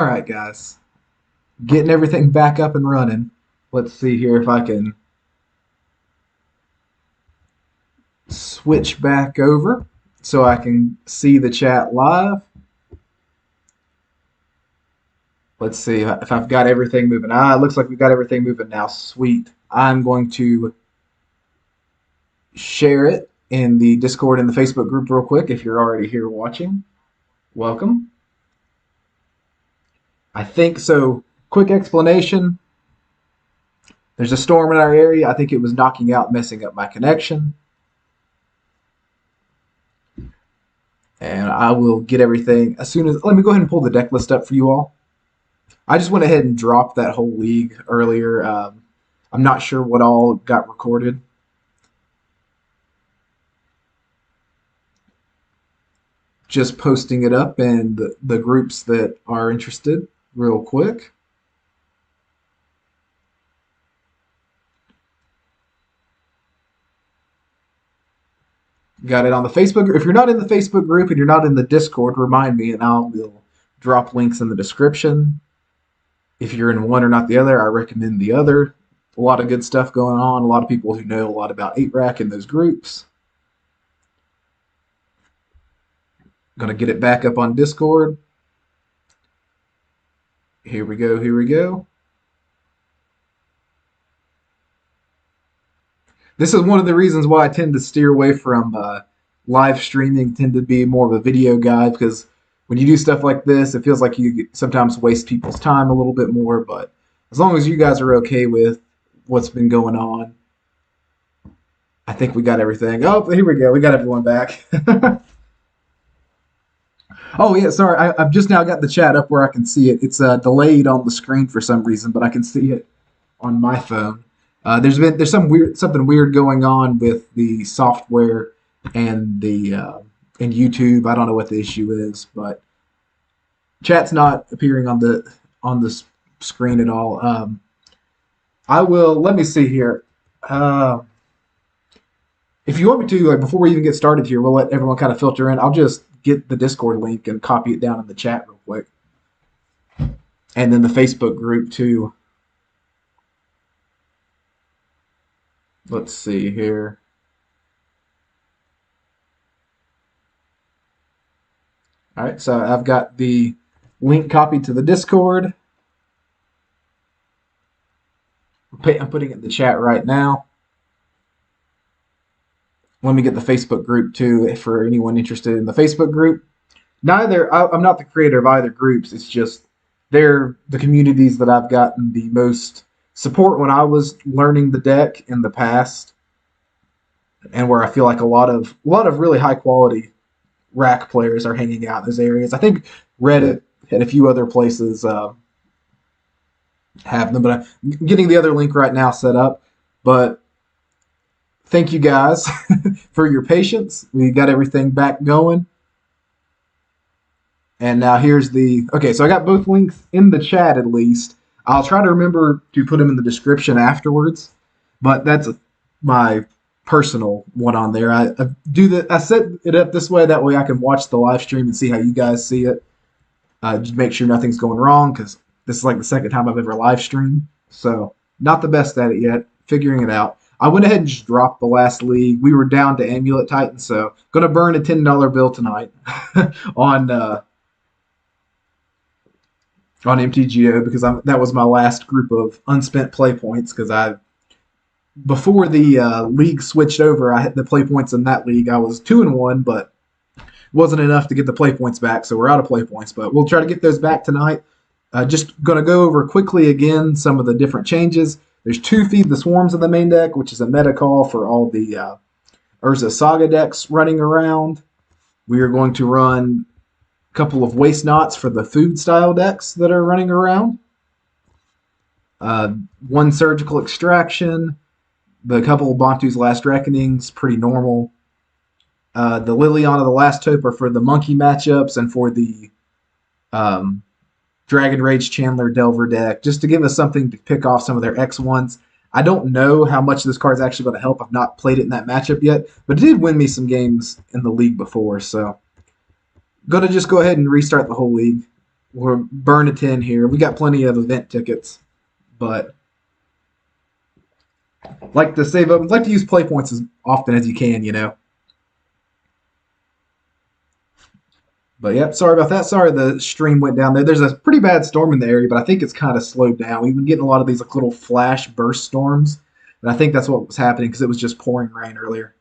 Alright, guys. Getting everything back up and running. Let's see here if I can switch back over so I can see the chat live. Let's see if I've got everything moving. It looks like we've got everything moving now. Sweet. I'm going to share it in the Discord and the Facebook group real quick if you're already here watching. Welcome. I think so. Quick explanation. There's a storm in our area. I think it was knocking out, messing up my connection. And I will get everything as soon as... Let me go ahead and pull the deck list up for you all. I just went ahead and dropped that whole league earlier. I'm not sure what all got recorded. Just posting it up in the groups that are interested real quick. Got it on the Facebook group. If you're not in the Facebook group and you're not in the Discord, remind me and will drop links in the description. If you're in one or not the other, I recommend the other. A lot of good stuff going on. A lot of people who know a lot about 8-Rack in those groups. Gonna get it back up on Discord. Here we go, here we go. This is one of the reasons why I tend to steer away from live streaming, tend to be more of a video guy, because when you do stuff like this, it feels like you sometimes waste people's time a little bit more, but as long as you guys are okay with what's been going on, I think we got everything. Oh, here we go. We got everyone back. Oh, yeah, sorry. I've just now got the chat up where I can see it. It's delayed on the screen for some reason, but I can see it on my phone. There's something weird going on with the software and the and YouTube. I don't know what the issue is, but chat's not appearing on the screen at all. I will. Let me see here. If you want me to, like before we even get started here, we'll let everyone kind of filter in. I'll just get the Discord link and copy it down in the chat real quick, and then the Facebook group too. Let's see here. All right, so I've got the link copied to the Discord. I'm putting it in the chat right now. Let me get the Facebook group too for anyone interested in the Facebook group. I'm not the creator of either groups. It's just they're the communities that I've gotten the most support when I was learning the deck in the past, and where I feel like a lot of really high quality rack players are hanging out in those areas. I think Reddit and a few other places have them, but I'm getting the other link right now set up. But thank you guys for your patience. We got everything back going. And now here's okay, so I got both links in the chat at least. I'll try to remember to put them in the description afterwards, but that's my personal one on there. I set it up this way, that way I can watch the live stream and see how you guys see it. Just make sure nothing's going wrong, because this is like the second time I've ever live streamed, so not the best at it yet, figuring it out. I went ahead and just dropped the last league. We were down to Amulet Titan, so going to burn a $10 bill tonight on MTGO, because that was my last group of unspent play points, because before the league switched over, I had the play points in that league. I was 2-1, but wasn't enough to get the play points back, so we're out of play points. But we'll try to get those back tonight. Just going to go over quickly again some of the different changes. There's 2 Feed the Swarms in the main deck, which is a meta call for all the Urza Saga decks running around. We are going to run a couple of Waste Knots for the food style decks that are running around. 1 Surgical Extraction. The couple of Bontu's Last Reckonings, pretty normal. The Liliana, the Last Hope are for the Monkey matchups and for the Dragon Rage Chandler Delver deck, just to give us something to pick off some of their X1s. I don't know how much this card's actually going to help. I've not played it in that matchup yet, but it did win me some games in the league before, so going to just go ahead and restart the whole league. we'll burn a 10 here. We got plenty of event tickets, but like to save up, like to use play points as often as you can, you know. But yep, sorry about that. Sorry the stream went down there. There's a pretty bad storm in the area, but I think it's kind of slowed down. We've been getting a lot of these like little flash burst storms, and I think that's what was happening because it was just pouring rain earlier.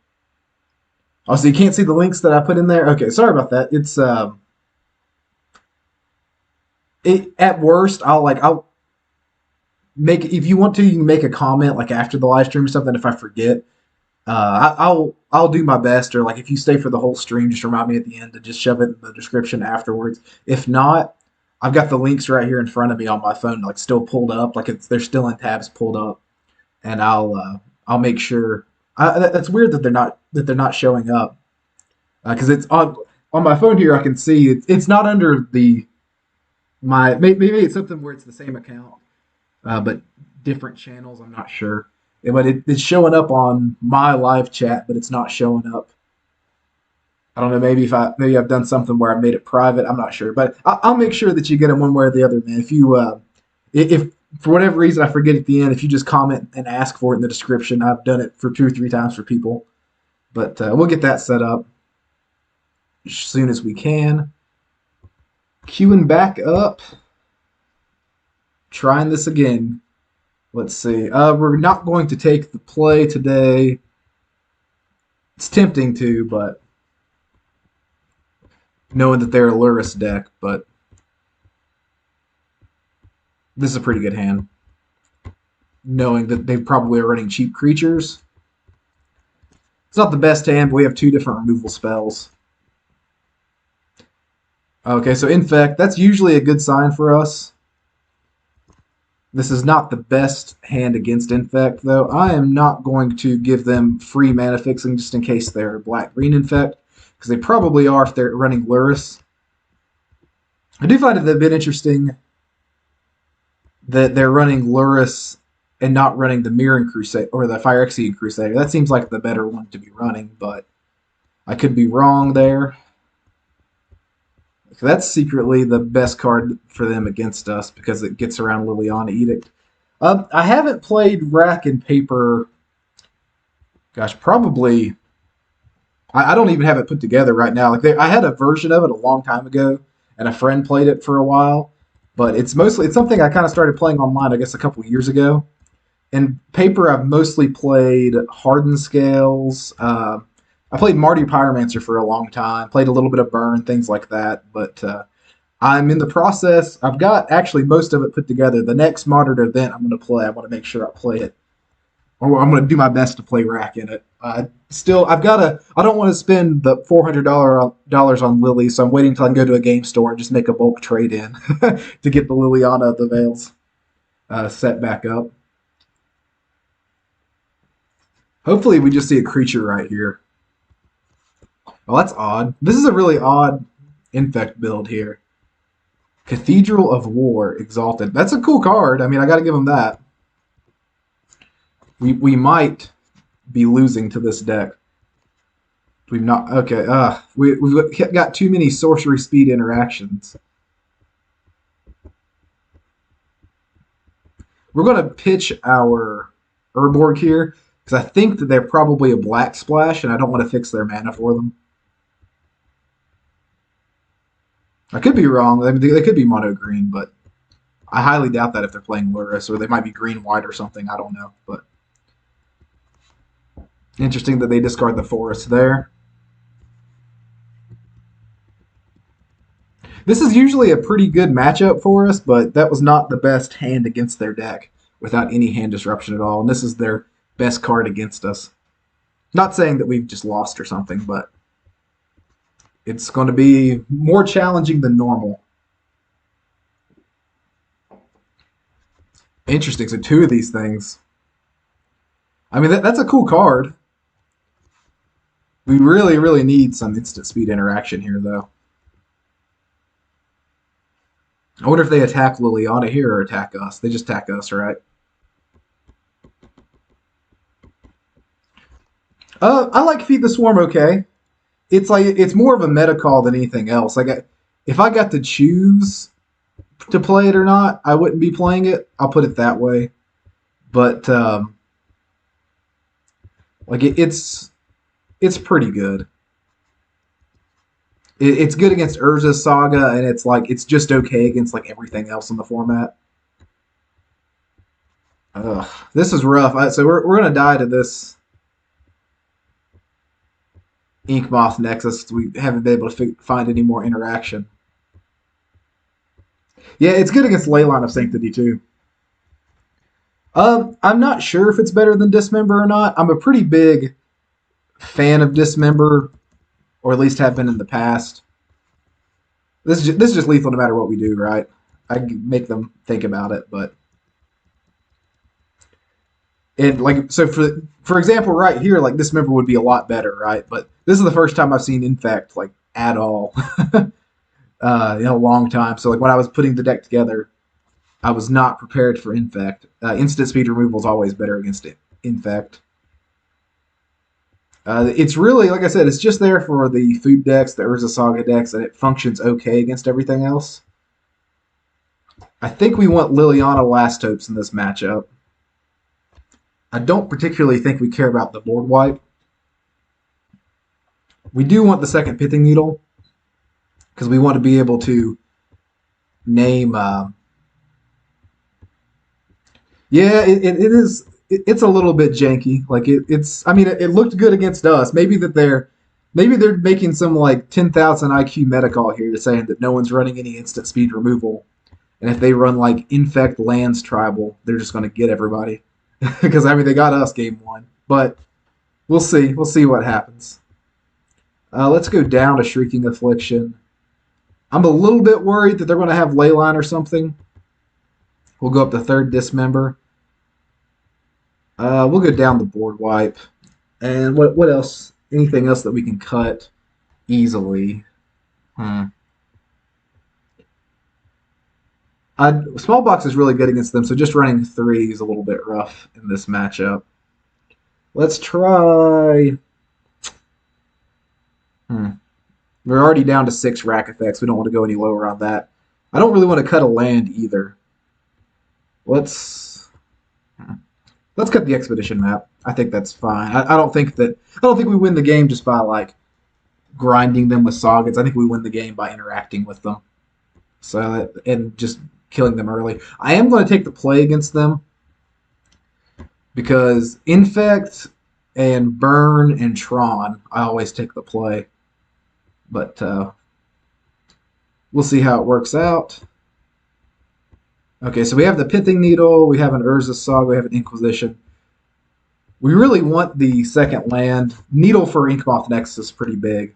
Oh, so you can't see the links that I put in there? Okay, sorry about that. It's it at worst I'll make if you want to you can make a comment like after the live stream or something if I forget. I'll do my best, or like if you stay for the whole stream, just remind me at the end to just shove it in the description afterwards. If not, I've got the links right here in front of me on my phone, like still pulled up, like they're still in tabs pulled up, and I'll make sure. That's weird that they're not showing up because it's on my phone here. I can see it's not under the my maybe it's something where it's the same account, but different channels. I'm not sure. Yeah, but it's showing up on my live chat, but it's not showing up. I don't know. Maybe I've done something where I made it private. I'm not sure, but I'll make sure that you get them one way or the other, man. If for whatever reason I forget at the end, if you just comment and ask for it in the description, I've done it for 2 or 3 times for people. But we'll get that set up as soon as we can. Queuing back up. Trying this again. Let's see. We're not going to take the play today. It's tempting to, but knowing that they're a Lurrus deck, but this is a pretty good hand. Knowing that they probably are running cheap creatures. It's not the best hand, but we have 2 different removal spells. Okay, so Infect, that's usually a good sign for us. This is not the best hand against Infect, though. I am not going to give them free mana fixing just in case they're black-green Infect, because they probably are if they're running Lurrus. I do find it a bit interesting that they're running Lurrus and not running the Mirran Crusade or the Phyrexian Crusader. That seems like the better one to be running, but I could be wrong there. So that's secretly the best card for them against us because it gets around Liliana Edict. I haven't played Rack and Paper. Gosh, probably. I don't even have it put together right now. I had a version of it a long time ago, and a friend played it for a while. But it's something I kind of started playing online, I guess, a couple years ago. In Paper, I've mostly played Hardened Scales. I played Marty Pyromancer for a long time, played a little bit of Burn, things like that, but I'm in the process. I've got actually most of it put together. The next modern event I'm going to play, I want to make sure I play it. Or I'm going to do my best to play Rack in it. I don't want to spend the $400 on Lily, so I'm waiting until I can go to a game store and just make a bulk trade in to get the Liliana of the Veils set back up. Hopefully we just see a creature right here. Oh, that's odd. This is a really odd Infect build here. Cathedral of War, Exalted. That's a cool card. I mean, I got to give them that. We might be losing to this deck. We've not... Okay, we've got too many sorcery speed interactions. We're going to pitch our Urborg here, because I think that they're probably a black splash, and I don't want to fix their mana for them. I could be wrong. I mean, they could be mono green, but I highly doubt that if they're playing Lurrus, or they might be green white or something. I don't know, but interesting that they discard the forest there. This is usually a pretty good matchup for us, but that was not the best hand against their deck without any hand disruption at all, and this is their best card against us. Not saying that we've just lost or something, but it's going to be more challenging than normal. Interesting. So 2 of these things. I mean, that's a cool card. We really, really need some instant speed interaction here, though. I wonder if they attack Liliana here or attack us. They just attack us, right? I like Feed the Swarm okay. It's more of a meta call than anything else. If I got to choose, to play it or not, I wouldn't be playing it. I'll put it that way. But like it's pretty good. It's good against Urza Saga, and it's just okay against like everything else in the format. Ugh, this is rough. So we're gonna die to this Yawgmoth Nexus. We haven't been able to find any more interaction. Yeah, it's good against Leyline of Sanctity too. I'm not sure if it's better than Dismember or not. I'm a pretty big fan of Dismember, or at least have been in the past. This is just lethal no matter what we do, right? I can make them think about it, but and like so for example, right here, like Dismember would be a lot better, right? But this is the first time I've seen Infect like at all in a long time. So like when I was putting the deck together, I was not prepared for Infect. Instant speed removal is always better against Infect. It's really, like I said, it's just there for the food decks, the Urza Saga decks, and it functions okay against everything else. I think we want Liliana Last Hopes in this matchup. I don't particularly think we care about the board wipe. We do want the second Pithing Needle, because we want to be able to name... yeah, it is... It's a little bit janky. Like it's. I mean, it looked good against us. Maybe they're making some like 10,000 IQ meta call here, saying that no one's running any instant speed removal, and if they run like Infect Lands Tribal, they're just going to get everybody. Because I mean, they got us game one, but we'll see. We'll see what happens. Let's go down to Shrieking Affliction. I'm a little bit worried that they're going to have Leyline or something. We'll go up to third Dismember. We'll go down the board wipe. And what else? Anything else that we can cut easily? Smallpox is really good against them, so just running 3 is a little bit rough in this matchup. Let's try... We're already down to 6 rack effects. We don't want to go any lower on that. I don't really want to cut a land either. Let's cut the expedition map. I think that's fine. I don't think we win the game just by like grinding them with Sagas. I think we win the game by interacting with them. So and just killing them early. I am going to take the play against them because Infect and Burn and Tron, I always take the play. But we'll see how it works out. Okay, so we have the Pithing Needle, we have an Urza Saga, we have an Inquisition. We really want the second land. Needle for Yawgmoth Nexus is pretty big.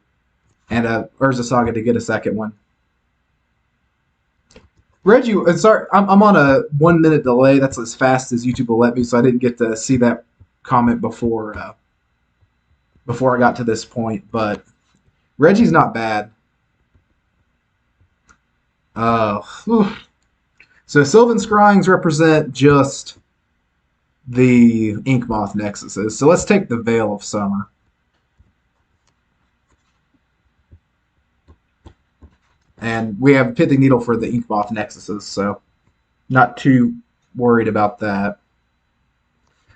And Urza Saga to get a second one. Reggie, sorry, I'm on a 1 minute delay. That's as fast as YouTube will let me, so I didn't get to see that comment before I got to this point. But Reggie's not bad. So Sylvan Scryings represent just the Yawgmoth Nexuses. So let's take the Veil of Summer. And we have Pithing Needle for the Yawgmoth Nexuses, so not too worried about that.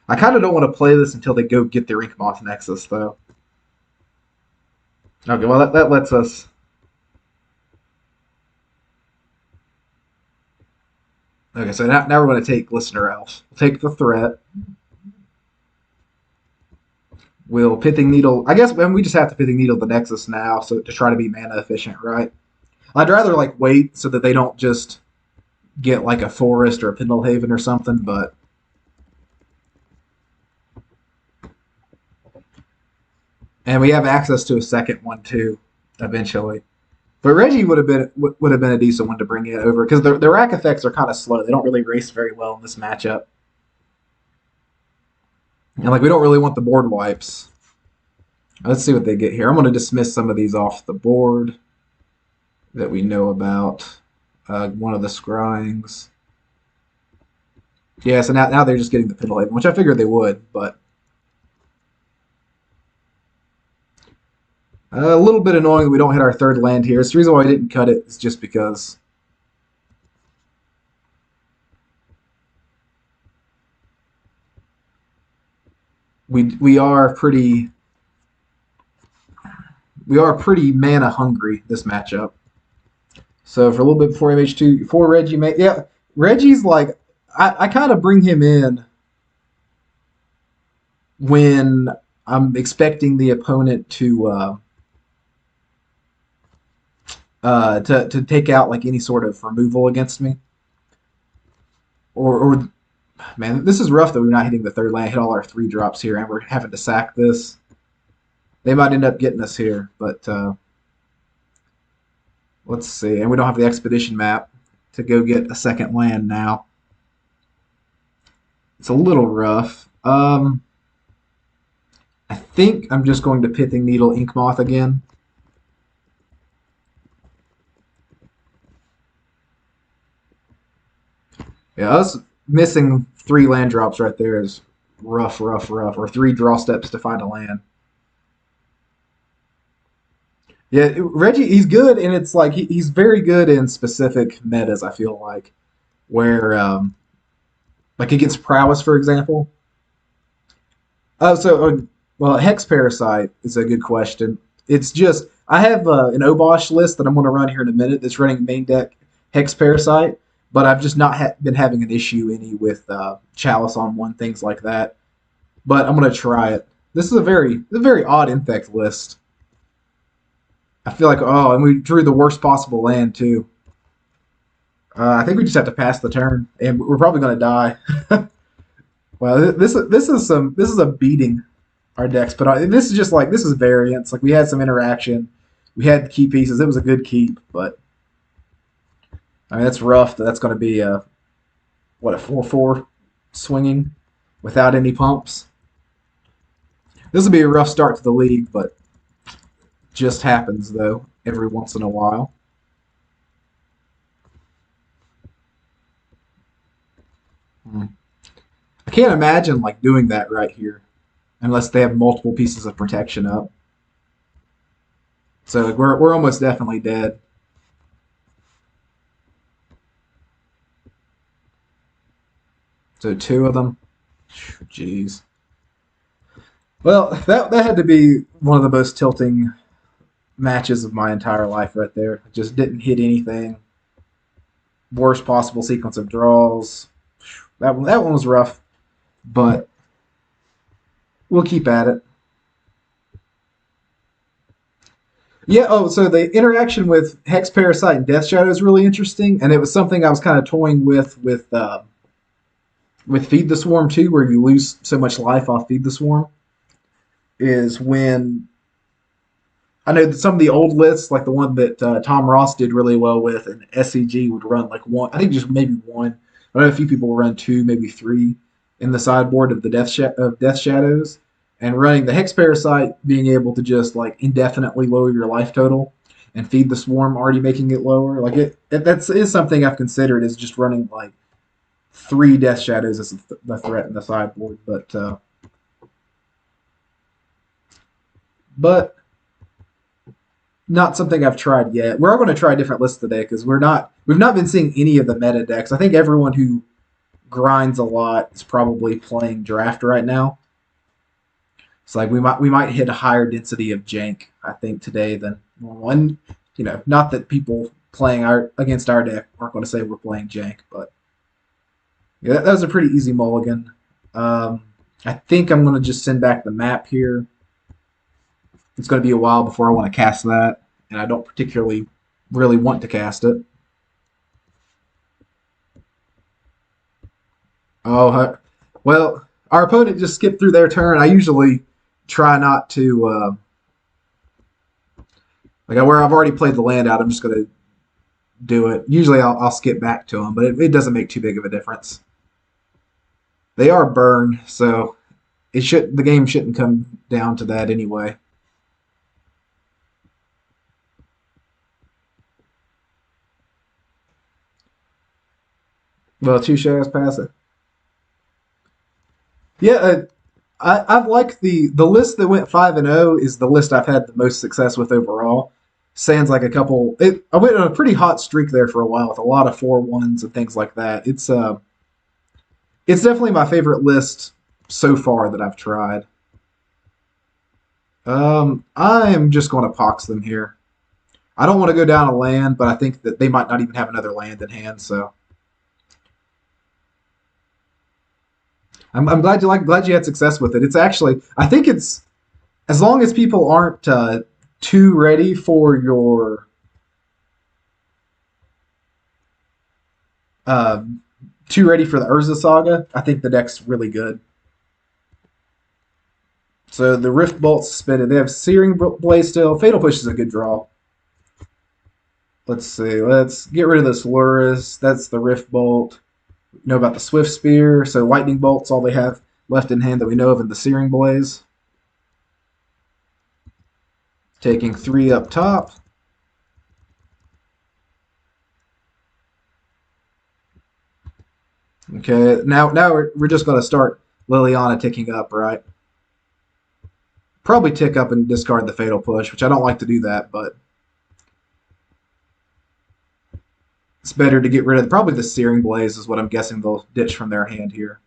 I kind of don't want to play this until they go get their Yawgmoth Nexus, though. Okay, well, that lets us... Okay, so now we're going to take Listener Elf. We'll take the threat. We'll Pithing Needle... I guess we just have to Pithing Needle the Nexus now so to try to be mana efficient, right? I'd rather like wait so that they don't just get like a Forest or a Pendlehaven or something, but... And we have access to a second one, too, eventually. But Reggie would have been a decent one to bring it over because the rack effects are kind of slow. They don't really race very well in this matchup, and like we don't really want the board wipes. Let's see what they get here. I'm going to dismiss some of these off the board that we know about. One of the Scryings. Yeah, so now they're just getting the Pendlehaven, which I figured they would, but. A little bit annoying that we don't hit our third land here. It's the reason why I didn't cut it is just because we are pretty mana hungry this matchup. So for a little bit before MH2, before Reggie yeah, Reggie's like I kind of bring him in when I'm expecting the opponent to take out like any sort of removal against me, or man, this is rough that we're not hitting the third land. Hit all our 3-drops here, and we're having to sack this. They might end up getting us here, but let's see. And we don't have the expedition map to go get a second land now. It's a little rough. I think I'm just going to Pithing Needle Yawgmoth again. Yeah, us missing 3 land drops right there is rough, or 3 draw steps to find a land. Yeah, Reggie, he's good, and it's like he's very good in specific metas, I feel like, where, like against Prowess, for example. Well, Hex Parasite is a good question. It's just, I have an Obosh list that I'm going to run here in a minute that's running main deck Hex Parasite, but I've just not been having an issue any with Chalice on 1, things like that. But I'm going to try it. This is a very odd Infect list. I feel like, oh, and we drew the worst possible land, too. I think we just have to pass the turn, and we're probably going to die. Well, this is a beating our decks, but this is just like, this is variance. Like, we had some interaction, we had key pieces. It was a good keep, but I mean that's rough. That's going to be a 4/4 swinging without any pumps. This will be a rough start to the league, but just happens though every once in a while. I can't imagine like doing that right here, unless they have multiple pieces of protection up. So like, we're almost definitely dead. So 2 of them. Jeez. Well, that had to be one of the most tilting matches of my entire life right there. Just didn't hit anything. Worst possible sequence of draws. That one was rough, but we'll keep at it. Yeah, oh, so the interaction with Hex Parasite and Death Shadow is really interesting, and it was something I was kind of toying with Feed the Swarm too, where you lose so much life off Feed the Swarm, is when I know that some of the old lists, like the one that Tom Ross did really well with, and SCG would run like 1, I think just maybe 1. I know a few people will run 2, maybe 3 in the sideboard of the Death Shadows, and running the Hex Parasite, being able to just like indefinitely lower your life total, and Feed the Swarm already making it lower. Like that is something I've considered, is just running like 3 Death Shadows as the threat in the sideboard, but not something I've tried yet. We're all going to try different lists today because we've not been seeing any of the meta decks. I think everyone who grinds a lot is probably playing Draft right now. It's like we might hit a higher density of jank, I think, today than normal. And not that people playing against our deck aren't going to say we're playing jank, but yeah, that was a pretty easy mulligan. I think I'm going to just send back the map here. It's going to be a while before I want to cast that, and I don't particularly really want to cast it. Oh, well, our opponent just skipped through their turn. I usually try not to, like where I've already played the land out, I'm just going to do it. Usually I'll skip back to them, but it doesn't make too big of a difference. They are burned, so the game shouldn't come down to that anyway. Well, 2 shadows pass it. Yeah, I like the list that went 5-0 is the list I've had the most success with overall. Sans like a couple. I went on a pretty hot streak there for a while with a lot of 4-1s and things like that. It's definitely my favorite list so far that I've tried. I am just going to pox them here. I don't want to go down a land, but I think that they might not even have another land in hand, so I'm glad you had success with it. It's actually I think it's as long as people aren't too ready for your uh, too ready for the Urza Saga, I think the deck's really good. So the Rift Bolt's suspended. They have Searing Blaze still. Fatal Push is a good draw. Let's see. Let's get rid of this Luris. That's the Rift Bolt. We know about the Swift Spear. So Lightning Bolt's all they have left in hand that we know of in the Searing Blaze. Taking 3 up top. Okay, now we're just going to start Liliana ticking up, right? Probably tick up and discard the Fatal Push, which I don't like to do that, but it's better to get rid of probably the Searing Blaze is what I'm guessing they'll ditch from their hand here.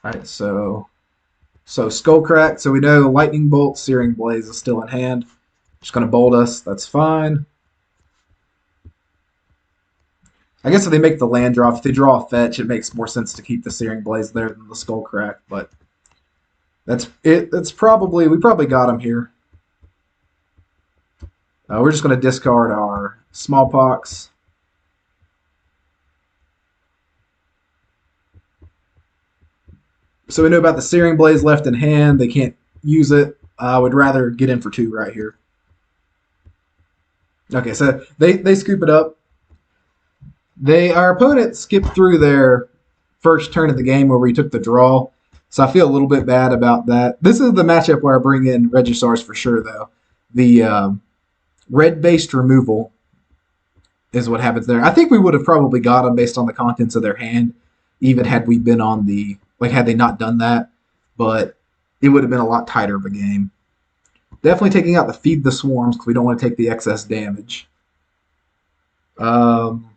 All right, so Skullcrack. So we know Lightning Bolt, Searing Blaze is still in hand. Just going to bolt us. That's fine. I guess if they make the land draw, if they draw a fetch, it makes more sense to keep the Searing Blaze there than the Skullcrack. But that's it. That's probably we probably got him here. We're just going to discard our Smallpox. So we know about the Searing Blaze left in hand. They can't use it. I would rather get in for 2 right here. Okay, so they scoop it up. Our opponent skipped through their first turn of the game where we took the draw. So I feel a little bit bad about that. This is the matchup where I bring in Regisaurs for sure, though. The red-based removal is what happens there. I think we would have probably got them based on the contents of their hand, even had we been on the had they not done that. But it would have been a lot tighter of a game. Definitely taking out the Feed the Swarms because we don't want to take the excess damage. We don't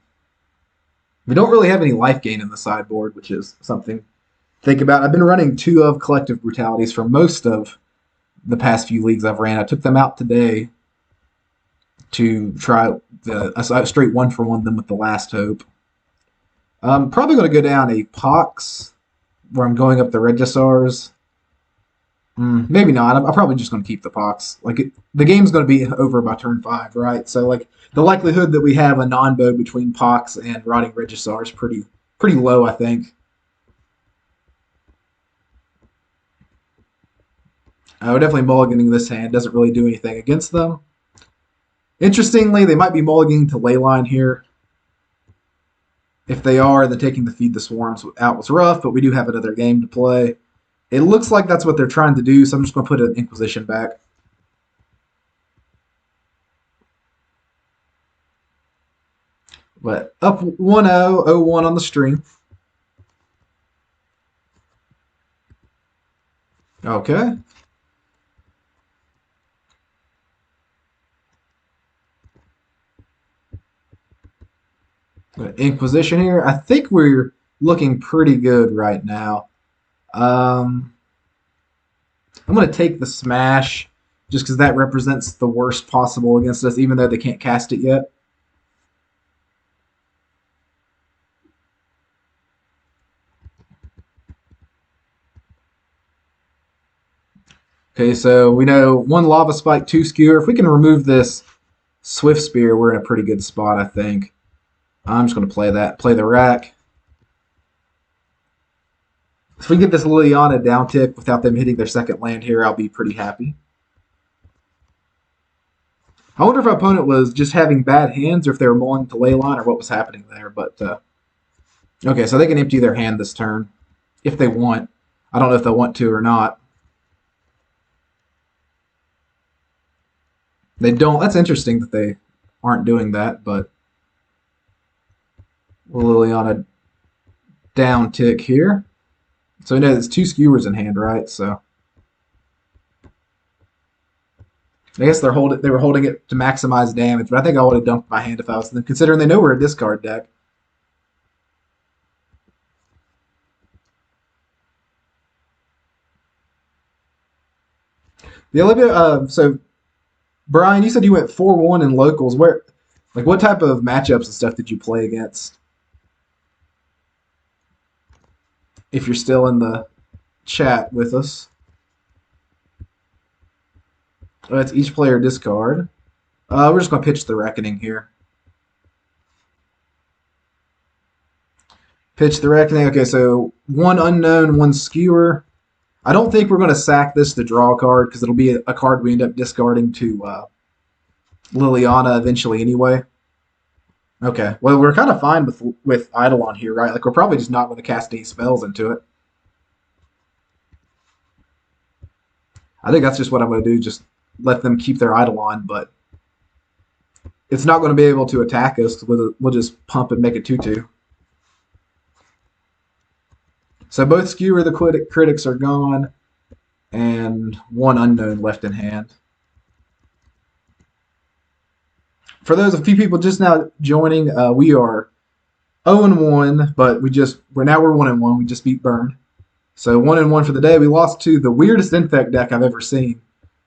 really have any life gain in the sideboard, which is something to think about. I've been running 2 of Collective Brutalities for most of the past few leagues I've ran. I took them out today to try a straight 1-for-1 them with the Last Hope. I'm probably going to go down a Pox where I'm going up the Regisaurs. Maybe not. I'm probably just going to keep the Pox. The game's going to be over by turn 5, right? So the likelihood that we have a non-bow between Pox and Rotting Regisaur is pretty low, I think. We're definitely mulliganing this hand. Doesn't really do anything against them. Interestingly, they might be mulliganing to Leyline here. If they are, then taking the Feed the Swarms out was rough, but we do have another game to play. It looks like that's what they're trying to do, so I'm just going to put an Inquisition back. But up 1-0, 0-1 on the stream. Okay. Inquisition here. I think we're looking pretty good right now. I'm going to take the Smash just because that represents the worst possible against us, even though they can't cast it yet. Okay, so we know 1 Lava Spike, 2 Skewer. If we can remove this Swift Spear, we're in a pretty good spot, I think. I'm just going to play the rack. If we get this Liliana down tick without them hitting their second land here, I'll be pretty happy. I wonder if our opponent was just having bad hands or if they were mulling to Leyline or what was happening there. But okay, so they can empty their hand this turn if they want. I don't know if they want to or not. They don't. That's interesting that they aren't doing that, but Liliana down tick here. So we know there's 2 skewers in hand, right? So I guess they were holding it to maximize damage, but I think I would have dumped my hand if I was them, considering they know we're a discard deck. The Olivia. So Brian, you said you went 4-1 in locals. Where, like, what type of matchups and stuff did you play against? If you're still in the chat with us, it's each player discard. We're just gonna pitch the reckoning here. Pitch the reckoning. Okay, so one unknown, one skewer. I don't think we're gonna sack this to draw a card because it'll be a card we end up discarding to Liliana eventually anyway. Okay, well we're kind of fine with Eidolon here, right? Like we're probably just not going to cast any spells into it. I think that's just what I'm going to do. Just let them keep their Eidolon, but it's not going to be able to attack us. We'll just pump and make it 2/2. So both skewer the critics are gone, and one unknown left in hand. For those a few people just now joining, we are 0-1, but we're 1-1. We just beat Burn. So 1-1 for the day. We lost to the weirdest Infect deck I've ever seen.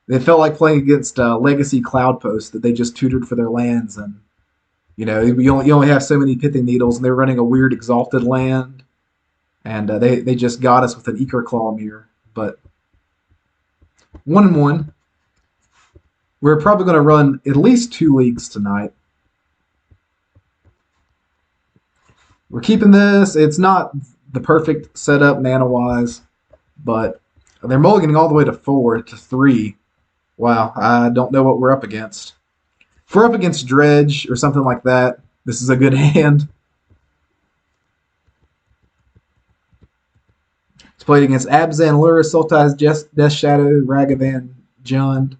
It felt like playing against Legacy Cloud Post that they just tutored for their lands, and you only have so many Pithing Needles, and they were running a weird Exalted land, and they just got us with an Eker Claw Mirror. But 1-1. We're probably going to run at least 2 leagues tonight. We're keeping this. It's not the perfect setup mana-wise, but they're mulliganing all the way to 4 to 3. Wow, I don't know what we're up against. If we're up against Dredge or something like that, this is a good hand. It's played against Abzan, Lura, Sultai's Death Shadow, Ragavan, Jund.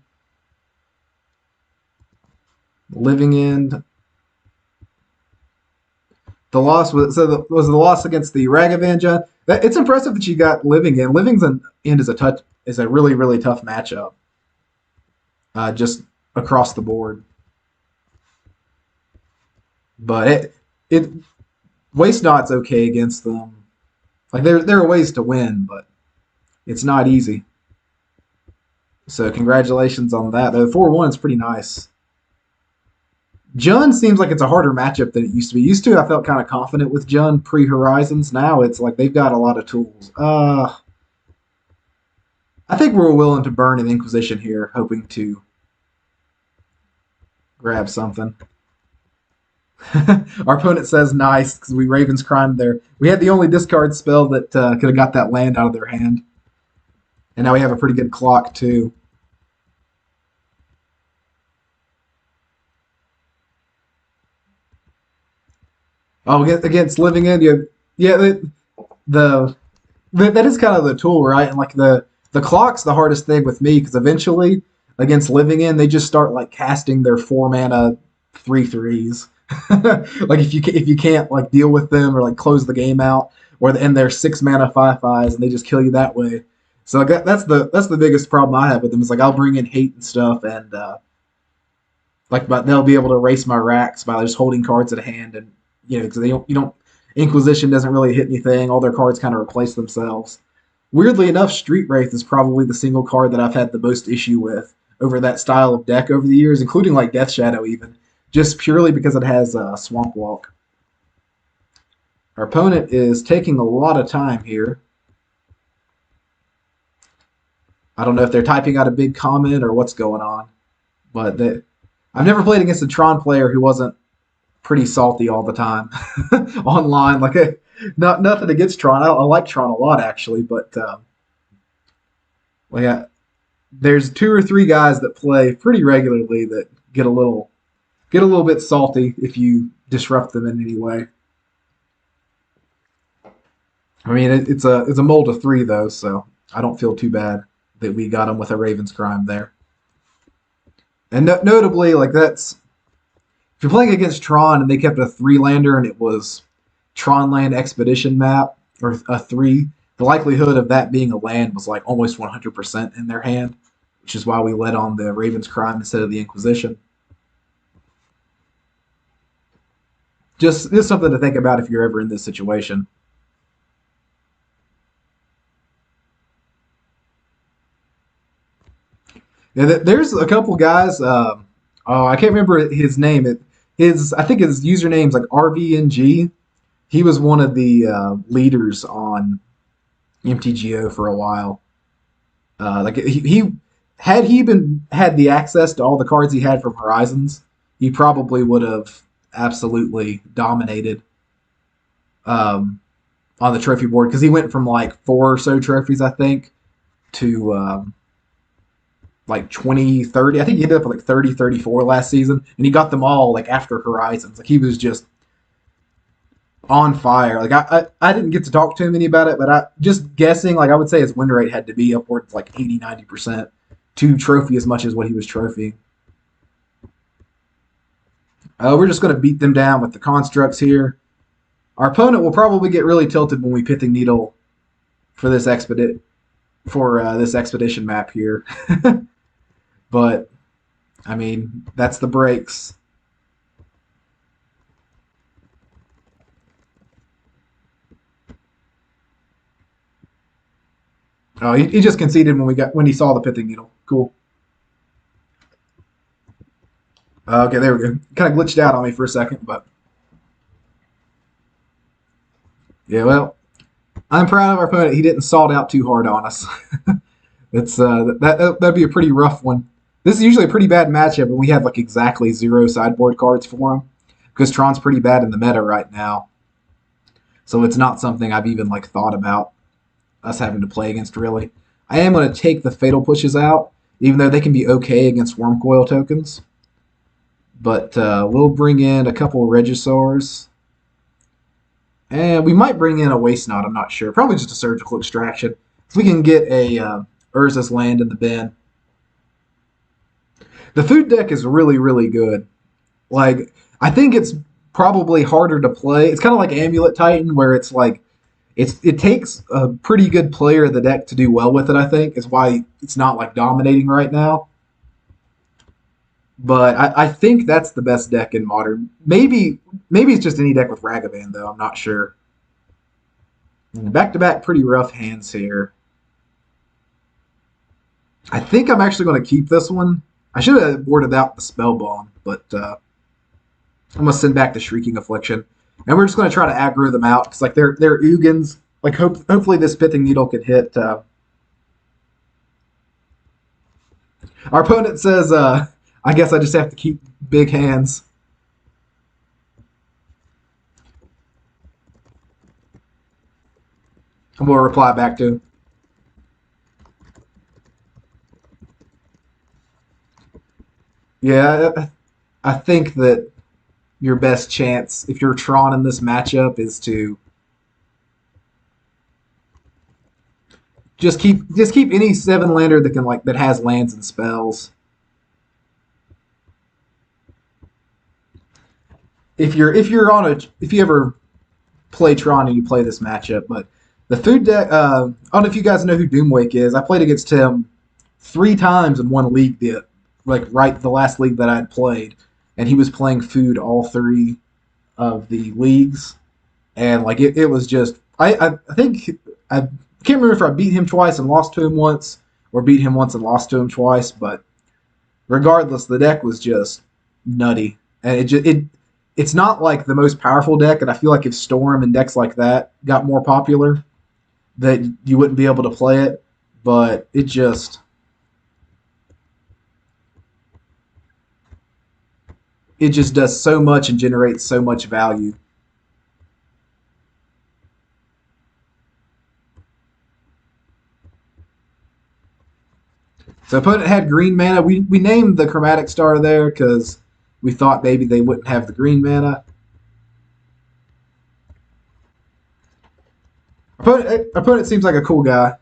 Living End. The loss was the loss against the Ragavan Jund. It's impressive that you got Living End. Living End is a really, really tough matchup. Just across the board. But it Waste Not's okay against them. Like there are ways to win, but it's not easy. So congratulations on that. The 4-1 is pretty nice. Jund seems like it's a harder matchup than it used to be. Used to, I felt kind of confident with Jund pre-Horizons. Now it's like they've got a lot of tools. I think we're willing to burn an Inquisition here, hoping to grab something. Our opponent says nice because we Raven's Crime there. We had the only discard spell that could have got that land out of their hand. And now we have a pretty good clock too. Oh, against Living End, that is kind of the tool, right? And like the clock's the hardest thing with me because eventually against Living End, they just start like casting their 4-mana 3/3s. Like if you can't like deal with them or like close the game out, and they're 6-mana 5/5s and they just kill you that way. So that's the biggest problem I have with them is like I'll bring in hate and stuff and but they'll be able to erase my racks by just holding cards at hand and. Because Inquisition doesn't really hit anything. All their cards kind of replace themselves. Weirdly enough, Street Wraith is probably the single card that I've had the most issue with over that style of deck over the years, including like Death Shadow even, just purely because it has Swamp Walk. Our opponent is taking a lot of time here. I don't know if they're typing out a big comment or what's going on, but I've never played against a Tron player who wasn't pretty salty all the time online. Like nothing against Tron. I like Tron a lot actually, but there's 2 or 3 guys that play pretty regularly that get a little bit salty if you disrupt them in any way. I mean, it's a mold of 3 though, so I don't feel too bad that we got them with a Raven's Crime there. And notably, like that's. If you're playing against Tron and they kept a 3-lander and it was Tron Land Expedition map or a 3, the likelihood of that being a land was like almost 100% in their hand, which is why we led on the Raven's Crime instead of the Inquisition. Just something to think about if you're ever in this situation. Yeah, there's a couple guys. Oh, I can't remember his name. I think his username's like RVNG. He was one of the leaders on MTGO for a while. Like he had he been had the access to all the cards he had from Horizons, he probably would have absolutely dominated on the trophy board because he went from like four or so trophies, I think, to like 20, 30. I think he ended up with like 30, 34 last season, and he got them all like after Horizons. Like he was just on fire. Like I didn't get to talk to him any about it, but I just guessing, like I would say his win rate had to be upwards like 80, 90% to trophy as much as what he was trophying. We're just going to beat them down with the constructs here. Our opponent will probably get really tilted when we Pithing Needle for this this expedition map here. But I mean, that's the breaks. Oh, he just conceded when he saw the Pithing Needle. Cool. Okay, there we go. Kind of glitched out on me for a second, but yeah. Well, I'm proud of our opponent. He didn't salt out too hard on us. It's that'd be a pretty rough one. This is usually a pretty bad matchup, and we have like exactly 0 sideboard cards for him because Tron's pretty bad in the meta right now. So it's not something I've even like thought about us having to play against really. I am going to take the Fatal Pushes out, even though they can be okay against Wormcoil tokens. But we'll bring in a couple Regisaurs. And we might bring in a Waste Knot, I'm not sure. Probably just a Surgical Extraction. If we can get a Urza's land in the bin. The food deck is really, really good. Like, I think it's probably harder to play. It's kind of like Amulet Titan, where it's like, it takes a pretty good player of the deck to do well with it, I think. Is why it's not like dominating right now. But I think that's the best deck in Modern. Maybe it's just any deck with Ragavan, though. I'm not sure. Back-to-back pretty rough hands here. I think I'm actually going to keep this one. I should have boarded out the Spellbomb, but I'm going to send back the Shrieking Affliction. And we're just going to try to aggro them out, because like they're Ugins. Like hopefully this Pithing Needle could hit. Our opponent says, I guess I just have to keep big hands. And we'll reply back to him. Yeah, I think that your best chance, if you're Tron in this matchup, is to just keep any 7-lander that has lands and spells. If you ever play Tron and you play this matchup, but the food deck. I don't know if you guys know who Doomwake is. I played against him 3 times in one league. The last league that I'd played, and he was playing food all 3 of the leagues, and like it was just. I think I can't remember if I beat him twice and lost to him once, or beat him once and lost to him twice. But regardless, the deck was just nutty, and it's not like the most powerful deck, and I feel like if Storm and decks like that got more popular, that you wouldn't be able to play it. But it just does so much and generates so much value. So opponent had green mana. We named the Chromatic Star there because we thought maybe they wouldn't have the green mana. Opponent seems like a cool guy.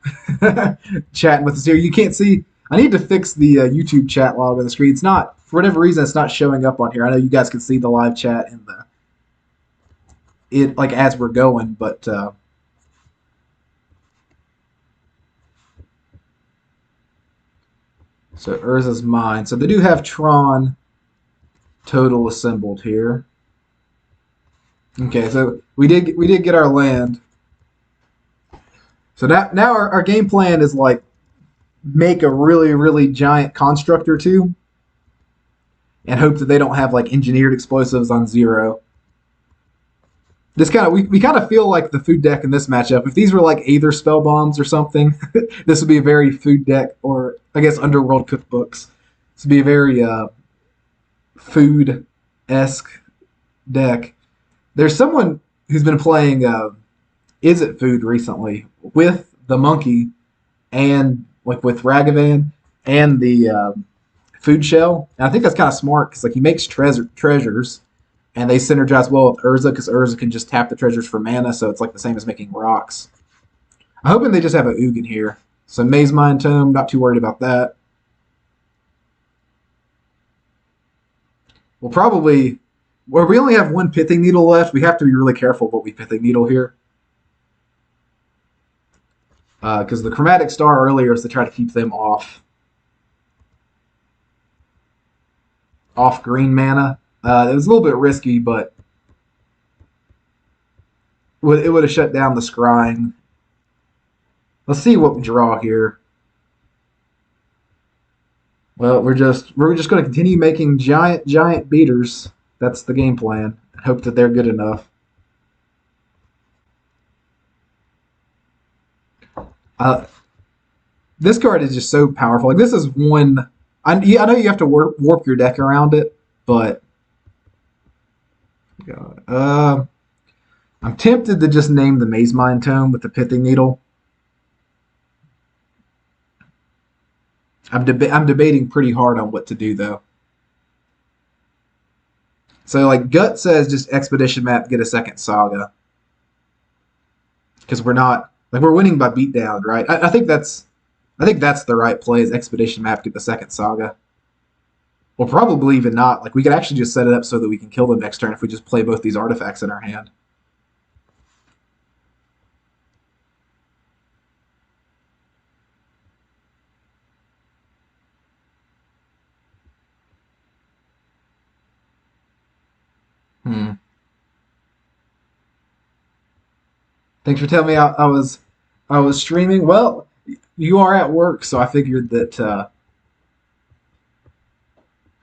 Chatting with us here. You can't see. I need to fix the YouTube chat log on the screen. It's not, for whatever reason, it's not showing up on here. I know you guys can see the live chat in like as we're going, but so Urza's mine. So they do have Tron total assembled here. Okay, so we did get our land. So now our game plan is like make a really, really giant construct or two and hope that they don't have like engineered explosives on 0. This kind of we kind of feel like the food deck in this matchup. If these were like Aether spell bombs or something, this would be a very food deck, or I guess Underworld cookbooks. This would be a very food esque deck. There's someone who's been playing Is It Food recently with the monkey and like with Ragavan and the food shell. And I think that's kind of smart because like he makes treasures and they synergize well with Urza because Urza can just tap the treasures for mana, so it's like the same as making rocks. I'm hoping they just have a Ugin here. So Maze Mind Tome, not too worried about that. We'll probably, where we only have one Pithing Needle left, we have to be really careful what we Pithing Needle here. Because the Chromatic Star earlier is to try to keep them off green mana. It was a little bit risky, but it would have shut down the scrying. Let's see what we draw here. Well, we're just going to continue making giant beaters. That's the game plan. I hope that they're good enough. This card is just so powerful. Like this is one. I know you have to warp your deck around it, but God, I'm tempted to just name the Maze Mind Tome with the Pithing Needle. I'm debating pretty hard on what to do though. So like Gut says, just Expedition Map, get a second Saga, because we're not like we're winning by beatdown, right? I think that's the right play is Expedition Map, get the second Saga. Or probably even not. Like we could actually just set it up so that we can kill them next turn if we just play both these artifacts in our hand. Thanks for telling me I was streaming. Well, you are at work, so I figured that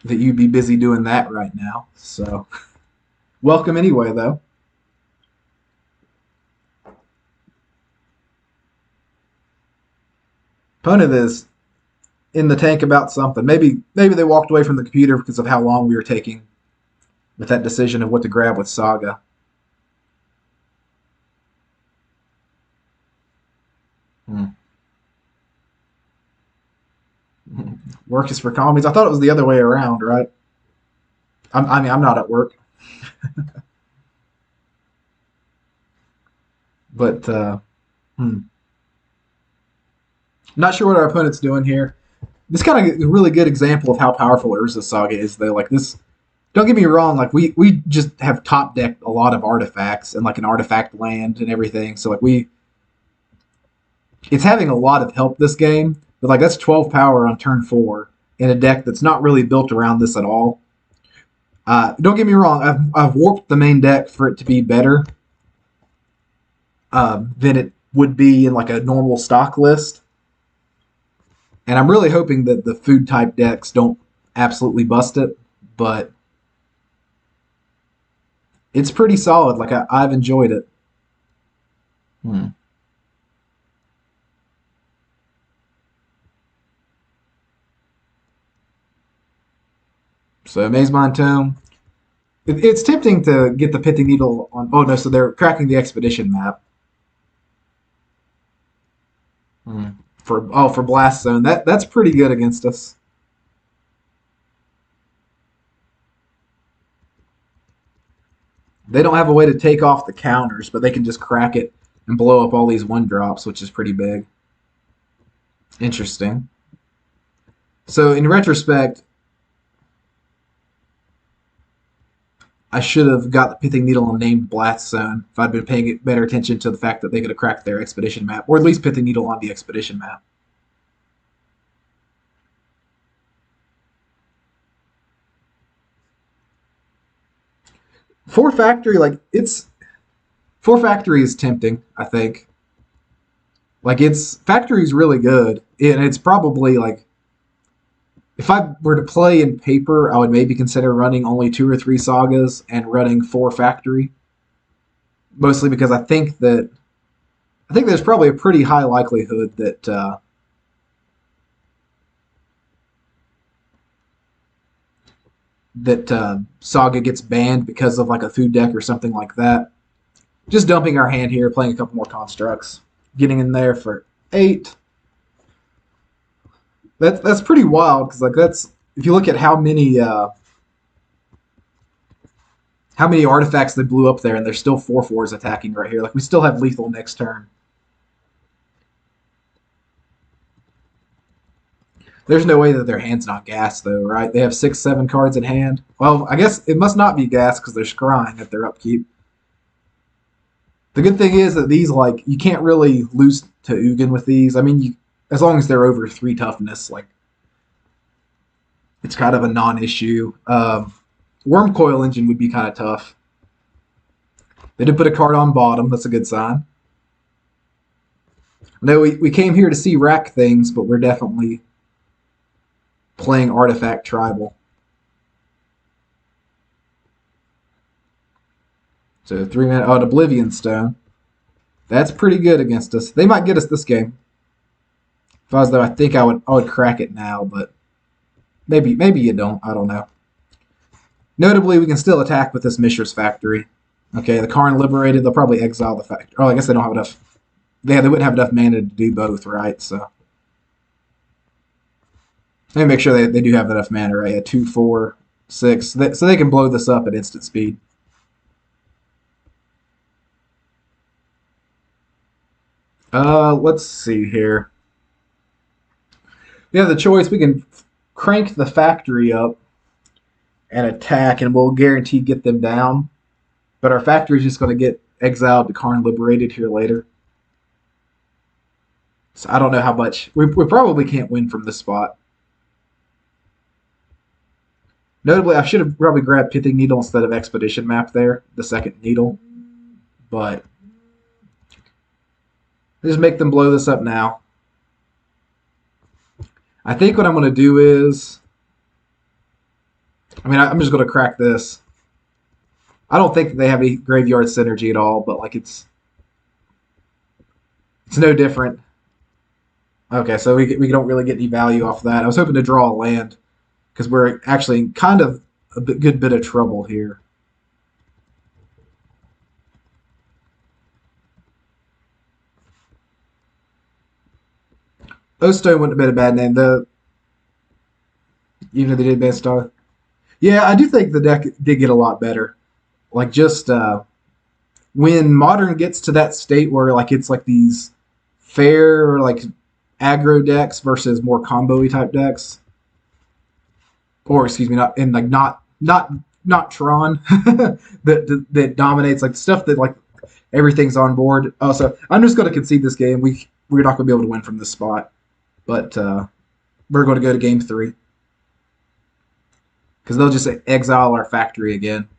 that you'd be busy doing that right now. So, welcome anyway, though. Opponent is in the tank about something. Maybe they walked away from the computer because of how long we were taking with that decision of what to grab with Saga. Work is for commies. I thought it was the other way around, right? I mean, I'm not at work. But, not sure what our opponent's doing here. This kind of a really good example of how powerful Urza Saga is, though. Like, this, don't get me wrong, like, we just have top decked a lot of artifacts and, like, an artifact land and everything. So, like, it's having a lot of help this game. But, like, that's 12 power on turn 4 in a deck that's not really built around this at all. Don't get me wrong, I've warped the main deck for it to be better than it would be in like a normal stock list. And I'm really hoping that the food type decks don't absolutely bust it, but it's pretty solid. Like I've enjoyed it. So Maze Mind Tome. It's tempting to get the Pithing Needle on. Oh no! So they're cracking the Expedition map. For Blast Zone. That's pretty good against us. They don't have a way to take off the counters, but they can just crack it and blow up all these 1-drops, which is pretty big. Interesting. So in retrospect, I should have got the Pithing Needle and named Blast Zone if I'd been paying better attention to the fact that they could have cracked their Expedition map, or at least Pithing Needle on the Expedition map. Four Factory, like, it's... Four Factory is tempting, I think. Like, its factory's really good, and it's probably like, if I were to play in paper, I would maybe consider running only 2 or 3 sagas and running 4 factory. Mostly because I think there's probably a pretty high likelihood that Saga gets banned because of like a food deck or something like that. Just dumping our hand here, playing a couple more constructs, getting in there for 8. That's pretty wild because like that's if you look at how many artifacts they blew up there, and there's still 4/4s attacking right here. Like we still have lethal next turn. There's no way that their hand's not gas though, right? They have 6, 7 cards in hand. Well, I guess it must not be gas because they're scrying at their upkeep. The good thing is that these, like, you can't really lose to Ugin with these. I mean, as long as they're over 3 toughness, like, it's kind of a non-issue. Wormcoil Engine would be kind of tough. They did put a card on bottom. That's a good sign. No, we came here to see rack things, but we're definitely playing Artifact Tribal. So 3-mana, an Oblivion Stone. That's pretty good against us. They might get us this game. If I was there, I think I would crack it now, but maybe you don't. I don't know. Notably, we can still attack with this Mishra's Factory. Okay, the Karn liberated. They'll probably exile the factory. Oh, I guess they don't have enough. Yeah, they wouldn't have enough mana to do both, right? So let me make sure they do have enough mana, right? Yeah, 2, 4, 6. So they can blow this up at instant speed. Let's see here. We have the choice. We can crank the factory up and attack, and we'll guarantee get them down. But our factory is just going to get exiled to Karn liberated here later. So I don't know how much. We probably can't win from this spot. Notably, I should have probably grabbed Pithing Needle instead of Expedition Map there, the second needle. But just make them blow this up now. I think what I'm going to do is, I mean, I'm just going to crack this. I don't think that they have any graveyard synergy at all, but like it's no different. Okay, so we don't really get any value off that. I was hoping to draw a land because we're actually in kind of a good bit of trouble here. Ostone wouldn't have been a bad name, though. Even if they did best star. Yeah, I do think the deck did get a lot better. Like just when Modern gets to that state where like it's like these fair like aggro decks versus more combo-y type decks, or excuse me, not Tron that dominates like stuff that like everything's on board. Oh, so I'm just going to concede this game. We're not going to be able to win from this spot, but we're going to go to game 3 because they'll just exile our factory again.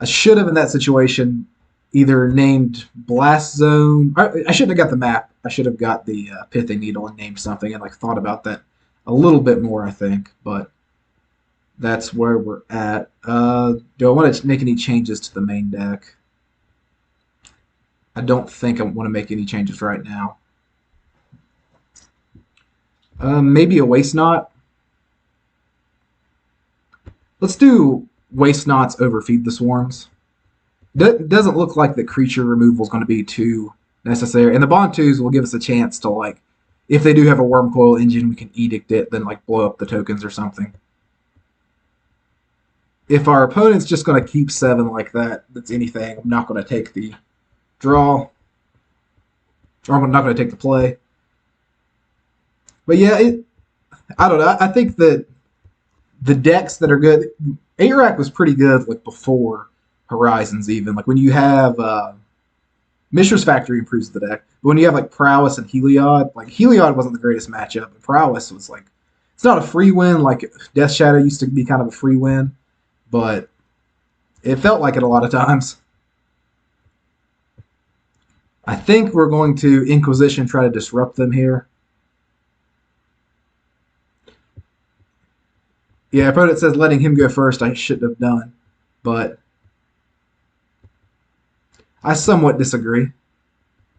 I should have in that situation either named Blast Zone. I shouldn't have got the map. I should have got the Pithing Needle and named something and like thought about that a little bit more, I think. But that's where we're at. Do I want to make any changes to the main deck? I don't think I want to make any changes right now. Maybe a Waste Knot. Let's do Waste Knots over Feed the Swarms. Doesn't look like the creature removal is going to be too necessary. And the Bontus will give us a chance to, like, if they do have a Wormcoil Engine, we can Edict it, then, like, blow up the tokens or something. If our opponent's just going to keep 7 like that's anything, I'm not going to take the draw. Or I'm not going to take the play. But yeah, I don't know. I think that the decks that are good, Arak was pretty good like before Horizons even. Like when you have Mishra's Factory improves the deck. But when you have like Prowess and Heliod, like Heliod wasn't the greatest matchup. But Prowess was like, it's not a free win. Like Death Shadow used to be kind of a free win. But it felt like it a lot of times. I think we're going to Inquisition try to disrupt them here. Yeah, opponent says letting him go first I shouldn't have done, but I somewhat disagree.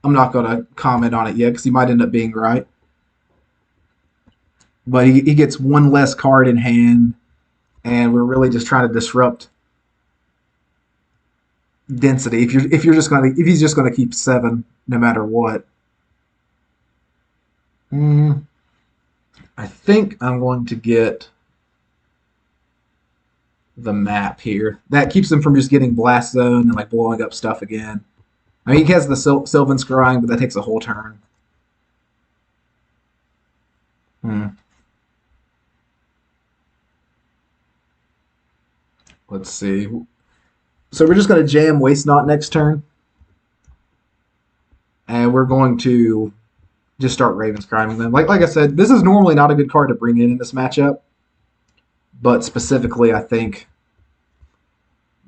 I'm not going to comment on it yet because he might end up being right. But he gets one less card in hand, and we're really just trying to disrupt density. If he's just gonna keep 7 no matter what. I think I'm going to get the map here. That keeps him from just getting blast zone and like blowing up stuff again. I mean, he has the Sylvan Scrying, but that takes a whole turn. Let's see. So we're just going to jam Waste Not next turn. And we're going to just start Ravens Criming them. Like I said, this is normally not a good card to bring in this matchup. But specifically, I think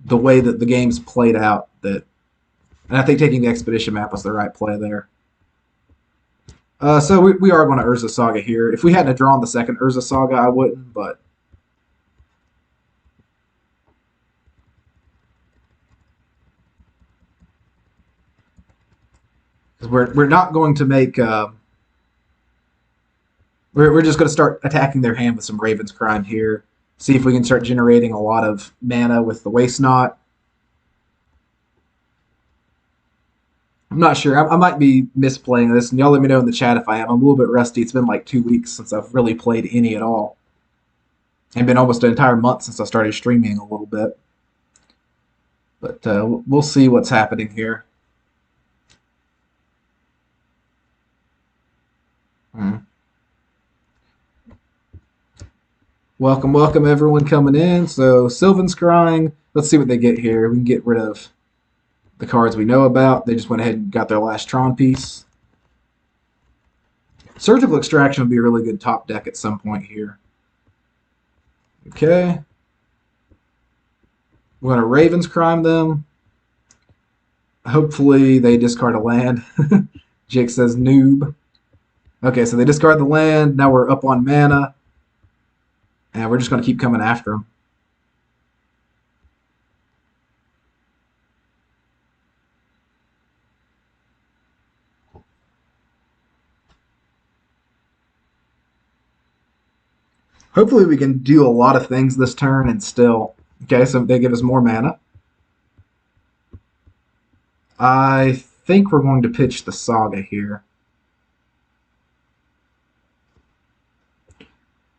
the way that the game's played out, and I think taking the Expedition map was the right play there. So we are going to Urza Saga here. If we hadn't drawn the second Urza Saga, I wouldn't, but we're not going to make. We're just going to start attacking their hand with some Raven's Crime here. See if we can start generating a lot of mana with the Waste Not. I'm not sure. I might be misplaying this, and y'all let me know in the chat if I am. I'm a little bit rusty. It's been like 2 weeks since I've really played any at all. And been almost an entire month since I started streaming a little bit. But we'll see what's happening here. Welcome everyone coming in. So Sylvan Scrying, let's see what they get here. We can get rid of the cards we know about. They just went ahead and got their last Tron piece. Surgical Extraction would be a really good top deck at some point here. Okay. We're going to Ravens Crime them. Hopefully they discard a land. Jake says noob. Okay, so they discard the land. Now we're up on mana. And we're just going to keep coming after them. Hopefully we can do a lot of things this turn and still... Okay, so they give us more mana. I think we're going to pitch the Saga here.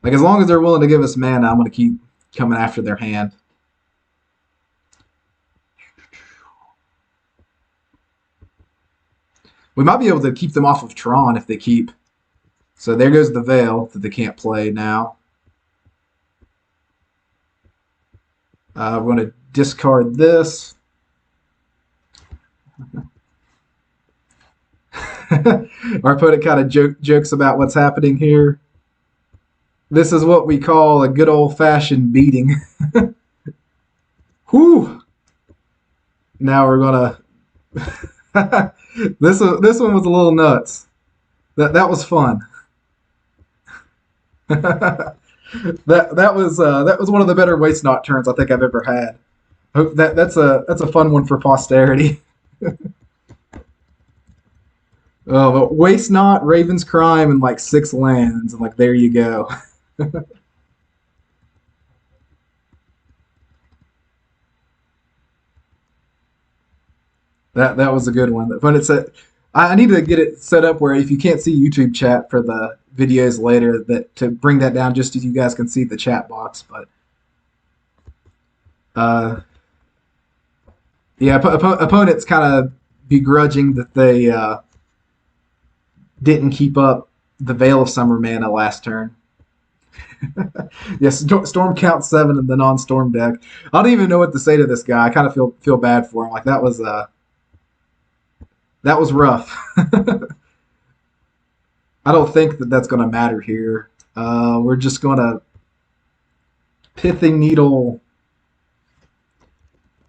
Like, as long as they're willing to give us mana, I'm going to keep coming after their hand. We might be able to keep them off of Tron if they keep... So there goes the Veil that they can't play now. We're going to discard this. Our opponent kind of jokes about what's happening here. This is what we call a good old-fashioned beating. Whew! Now we're gonna. This one was a little nuts. That was fun. that was one of the better Waste Not turns I think I've ever had. Hope that's a fun one for posterity. But Waste Not, Raven's Crime, and like 6 lands, and like there you go. That was a good one. But I need to get it set up where if you can't see YouTube chat for the videos later, that to bring that down just so you guys can see the chat box. But yeah, opponents kind of begrudging that they didn't keep up the Veil of Summer mana last turn. Yes, Storm count 7 in the non-Storm deck. I don't even know what to say to this guy. I kind of feel bad for him. Like that was rough. I don't think that's going to matter here. We're just going to Pithing Needle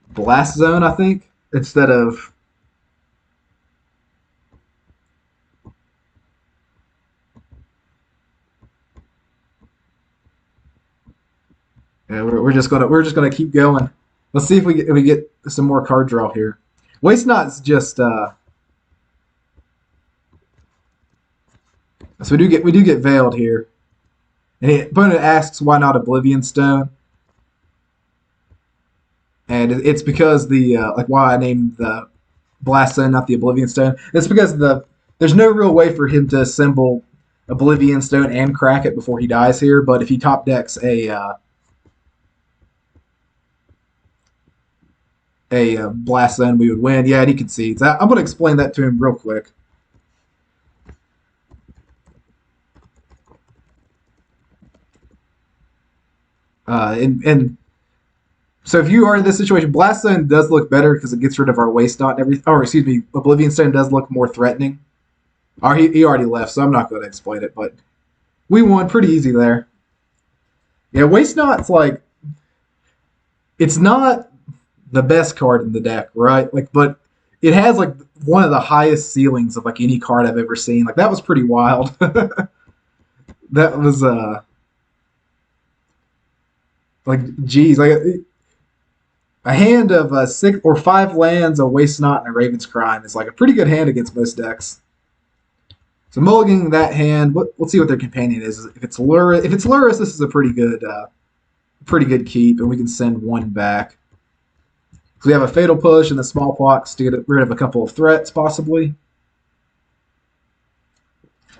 Blast Zone, I think, instead of Yeah, we're just gonna keep going. Let's see if we get some more card draw here. Waste Not's just so we do get veiled here, and the opponent asks why not Oblivion Stone, and it's because the like why I named the Blast Stone not the Oblivion Stone. It's because there's no real way for him to assemble Oblivion Stone and crack it before he dies here. But if he top decks a Blast Stone, we would win. Yeah, and he concedes. I'm going to explain that to him real quick. And so if you are in this situation, Blast Stone does look better because it gets rid of our Waste Knot and everything. Or excuse me, Oblivion Stone does look more threatening. Or he already left, so I'm not going to explain it. But we won pretty easy there. Yeah, Waste Knot's like it's not the best card in the deck, right? Like, but it has like one of the highest ceilings of like any card I've ever seen. Like that was pretty wild. That was like geez, like a hand of 6 or 5 lands, a Waste Knot, and a Raven's Crime is like a pretty good hand against most decks. So mulliganing that hand, let's see what their companion is. If it's Lurrus, this is a pretty good keep, and we can send one back. So we have a Fatal Push and the Smallpox to get rid of a couple of threats, possibly.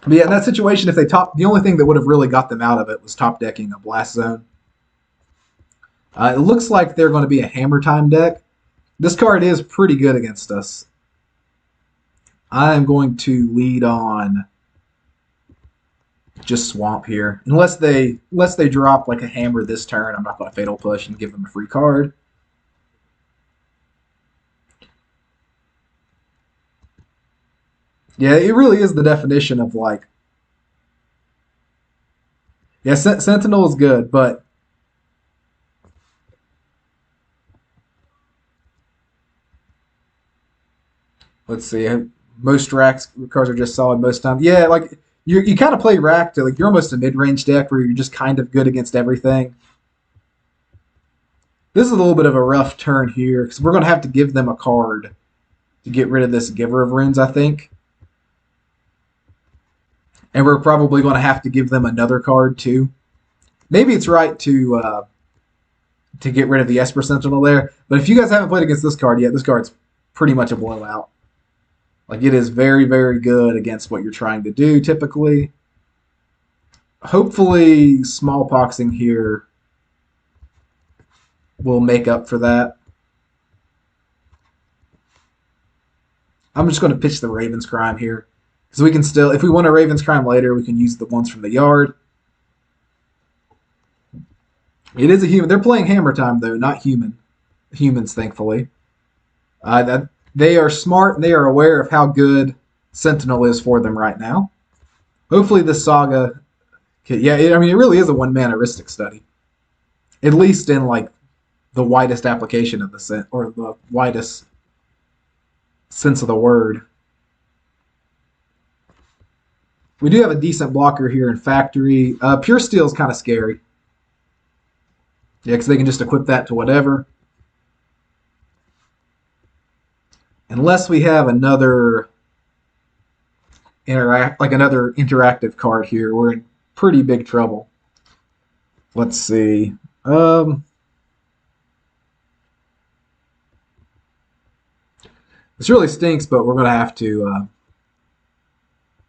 But yeah, in that situation, if they the only thing that would have really got them out of it was top decking a Blast Zone. It looks like they're going to be a Hammer Time deck. This card is pretty good against us. I am going to lead on just Swamp here. Unless they drop like a Hammer this turn, I'm not going to Fatal Push and give them a free card. Yeah, it really is the definition of like... Yeah, Sentinel is good, but... Let's see. Most Rack cards are just solid most times. Yeah, like you kind of play Rack to like you're almost a mid-range deck where you're just kind of good against everything. This is a little bit of a rough turn here because we're going to have to give them a card to get rid of this Giver of Runes, I think. And we're probably going to have to give them another card too. Maybe it's right to get rid of the Esper Sentinel there. But if you guys haven't played against this card yet, this card's pretty much a blowout. Like, it is very, very good against what you're trying to do, typically. Hopefully, Smallpoxing here will make up for that. I'm just going to pitch the Raven's Crime here. Because we can still, if we want a Raven's Crime later, we can use the ones from the yard. It is a human. They're playing Hammer Time, though, not humans, thankfully. They are smart and they are aware of how good Sentinel is for them right now. Hopefully this Saga... Yeah, I mean, it really is a one-man heuristic study. At least in, like, the widest application of the or the widest sense of the word. We do have a decent blocker here in Factory. Pure Steel is kind of scary. Yeah, because they can just equip that to whatever. Unless we have another interactive card here, we're in pretty big trouble. Let's see. This really stinks, but we're gonna have to.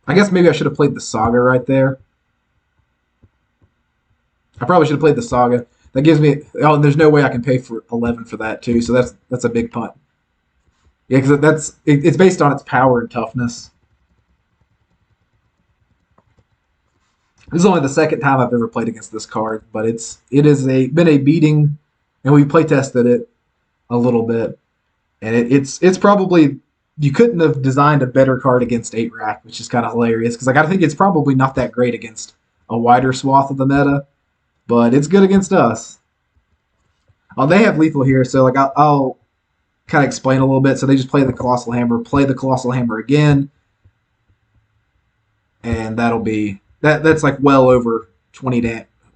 I guess maybe I should have played the Saga right there. I probably should have played the Saga. That gives me. Oh, and there's no way I can pay for 11 for that too. So that's a big punt. Yeah, because it's based on its power and toughness. This is only the second time I've ever played against this card, but it is been a beating, and we play tested it a little bit, and it's probably you couldn't have designed a better card against 8 Rack, which is kind of hilarious because I think it's probably not that great against a wider swath of the meta, but it's good against us. Oh, they have lethal here, so like I'll kind of explain a little bit. So they just play the Colossal Hammer, play the Colossal Hammer again, and that'll be that's like well over 20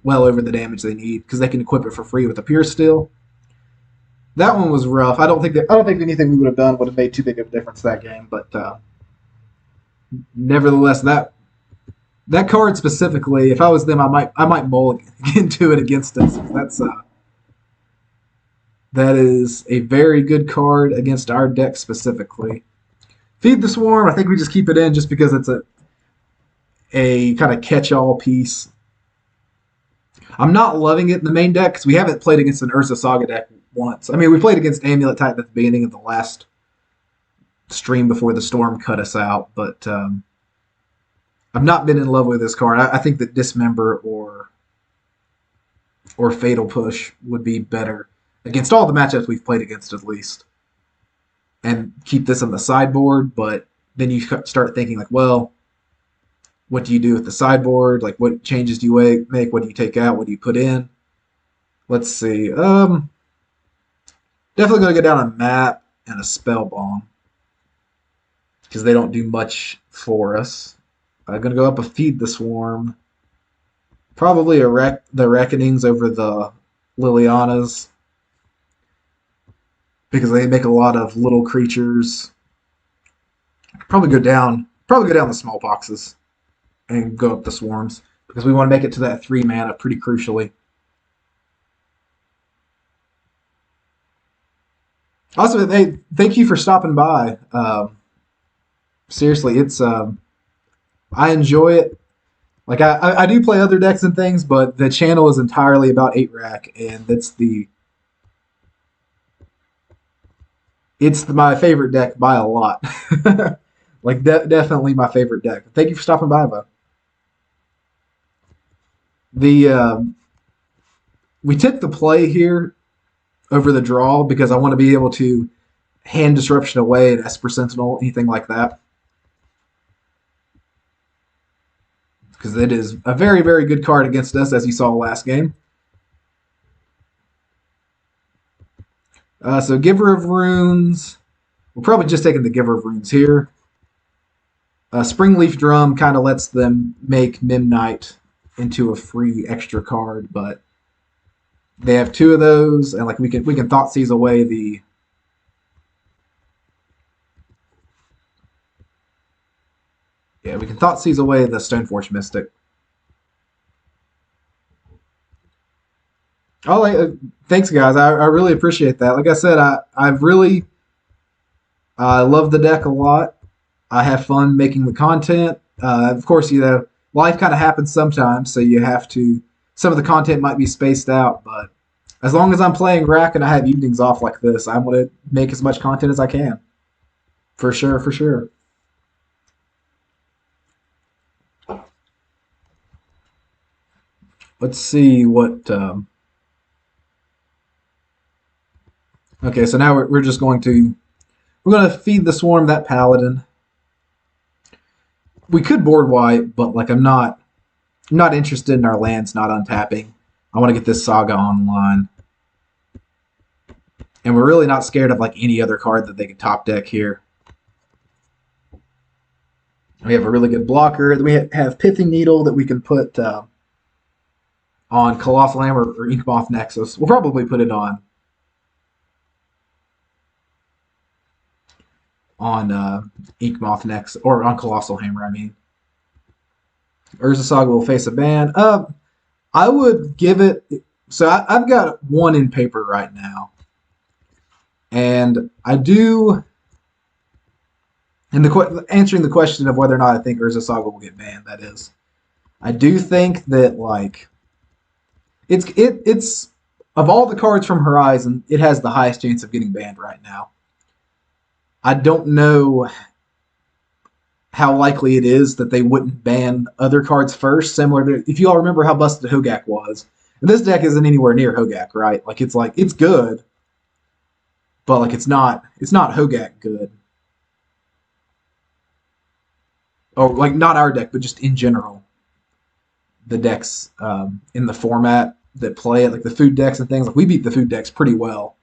well over the damage they need because they can equip it for free with a Pure Steel. That one was rough. I don't think anything we would have done would have made too big of a difference that game, but nevertheless, that card specifically, if I was them, I might mull into it against us. That is a very good card against our deck specifically. Feed the Swarm, I think we just keep it in just because it's a kind of catch-all piece. I'm not loving it in the main deck because we haven't played against an Urza Saga deck once. I mean, we played against Amulet Titan at the beginning of the last stream before the storm cut us out, but I've not been in love with this card. I think that Dismember or Fatal Push would be better against all the matchups we've played against, at least. And keep this on the sideboard, but then you start thinking, like, well, what do you do with the sideboard? Like, what changes do you make? What do you take out? What do you put in? Let's see. Definitely going to go down a map and a Spellbomb because they don't do much for us. I'm going to go up a Feed the Swarm. Probably the Reckonings over the Lilianas because they make a lot of little creatures. Probably go down the Smallpoxes and go up the Swarms because we want to make it to that 3 mana pretty crucially. Also, thank you for stopping by. Seriously, it's I enjoy it. Like I do play other decks and things, but the channel is entirely about 8-Rack, and it's my favorite deck by a lot. Like definitely my favorite deck. Thank you for stopping by, though. We took the play here over the draw because I want to be able to hand Disruption away at Esper Sentinel, anything like that. Because it is a very, very good card against us, as you saw last game. So Giver of Runes. We're probably just taking the Giver of Runes here. Springleaf Drum kind of lets them make Memnite into a free extra card, but they have 2 of those, and like we can Thoughtseize away the we can Thoughtseize away the Stoneforge Mystic. Thanks guys, I really appreciate that. Like I said, I've really love the deck a lot. I have fun making the content. Of course, life kind of happens sometimes, so you have to. Some of the content might be spaced out, but as long as I'm playing Rack and I have evenings off like this, I want to make as much content as I can. For sure, for sure. Let's see what. Okay, so now we're just going to Feed the Swarm that Paladin. We could board white, but like I'm not interested in our lands not untapping. I want to get this Saga online. And we're really not scared of like any other card that they can top deck here. We have a really good blocker. We have Pithing Needle that we can put on Colossal Hammer or Yawgmoth Nexus. We'll probably put it on Yawgmoth Nexus, or on Colossal Hammer, I mean. Urza Saga will face a ban. I would give it. So I've got 1 in paper right now, and I do. And answering the question of whether or not I think Urza Saga will get banned, that is, I do think that like it's of all the cards from Horizon, it has the highest chance of getting banned right now. I don't know how likely it is that they wouldn't ban other cards first, similar to, if you all remember how busted Hogak was. And this deck isn't anywhere near Hogak, right? Like it's good, but like it's not Hogak good. Or like not our deck, but just in general. The decks in the format that play it, like the food decks and things, like we beat the food decks pretty well.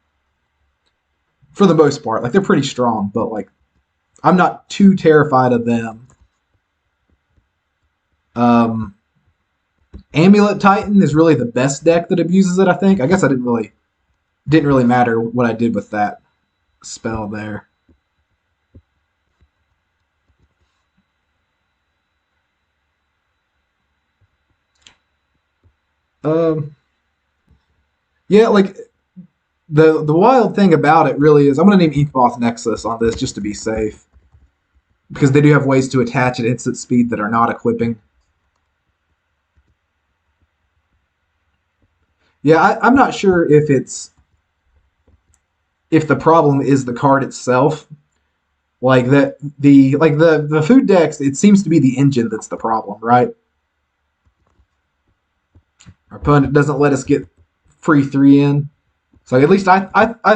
For the most part. Like they're pretty strong, but like I'm not too terrified of them. Amulet Titan is really the best deck that abuses it, I think. I guess I didn't really matter what I did with that spell there. Yeah, like the wild thing about it really is I'm gonna name Yawgmoth Nexus on this just to be safe. Because they do have ways to attach at instant speed that are not equipping. Yeah, I'm not sure if the problem is the card itself. Like the food decks, it seems to be the engine that's the problem, right? Our opponent doesn't let us get free 3 in. So at least I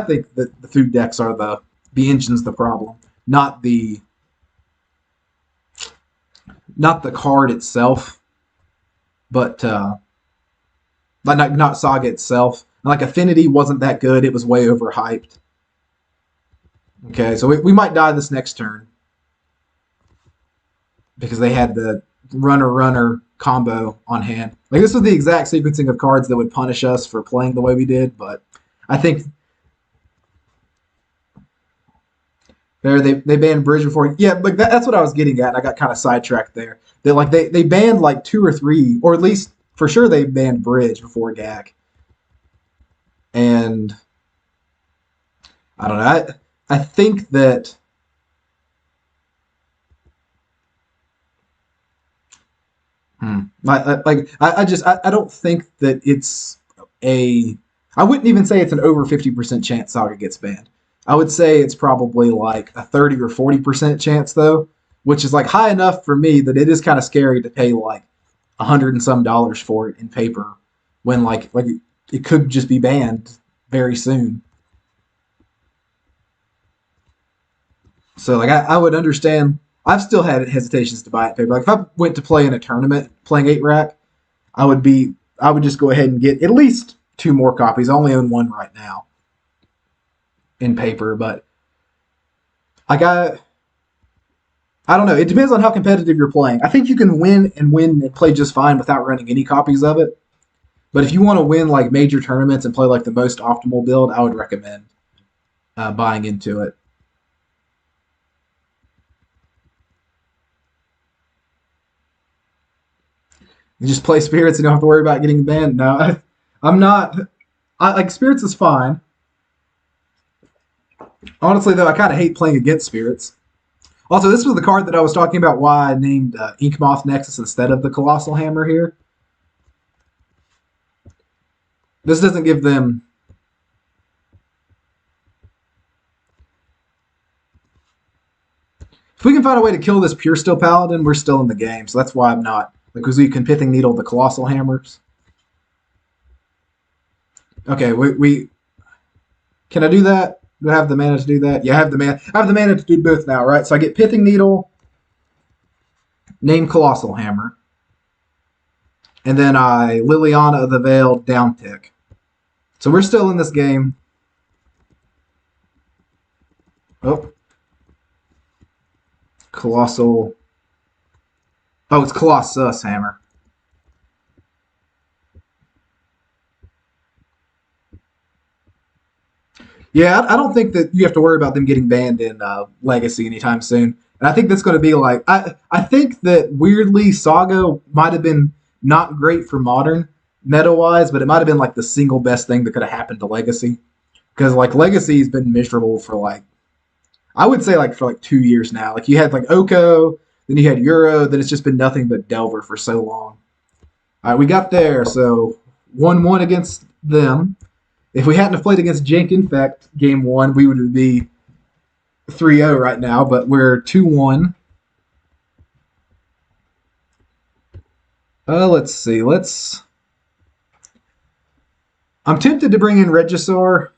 think that the food decks are the engine's the problem, not the card itself, but not Saga itself. Like Affinity wasn't that good; it was way overhyped. Okay, so we might die this next turn because they had the runner combo on hand. Like this was the exact sequencing of cards that would punish us for playing the way we did, but I think they banned Bridge before. Yeah, like that's what I was getting at. I got kind of sidetracked there. They banned like 2 or 3, or at least for sure they banned Bridge before GAC. And I don't know. I think that I don't think that it's a. I wouldn't even say it's an over 50% chance Saga gets banned. I would say it's probably like a 30 or 40% chance though, which is like high enough for me that it is kind of scary to pay like $100 and some for it in paper when like it could just be banned very soon. So like I would understand. I've still had hesitations to buy it paper. Like if I went to play in a tournament playing 8-rack, I would just go ahead and get at least 2 more copies. I only own 1 right now in paper, but I don't know. It depends on how competitive you're playing. I think you can win and play just fine without running any copies of it. But if you want to win like major tournaments and play like the most optimal build, I would recommend buying into it. You just play Spirits and you don't have to worry about getting banned. No, I'm not. Like Spirits is fine. Honestly, though, I kind of hate playing against Spirits. Also, this was the card that I was talking about why I named Yawgmoth Nexus instead of the Colossal Hammer here. This doesn't give them... If we can find a way to kill this Pure Steel Paladin, we're still in the game. So that's why I'm not. Because we can Pithing Needle the Colossal Hammers. Okay, we can I do that? Do I have the mana to do that? Yeah, I have the mana. I have the mana to do both now, right? So I get Pithing Needle, name Colossal Hammer, and then I Liliana of the Veil down tick. So we're still in this game. Oh, Colossal. Oh, it's Colossus Hammer. Yeah, I don't think that you have to worry about them getting banned in Legacy anytime soon. And I think that's going to be like I think that weirdly Saga might have been not great for Modern meta wise, but it might have been like the single best thing that could have happened to Legacy because like Legacy's been miserable for like I would say like for like 2 years now. Like you had like Oko, then you had Euro, then it's just been nothing but Delver for so long. All right, we got there. So 1-1 against them. If we hadn't have played against Jank Infect game 1, we would be 3-0 right now, but we're 2-1. Let's see. I'm tempted to bring in Regisaur.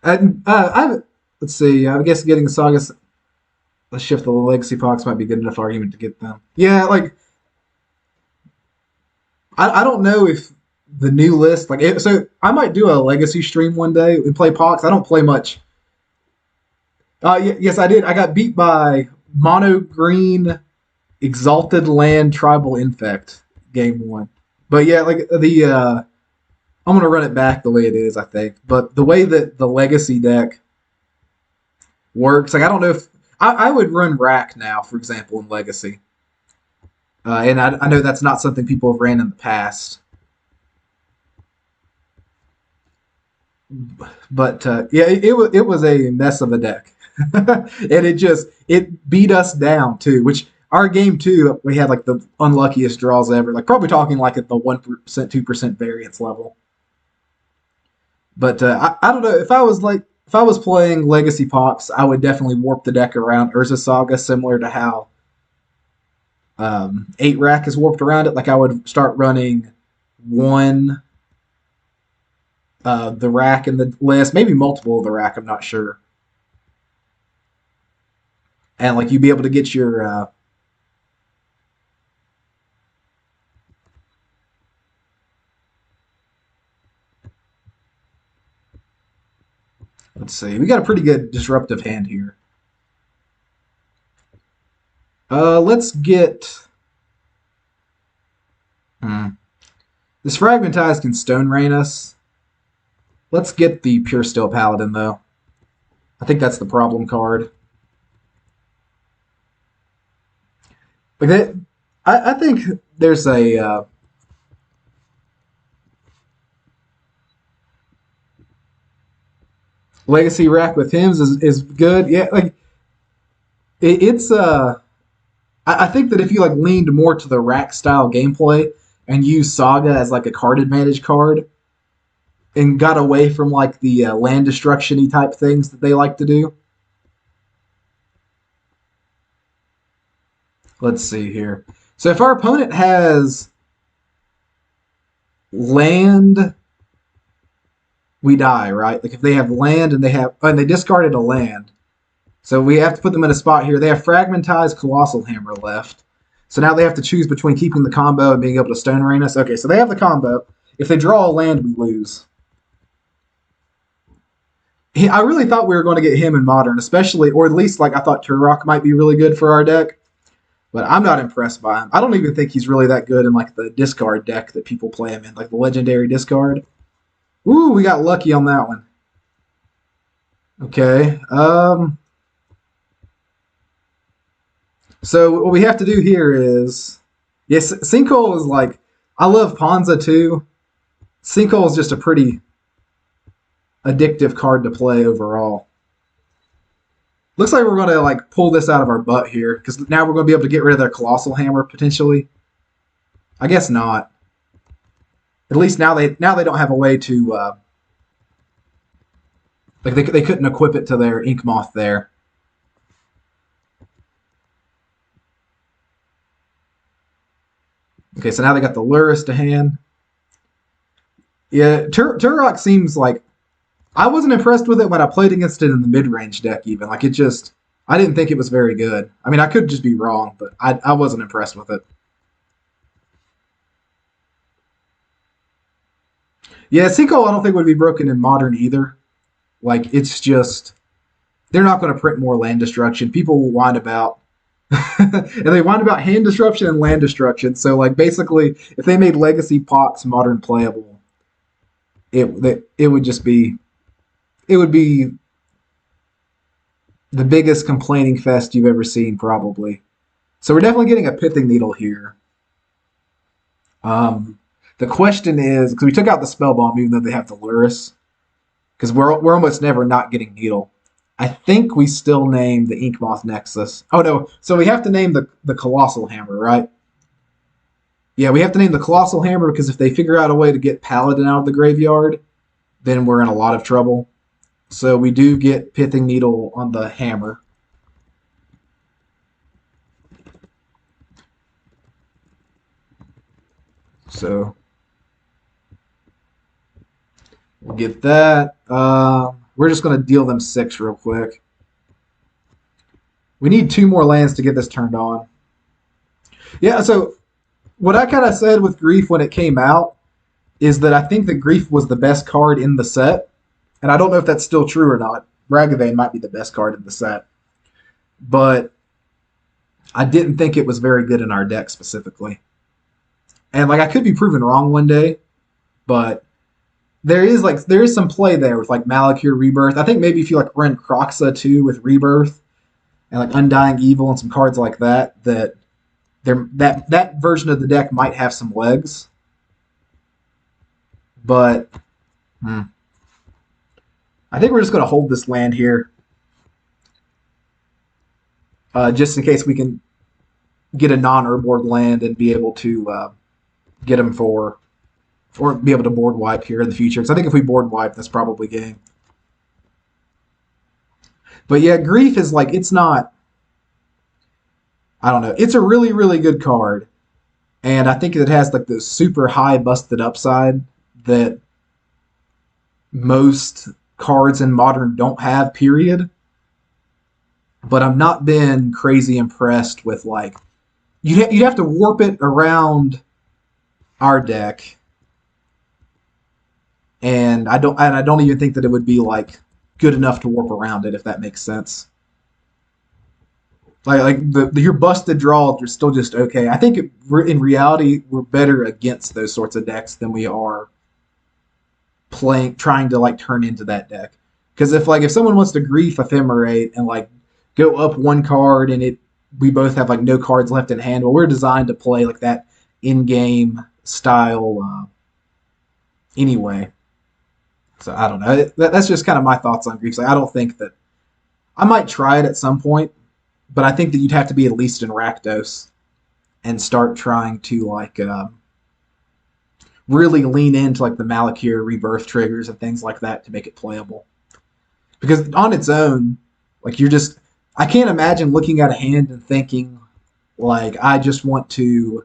Let's see. I guess getting the Sagas. Let's shift the Legacy Pox might be a good enough argument to get them. Yeah, like I don't know if the new list so I might do a Legacy stream one day and play Pox. I don't play much. Yes, I did. I got beat by Mono Green Exalted Land Tribal Infect game one. But yeah, like I'm gonna run it back the way it is, I think. But the way that the legacy deck works, like I don't know if I would run Rack now, for example, in Legacy. And I know that's not something people have ran in the past. But yeah, it was a mess of a deck, and it beat us down too. Which our game two, we had like the unluckiest draws ever. Like probably talking like at the 1%, 2% variance level. But I don't know if I was playing Legacy Pox, I would definitely warp the deck around Urza Saga, similar to how 8 Rack is warped around it. Like I would start running one the Rack in the list, maybe multiple of the Rack. I'm not sure. And like you'd be able to get your let's see, we got a pretty good disruptive hand here. Let's get this Fragmentize can Stone Rain us. Let's get the Pure Steel Paladin though. I think that's the problem card. Like that, I think there's a Legacy Rack with Hymns is good. Yeah, like it's I think that if you like leaned more to the Rack style gameplay and used Saga as like a card advantage card and got away from like the land destruction-y type things that they like to do. Let's see here. So if our opponent has land, we die, right? Like if they have land and they discarded a land, so we have to put them in a spot here. They have Fragmentized Colossal Hammer left. So now they have to choose between keeping the combo and being able to Stone Rain us. Okay, so they have the combo. If they draw a land, we lose. I really thought we were going to get him in Modern, especially, or at least like I thought Turok might be really good for our deck. But I'm not impressed by him. I don't even think he's really that good in like the discard deck that people play him in, like the legendary discard. Ooh, we got lucky on that one. Okay. So what we have to do here is, yes, Sinkhole is like, I love Ponza too. Sinkhole is just a pretty addictive card to play overall. Looks like we're going to like pull this out of our butt here because now we're going to be able to get rid of their Colossal Hammer potentially. I guess not. At least now they don't have a way to like they couldn't equip it to their Yawgmoth there. Okay, so now they got the Lurrus to hand. Yeah, Turok seems like I wasn't impressed with it when I played against it in the mid-range deck even. Like it just I didn't think it was very good. I mean, I could just be wrong, but I wasn't impressed with it. Yeah, Sinkhole I don't think would be broken in Modern either. Like it's just they're not going to print more land destruction. People will whine about and they whine about hand disruption and land destruction. So like basically if they made Legacy Pox Modern playable, it would just be it would be the biggest complaining fest you've ever seen, probably. So we're definitely getting a Pithing Needle here. The question is, because we took out the Spellbomb, even though they have the Lurrus, because we're almost never not getting Needle. I think we still name the Yawgmoth Nexus. Oh no, so we have to name the Colossal Hammer, right? Yeah, we have to name the Colossal Hammer because if they figure out a way to get Paladin out of the graveyard, then we're in a lot of trouble. So we do get Pithing Needle on the hammer. So we'll get that. We're just going to deal them 6 real quick. We need 2 more lands to get this turned on. Yeah, so what I kind of said with Grief when it came out is that I think that Grief was the best card in the set. And I don't know if that's still true or not. Ragavan might be the best card in the set. But I didn't think it was very good in our deck specifically. And like I could be proven wrong one day, but there is some play there with like Malakir Rebirth. I think maybe if you like run Croxa too with Rebirth and like Undying Evil and some cards like that, that version of the deck might have some legs. But I think we're just going to hold this land here, just in case we can get a non-Urborg land and be able to get them or be able to board wipe here in the future. Because I think if we board wipe, that's probably game. But yeah, Grief is like, it's not, I don't know. It's a really, really good card. And I think it has like the super high busted upside that most cards in Modern don't have, period. But I've not been crazy impressed with like, you'd have to warp it around our deck. And I don't even think that it would be like good enough to warp around it, if that makes sense. Your busted draws are still just okay. I think in reality we're better against those sorts of decks than we are trying to like turn into that deck. Because if someone wants to Grief Ephemerate and like go up one card and we both have like no cards left in hand, well, we're designed to play like that in-game style anyway. So I don't know. That's just kind of my thoughts on Grief. Like I don't think that I might try it at some point, but I think that you'd have to be at least in Rakdos and start trying to like really lean into like the Malakir Rebirth triggers and things like that to make it playable. Because on its own, like I can't imagine looking at a hand and thinking like I just want to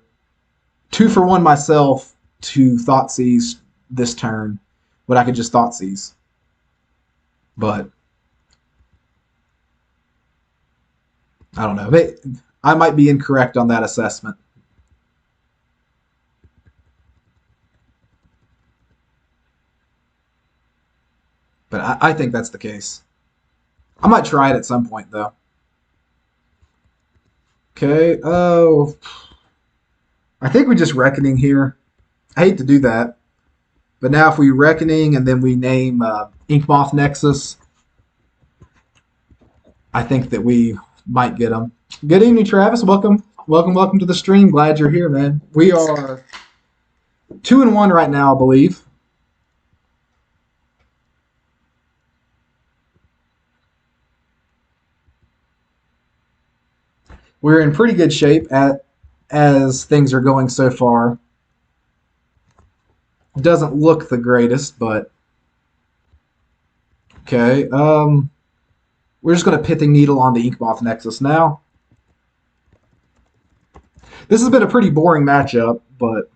2-for-1 myself to Thoughtseize this turn, but I could just Thoughtseize. But I don't know. I might be incorrect on that assessment. But I think that's the case. I might try it at some point, though. Okay. Oh, I think we just Reckoning here. I hate to do that. But now if we Reckoning and then we name Inkmoth Nexus, I think that we might get them. Good evening, Travis. Welcome to the stream. Glad you're here, man. We are 2-1 right now, I believe. We're in pretty good shape as things are going so far. Doesn't look the greatest, but okay. We're just going to Pithing Needle on the Inkmoth Nexus now. This has been a pretty boring matchup, but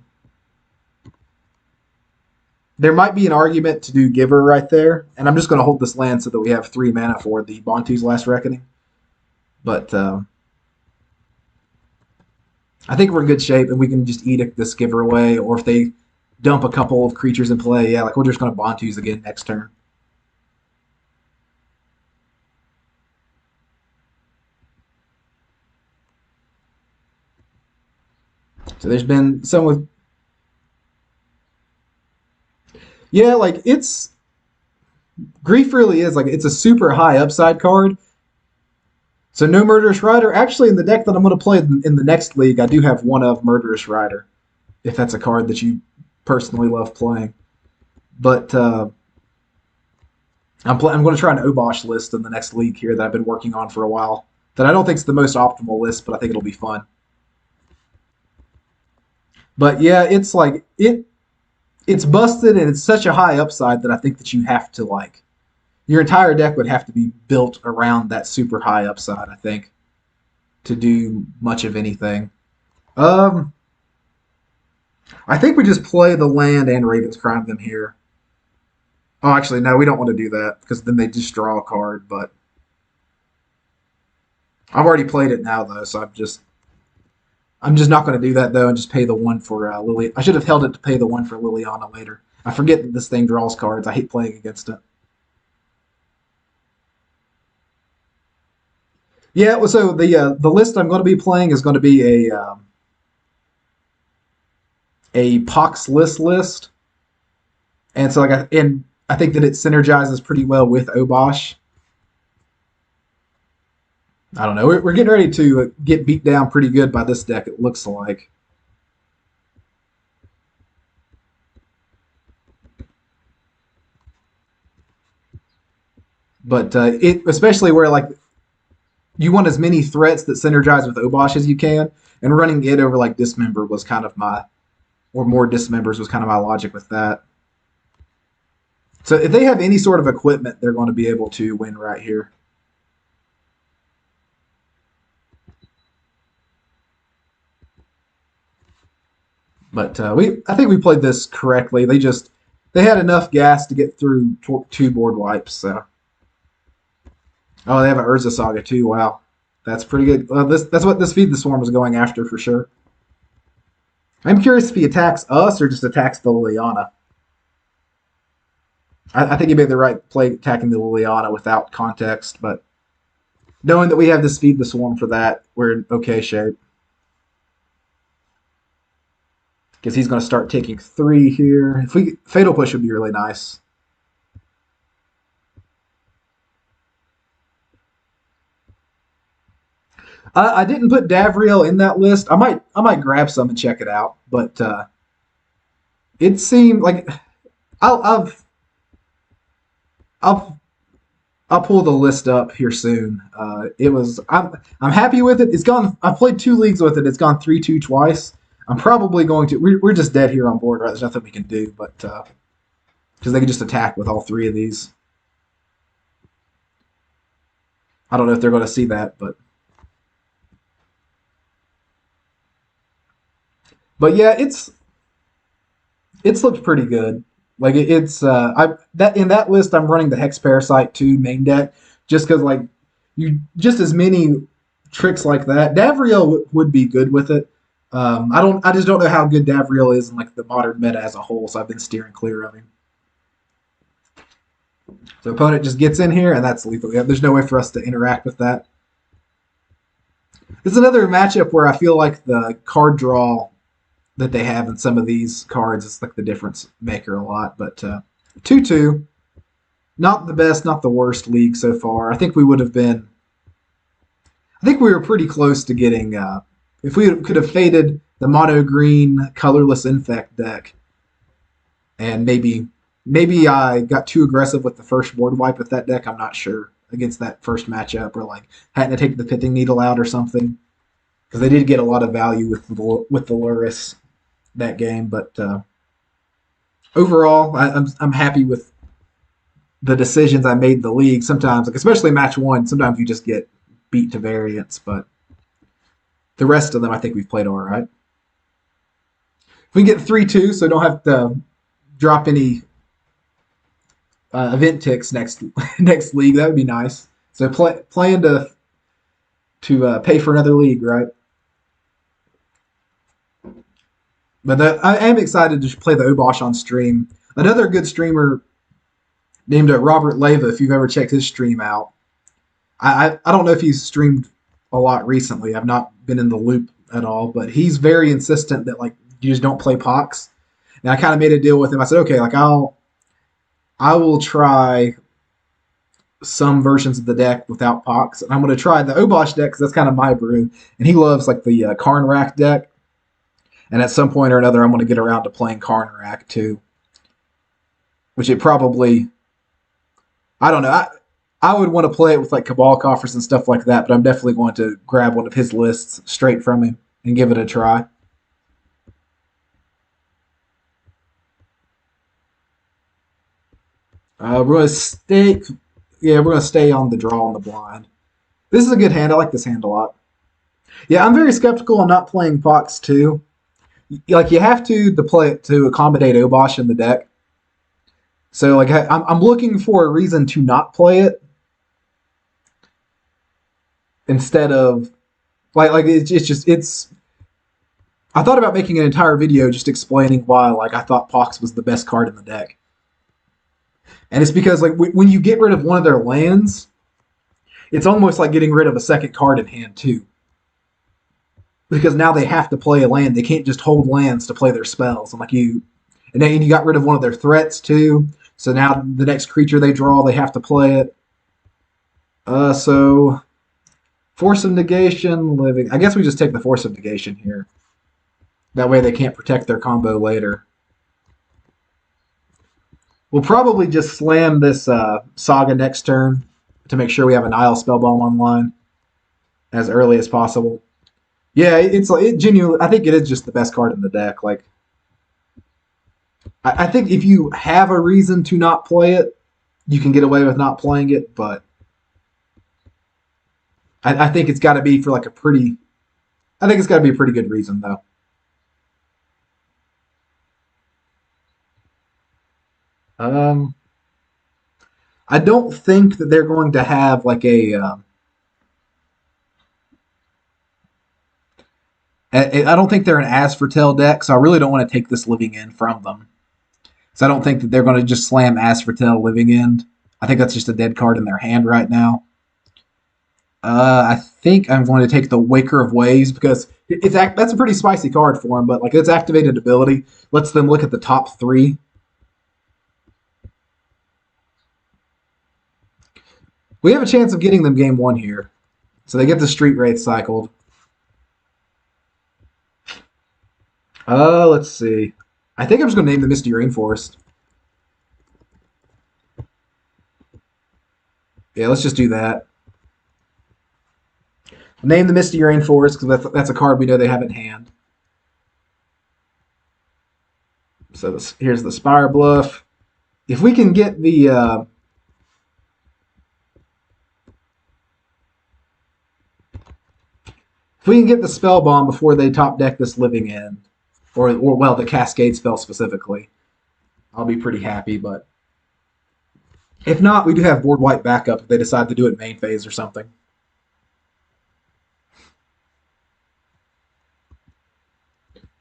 there might be an argument to do Giver right there, and I'm just going to hold this land so that we have 3 mana for the Bontu's Last Reckoning. But I think we're in good shape, and we can just edict this Giver away, or if they dump a couple of creatures in play, yeah, like we're just going to Bontu's again next turn. So there's been some with... Yeah, like it's... Grief really is, like, it's a super high upside card. So no Murderous Rider. Actually, in the deck that I'm going to play in the next league, I do have one of Murderous Rider, if that's a card that you personally love playing. But I'm going to try an Obosh list in the next league here that I've been working on for a while. That I don't think is the most optimal list, but I think it'll be fun. But yeah, it's like it's busted and it's such a high upside that I think that you have to like your entire deck would have to be built around that super high upside, I think, to do much of anything. I think we just play the land and Ravenscribe them here. Oh, actually, no, we don't want to do that because then they just draw a card. But I've already played it now, though, so I'm just not going to do that though, and just pay the 1 for Lily. I should have held it to pay the 1 for Liliana later. I forget that this thing draws cards. I hate playing against it. Yeah, well, so the list I'm going to be playing is going to be a Poxless list, and so I think that it synergizes pretty well with Obosh. I don't know. We're getting ready to get beat down pretty good by this deck. It looks like. But it especially where like you want as many threats that synergize with Obosh as you can, and running it over like Dismember was kind of my, or more Dismembers was kind of my logic with that. So if they have any sort of equipment, they're going to be able to win right here. But I think we played this correctly. They had enough gas to get through 2 board wipes. So. Oh, they have an Urza Saga too. Wow, that's pretty good. That's what this Feed the Swarm is going after for sure. I'm curious if he attacks us or just attacks the Liliana. I think he made the right play attacking the Liliana without context, but knowing that we have this Feed the Swarm for that, we're in okay shape. Because he's going to start taking 3 here. If we Fatal Push would be really nice. I didn't put Davriel in that list. I might grab some and check it out, but it seemed like I'll pull the list up here soon. I'm happy with it. It's gone. I've played 2 leagues with it. It's gone 3-2 twice. I'm probably going to. We're just dead here on board, right? There's nothing we can do, but because they can just attack with all 3 of these. I don't know if they're going to see that, but yeah, it's looked pretty good. Like it's that in that list I'm running the Hex Parasite 2 main deck just because like you just as many tricks like that. Davriel would be good with it. I just don't know how good Davriel is in like the modern meta as a whole, so I've been steering clear of him. So opponent just gets in here and that's lethal. Yeah, there's no way for us to interact with that. It's another matchup where I feel like the card draw that they have in some of these cards is like the difference maker a lot. But 2-2, not the best, not the worst league so far. I think we would have been. I think we were pretty close to getting. If we could have faded the mono green colorless infect deck, and maybe I got too aggressive with the first board wipe with that deck. I'm not sure against that first matchup, or like having to take the Pithing Needle out or something, because they did get a lot of value with the Luris that game. But overall, I'm happy with the decisions I made in the league. Sometimes, like especially match 1, sometimes you just get beat to variance, but the rest of them I think we've played all right. If we can get 3-2, so don't have to drop any event ticks next league, that would be nice. So plan to pay for another league, right? But I am excited to play the Obosh on stream. Another good streamer named Robert Leva, if you've ever checked his stream out. I don't know if he's streamed a lot recently. I've not been in the loop at all, but he's very insistent that like you just don't play Pox. And I kind of made a deal with him. I said, okay, like I will try some versions of the deck without Pox, and I'm going to try the Obosh deck because that's kind of my brew. And he loves like the Karnrak deck. And at some point or another, I'm going to get around to playing Karnrak too. Which it probably, I don't know. I would want to play it with like Cabal Coffers and stuff like that, but I'm definitely going to grab one of his lists straight from him and give it a try. We're going to stay. Yeah, we're going to stay on the draw on the blind. This is a good hand. I like this hand a lot. Yeah, I'm very skeptical on not playing Pox too. Like you have to play it to accommodate Obosh in the deck. So like I'm looking for a reason to not play it instead of like it's. I thought about making an entire video just explaining why like I thought Pox was the best card in the deck, and it's because like when you get rid of one of their lands, it's almost like getting rid of a second card in hand too. because now they have to play a land. They can't just hold lands to play their spells. And then you got rid of one of their threats too. So now the next creature they draw, they have to play it. So Force of Negation, Living. I guess we just take the Force of Negation here. That way they can't protect their combo later. We'll probably just slam this Saga next turn to make sure we have a Nihil Spellbomb online as early as possible. Yeah, it genuinely. I think it is just the best card in the deck. Like, I think if you have a reason to not play it, you can get away with not playing it. But I think it's got to be for like a pretty. I think it's got to be a pretty good reason though. I don't think that they're going to have like I don't think they're an As for Tail deck, so I really don't want to take this Living End from them. So I don't think that they're going to just slam As for Tail Living End. I think that's just a dead card in their hand right now. I think I'm going to take the Waker of Waves because that's a pretty spicy card for them, but like its activated ability lets them look at the top 3. We have a chance of getting them game 1 here. So they get the Street Wraith cycled. Let's see. I think I'm just going to name the Misty Rainforest. Yeah, let's just do that. Name the Misty Rainforest because that's a card we know they have in hand. So here's the Spire Bluff. If we can get the... if we can get the Spellbomb before they top deck this Living End, or well, the Cascade spell specifically, I'll be pretty happy, but if not, we do have board wipe backup if they decide to do it main phase or something.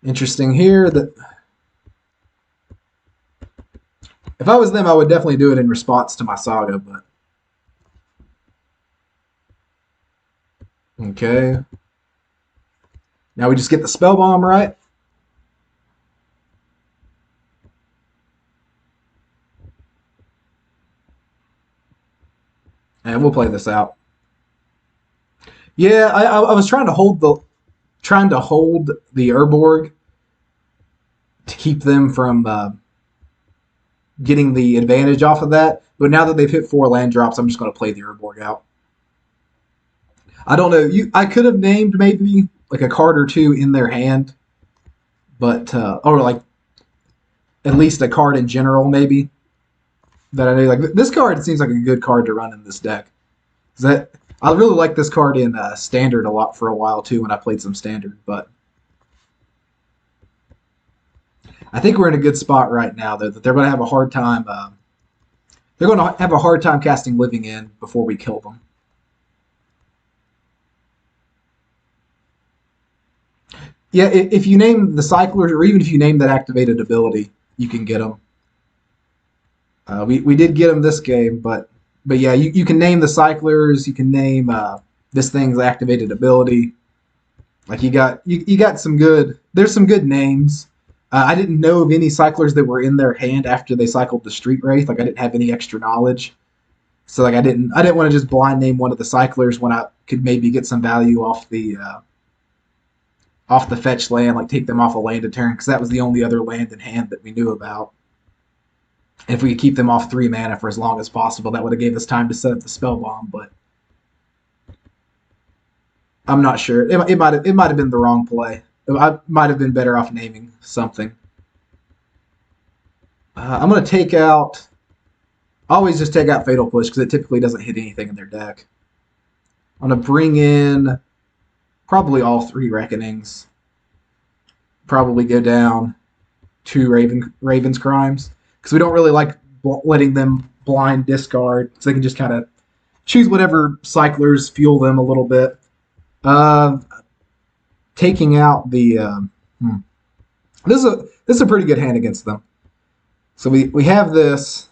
Interesting here that if I was them, I would definitely do it in response to my Saga, but okay. Now we just get the Spellbomb, right? And we'll play this out. Yeah, I was trying to hold the Urborg to keep them from getting the advantage off of that. But now that they've hit 4 land drops, I'm just going to play the Urborg out. I don't know. I could have named maybe like a card or 2 in their hand, but or like at least a card in general maybe that I know. Like this card seems like a good card to run in this deck. I really like this card in Standard a lot for a while too when I played some Standard, but I think we're in a good spot right now though that they're going to have a hard time. They're going to have a hard time casting Living End before we kill them. Yeah, if you name the Cyclers, or even if you name that activated ability, you can get them. We did get them this game, but yeah, you can name the Cyclers. You can name this thing's activated ability. Like you got some good. There's some good names. I didn't know of any Cyclers that were in their hand after they cycled the Street Wraith. Like I didn't have any extra knowledge, so like I didn't want to just blind name one of the Cyclers when I could maybe get some value off the fetch land, like take them off a land a turn, because that was the only other land in hand that we knew about. And if we could keep them off 3 mana for as long as possible, that would have gave us time to set up the Spellbomb, but I'm not sure. It might have been the wrong play. I might have been better off naming something. I'm going to take out... always just take out Fatal Push, because it typically doesn't hit anything in their deck. I'm going to bring in... probably all 3 Reckonings. Probably go down 2 Raven's Crimes. Because we don't really like letting them blind discard. So they can just kind of choose whatever Cyclers fuel them a little bit. Taking out the... This is a pretty good hand against them. So we have this.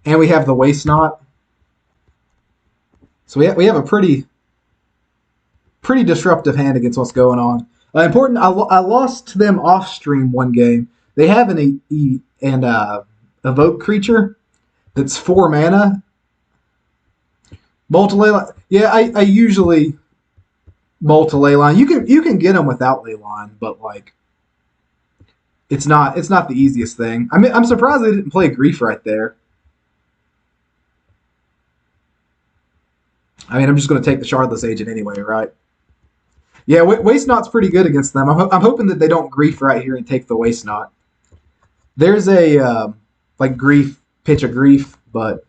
And we have the Waste Knot. So we have a pretty pretty disruptive hand against what's going on. Important, I lost to them off stream one game. They have an evoke creature that's 4 mana. Multi-Leyline. Yeah, I usually multi-Leyline. You can get them without Leyline, but like it's not the easiest thing. I mean, I'm surprised they didn't play Grief right there. I mean, I'm just going to take the Shardless Agent anyway, right? Yeah, Waste Knot's pretty good against them. I'm hoping that they don't Grief right here and take the Waste Knot. There's a like Grief, pitch a Grief, but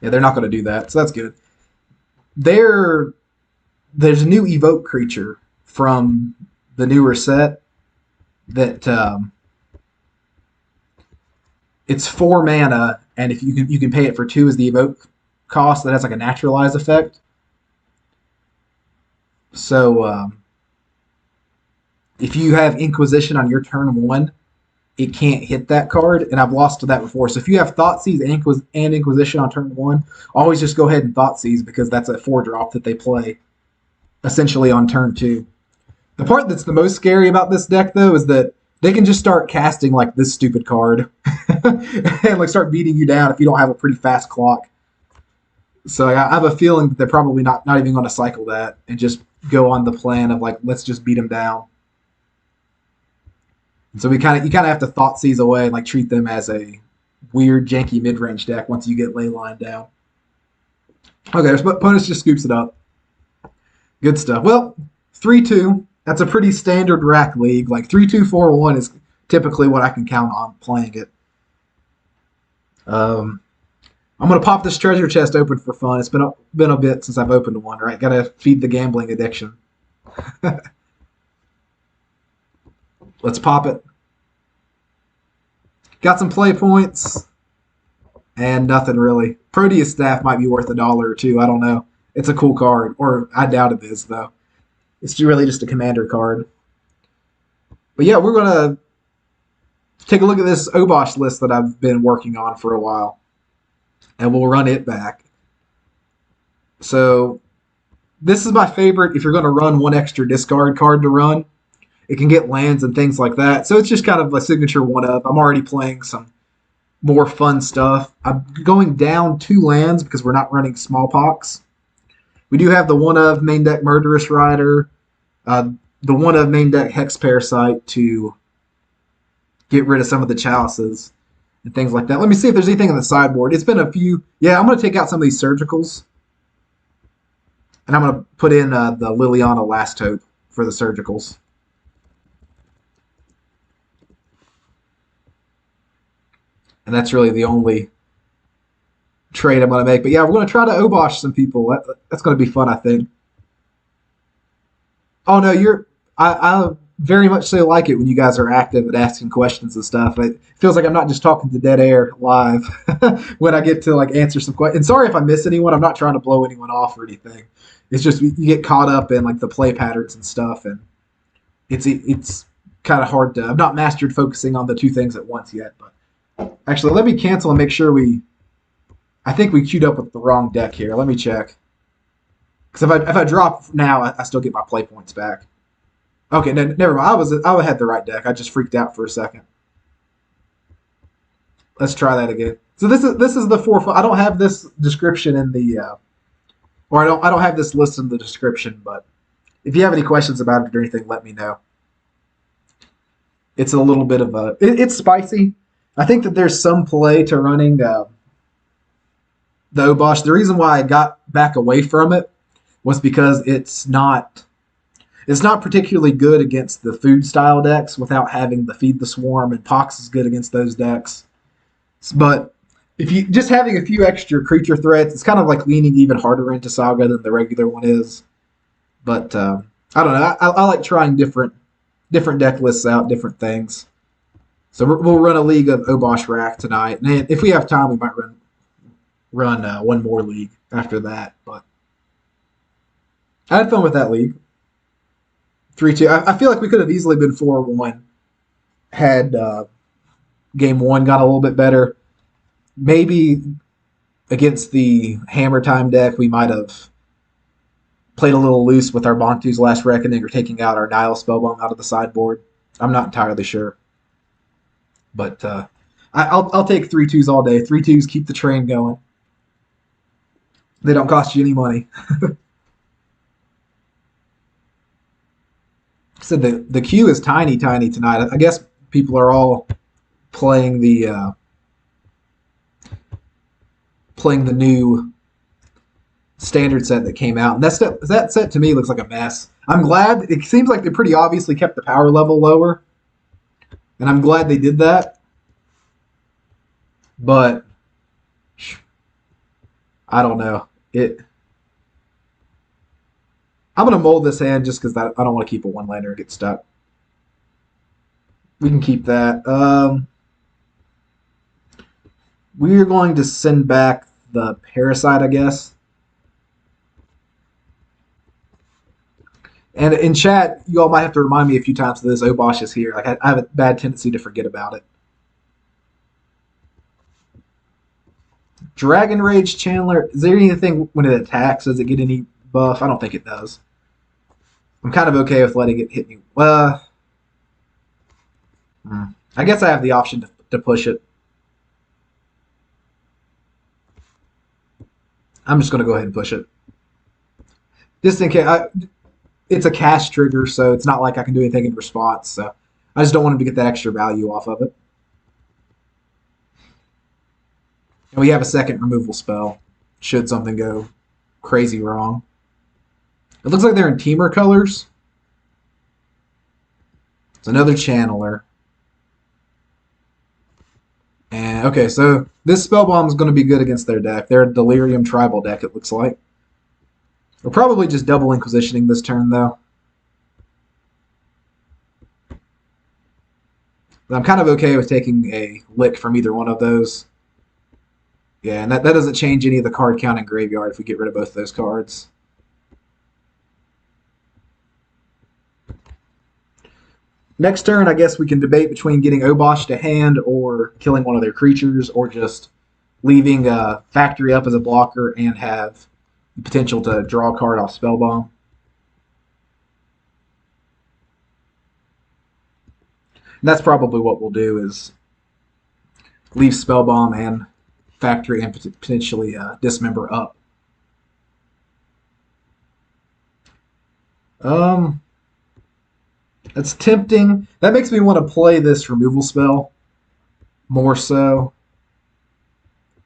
yeah, they're not going to do that, so that's good. There's a new Evoke creature from the newer set that it's 4 mana, and if you can pay it for 2 as the Evoke cost, that has like a naturalize effect. So if you have Inquisition on your turn 1, it can't hit that card, and I've lost to that before. So if you have Thoughtseize and Inquisition on turn 1, always just go ahead and Thoughtseize because that's a 4-drop that they play essentially on turn 2. The part that's the most scary about this deck, though, is that they can just start casting like this stupid card and like start beating you down if you don't have a pretty fast clock. So I have a feeling that they're probably not even going to cycle that and just go on the plan of like, let's just beat them down. And so you kind of have to Thoughtseize away and like treat them as a weird janky mid range deck once you get Leyline down. Okay, opponents just scoops it up. Good stuff. Well, 3-2. That's a pretty standard rack league. Like 3-2-4-1 is typically what I can count on playing it. I'm going to pop this treasure chest open for fun. It's been a bit since I've opened one, right? Got to feed the gambling addiction. Let's pop it. Got some play points. And nothing really. Proteus Staff might be worth $1 or $2. I don't know. It's a cool card. Or I doubt it is, though. It's really just a commander card. But yeah, we're going to take a look at this Obosh list that I've been working on for a while. And we'll run it back. So this is my favorite if you're going to run one extra discard card to run. It can get lands and things like that. So it's just kind of a signature one-up. I'm already playing some more fun stuff. I'm going down 2 lands because we're not running Smallpox. We do have the one-of main deck Murderous Rider, the one-of main deck Hex Parasite to get rid of some of the chalices and things like that. Let me see if there's anything on the sideboard. It's been a few. Yeah, I'm going to take out some of these surgicals. And I'm going to put in the Liliana Last Hope for the surgicals. And that's really the only trade I'm going to make. But yeah, we're going to try to Obosh some people. That's going to be fun, I think. Oh, no, I very much so like it when you guys are active and asking questions and stuff. It feels like I'm not just talking to dead air live when I get to like answer some questions. And sorry if I miss anyone. I'm not trying to blow anyone off or anything. It's just you get caught up in like the play patterns and stuff, and it's kind of hard to. I've not mastered focusing on the 2 things at once yet. But actually, let me cancel and make sure I think we queued up with the wrong deck here. Let me check. Because if I drop now, I still get my play points back. Okay, never mind. I had the right deck. I just freaked out for a second. Let's try that again. So this is the 4. I don't have this description in the, or I don't have this listed in the description. But if you have any questions about it or anything, let me know. It's a little bit of it's spicy. I think that there's some play to running the Obosh. The reason why I got back away from it was because it's not particularly good against the food style decks without having the Feed the Swarm, and Pox is good against those decks. But if you just having a few extra creature threats, it's kind of like leaning even harder into Saga than the regular one is. But I don't know. I like trying different deck lists out, different things. So we'll run a league of Obosh Rack tonight, and if we have time, we might run one more league after that. But I had fun with that league. 3-2. I feel like we could have easily been 4-1 had game 1 got a little bit better. Maybe against the Hammer Time deck, we might have played a little loose with our Bontu's Last Reckoning or taking out our Nihil Spellbomb out of the sideboard. I'm not entirely sure. But I'll take 3/2s all day. 3/2s keep the train going. They don't cost you any money. So the queue is tiny tonight. I guess people are all playing the new standard set that came out. And that set to me looks like a mess. I'm glad. It seems like they pretty obviously kept the power level lower. And I'm glad they did that. But I don't know. I'm going to mold this hand just because I don't want to keep a one-laner and get stuck. We can keep that. We're going to send back the Parasite, I guess. And in chat, you all might have to remind me a few times that this Obosh is here. Like I have a bad tendency to forget about it. Dragon Rage Chandler. Is there anything when it attacks? Does it get any buff? I don't think it does. I'm kind of okay with letting it hit me. I guess I have the option to push it. I'm just going to go ahead and push it. Just in case. It's a cast trigger, so it's not like I can do anything in response. So I just don't want him to get that extra value off of it. And we have a second removal spell, should something go crazy wrong. It looks like they're in Teamer colors. It's another Channeler. And okay, so this Spellbomb is going to be good against their deck. They're a Delirium tribal deck, it looks like. We're probably just double Inquisitioning this turn, though. But I'm kind of okay with taking a lick from either one of those. Yeah, and that doesn't change any of the card count in Graveyard if we get rid of both of those cards. Next turn, I guess we can debate between getting Obosh to hand or killing one of their creatures, or just leaving a Factory up as a blocker and have the potential to draw a card off Spellbomb. And that's probably what we'll do, is leave Spellbomb and Factory and potentially Dismember up. That's tempting. That makes me want to play this removal spell more so.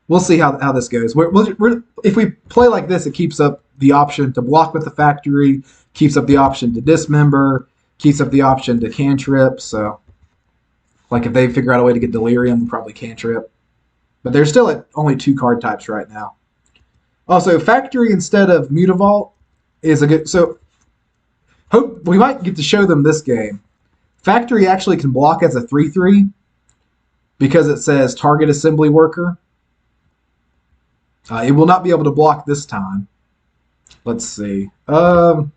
We'll see how this goes. If we play like this, it keeps up the option to block with the Factory, keeps up the option to Dismember, keeps up the option to Cantrip. So, like if they figure out a way to get Delirium, we'll probably Cantrip. But they're still at only 2 card types right now. Also, Factory instead of Mutavault is a good... So, hope we might get to show them this game. Factory actually can block as a 3/3 because it says Target Assembly Worker. It will not be able to block this time. Let's see. Let's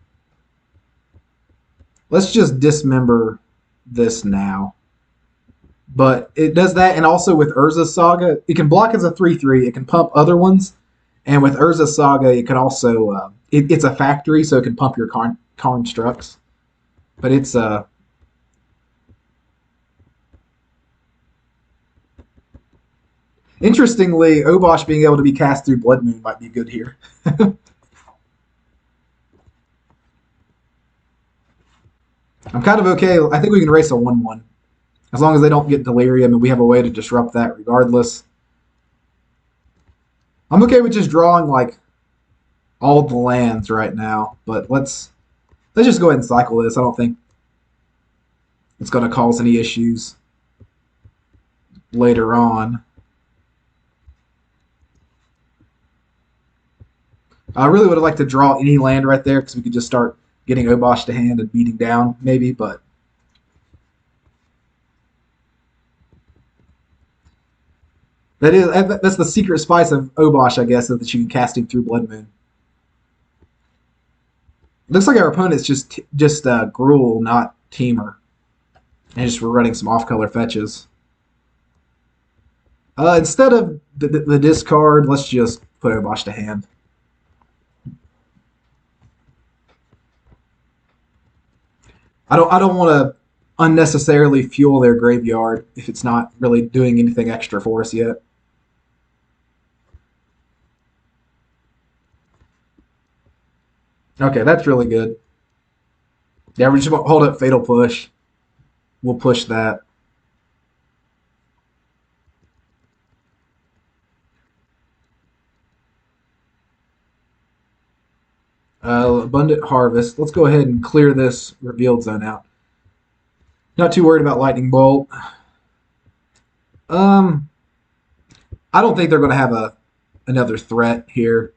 just Dismember this now. But it does that, and also with Urza Saga, it can block as a 3/3. It can pump other ones, and with Urza Saga, it can also it's a Factory, so it can pump your constructs. But it's interestingly, Obosh being able to be cast through Blood Moon might be good here. I'm kind of okay. I think we can race a 1/1. As long as they don't get Delirium and we have a way to disrupt that regardless. I'm okay with just drawing like all of the lands right now, but let's just go ahead and cycle this. I don't think it's going to cause any issues later on. I really would have liked to draw any land right there because we could just start getting Obosh to hand and beating down maybe, but that's the secret spice of Obosh, I guess, that you can cast him through Blood Moon. Looks like our opponent's just Gruul, not Teamer. And just we're running some off-color fetches. Instead of the discard, let's just put Obosh to hand. I don't want to unnecessarily fuel their graveyard if it's not really doing anything extra for us yet. Okay, that's really good. Yeah, we're just going to hold up Fatal Push. We'll push that. Abundant Harvest. Let's go ahead and clear this revealed zone out. Not too worried about Lightning Bolt. Um, I don't think they're going to have another threat here.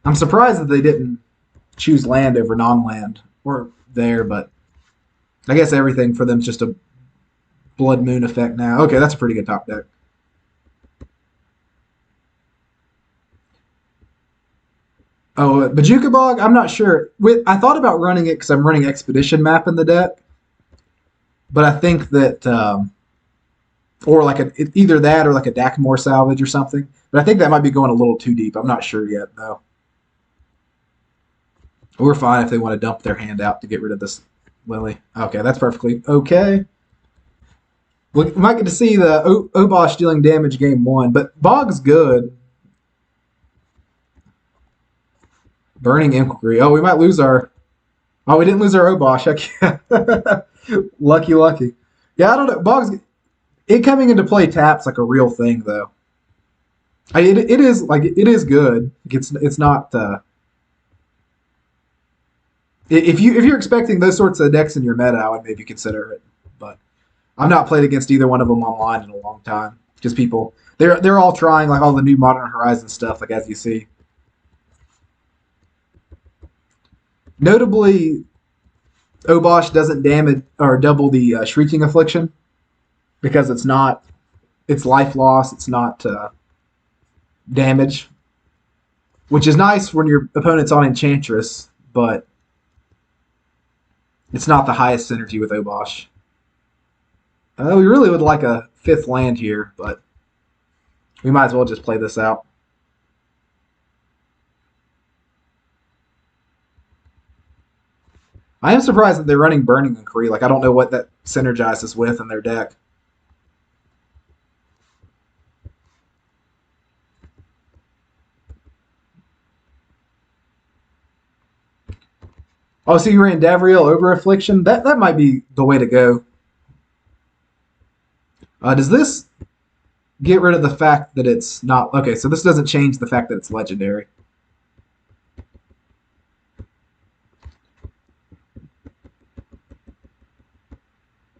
I'm surprised that they didn't choose land over non-land or there, but I guess everything for them is just a Blood Moon effect now. Okay, that's a pretty good top deck. Oh, Bajuka Bog, I'm not sure. I thought about running it because I'm running Expedition map in the deck, but I think that, or like either that or like a Dakmore salvage or something. But I think that might be going a little too deep. I'm not sure yet, though. We're fine if they want to dump their hand out to get rid of this Lily. Okay, that's perfectly okay. We might get to see the Obosh dealing damage game one, but Bog's good. Burning Inquiry. Oh, we might lose our. Oh, we didn't lose our Obosh. Lucky, lucky. Yeah, I don't know. Bog's. It coming into play taps like a real thing, though. It is like it is good. It's not. If you're expecting those sorts of decks in your meta, I would maybe consider it. But I've not played against either one of them online in a long time. Just people, they're all trying like all the new Modern Horizon stuff, like as you see. Notably, Obosh doesn't damage or double the Shrieking Affliction because it's life loss. It's not damage, which is nice when your opponent's on Enchantress, but it's not the highest synergy with Obosh. We really would like a fifth land here, but we might as well just play this out. I am surprised that they're running Burning Inquiry. Like, I don't know what that synergizes with in their deck. Oh, so you ran Davriel over Affliction? That might be the way to go. Does this get rid of the fact that it's not... Okay, so this doesn't change the fact that it's legendary.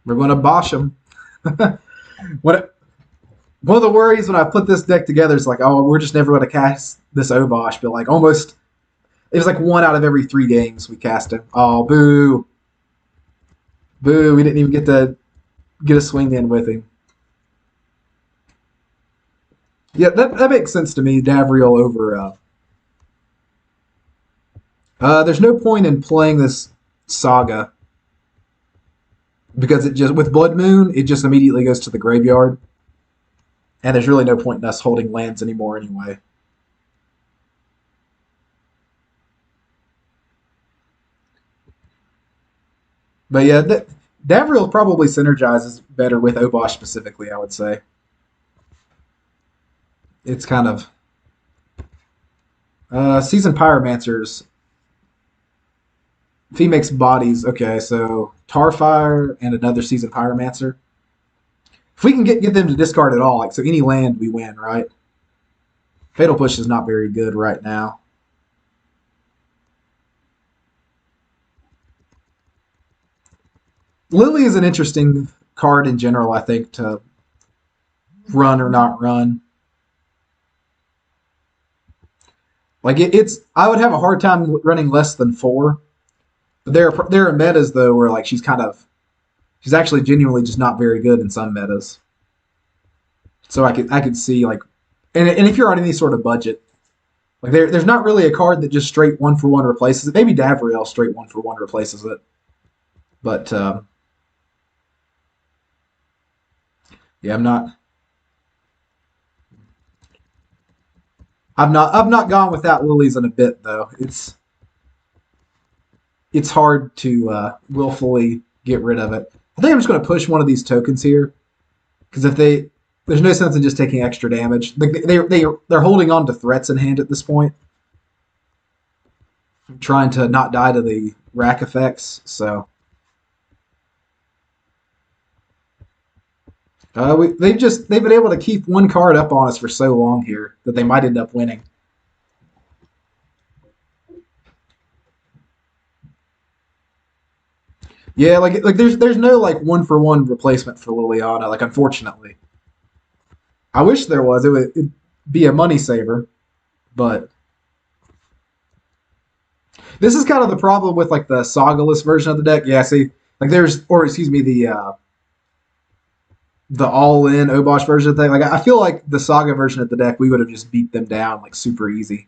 We're going to bosh them. What one of the worries when I put this deck together is like, oh, we're just never going to cast this Obosh, but like almost, it was like 1 out of every 3 games we cast him. Oh, boo, boo! We didn't even get to get a swing in with him. Yeah, that makes sense to me. Davriel over. There's no point in playing this Saga because it just with Blood Moon it just immediately goes to the graveyard, and there's really no point in us holding lands anymore anyway. But yeah, Davriel probably synergizes better with Obosh specifically. I would say it's kind of Seasoned Pyromancers. If he makes bodies, okay, so Tarfire and another Seasoned Pyromancer. If we can get them to discard at all, like so any land we win, right? Fatal Push is not very good right now. Lily is an interesting card in general, I think, to run or not run. Like it's, I would have a hard time running less than 4. But there are metas though where like she's actually genuinely just not very good in some metas. So I could see like, and if you're on any sort of budget, like there's not really a card that just straight 1-for-1 replaces it. Maybe Davriel straight 1-for-1 replaces it, but yeah, I've not gone without lilies in a bit though. It's it's hard to willfully get rid of it. I think I'm just going to push one of these tokens here because there's no sense in just taking extra damage. Like they're holding on to threats in hand at this point, trying to not die to the rack effects. So they've been able to keep one card up on us for so long here that they might end up winning. Yeah, like there's no like 1-for-1 replacement for Liliana. Like unfortunately, I wish there was. It'd be a money saver, but this is kind of the problem with like the Sagaless version of the deck. Yeah, see, like there's or excuse me the all-in Obosh version of the thing. Like I feel like the Saga version of the deck, we would have just beat them down like super easy.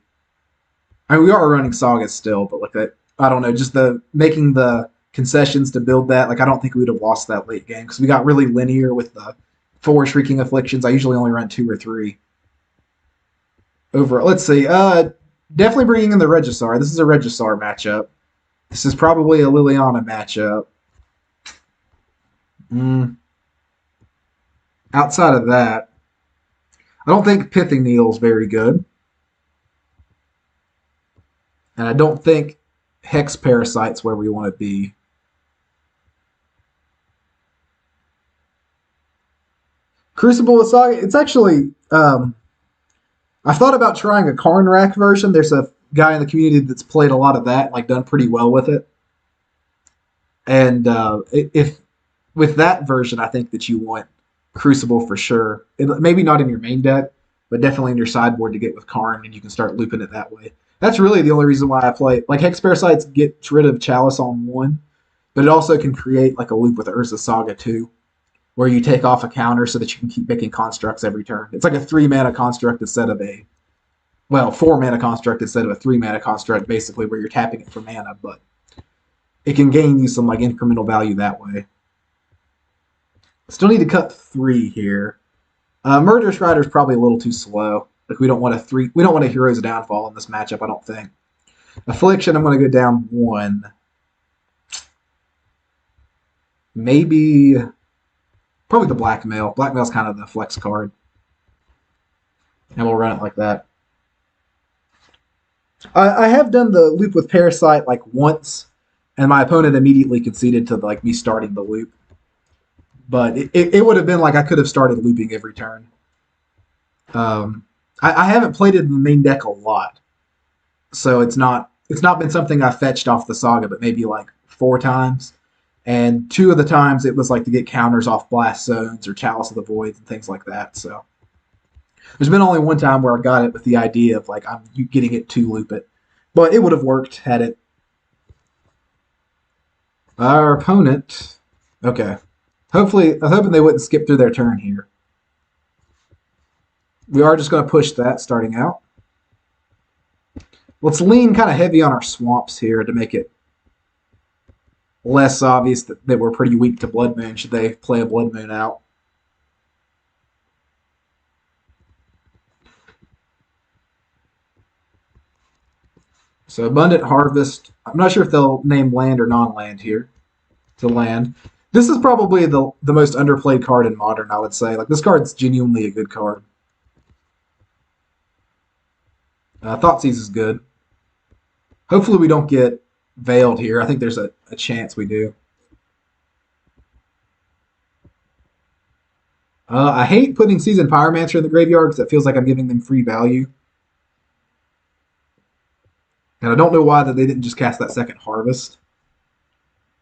I mean, we are running Sagas still, but like that, I don't know, just the making the concessions to build that. Like I don't think we would have lost that late game because we got really linear with the 4 Shrieking Afflictions. I usually only run 2 or 3. Over, let's see, definitely bringing in the Regisaur. This is a Regisaur matchup. This is probably a Liliana matchup. Outside of that, I don't think Pithing Needle is very good. And I don't think Hex Parasite's where we want to be. Crucible of Saga, it's actually... I've thought about trying a Karn Rack version. There's a guy in the community that's played a lot of that, like done pretty well with it. And if with that version, I think that you want Crucible for sure. Maybe not in your main deck, but definitely in your sideboard to get with Karn, and you can start looping it that way. That's really the only reason why I play. Like Hex Parasites gets rid of Chalice on 1, but it also can create like a loop with Urza Saga too, where you take off a counter so that you can keep making constructs every turn. It's like a 3-mana construct instead of a 4-mana construct instead of a 3-mana construct, basically, where you're tapping it for mana, but it can gain you some like incremental value that way. Still need to cut 3 here. Murderous Rider is probably a little too slow. Like we don't want a Hero's Downfall in this matchup, I don't think. Affliction, I'm going to go down 1. Maybe probably the Blackmail. Blackmail's kind of the flex card. And we'll run it like that. I have done the loop with Parasite like once, and my opponent immediately conceded to like me starting the loop. But it would have been like I could have started looping every turn. I haven't played it in the main deck a lot, so it's not been something I fetched off the Saga, but maybe like 4 times. And 2 of the times it was like to get counters off Blast Zones or Chalice of the Voids and things like that. So there's been only 1 time where I got it with the idea of like I'm getting it to loop it, but it would have worked had it. Our opponent, okay. Hopefully, I'm hoping they wouldn't skip through their turn here. We are just going to push that starting out. Let's lean kind of heavy on our swamps here to make it less obvious that we're pretty weak to Blood Moon should they play a Blood Moon out. So Abundant Harvest. I'm not sure if they'll name land or non-land here. To land. This is probably the most underplayed card in Modern, I would say. Like this card's genuinely a good card. Thoughtseize is good. Hopefully we don't get Veiled here. I think there's a chance we do. I hate putting Seasoned Pyromancer in the graveyard because it feels like I'm giving them free value. And I don't know why that they didn't just cast that second Harvest.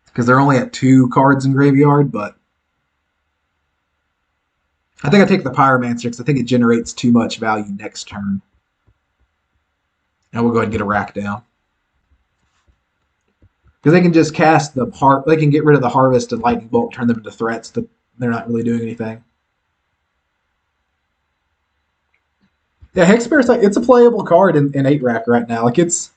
Because they're only at 2 cards in graveyard, but I think I take the Pyromancer because I think it generates too much value next turn. And we'll go ahead and get a rack down. Because they can just cast they can get rid of the Harvest and Lightning Bolt, turn them into threats that they're not really doing anything. Yeah, Hex Parasite, it's a playable card in 8 rack right now. Like it's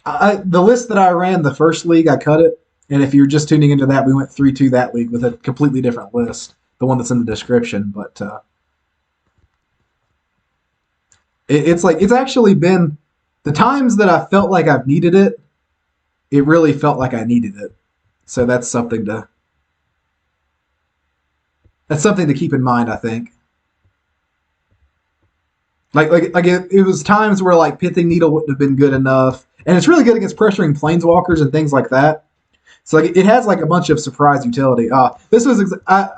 the list that I ran the first league, I cut it. And if you're just tuning into that, we went 3-2 that league with a completely different list, the one that's in the description. But it's actually been the times that I felt like I've needed it. it really felt like I needed it. So that's something to keep in mind, I think. It was times where like Pithing Needle wouldn't have been good enough, and it's really good against pressuring planeswalkers and things like that. So like it has like a bunch of surprise utility. I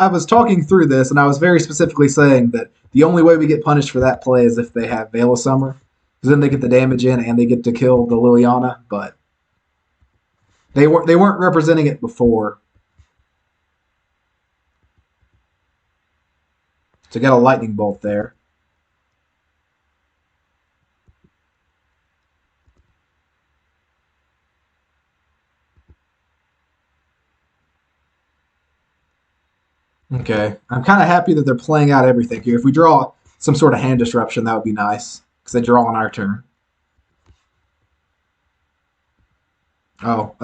was talking through this, and I was very specifically saying that the only way we get punished for that play is if they have Veil of Summer, because then they get the damage in and they get to kill the Liliana. But they weren't representing it before. So got a lightning bolt there. Okay, I'm kind of happy that they're playing out everything here. If we draw some sort of hand disruption, that would be nice, because they draw on our turn. Oh,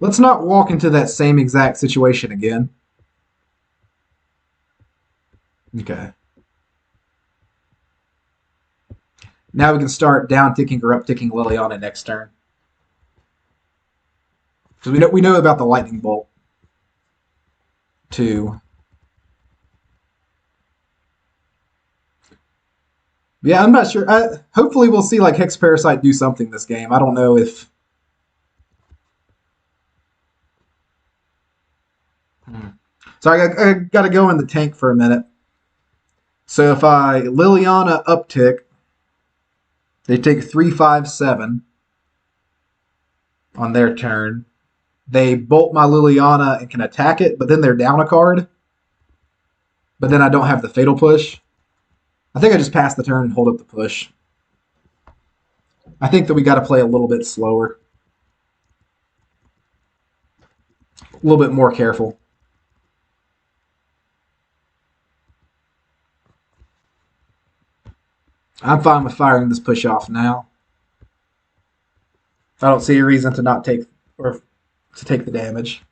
let's not walk into that same exact situation again. Okay. Now we can start down ticking or up ticking Liliana next turn. Because we know about the lightning bolt too. Yeah, I'm not sure. Hopefully we'll see like Hex Parasite do something this game. I don't know if. Sorry, I got to go in the tank for a minute. So if I Liliana uptick, they take 3/5/7 on their turn. They bolt my Liliana and can attack it, but then they're down a card. But then I don't have the Fatal Push. I think I just pass the turn and hold up the push. I think that we got to play a little bit slower. A little bit more careful. I'm fine with firing this push off now. I don't see a reason to not take or to take the damage.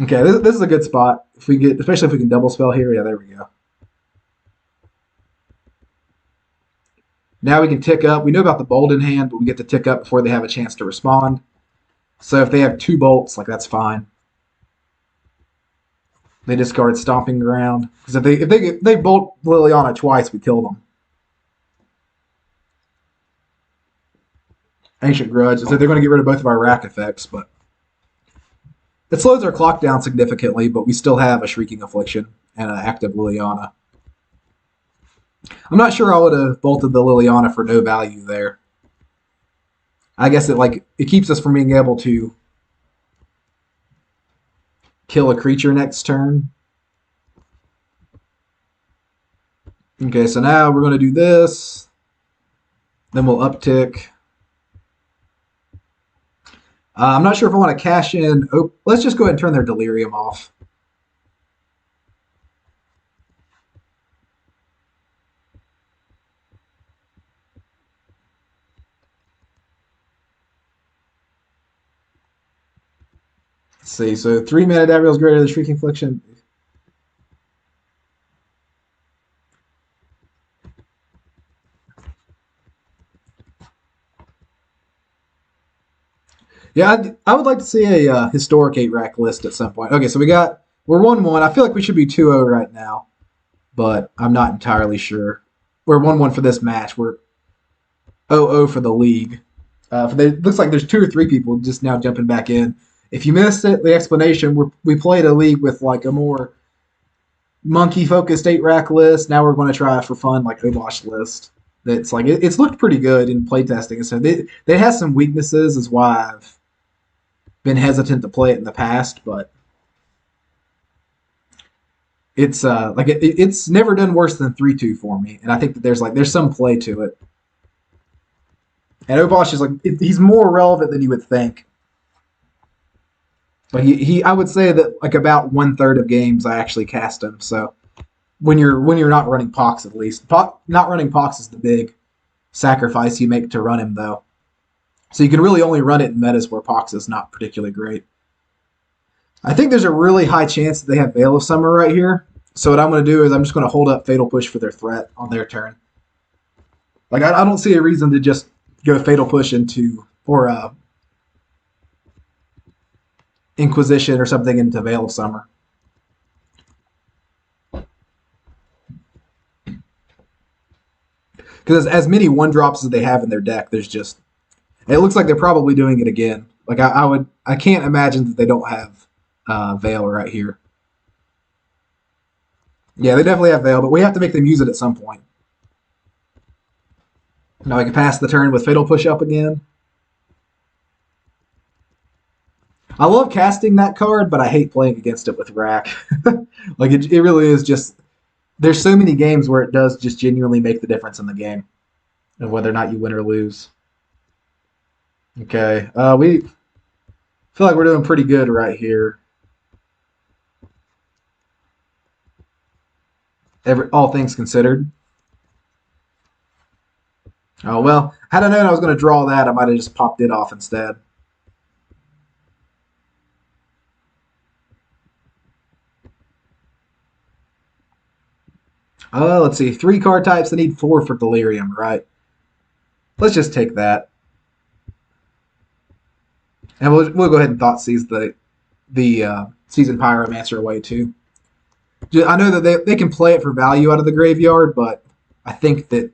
Okay, this is a good spot. If we get, especially if we can double spell here. Yeah, there we go. Now we can tick up. We know about the bolt in hand, but we get to tick up before they have a chance to respond. So if they have 2 bolts, like that's fine. They discard Stomping Ground because if they bolt Liliana twice, we kill them. Ancient Grudge. So they're going to get rid of both of our rack effects, but it slows our clock down significantly. But we still have a Shrieking Affliction and an active Liliana. I'm not sure I would have bolted the Liliana for no value there. I guess it keeps us from being able to kill a creature next turn. Okay, so now we're going to do this. Then we'll uptick. I'm not sure if I want to cash in. Oh, let's just go ahead and turn their delirium off. Let's see. So 3 mana Davriel's greater than Shrieking Affliction. Yeah, I would like to see a historic 8-rack list at some point. Okay, so we're 1-1. I feel like we should be 2-0 right now, but I'm not entirely sure. We're 1-1 for this match. We're 0-0 for the league. It looks like there's 2 or 3 people just now jumping back in. If you missed it, the explanation, we played a league with like a more monkey-focused 8-rack list. Now we're going to try for fun like Obosh list. That's like it's looked pretty good in playtesting. So they has some weaknesses, is why I've been hesitant to play it in the past, but it's it's never done worse than 3-2 for me, and I think that there's some play to it. And Obosh is he's more relevant than you would think. But I would say that like about 1/3 of games I actually cast him. So when you're not running Pox, at least not running Pox is the big sacrifice you make to run him though. So you can really only run it in metas where Pox is not particularly great. I think there's a really high chance that they have Veil of Summer right here. So what I'm going to do is I'm just going to hold up Fatal Push for their threat on their turn. Like I don't see a reason to just go Fatal Push into or Inquisition or something into Veil of Summer. Because as many 1-drops as they have in their deck, there's just... It looks like they're probably doing it again. Like I can't imagine that they don't have Veil right here. Yeah, they definitely have Veil, but we have to make them use it at some point. Now I can pass the turn with Fatal Push up again. I love casting that card, but I hate playing against it with Rack. Like it really is just... There's so many games where it does just genuinely make the difference in the game of whether or not you win or lose. Okay, we feel like we're doing pretty good right here. All things considered. Oh, well, had I known I was going to draw that, I might have just popped it off instead. Let's see. 3 card types. They need 4 for delirium, right? Let's just take that. And we'll go ahead and Thoughtseize the Seasoned Pyromancer away, too. I know that they can play it for value out of the graveyard, but I think that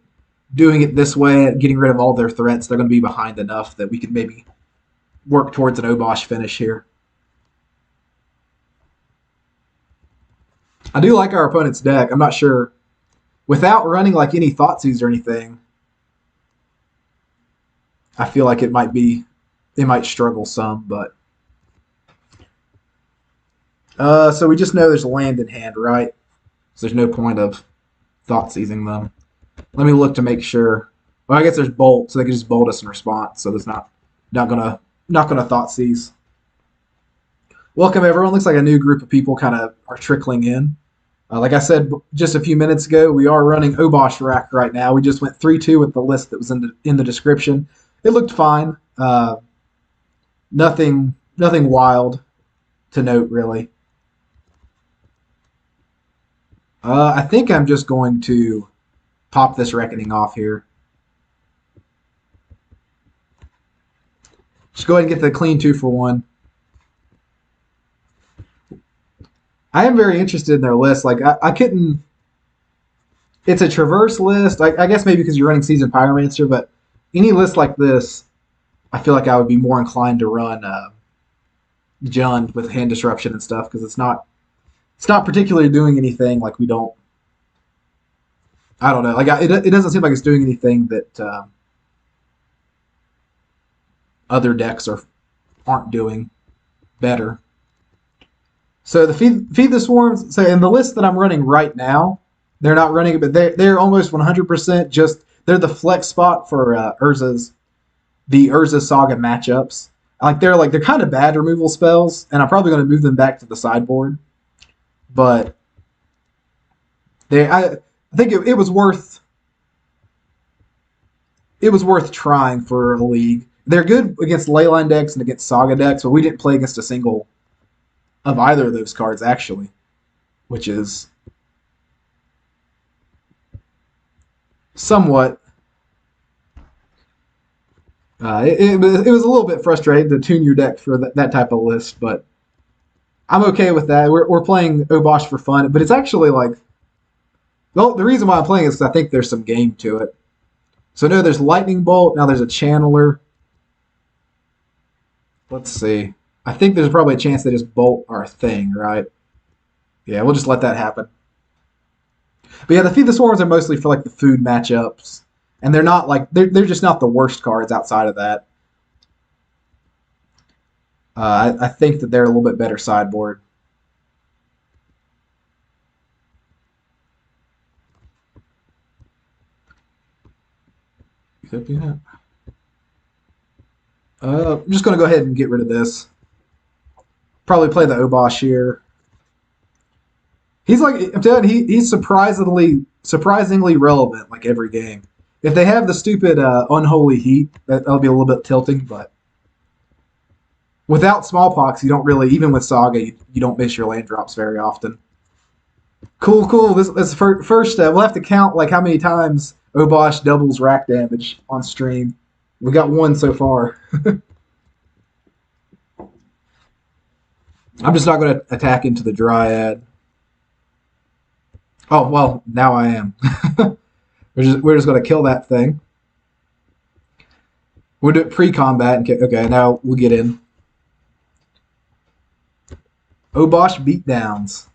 doing it this way, getting rid of all their threats, they're going to be behind enough that we can maybe work towards an Obosh finish here. I do like our opponent's deck. I'm not sure. Without running like any Thoughtseize or anything, I feel like it might struggle some, but so we just know there's a land in hand, right? So there's no point of Thoughtseizing them. Let me look to make sure. Well, I guess there's Bolt, so they can just Bolt us in response. So there's not gonna Thoughtseize. Welcome everyone. Looks like a new group of people kind of are trickling in. Like I said just a few minutes ago, we are running Obosh Rack right now. We just went 3-2 with the list that was in the description. It looked fine. Nothing wild to note, really. I think I'm just going to pop this Reckoning off here. Just go ahead and get the clean 2-for-1. I am very interested in their list. Like I couldn't. It's a traverse list. I guess maybe because you're running Seasoned Pyromancer, but any list like this, I feel like I would be more inclined to run Jund with hand disruption and stuff because it's not particularly doing anything. Like we don't. I don't know. Like it doesn't seem like it's doing anything that other decks aren't doing better. So the feed the swarms. So in the list that I'm running right now, they're not running it, but they're almost 100% just they're the flex spot for the Urza Saga matchups. They're kind of bad removal spells, and I'm probably going to move them back to the sideboard. But I think it was worth trying for a league. They're good against Leyline decks and against Saga decks, but we didn't play against a single of either of those cards, actually, which is somewhat... it was a little bit frustrating to tune your deck for that type of list, but I'm okay with that. We're playing Obosh for fun, but it's actually like... Well, the reason why I'm playing is because I think there's some game to it. So no, there's Lightning Bolt, now there's a Channeler. Let's see. I think there's probably a chance they just bolt our thing, right? Yeah, we'll just let that happen. But yeah, the Feed the Swarms are mostly for like the food matchups. And they're not like they're just not the worst cards outside of that. I think that they're a little bit better sideboard. I'm just going to go ahead and get rid of this. Probably play the Obosh here. He's like, I'm telling you, he's surprisingly relevant like every game. If they have the stupid Unholy Heat, that'll be a little bit tilting, but without Smallpox, you don't really, even with Saga, you don't miss your land drops very often. Cool. This first, we'll have to count like how many times Obosh doubles rack damage on stream. We got one so far. I'm just not going to attack into the Dryad. Oh, well, now I am. we're just going to kill that thing. We'll do it pre-combat. Okay, now we'll get in. Obosh beatdowns.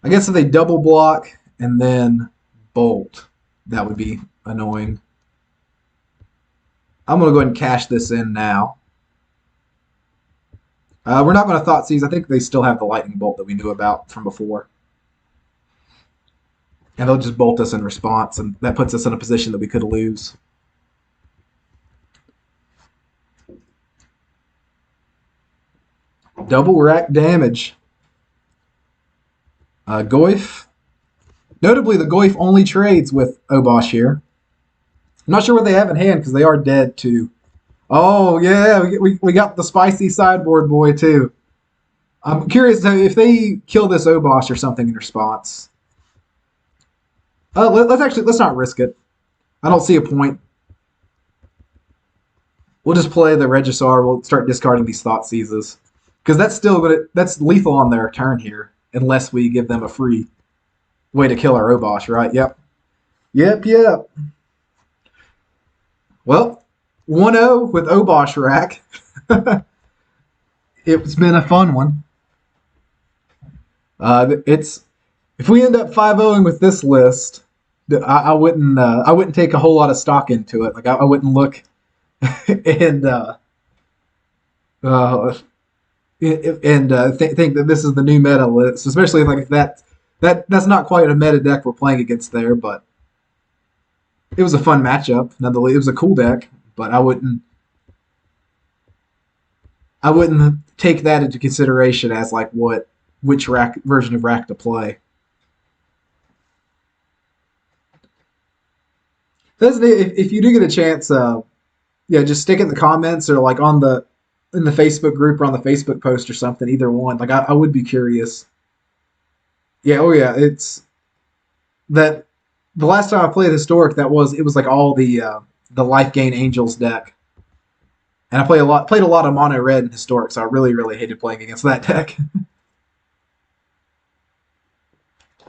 I guess if they double block and then bolt, that would be annoying. I'm going to go ahead and cash this in now. We're not going to Thoughtseize. I think they still have the lightning bolt that we knew about from before. And they'll just bolt us in response, and that puts us in a position that we could lose. Double rack damage. Goyf. Notably, the Goyf only trades with Obosh here. I'm not sure what they have in hand because they are dead too. Oh, yeah, we got the spicy sideboard boy too. I'm curious if they kill this Obosh or something in response. Let's not risk it. I don't see a point. We'll just play the Regisaur. We'll start discarding these Thoughtseizes. Because that's lethal on their turn here, unless we give them a free way to kill our Obosh, right? Yep. Well, 1-0 with Obosh rack. It's been a fun one. If we end up 5-0ing with this list, I wouldn't take a whole lot of stock into it. Like I wouldn't look and think that this is the new meta list, especially like if that's not quite a meta deck we're playing against there, but it was a fun matchup. Nonetheless, it was a cool deck, but I wouldn't take that into consideration as like which version of rack to play. If you do get a chance, just stick it in the comments or like in the Facebook group or on the Facebook post or something. Either one. Like I would be curious. Yeah. Oh yeah. It's that the last time I played Historic, it was like all the Life Gain Angels deck, and I played a lot of mono red in Historic, so I really hated playing against that deck.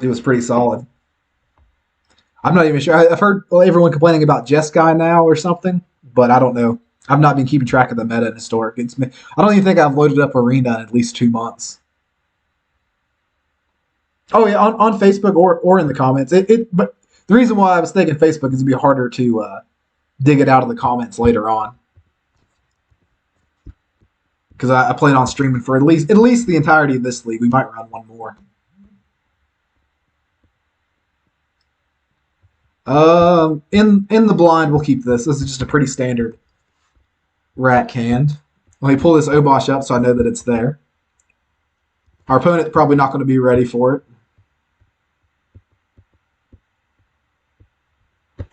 It was pretty solid. I'm not even sure. I've heard everyone complaining about Jeskai now or something, but I don't know. I've not been keeping track of the meta in Historic. I don't even think I've loaded up Arena in at least 2 months. Oh yeah, on Facebook or in the comments. But the reason why I was thinking Facebook is it'd be harder to dig it out of the comments later on, because I plan on streaming for at least the entirety of this league. We might run one more. In the blind, we'll keep this. This is just a pretty standard rack hand. Let me pull this Obosh up so I know that it's there. Our opponent's probably not going to be ready for it.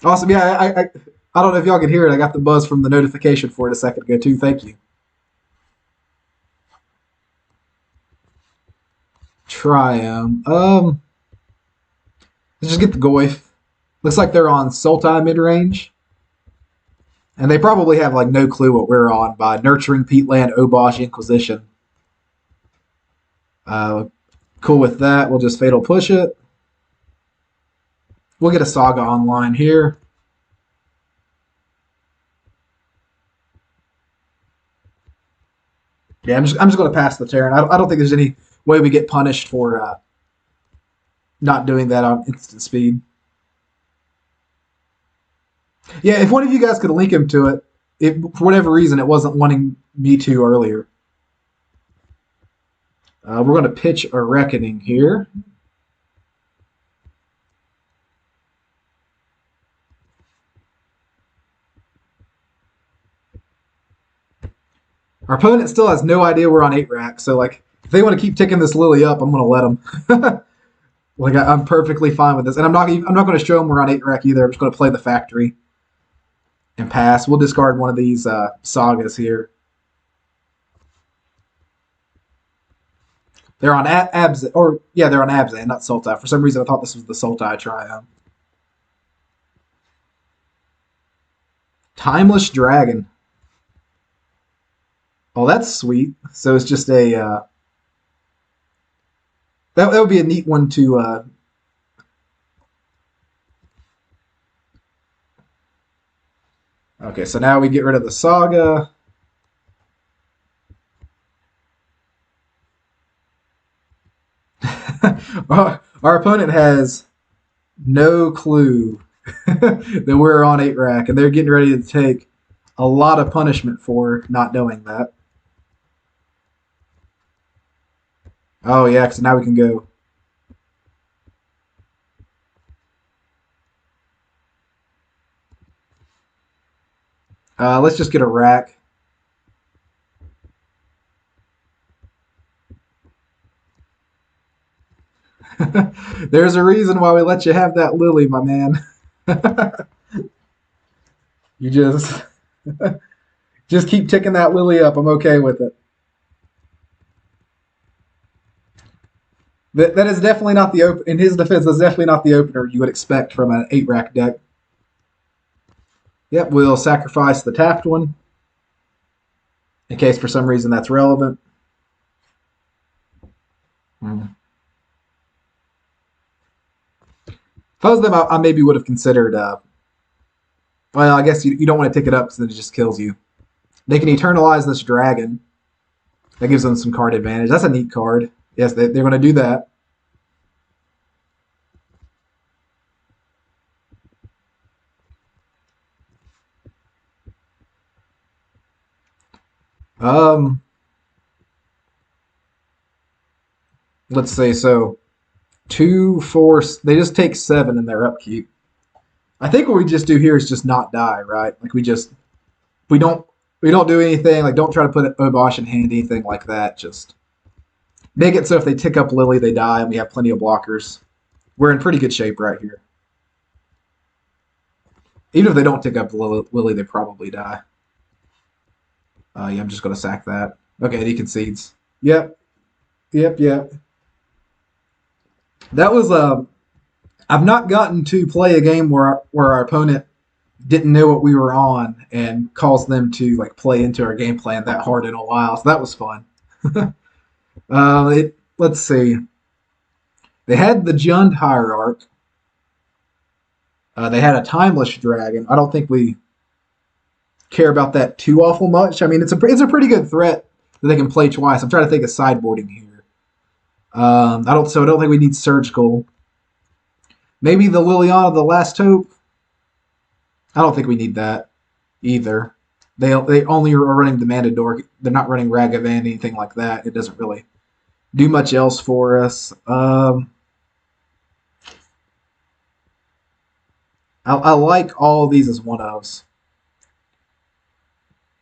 Awesome. Yeah, I don't know if y'all can hear it. I got the buzz from the notification for it a second ago too. Thank you. Triumph. Let's just get the Goyf. Looks like they're on Sultai mid-range. And they probably have like no clue what we're on by Nurturing Peatland, Obosh, Inquisition. Cool with that. We'll just Fatal Push it. We'll get a Saga online here. Yeah, I'm just going to pass the turn. I don't think there's any way we get punished for not doing that on instant speed. Yeah, if one of you guys could link him to it, for whatever reason, it wasn't wanting me to earlier. We're going to pitch a Reckoning here. Our opponent still has no idea we're on 8 rack, so like if they want to keep ticking this Lily up, I'm going to let them. Like I'm perfectly fine with this, and I'm not going to show them we're on 8 rack either. I'm just going to play the factory and pass. We'll discard one of these Sagas here. They're on Abzan, they're on Abzan, not Sultai. For some reason, I thought this was the Sultai Triumph. Timeless Dragon. Oh, that's sweet. So it's just a that would be a neat one to. Okay, so now we get rid of the Saga. Our opponent has no clue that we're on 8 rack, and they're getting ready to take a lot of punishment for not knowing that. Oh yeah, so now we can go. Let's just get a rack. There's a reason why we let you have that Lily, my man. You just keep ticking that Lily up. I'm okay with it. That is definitely not the open. In his defense, that's definitely not the opener you would expect from an 8 rack deck. Yep, we'll sacrifice the tapped one in case for some reason that's relevant. If I was them, I maybe would have considered. Well, I guess you don't want to tick it up because then it just kills you. They can eternalize this dragon. That gives them some card advantage. That's a neat card. Yes, they're going to do that. Let's say so. 2, 4. They just take 7 in their upkeep. I think what we just do here is just not die, right? Like we don't do anything. Like don't try to put Obosh in hand, anything like that. Just make it so if they tick up Lily, they die, and we have plenty of blockers. We're in pretty good shape right here. Even if they don't tick up Lily, they probably die. Yeah, I'm just going to sack that. Okay, he concedes. Yep. That was I've not gotten to play a game where our opponent didn't know what we were on and caused them to like play into our game plan that hard in a while. So that was fun. Let's see. They had the Jund Hierarch. They had a Timeless Dragon. I don't think we care about that too awful much. I mean, it's a pretty good threat that they can play twice. I'm trying to think of sideboarding here. I don't think we need Surgical. Maybe the Liliana, the Last Hope. I don't think we need that either. They only are running the Mandador. They're not running Ragavan, anything like that. It doesn't really do much else for us. I like all of these as one-ofs.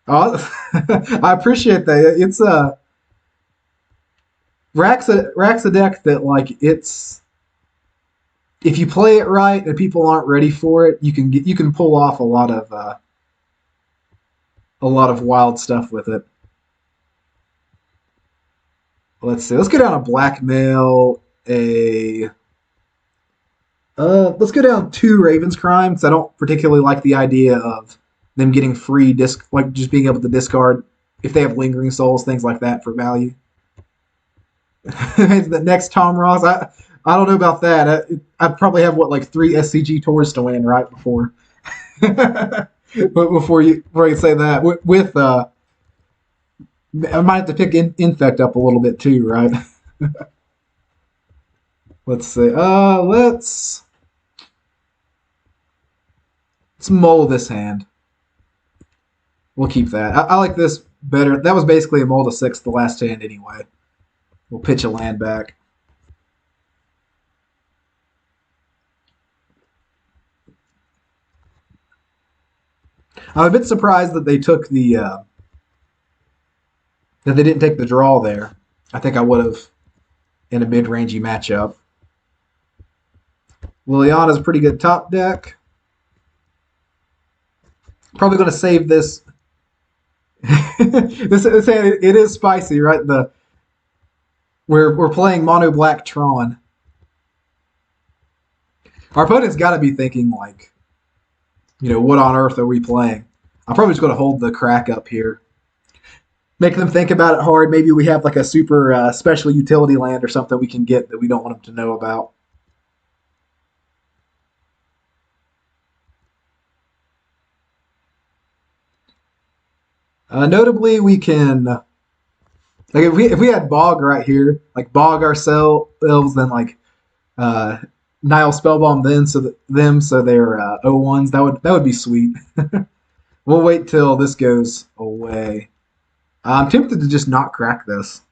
Oh, I appreciate that. It's Rack's a deck that like it's if you play it right and people aren't ready for it, you can pull off a lot of wild stuff with it. Let's see. Let's go down a blackmail. Let's go down 2 Raven's Crime because I don't particularly like the idea of them getting free like just being able to discard if they have lingering souls, things like that for value. The next Tom Ross, I don't know about that. I'd probably have like 3 SCG tours to win right before. But before you say that, I might have to pick Infect up a little bit too, right? Let's see. Let's mull this hand. We'll keep that. I like this better. That was basically a mull to 6 the last hand anyway. We'll pitch a land back. I'm a bit surprised that they took the that they didn't take the draw there. I think I would have in a mid-rangey matchup. Liliana's a pretty good top deck. Probably going to save this. It is spicy, right? We're playing mono black Tron. Our opponent's got to be thinking like, what on earth are we playing? I'm probably just going to hold the crack up here. Make them think about it hard. Maybe we have like a super special utility land or something we can get that we don't want them to know about. Notably, we can like if we had Bog right here, like Bog ourselves, then like Nihil Spellbomb so they're 0-1s. That would be sweet. We'll wait till this goes away. I'm tempted to just not crack this.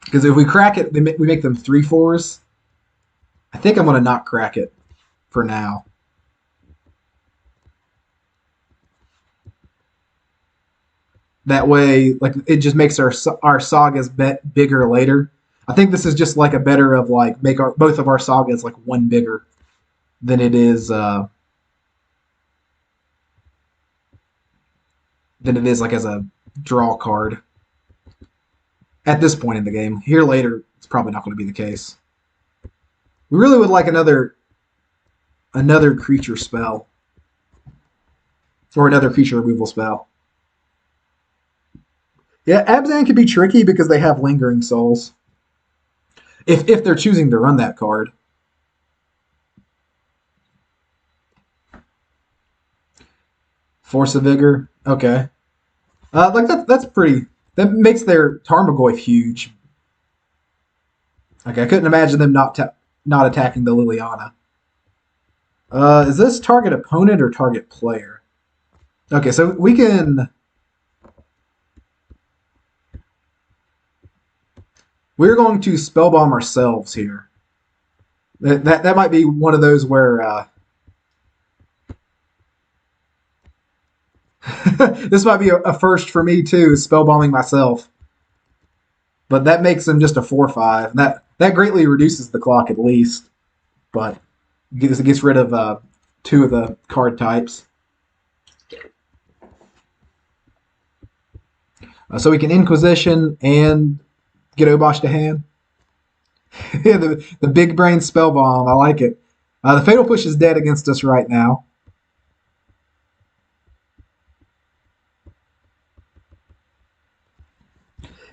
Because if we crack it, we make them 3/4s. I think I'm going to not crack it for now. That way, like it just makes our sagas bigger later. I think this is just like a better of like make both of our sagas like one bigger than it is like as a draw card at this point in the game. Here later, it's probably not going to be the case. We really would like another creature spell or another creature removal spell. Yeah, Abzan can be tricky because they have Lingering Souls. If they're choosing to run that card. Force of Vigor. Okay. Like that's pretty. That makes their Tarmogoyf huge. Okay, I couldn't imagine them not attacking the Liliana. Is this target opponent or target player? Okay, so we can. We're going to Spellbomb ourselves here. That might be one of those where this might be a first for me too, Spellbombing myself. But that makes them just a 4/5. That greatly reduces the clock at least, but it gets rid of 2 of the card types. So we can Inquisition and get Obosh to hand. Yeah, the big brain Spellbomb. I like it. The Fatal Push is dead against us right now.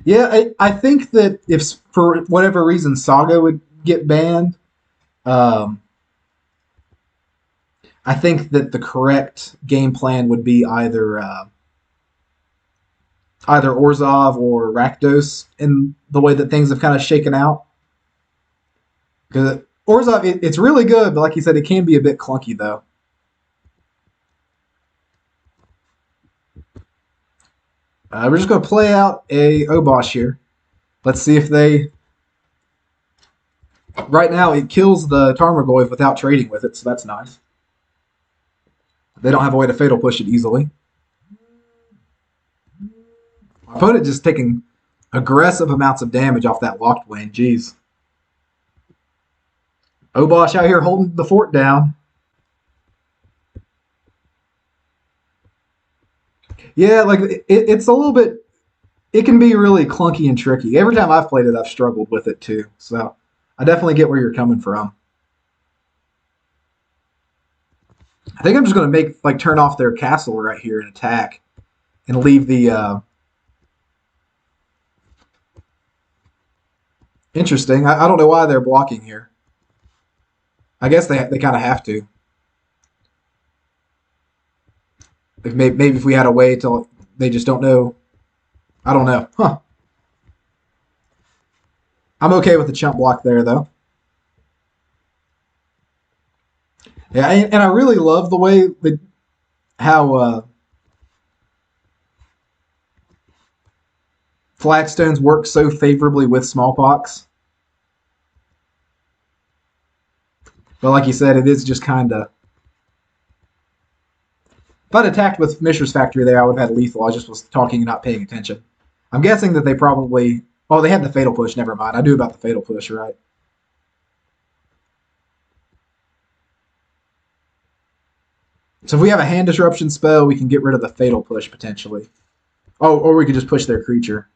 Yeah, I think that if for whatever reason Saga would get banned, um, I think that the correct game plan would be either Orzhov or Rakdos in the way that things have kind of shaken out. Because Orzhov, it's really good, but like you said, it can be a bit clunky though. We're just going to play out a Obosh here. Let's see if they. Right now, it kills the Tarmogoyf without trading with it, so that's nice. They don't have a way to Fatal Push it easily. My opponent just taking aggressive amounts of damage off that Locked Wind. Jeez. Obosh out here holding the fort down. Yeah, like it's a little bit. It can be really clunky and tricky. Every time I've played it, I've struggled with it too. So I definitely get where you're coming from. I think I'm just going to turn off their castle right here and attack, and leave the. Interesting. I don't know why they're blocking here. I guess they kind of have to. Maybe if we had a way to, they just don't know. I don't know. Huh. I'm okay with the chump block there, though. Yeah, and I really love the way how flagstones work so favorably with Smallpox. But like you said, it is just kind of. If I'd attacked with Mishra's Factory there, I would have had lethal. I just was talking and not paying attention. I'm guessing that they probably. Oh, they had the Fatal Push. Never mind. I knew about the Fatal Push, right? So if we have a hand disruption spell, we can get rid of the Fatal Push potentially. Oh, or we could just push their creature.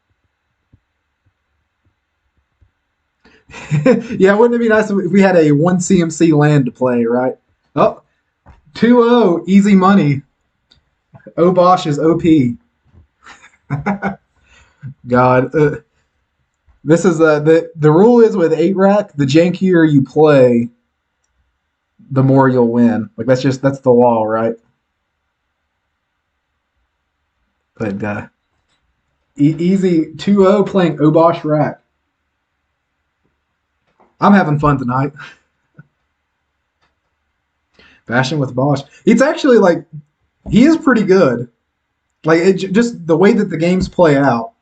Yeah, wouldn't it be nice if we had a 1 CMC land to play, right? Oh, 2-0, easy money. Obosh is OP. God. This is the rule is with 8-rack, the jankier you play, the more you'll win. Like that's the law, right? But easy 2-0 playing Obosh rack. I'm having fun tonight. Fashion with Bosch. It's actually like he is pretty good. Like just the way that the games play out,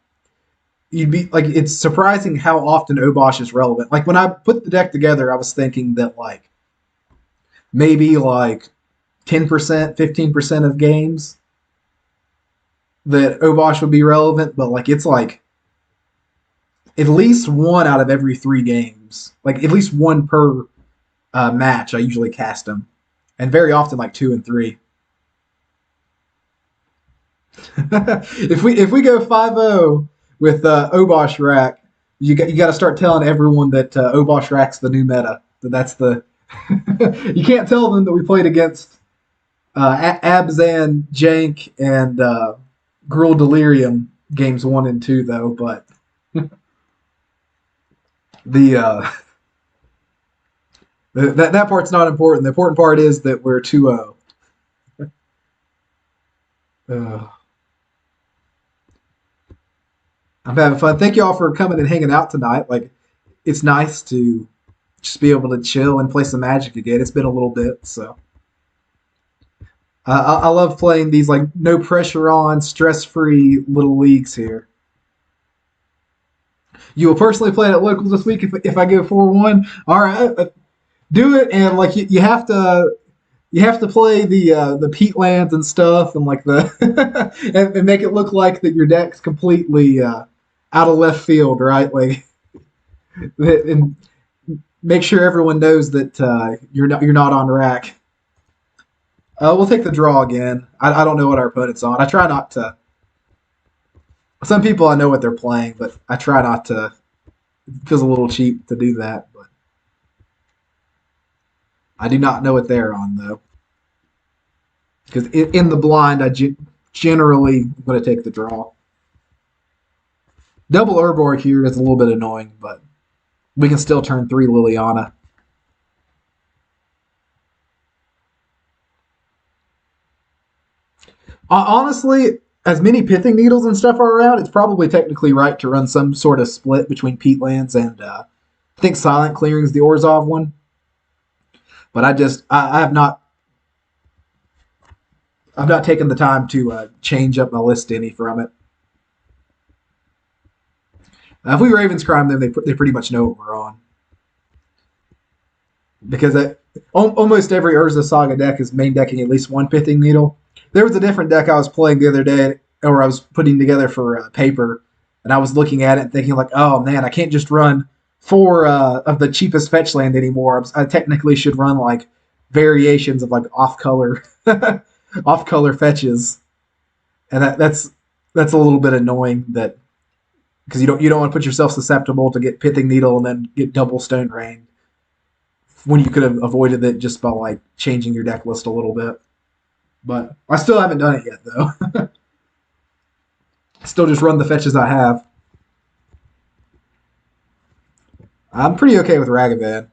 you'd be like it's surprising how often Obosh is relevant. Like when I put the deck together, I was thinking that like maybe like 10%, 15% of games that Obosh would be relevant, but like it's like at least one out of every 3 games. Like at least one per match. I usually cast him, and very often like 2 and 3. if we go 5-0 with Obosh rack, you got to start telling everyone that Obosh rack's the new meta. That's the you can't tell them that we played against Abzan, Jank, and Gruul Delirium games 1 and 2 though. But that part's not important. The important part is that we're 2-0. I'm having fun. Thank you all for coming and hanging out tonight. Like, it's nice to just be able to chill and play some Magic again. It's been a little bit, so I love playing these like no pressure on, stress-free little leagues here. You will personally play it at locals this week if I go 4-1. All right, do it, and like you have to. You have to play the Peatlands and stuff, and like the and make it look like that your deck's completely out of left field, right? Like, and make sure everyone knows that you're not on rack. We'll take the draw again. I don't know what our opponent's on. I try not to. Some people I know what they're playing, but I try not to. It feels a little cheap to do that, but I do not know what they're on though. Because in the blind, I generally going to take the draw. Double Urborg here is a little bit annoying, but we can still turn 3 Liliana. Honestly, as many Pithing Needles and stuff are around, it's probably technically right to run some sort of split between Peatlands and I think Silent Clearing is the Orzhov one. But I have not. I've not taken the time to change up my list any from it. If we Ravenscrime them, they pretty much know what we're on. Because almost every Urza Saga deck is main decking at least one Pithing Needle. There was a different deck I was playing the other day, or I was putting together for paper, and I was looking at it and thinking like, oh man, I can't just run 4 of the cheapest fetch land anymore. I technically should run like variations of like off-color fetches, and that's a little bit annoying that because you don't want to put yourself susceptible to get Pithing Needle and then get double Stone Rain when you could have avoided it just by like changing your deck list a little bit. But I still haven't done it yet though. I still just run the fetches I have. I'm pretty okay with Ragavan.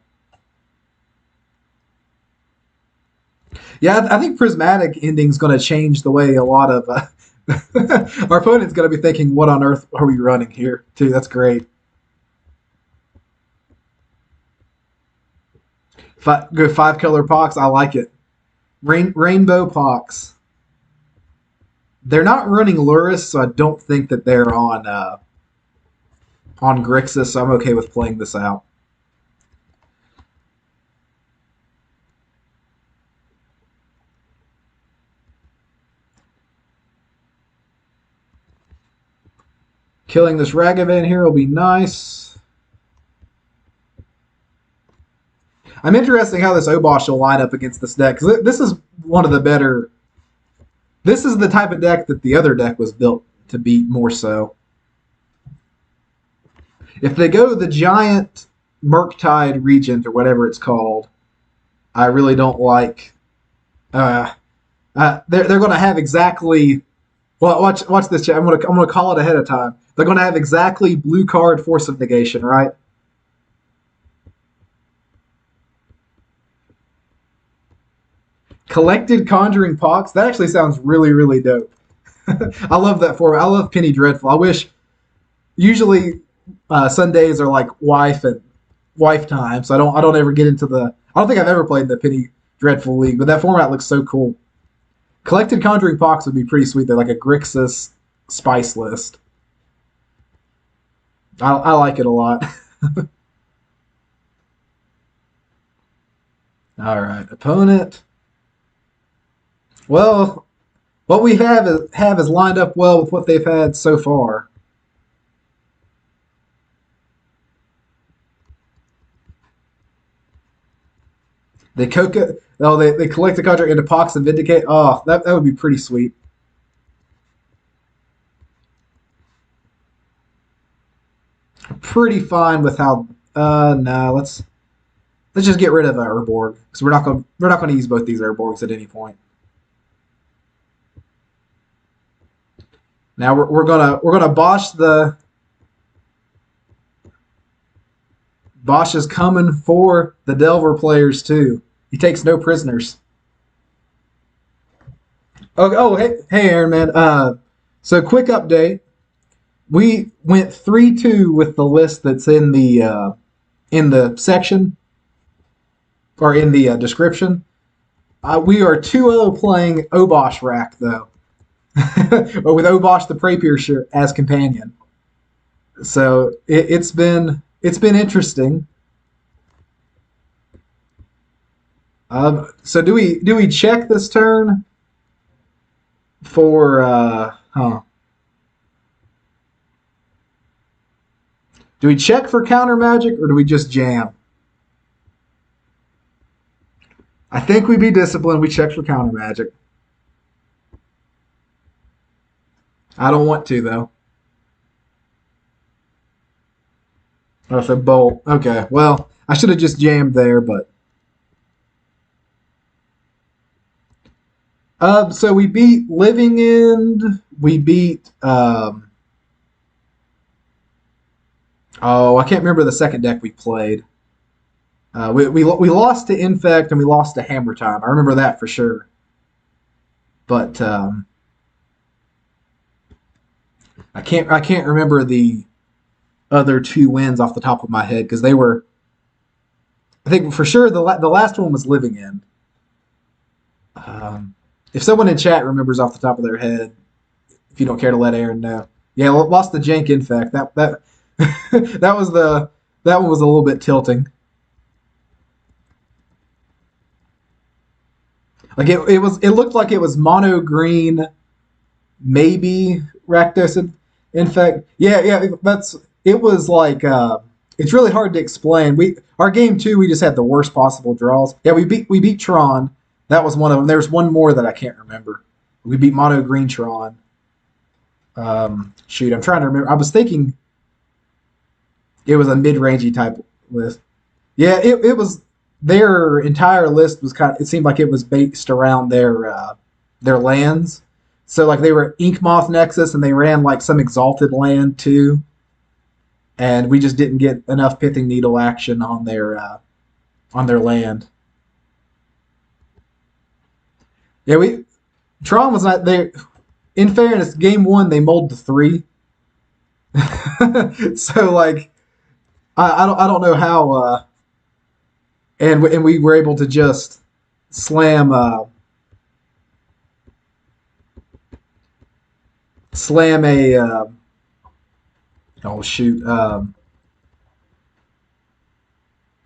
Yeah, I think Prismatic ending is going to change the way a lot of our opponent's going to be thinking, "What on earth are we running here?" Too. That's great. Go 5-color Pox. I like it. Rainbow Pox. They're not running Luris, so I don't think that they're on Grixis. So I'm okay with playing this out. Killing this Ragavan here will be nice. I'm interested how this Obosh will line up against this deck, because this is one of the better... This is the type of deck that the other deck was built to beat more so. If they go the giant Murktide Regent, or whatever it's called, I really don't like Uh, they're going to have exactly. Well, watch this. Chat. I'm gonna call it ahead of time. They're going to have exactly blue card Force of Negation, right? Collected Conjuring Pox. That actually sounds really dope. I love that for. I love Penny Dreadful. I wish. Usually, Sundays are like wife time, so I don't ever get into the. I don't think I've ever played the Penny Dreadful League, but that format looks so cool. Collected Conjuring Pox would be pretty sweet. They're like a Grixis spice list. I like it a lot. All right, opponent. Well, what we have is lined up well with what they've had so far. They coca. Oh, they collect the contract into Pox and Vindicate. Oh, that would be pretty sweet. Pretty fine with how. No, let's just get rid of Urborg because we're not gonna use both these Urborgs at any point. Now we're gonna Bosch is coming for the Delver players too. He takes no prisoners. Oh, hey, Aaron, man. So quick update. We went 3-2 with the list that's in the section or in the description. We are 2-0 playing Obosh Rack though, with Obosh the Prey Piercer as companion. So it's been interesting. So do we check this turn for Do we check for counter magic or do we just jam? I think we be disciplined. We check for counter magic. I don't want to though. Oh, so bolt. Okay. Well, I should have just jammed there, but. So we beat Living End. We beat. Oh, I can't remember the second deck we played. We lost to Infect and we lost to Hammer Time. I remember that for sure. But I can't remember the other two wins off the top of my head because they were. I think for sure the last one was Living End. If someone in chat remembers off the top of their head, if you don't care to let Aaron know, yeah, lost the Jank Infect. That that was that one was a little bit tilting. Like it looked like it was mono green, maybe Rakdos Infect. Yeah, it was like it's really hard to explain. Our game 2 we just had the worst possible draws. Yeah, we beat Tron. That was one of them. There's one more that I can't remember. We beat mono green Tron. Shoot, I'm trying to remember. I was thinking it was a mid-rangey type list. Yeah, it was. Their entire list was it seemed like it was based around their lands. So like they were Yawgmoth Nexus and they ran like some exalted land too. And we just didn't get enough Pithing Needle action on their land. Yeah, Tron was not there. In fairness, game 1 they mulled to 3. So like I don't know how and we were able to just slam a oh shoot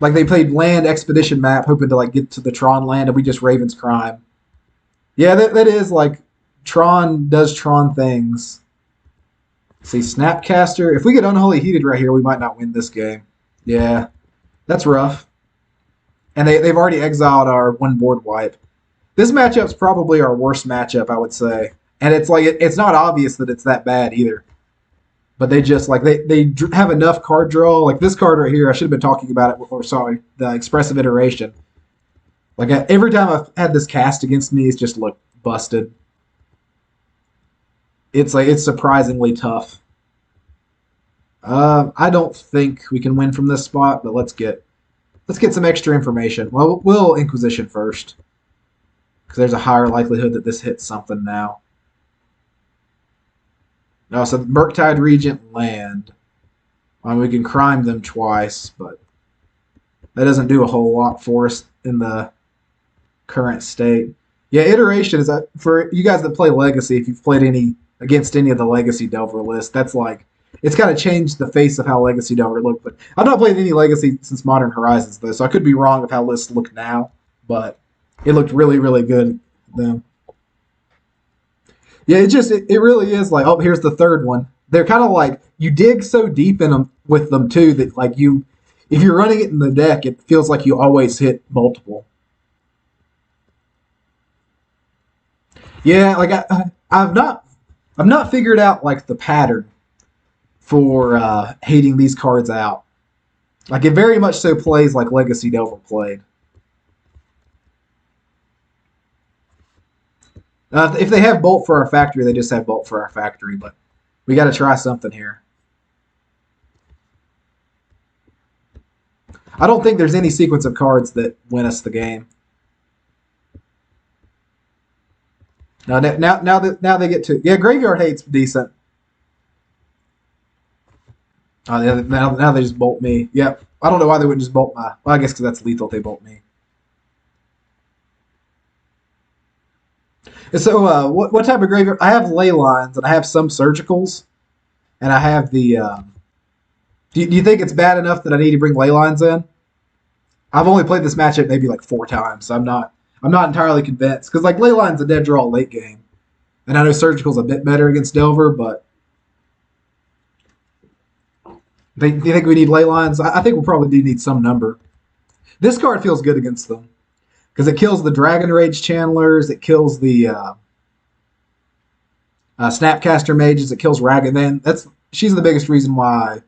like they played land expedition map hoping to like get to the Tron land and we just Raven's Crime. Yeah, that is like Tron does Tron things. See, Snapcaster. If we get Unholy Heated right here, we might not win this game. Yeah, that's rough. And they've already exiled our one board wipe. This matchup's probably our worst matchup, I would say. And it's like it's not obvious that it's that bad either. But they just like they have enough card draw. Like this card right here, I should have been talking about it before. Sorry, the Expressive Iteration. Like every time I've had this cast against me, it's just looked busted. It's surprisingly tough. I don't think we can win from this spot, but let's get some extra information. Well, we'll Inquisition first, because there's a higher likelihood that this hits something now. No, so Murktide Regent land. We can crime them twice, but that doesn't do a whole lot for us in the current state. Yeah, iteration is for you guys that play Legacy. If you've played against any of the Legacy Delver lists, that's like it's kind of changed the face of how Legacy Delver looked. But I've not played any Legacy since Modern Horizons, though, so I could be wrong of how lists look now. But it looked really, really good then. Yeah, it really is like, oh, here's the third one. They're kind of like, you dig so deep in them with them too that like if you're running it in the deck, it feels like you always hit multiple. Yeah, like I've not figured out like the pattern for hating these cards out. Like it very much so plays like Legacy Delver played. If they have Bolt for our factory, they just have Bolt for our factory, but we got to try something here. I don't think there's any sequence of cards that win us the game. Now they get to Graveyard Hate's decent. Now they just bolt me. Yep. I don't know why they wouldn't just bolt my. Well, I guess because that's lethal. They bolt me. And so, what type of graveyard? I have Leylines and I have some surgicals, and I have the. Do you think it's bad enough that I need to bring Leylines in? I've only played this matchup maybe like 4 times, so I'm not entirely convinced because like Leyline's a dead draw late game, and I know Surgical's a bit better against Delver, but do you think we need Leylines? I think we probably do need some number. This card feels good against them because it kills the Dragon Rage Channelers, it kills the Snapcaster Mages, it kills Ragavan. She's the biggest reason why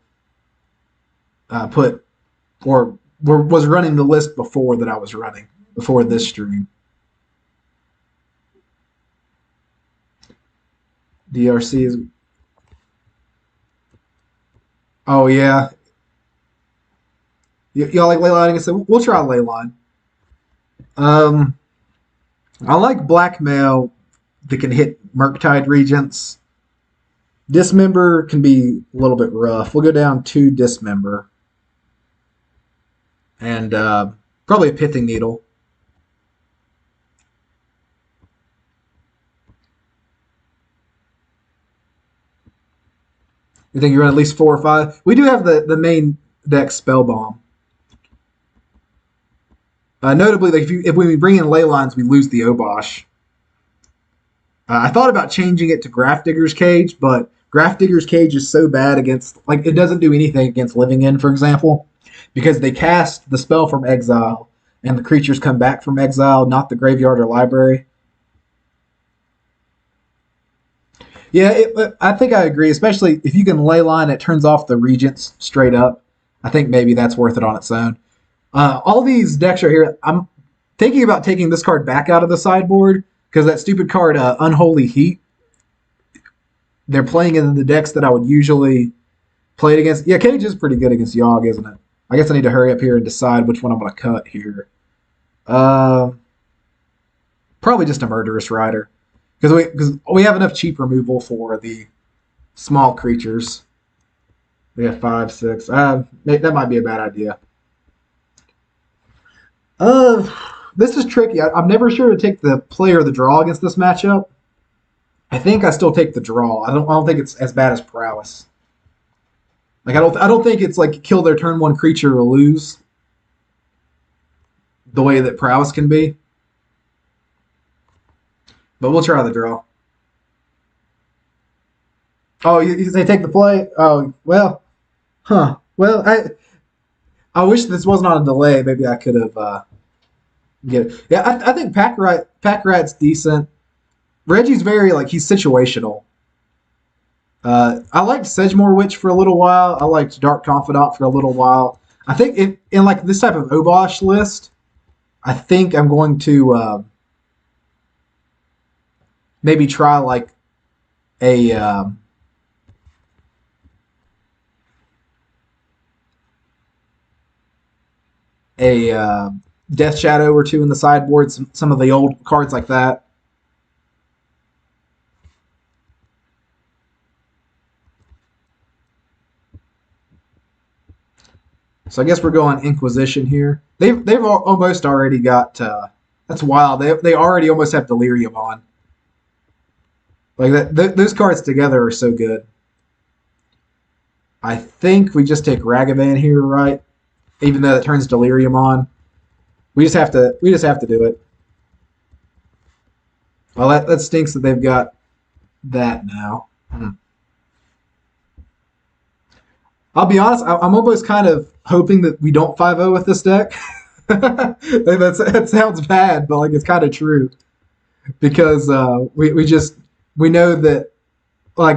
I was running the list before that I was running. Before this stream. DRC is... Oh, yeah. Y'all like Leyline? I said, we'll try Leyline. I like Blackmail that can hit Murktide Regents. Dismember can be a little bit rough. We'll go down to Dismember. And probably a Pithing Needle. You think you run at least 4 or 5? We do have the main deck Spellbomb. Notably, like if we bring in Leylines, we lose the Obosh. I thought about changing it to Grafdigger's Cage, but Grafdigger's Cage is so bad against, like, it doesn't do anything against Living End, for example, because they cast the spell from exile, and the creatures come back from exile, not the graveyard or library. Yeah, I think I agree, especially if you can Leyline, it turns off the Regents straight up. I think maybe that's worth it on its own. All these decks are here. I'm thinking about taking this card back out of the sideboard, because that stupid card, Unholy Heat, they're playing in the decks that I would usually play it against. Yeah, Cage is pretty good against Yawg, isn't it? I guess I need to hurry up here and decide which one I'm going to cut here. Probably just a Murderous Rider. Because we have enough cheap removal for the small creatures. We have 5, 6. That might be a bad idea. This is tricky. I'm never sure to take the play or the draw against this matchup. I think I still take the draw. I don't think it's as bad as Prowess. Like I don't think it's like kill their turn 1 creature or lose. The way that Prowess can be. But we'll try the draw. Oh, you say take the play? Oh, well. Huh. Well, I wish this wasn't on a delay. Maybe I could have get it. Yeah, I think Pack Rat's decent. Reggie's very, like, he's situational. I liked Sedgemoor Witch for a little while. I liked Dark Confidant for a little while. I think in like this type of Obosh list, I think I'm going to maybe try like a a Death Shadow or two in the sideboard, some of the old cards like that. So I guess we're going Inquisition here. They've almost already got. That's wild. They already almost have delirium on. Like that, those cards together are so good. I think we just take Ragavan here, right? Even though it turns delirium on, we just have to. We just have to do it. Well, that stinks that they've got that now. I'll be honest, I'm almost kind of hoping that we don't 5-0 with this deck. That sounds bad, but like it's kind of true because we know that I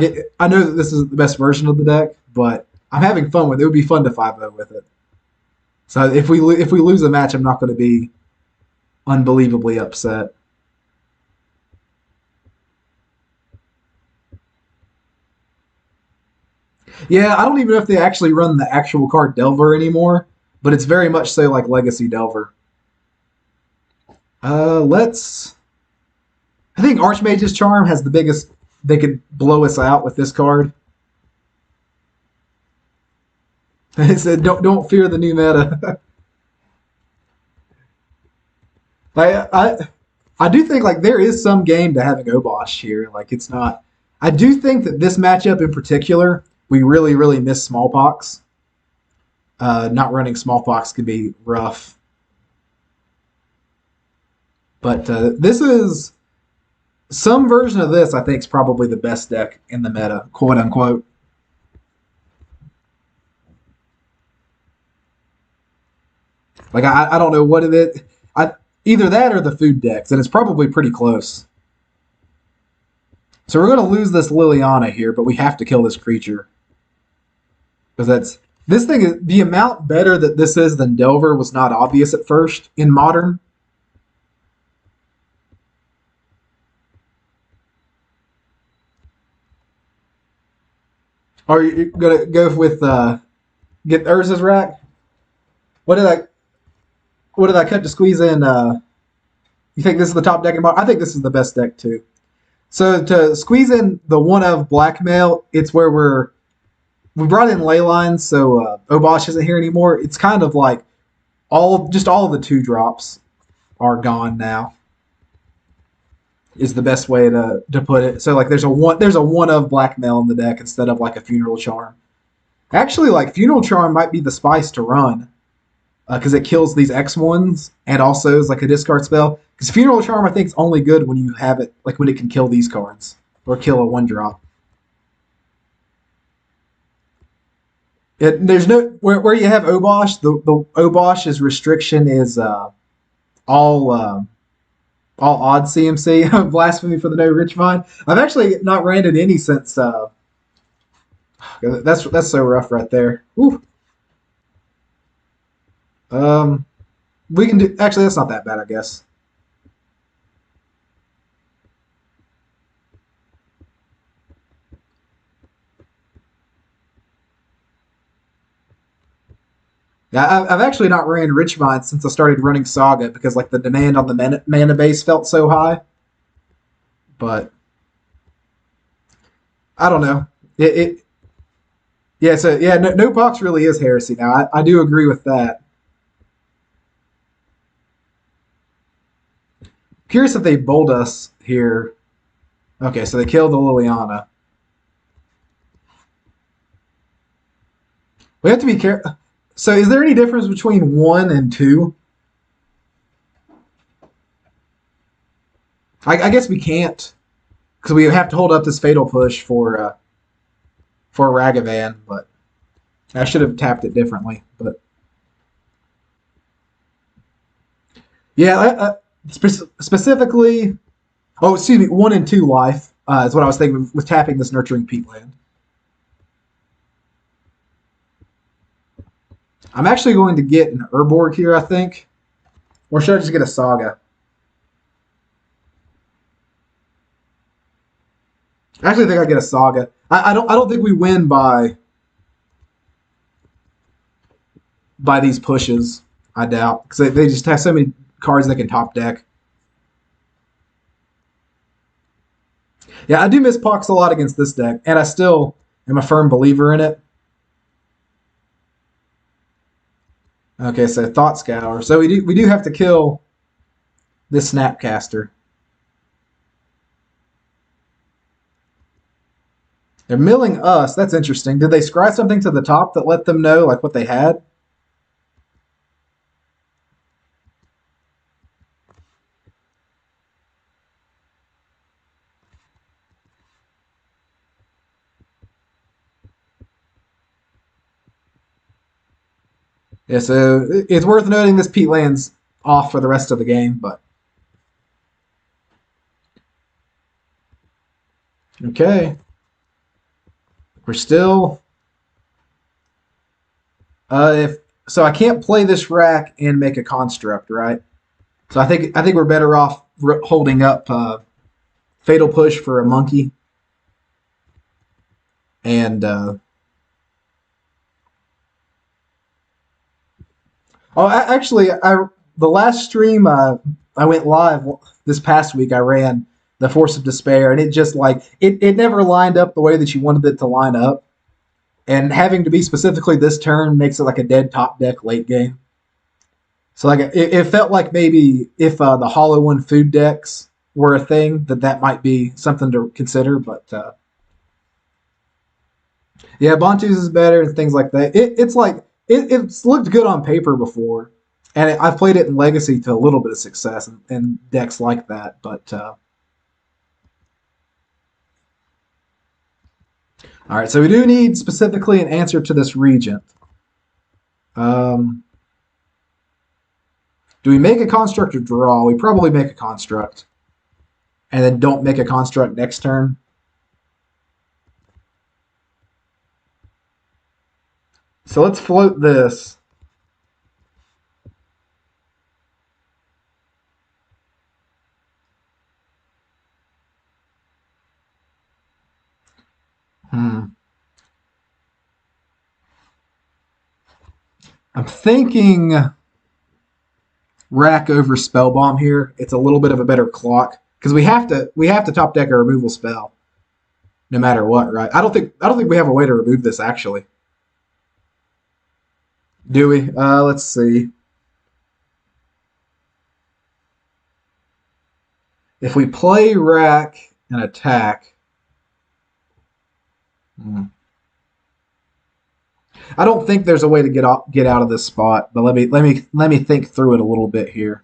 know that this is the best version of the deck, but I'm having fun with it. It would be fun to 5-0 with it. So if we lose a match, I'm not going to be unbelievably upset. Yeah, I don't even know if they actually run the actual card Delver anymore, but it's very much so like Legacy Delver. Let's. I think Archmage's Charm has the biggest. They could blow us out with this card. It said, "Don't fear the new meta." I do think like there is some game to having Obosh here. Like it's not. I do think that this matchup in particular, we really miss Smallpox. Not running Smallpox could be rough. But this is some version of this. I think is probably the best deck in the meta, quote unquote. Like I don't know what it is. Either that or the food decks, and it's probably pretty close. So we're going to lose this Liliana here, but we have to kill this creature. Because this thing is the amount better that this is than Delver was not obvious at first in Modern. Are you gonna go with get Urza's rack? What did I cut to squeeze in? You think this is the top deck in Modern? I think this is the best deck too. So to squeeze in the one of blackmail, it's where we brought in Leyline, so Obosh isn't here anymore. It's kind of like all of the 2-drops are gone now. Is the best way to put it. So like there's a one of blackmail in the deck instead of like a funeral charm. Actually, like funeral charm might be the spice to run because it kills these X1s and also is like a discard spell. Because funeral charm I think is only good when you have it like when it can kill these cards or kill a 1-drop. There's no where you have Obosh. The Obosh's restriction is all odd CMC. Blasphemy for the no rich vine. I've actually not ran it any since. That's so rough right there. Ooh. We can do. Actually, that's not that bad, I guess. Yeah, I've actually not ran Rich Vine since I started running Saga because like the demand on the mana base felt so high. But I don't know. Yeah. So yeah, no box really is heresy now. I do agree with that. Curious if they bold us here. Okay, so they killed the Liliana. We have to be careful. So is there any difference between 1 and 2? I guess we can't because we have to hold up this fatal push for Ragavan, but I should have tapped it differently. But yeah, specifically, oh excuse me, 1 and 2 life is what I was thinking with tapping this Nurturing Peatland. I'm actually going to get an Urborg here, I think. Or should I just get a Saga? I actually think I get a Saga. I don't think we win by these pushes. I doubt because they just have so many cards that can top deck. Yeah, I do miss Pox a lot against this deck, and I still am a firm believer in it. Okay, so Thought Scour. So we do have to kill this Snapcaster. They're milling us. That's interesting. Did they scry something to the top that let them know like what they had? Yeah, so it's worth noting this Peatland's off for the rest of the game, but okay. We're still if so I can't play this rack and make a construct, right? So I think we're better off holding up Fatal Push for a monkey and actually, the last stream I went live this past week. I ran the Force of Despair, and it just like it never lined up the way that you wanted it to line up. And having to be specifically this turn makes it like a dead top deck late game. So like it felt like maybe if the Hollow One food decks were a thing, that might be something to consider. But yeah, Bontu's is better and things like that. It's like it's looked good on paper before, and I've played it in Legacy to a little bit of success in decks like that. But all right, so we do need specifically an answer to this Regent. Um, do we make a construct or draw? We probably make a construct, and then don't make a construct next turn. So let's float this. I'm thinking rack over Spellbomb here. It's a little bit of a better clock because we have to top deck a removal spell no matter what, right? I don't think we have a way to remove this actually. Do we? Let's see. If we play rack and attack, I don't think there's a way to get out of this spot. But let me think through it a little bit here.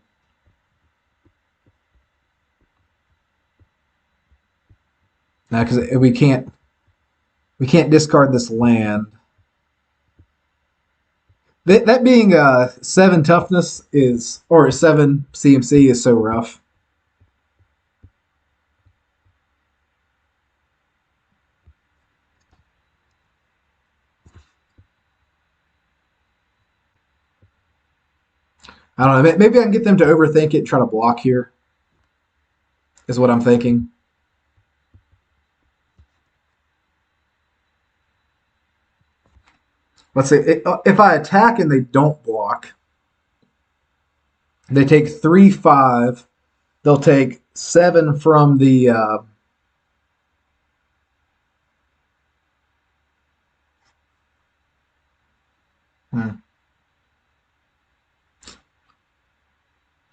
Now, because we can't discard this land. That being 7 toughness is or 7 CMC is so rough. I don't know. Maybe I can get them to overthink it and try to block here. Is what I'm thinking. Let's see. If I attack and they don't block, they take 3/5. They'll take 7 from the.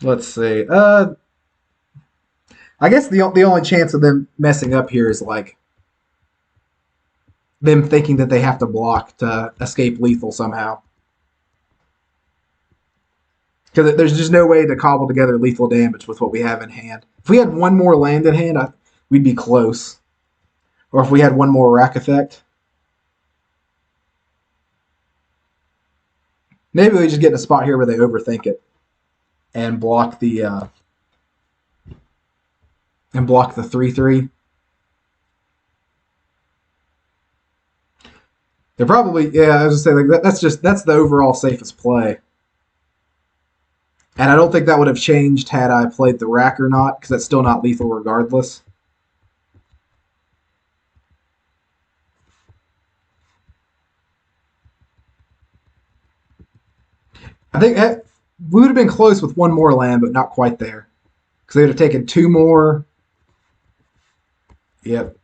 Let's see. I guess the only chance of them messing up here is like them thinking that they have to block to escape lethal somehow. Because there's just no way to cobble together lethal damage with what we have in hand. If we had one more land in hand, we'd be close. Or if we had one more rack effect. Maybe we just get in a spot here where they overthink it and block the 3/3. They're probably I was gonna say like that's the overall safest play. And I don't think that would have changed had I played the rack or not, because that's still not lethal regardless. I think we would have been close with one more land, but not quite there. Because they would have taken two more. Yep.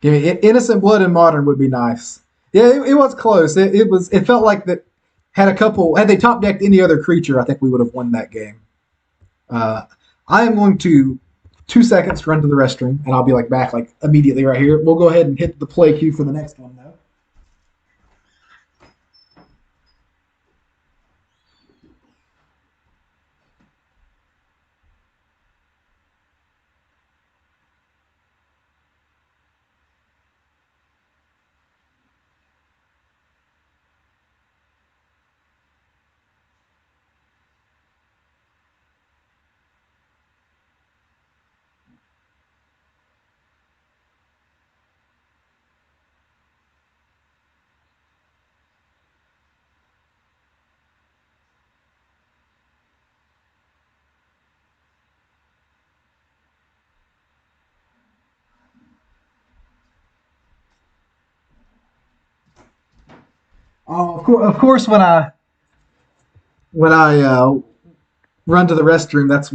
Give me innocent blood in modern would be nice. Yeah, it was close. It was. It felt like that had a couple. Had they top decked any other creature, I think we would have won that game. Uh, I am going to 2 seconds to run to the restroom, and I'll be like back like immediately right here. We'll go ahead and hit the play cue for the next one though. Oh, of course, when I run to the restroom, that's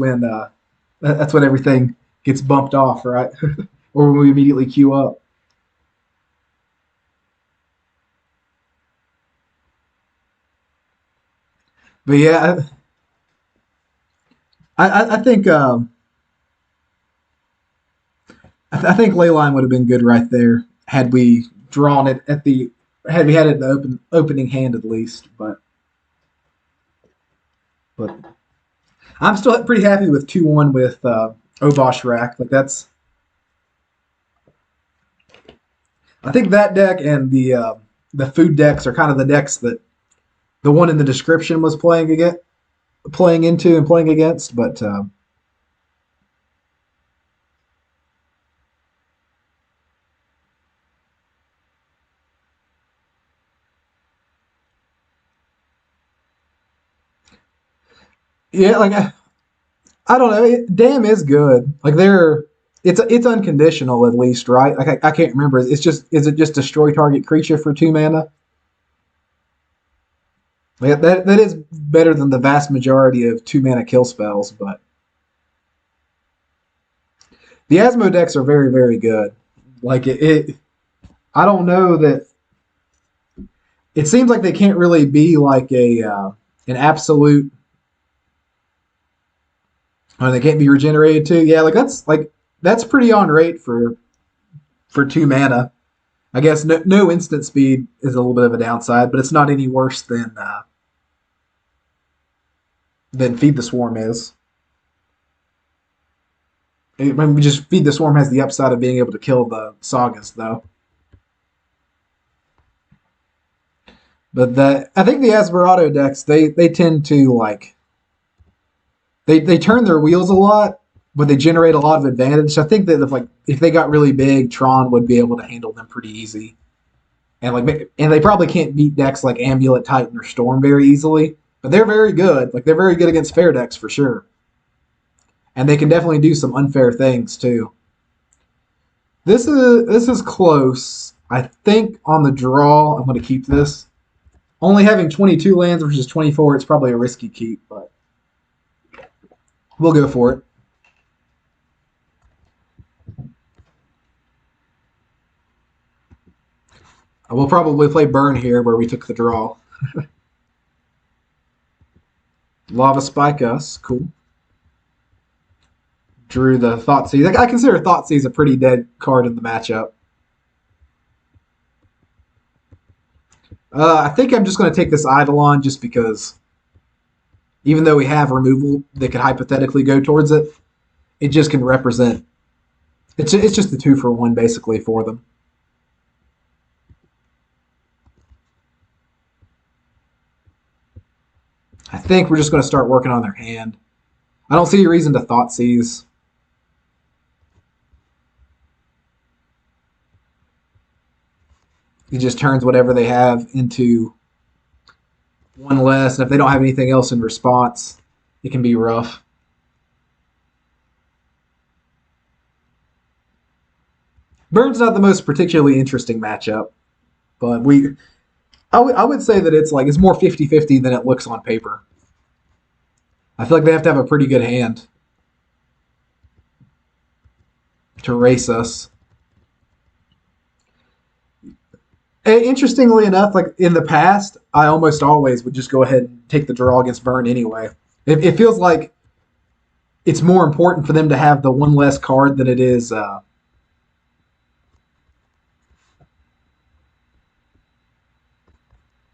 when everything gets bumped off, right? Or when we immediately queue up. But yeah, I think I think Leyline would have been good right there had we drawn it at the had we had it in the opening hand at least. But I'm still pretty happy with 2-1 with Obosh rack. Like that's I think that deck and the food decks are kind of the decks that the one in the description was playing into and playing against. But yeah, like I don't know. Damn is good. Like they're it's unconditional at least, right? Like I can't remember. It's just is it just destroy target creature for 2 mana? Like that is better than the vast majority of 2 mana kill spells, but the Asmo decks are very good. Like I don't know that it seems like they can't really be like a an absolute. Oh, they can't be regenerated too. Yeah, like that's pretty on rate for 2 mana. I guess no instant speed is a little bit of a downside, but it's not any worse than Feed the Swarm is. We just Feed the Swarm has the upside of being able to kill the sagas, though. But I think the Asperado decks they tend to like they turn their wheels a lot, but they generate a lot of advantage. So I think that if they got really big, Tron would be able to handle them pretty easy. And they probably can't beat decks like Amulet, Titan, or Storm very easily, but they're very good. Like they're very good against fair decks for sure, and they can definitely do some unfair things too. This is close. I think on the draw, I'm going to keep this. Only having 22 lands versus 24, it's probably a risky keep, but we'll go for it. We'll probably play Burn here, where we took the draw. Lava Spike us, cool. Drew the Thoughtseize. I consider Thoughtseize a pretty dead card in the matchup. I think I'm just going to take this Eidolon just because, even though we have removal that could hypothetically go towards it, it just can represent. It's just a 2-for-1 basically for them. I think we're just going to start working on their hand. I don't see a reason to Thoughtseize. He just turns whatever they have into one less, and if they don't have anything else in response, it can be rough. Burn's not the most particularly interesting matchup, but I would say that it's more 50-50 than it looks on paper. I feel like they have to have a pretty good hand to race us. And interestingly enough, like in the past, I almost always would just go ahead and take the draw against Burn anyway. It feels like it's more important for them to have the one less card than it is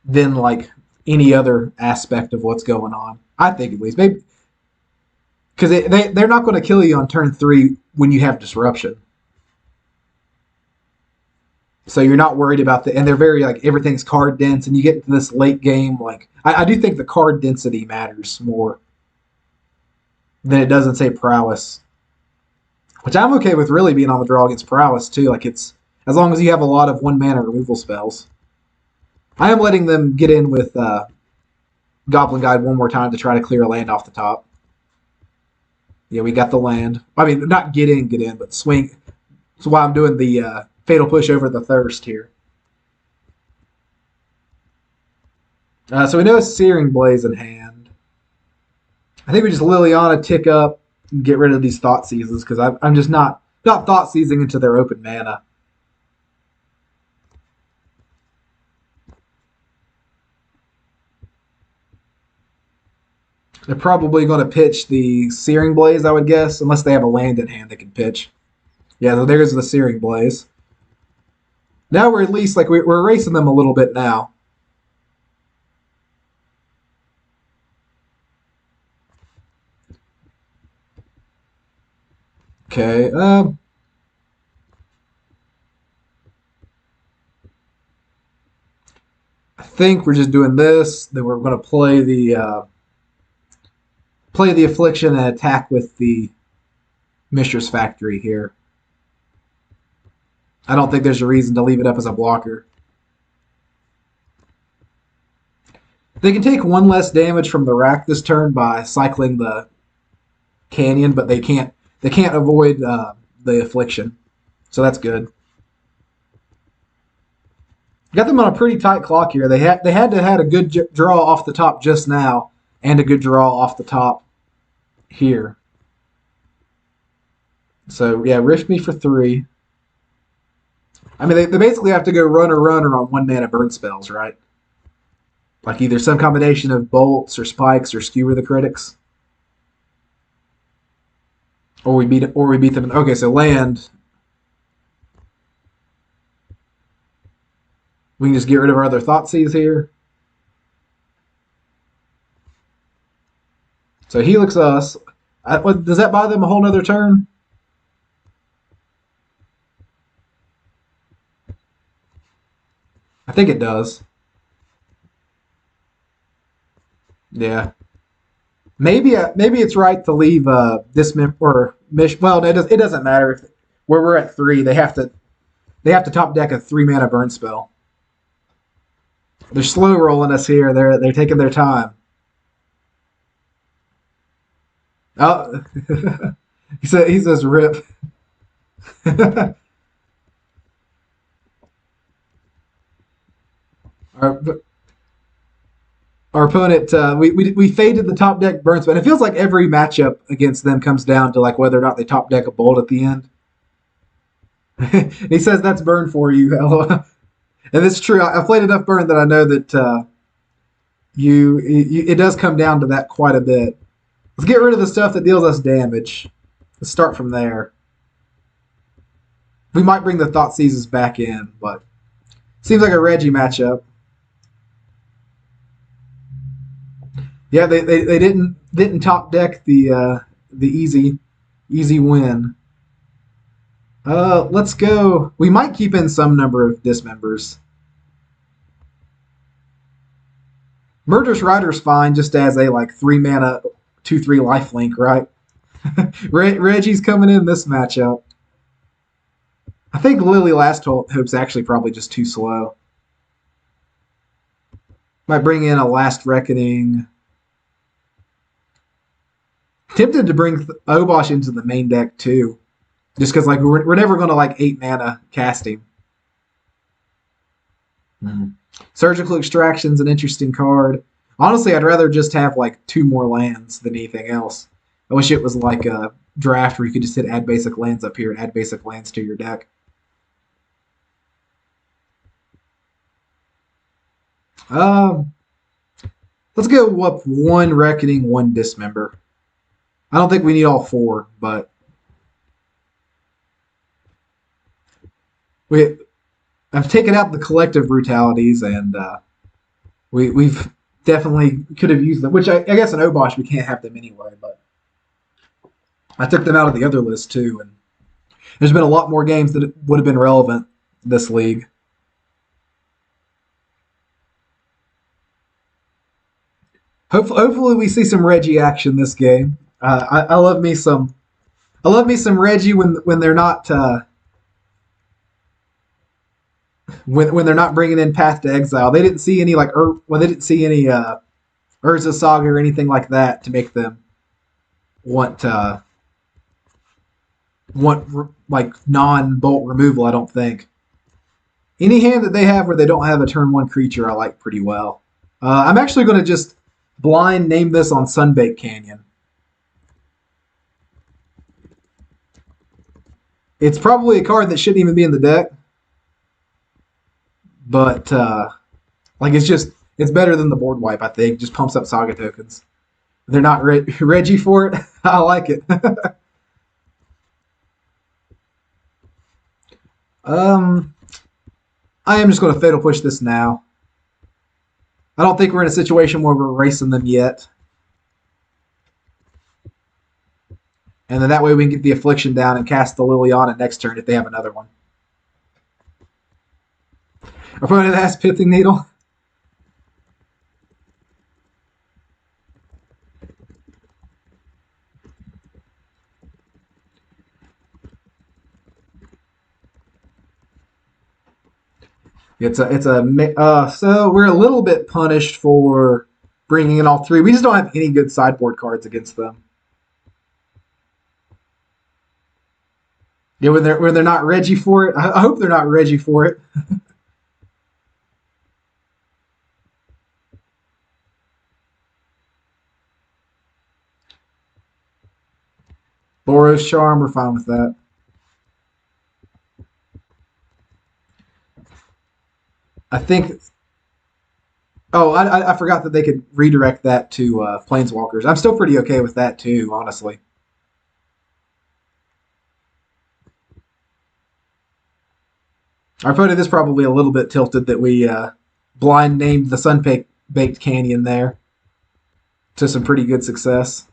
than like any other aspect of what's going on. I think at least maybe because they're not going to kill you on turn 3 when you have disruption. So you're not worried about and they're very like everything's card dense, and you get into this late game. Like I do think the card density matters more than it does in say prowess, which I'm okay with really being on the draw against prowess too. Like it's as long as you have a lot of 1-mana removal spells. I am letting them get in with Goblin Guide one more time to try to clear a land off the top. Yeah, we got the land. I mean, not get in, but swing. That's why I'm doing the Fatal Push over the Thirst here. So we know it's Searing Blaze in hand. I think we just Liliana tick up and get rid of these Thoughtseizes because I'm just not Thoughtseizing into their open mana. They're probably going to pitch the Searing Blaze, I would guess, unless they have a land in hand they can pitch. Yeah, so there's the Searing Blaze. Now we're at least, like, we're erasing them a little bit now. Okay, I think we're just doing this. Then we're going to play the Affliction and attack with the Mishra's Factory here. I don't think there's a reason to leave it up as a blocker. They can take 1 less damage from the rack this turn by cycling the Canyon, but they can't avoid the Affliction. So that's good. Got them on a pretty tight clock here. They had to have had a good draw off the top just now and a good draw off the top here. So yeah, Rift me for 3. I mean, they basically have to go runner on 1-mana burn spells, right? Like either some combination of bolts or spikes or skewer the critics. Or we beat them. Okay, so land. We can just get rid of our other Thoughtseize here. So Helix us. Does that buy them a whole nother turn? I think it does. Yeah. Maybe it's right to leave this or Mish. Well, it doesn't matter if where we're at 3. They have to top deck a 3-mana burn spell. They're slow rolling us here. They're taking their time. Oh, he says rip. Our opponent, we faded the top deck burn spell. And it feels like every matchup against them comes down to like whether or not they top deck a bolt at the end. He says that's burn for you. And it's true. I've played enough burn that I know that it does come down to that quite a bit. Let's get rid of the stuff that deals us damage. Let's start from there. We might bring the Thoughtseizes back in, but seems like a Reggie matchup. Yeah, they didn't top deck the easy win. Let's go. We might keep in some number of dismembers. Murderous Rider's fine just as a like 3-mana 2/3 lifelink, right? Reggie's coming in this matchup. I think Lily Last Hope's actually probably just too slow. Might bring in a Last Reckoning. Tempted to bring Obosh into the main deck too, just because like we're never going to like 8 mana casting. Surgical Extraction's an interesting card. Honestly, I'd rather just have like 2 more lands than anything else. I wish it was like a draft where you could just hit add basic lands up here and add basic lands to your deck. Let's go up 1 Reckoning, 1 Dismember. I don't think we need all 4, but I've taken out the collective brutalities, and we've definitely could have used them. Which I guess in Obosh we can't have them anyway, but I took them out of the other list too. And there's been a lot more games that would have been relevant this league. Hopefully we see some Reggie action this game. I love me some Reggie when they're not when they're not bringing in Path to Exile. They didn't see any like they didn't see any Urza Saga or anything like that to make them want like non-bolt removal. I don't think any hand that they have where they don't have a turn 1 creature I like pretty well. I'm actually going to just blind name this on Sunbaked Canyon. It's probably a card that shouldn't even be in the deck, but like it's better than the board wipe. I think just pumps up Saga tokens. They're not Reggie for it. I like it. I am just going to Fatal Push this now. I don't think we're in a situation where we're racing them yet. And then that way we can get the Affliction down and cast the Liliana next turn if they have another one. Our opponent has Pithing Needle. So we're a little bit punished for bringing in all 3. We just don't have any good sideboard cards against them. Yeah, when they're not Reggie for it. I hope they're not Reggie for it. Boros Charm, we're fine with that. I think. Oh, I forgot that they could redirect that to Planeswalkers. I'm still pretty okay with that too, honestly. Our opponent is probably a little bit tilted that we blind named the Sun-Baked Canyon there to some pretty good success.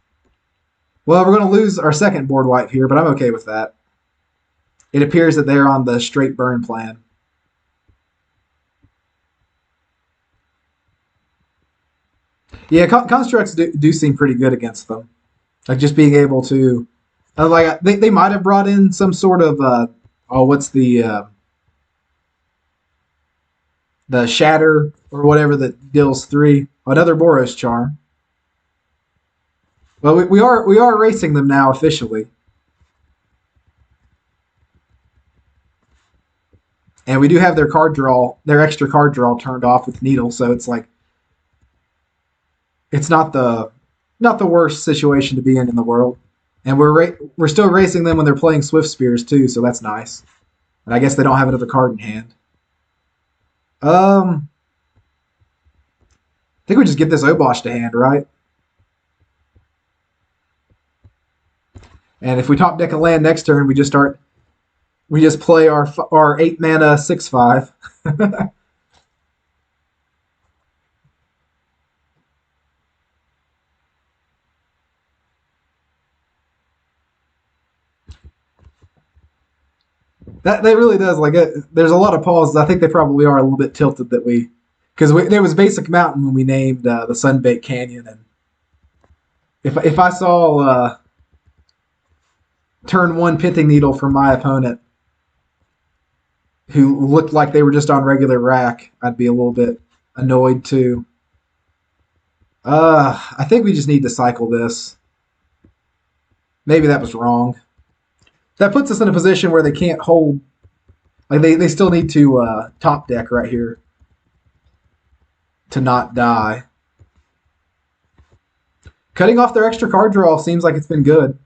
Well, we're going to lose our second board wipe here, but I'm okay with that. It appears that they're on the straight burn plan. Yeah, constructs do seem pretty good against them. Like just being able to, like they might have brought in some sort of what's the Shatter or whatever that deals 3. Another Boros Charm. Well, we are racing them now officially, and we do have their extra card draw turned off with Needle, so it's like it's not the worst situation to be in the world, and we're still racing them when they're playing Swift Spears too, so that's nice. And I guess they don't have another card in hand. I think we just get this Obosh to hand, right? And if we top deck a land next turn, we just play our 8 mana 6/5. That really does there's a lot of pauses. I think they probably are a little bit tilted because there was Basic Mountain when we named the Sunbaked Canyon, and if I saw turn 1 Pithing Needle from my opponent who looked like they were just on regular rack, I'd be a little bit annoyed too. I think we just need to cycle this. Maybe that was wrong. That puts us in a position where they can't hold. Like they still need to top deck right here to not die. Cutting off their extra card draw seems like it's been good.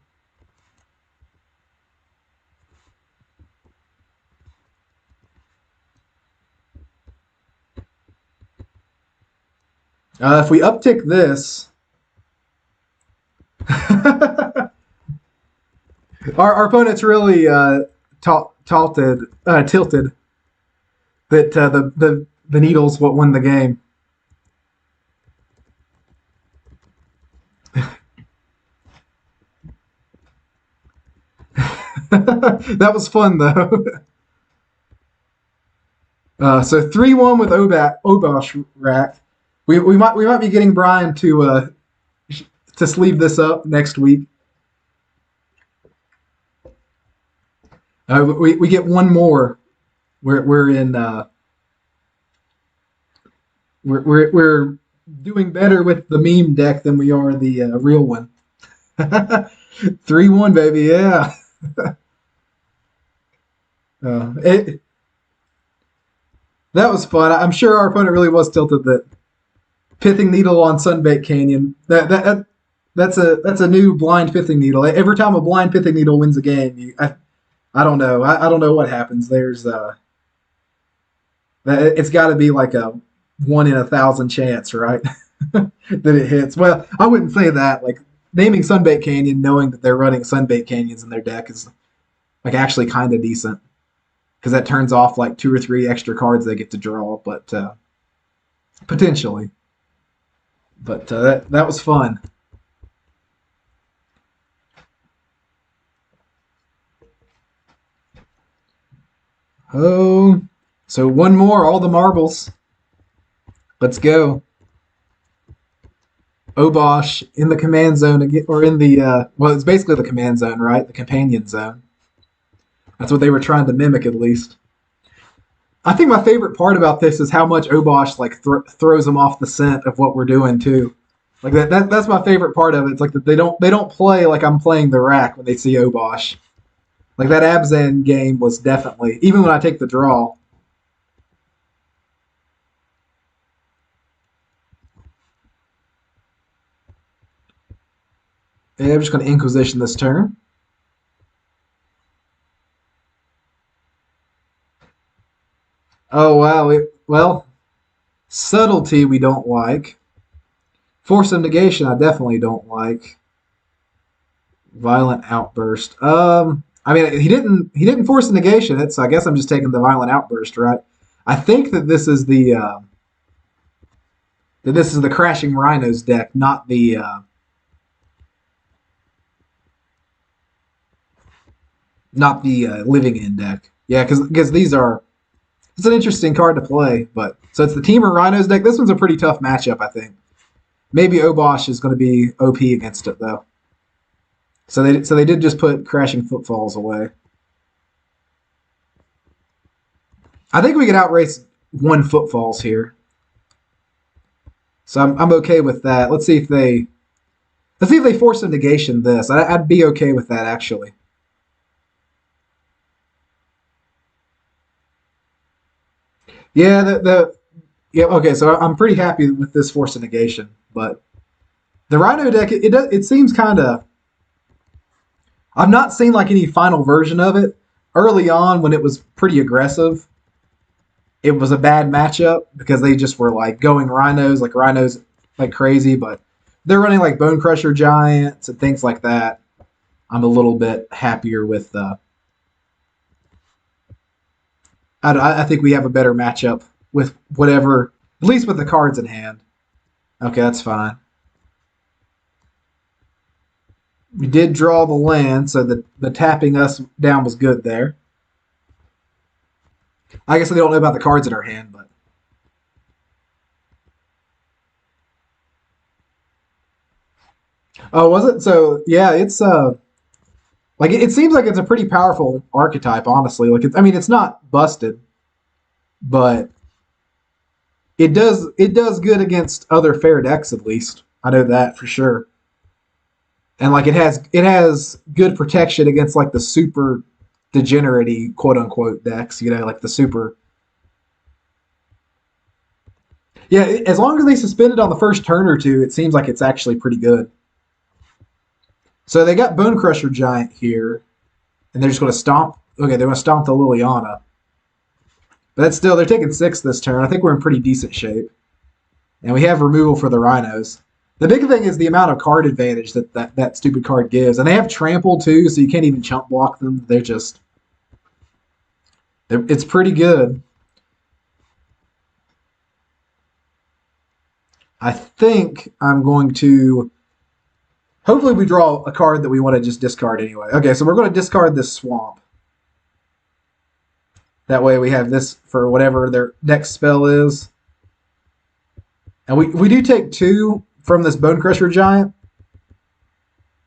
If we uptick this, our opponent's really tilted that the needle's what won the game. That was fun though. So 3-1 with Obosh rack. We might be getting Brian to sleeve this up next week. We get one more. We're in. We're doing better with the meme deck than we are the real one. 3-1, baby, yeah. That was fun. I'm sure our opponent really was tilted that Pithing Needle on Sunbaked Canyon. That's a new blind Pithing Needle. Every time a blind Pithing Needle wins a game, I don't know. I don't know what happens. There's it's got to be like a 1 in 1,000 chance, right? That it hits. Well, I wouldn't say that. Like naming Sunbaked Canyon, knowing that they're running Sunbaked Canyons in their deck is like actually kind of decent because that turns off like 2 or 3 extra cards they get to draw, but potentially. But that was fun. Oh, so one more, all the marbles. Let's go. Obosh in the command zone again, or in the well, it's basically the command zone, right? The companion zone. That's what they were trying to mimic, at least. I think my favorite part about this is how much Obosh like throws them off the scent of what we're doing too. Like that's my favorite part of it. It's like that they don't play like I'm playing the rack when they see Obosh. Like that Abzan game was definitely, even when I take the draw. Yeah, I'm just going to Inquisition this turn. Oh wow, well, subtlety we don't like. Force of negation I definitely don't like. Violent outburst. I mean he didn't force a negation it, so I guess I'm just taking the violent outburst, right? I think that this is the Crashing Rhinos deck, not the Living End deck. Yeah, because these are. It's an interesting card to play, but so it's the Teamer Rhinos deck. This one's a pretty tough matchup, I think. Maybe Obosh is going to be OP against it though. So they did just put Crashing Footfalls away. I think we could outrace 1 Footfalls here. So I'm okay with that. Let's see if they force a negation this. I'd be okay with that actually. Yeah, yeah. Okay, so I'm pretty happy with this force of negation, but the Rhino deck it seems kind of. I've not seen like any final version of it. Early on, when it was pretty aggressive, it was a bad matchup because they just were like going rhinos like crazy, but they're running like Bone Crusher Giants and things like that. I'm a little bit happier with. I think we have a better matchup with whatever, at least with the cards in hand. Okay, that's fine. We did draw the land, so the tapping us down was good there. I guess we don't know about the cards in our hand, but. Oh, was it? So yeah, it's like it seems like it's a pretty powerful archetype, honestly. Like it's not busted, but it does good against other fair decks at least. I know that for sure. And like it has good protection against like the super degenerate quote unquote decks, like the super. Yeah, as long as they suspend it on the first turn or two, it seems like it's actually pretty good. So they got Bone Crusher Giant here, and they're just going to stomp. Okay, they're going to stomp the Liliana. But that's still, they're taking 6 this turn. I think we're in pretty decent shape. And we have removal for the Rhinos. The big thing is the amount of card advantage that stupid card gives. And they have Trample too, so you can't even chump block them. It's pretty good. I think I'm going to... Hopefully we draw a card that we want to just discard anyway. Okay, so we're going to discard this Swamp. That way we have this for whatever their next spell is. And we do take 2 from this Bone Crusher Giant.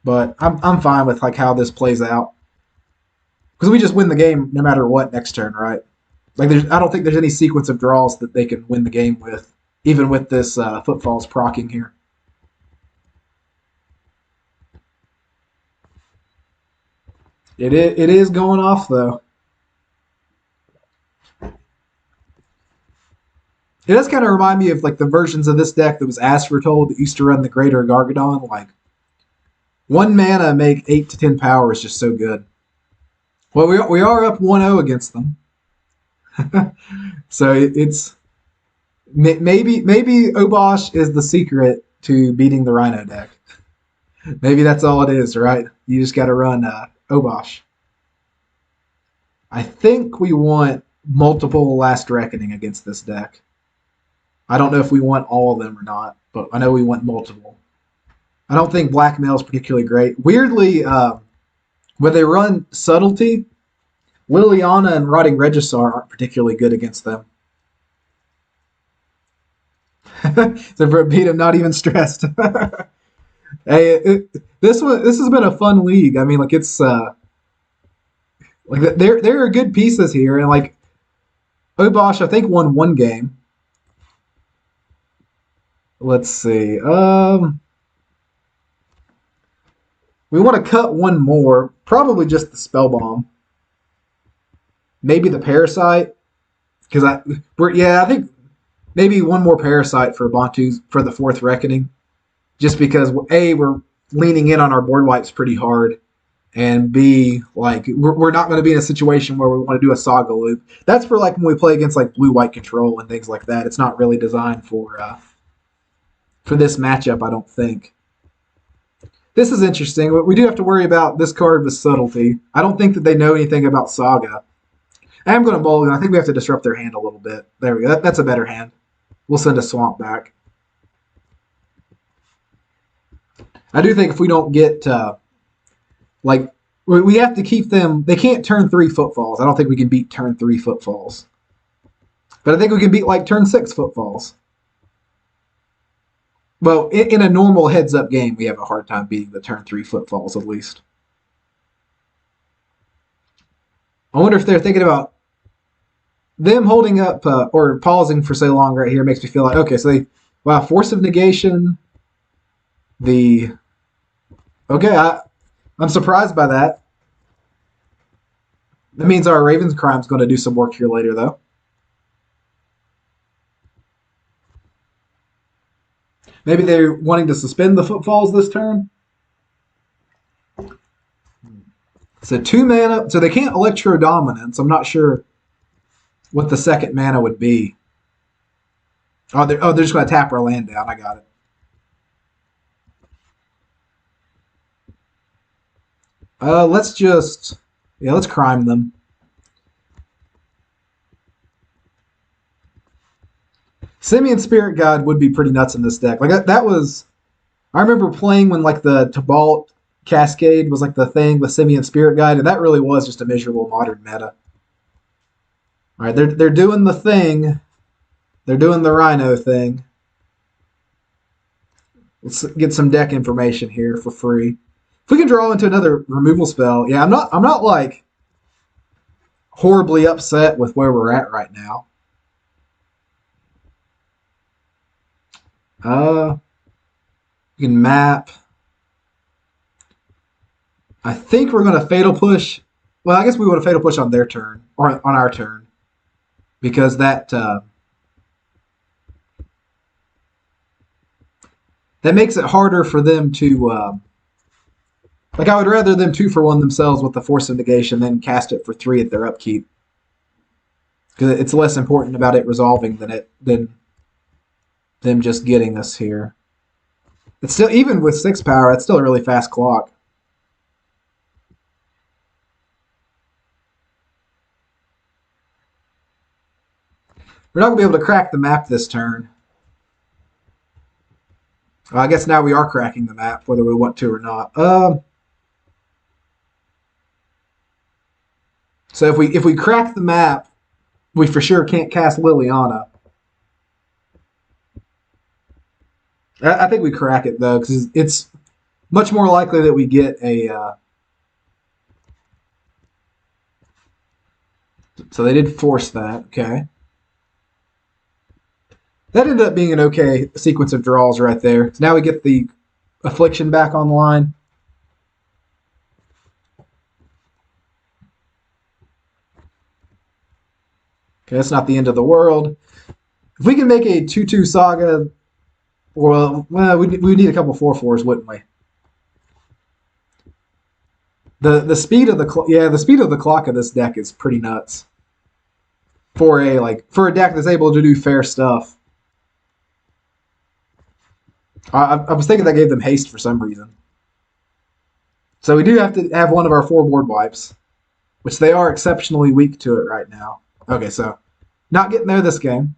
But I'm fine with like how this plays out. Because we just win the game no matter what next turn, right? Like I don't think there's any sequence of draws that they can win the game with. Even with this Footfalls proccing here. It is going off, though. It does kind of remind me of like the versions of this deck that was Aspertold that used to run the Greater Gargadon. Like, 1 mana make 8 to 10 power is just so good. Well, we are up 1-0 against them. So it's... Maybe Obosh is the secret to beating the Rhino deck. Maybe that's all it is, right? You just got to run Obosh. I think we want multiple Last Reckoning against this deck. I don't know if we want all of them or not, but I know we want multiple. I don't think Blackmail is particularly great. Weirdly, when they run Subtlety, Liliana and Rotting Regisaur aren't particularly good against them. So for beat him, not even stressed. Hey, this has been a fun league. I mean, like it's like there are good pieces here, and like Obosh, I think won 1 game. Let's see. We want to cut 1 more, probably just the Spellbomb. Maybe the Parasite, because I think. Maybe 1 more Parasite for Bontu for the 4th Reckoning. Just because, A, we're leaning in on our board wipes pretty hard. And B, like, we're not going to be in a situation where we want to do a Saga loop. That's for, like, when we play against, like, blue-white control and things like that. It's not really designed for this matchup, I don't think. This is interesting. But we do have to worry about this card with Subtlety. I don't think that they know anything about Saga. I'm going to mulligan. I think we have to disrupt their hand a little bit. There we go. That's a better hand. We'll send a Swamp back. I do think if we don't get, like, we have to keep them. They can't turn 3 Footfalls. I don't think we can beat turn 3 Footfalls. But I think we can beat, like, turn 6 Footfalls. Well, in a normal heads-up game, we have a hard time beating the turn 3 Footfalls, at least. I wonder if they're thinking about them holding up or pausing for so long right here makes me feel like, okay, so Force of Negation, okay, I'm surprised by that. That means our Raven's Crime's going to do some work here later, though. Maybe they're wanting to suspend the Footfalls this turn. So 2 mana, so they can't Electro Dominance. I'm not sure what the 2nd mana would be. They're just going to tap our land down. I got it. Let's crime them. Simian Spirit Guide would be pretty nuts in this deck. Like that was, I remember playing when like the Tibalt Cascade was like the thing with Simian Spirit Guide, and that really was just a miserable modern meta. All right, they're doing the thing. They're doing the Rhino thing. Let's get some deck information here for free. If we can draw into another removal spell, yeah, I'm not like horribly upset with where we're at right now. We can map. I think we're going to Fatal Push. Well, I guess we would have Fatal Push on their turn, or on our turn. Because that makes it harder for them to... like, I would rather them 2-for-1 themselves with the Force of Negation than cast it for 3 at their upkeep. Because it's less important about it resolving than them just getting us here. It's still, even with 6 power, it's still a really fast clock. We're not going to be able to crack the map this turn. Well, I guess now we are cracking the map, whether we want to or not. So if we crack the map, we for sure can't cast Liliana. I think we crack it, though, because it's much more likely that we get a... So they did force that. Okay. That ended up being an okay sequence of draws right there. So now we get the Affliction back online. Okay, that's not the end of the world. If we can make a 2/2 Saga, well, we need a couple 4/4s, wouldn't we? The speed of the speed of the clock of this deck is pretty nuts. For a deck that's able to do fair stuff. I was thinking that gave them haste for some reason. So we do have to have one of our 4 board wipes, which they are exceptionally weak to it right now. Okay, so not getting there this game.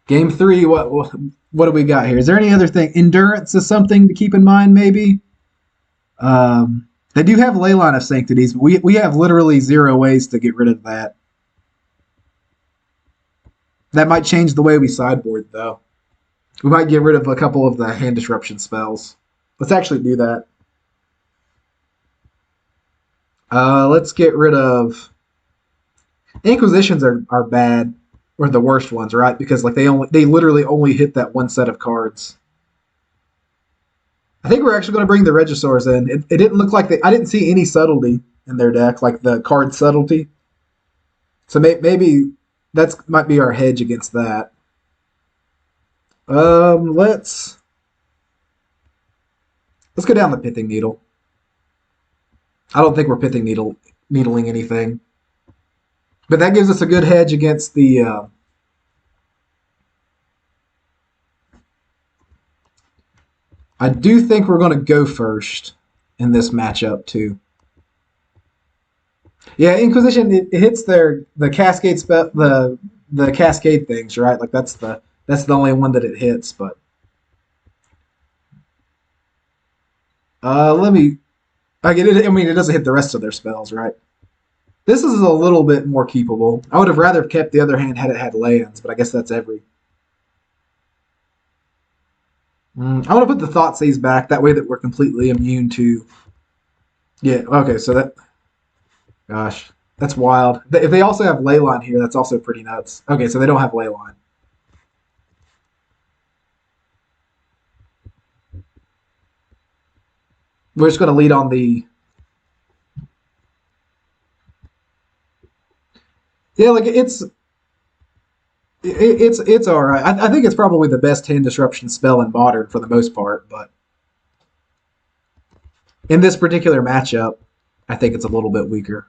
Game 3, what do we got here? Is there any other thing? Endurance is something to keep in mind, maybe? They do have Leyline of Sanctities, but we have literally 0 ways to get rid of that. That might change the way we sideboard, though. We might get rid of a couple of the hand disruption spells. Let's actually do that. Let's get rid of... Inquisitions are bad, or the worst ones, right? Because like they literally only hit that one set of cards. I think we're actually going to bring the Regisaurs in. It didn't look like I didn't see any subtlety in their deck, like the card subtlety. So maybe that might be our hedge against that. Let's go down the Pithing Needle. I don't think we're Pithing Needling anything. But that gives us a good hedge against the... I do think we're going to go first in this matchup, too. Yeah, Inquisition, it hits the Cascade spell, the Cascade things, right? Like that's the only one that it hits, but... let me... I mean, it doesn't hit the rest of their spells, right? This is a little bit more keepable. I would have rather kept the other hand had it had lands, but I guess that's every... I want to put the Thoughtseize back, that way that we're completely immune to... Yeah, okay, so that... Gosh, that's wild. If they also have Leyline here, that's also pretty nuts. Okay, so they don't have Leyline. We're just going to lead on the... Yeah, like it's all right. I think it's probably the best hand disruption spell in Modern for the most part, but in this particular matchup, I think it's a little bit weaker.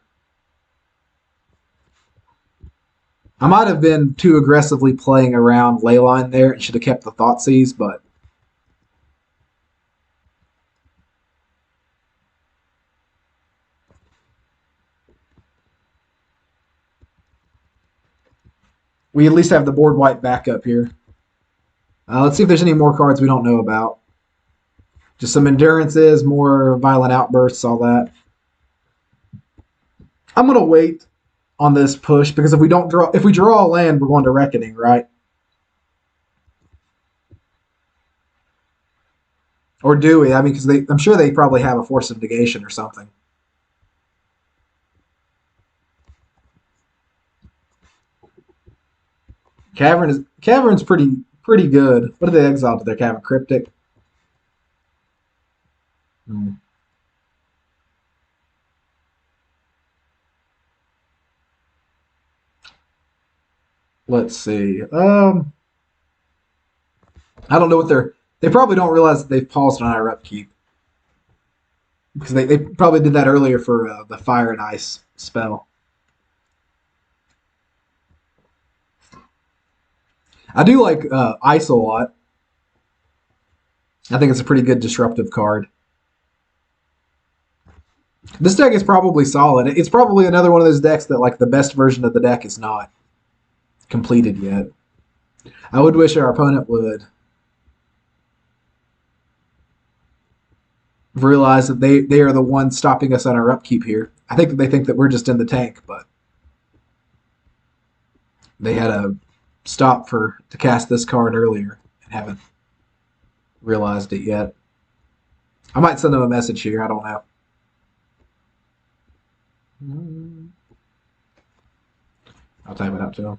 I might have been too aggressively playing around Leyline there and should have kept the Thoughtseize, but we at least have the board wipe back up here. Let's see if there's any more cards we don't know about. Just some endurances, more violent outbursts, all that. I'm gonna wait on this push because if we draw a land, we're going to Reckoning, right? Or do we? I mean, because I'm sure they probably have a Force of Negation or something. Cavern's pretty pretty good. What did they exile? Did they have a Cryptic? Hmm. Let's see. I don't know what they're. They probably don't realize that they've paused on our upkeep because they probably did that earlier for the Fire and Ice spell. I do like Ice a lot. I think it's a pretty good disruptive card. This deck is probably solid. It's probably another one of those decks that like the best version of the deck is not completed yet. I would wish our opponent would realize that they are the ones stopping us on our upkeep here. I think that they think that we're just in the tank, but they had a stop to cast this card earlier and haven't realized it yet. I might send them a message here. I don't know. I'll type it out to them.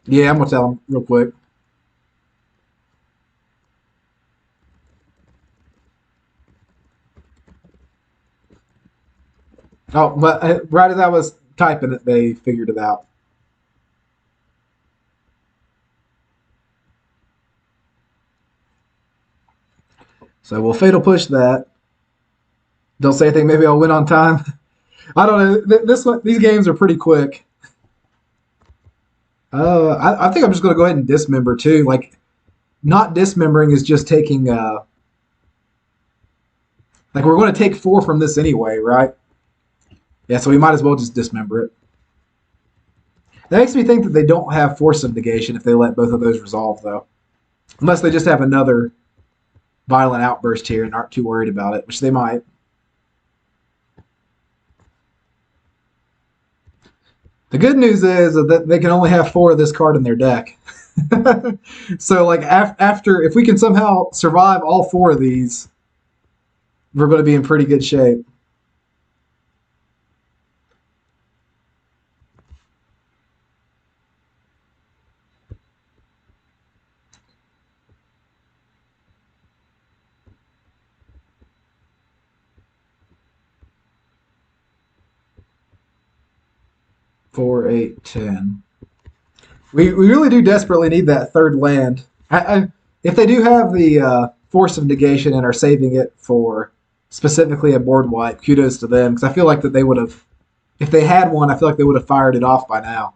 Yeah, I'm gonna tell them real quick. Oh, but right as I was typing it, they figured it out. So we'll Fatal Push that. Don't say anything. Maybe I'll win on time. I don't know. These games are pretty quick. I think I'm just going to go ahead and dismember too. Like, not dismembering is just taking. Like we're going to take 4 from this anyway, right? Yeah, so we might as well just dismember it. That makes me think that they don't have Force of Negation if they let both of those resolve, though. Unless they just have another Violent Outburst here and aren't too worried about it, which they might. The good news is that they can only have 4 of this card in their deck. So, like, after, if we can somehow survive all 4 of these, we're going to be in pretty good shape. Four, 8, 10. We really do desperately need that third land. If they do have the Force of Negation and are saving it for specifically a board wipe, kudos to them, because I feel like that they would have, if they had one, I feel like they would have fired it off by now.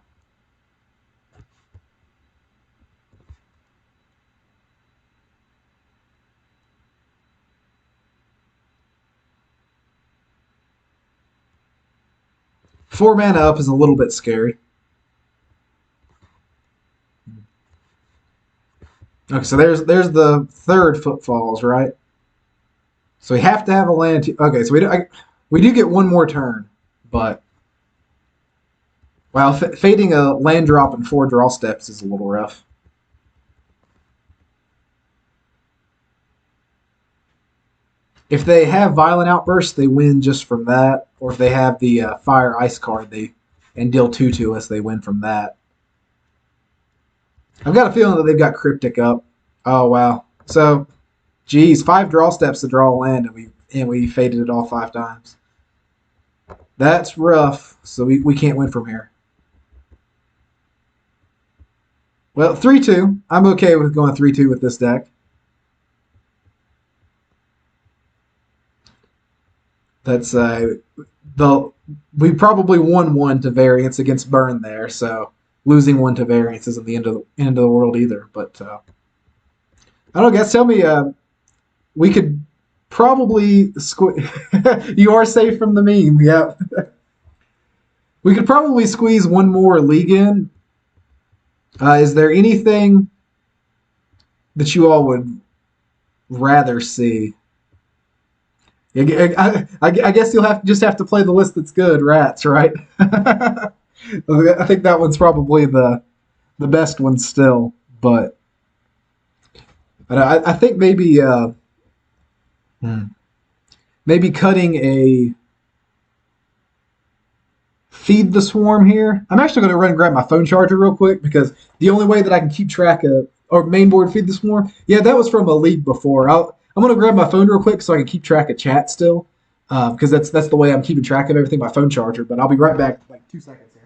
Four mana up is a little bit scary. Okay, so there's the third Footfalls, right? So we have to have a land. Okay, so we do get one more turn, but well, fading a land drop and 4 draw steps is a little rough. If they have Violent Outburst, they win just from that. Or if they have the Fire Ice card, and deal 2 to us, they win from that. I've got a feeling that they've got Cryptic up. Oh wow! So, geez, 5 draw steps to draw a land, and we faded it all 5 times. That's rough. So we can't win from here. Well, 3-2. I'm okay with going 3-2 with this deck. That's we probably won 1 to variance against Burn there, so losing 1 to variance isn't the end of the world either. But I don't know, guys. Tell me, we could probably you are safe from the meme. Yeah, we could probably squeeze 1 more league in. Is there anything that you all would rather see? I guess you'll just have to play the list that's good, Rats, right? I think that one's probably the best one still, but I think maybe maybe cutting a feed the swarm here. I'm actually going to run and grab my phone charger real quick because the only way that I can keep track of or mainboard feed the swarm. Yeah, that was from a league before. I'm going to grab my phone real quick so I can keep track of chat still because that's the way I'm keeping track of everything. My phone charger, but I'll be right back. Like 2 seconds here.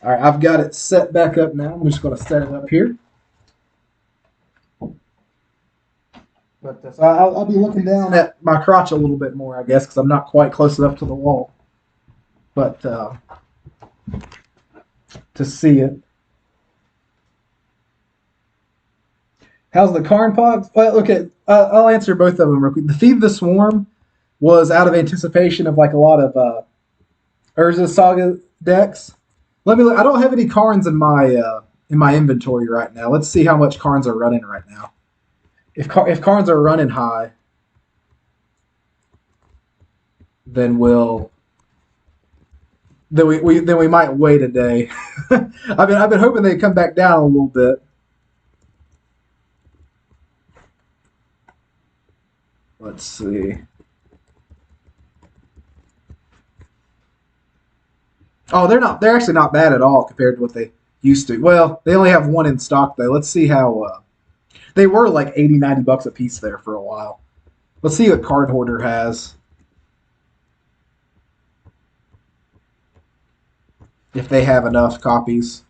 All right, I've got it set back up now. I'm just going to set it up here. But so I'll be looking down at my crotch a little bit more, I guess, because I'm not quite close enough to the wall. But to see it. How's the Karn Pogs? Well, okay, I'll answer both of them real quick. The Feed the Swarm was out of anticipation of like a lot of Urza Saga decks. Let me look. I don't have any Karns in my inventory right now. Let's see how much Karns are running right now. If Karns are running high, then we might wait a day. I've been hoping they'd come back down a little bit. Let's see. Oh, they're actually not bad at all compared to what they used to. Well, they only have one in stock though. Let's see how they were like 80, 90 bucks a piece there for a while. Let's see what Card Hoarder has. If they have enough copies.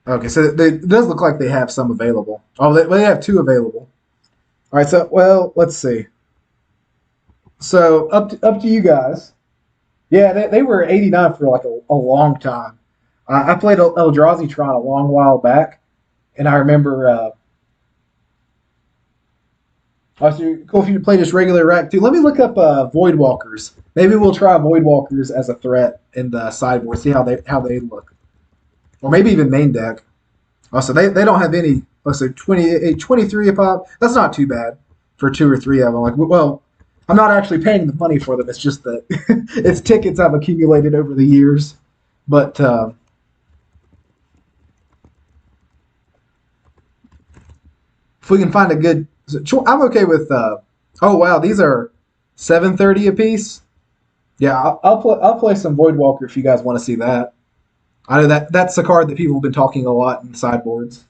Okay, so it does look like they have some available. Oh, they have 2 available. All right, so, well, let's see. So, up to you guys. Yeah, they were 89 for like a long time. I played Eldrazi Tron a long while back, and I remember. So cool if you play just regular rack too. Let me look up Voidwalkers. Maybe we'll try Voidwalkers as a threat in the sideboard. See how they look, or maybe even main deck. Oh, so they don't have any. Oh, so 23 a pop. That's not too bad for 2 or 3 of them. Like, well, I'm not actually paying the money for them. It's just that it's tickets I've accumulated over the years. But if we can find a good, I'm okay with. Oh wow, these are 730 a piece. Yeah, I'll play some Voidwalker if you guys want to see that. I know that's a card that people have been talking a lot in sideboards.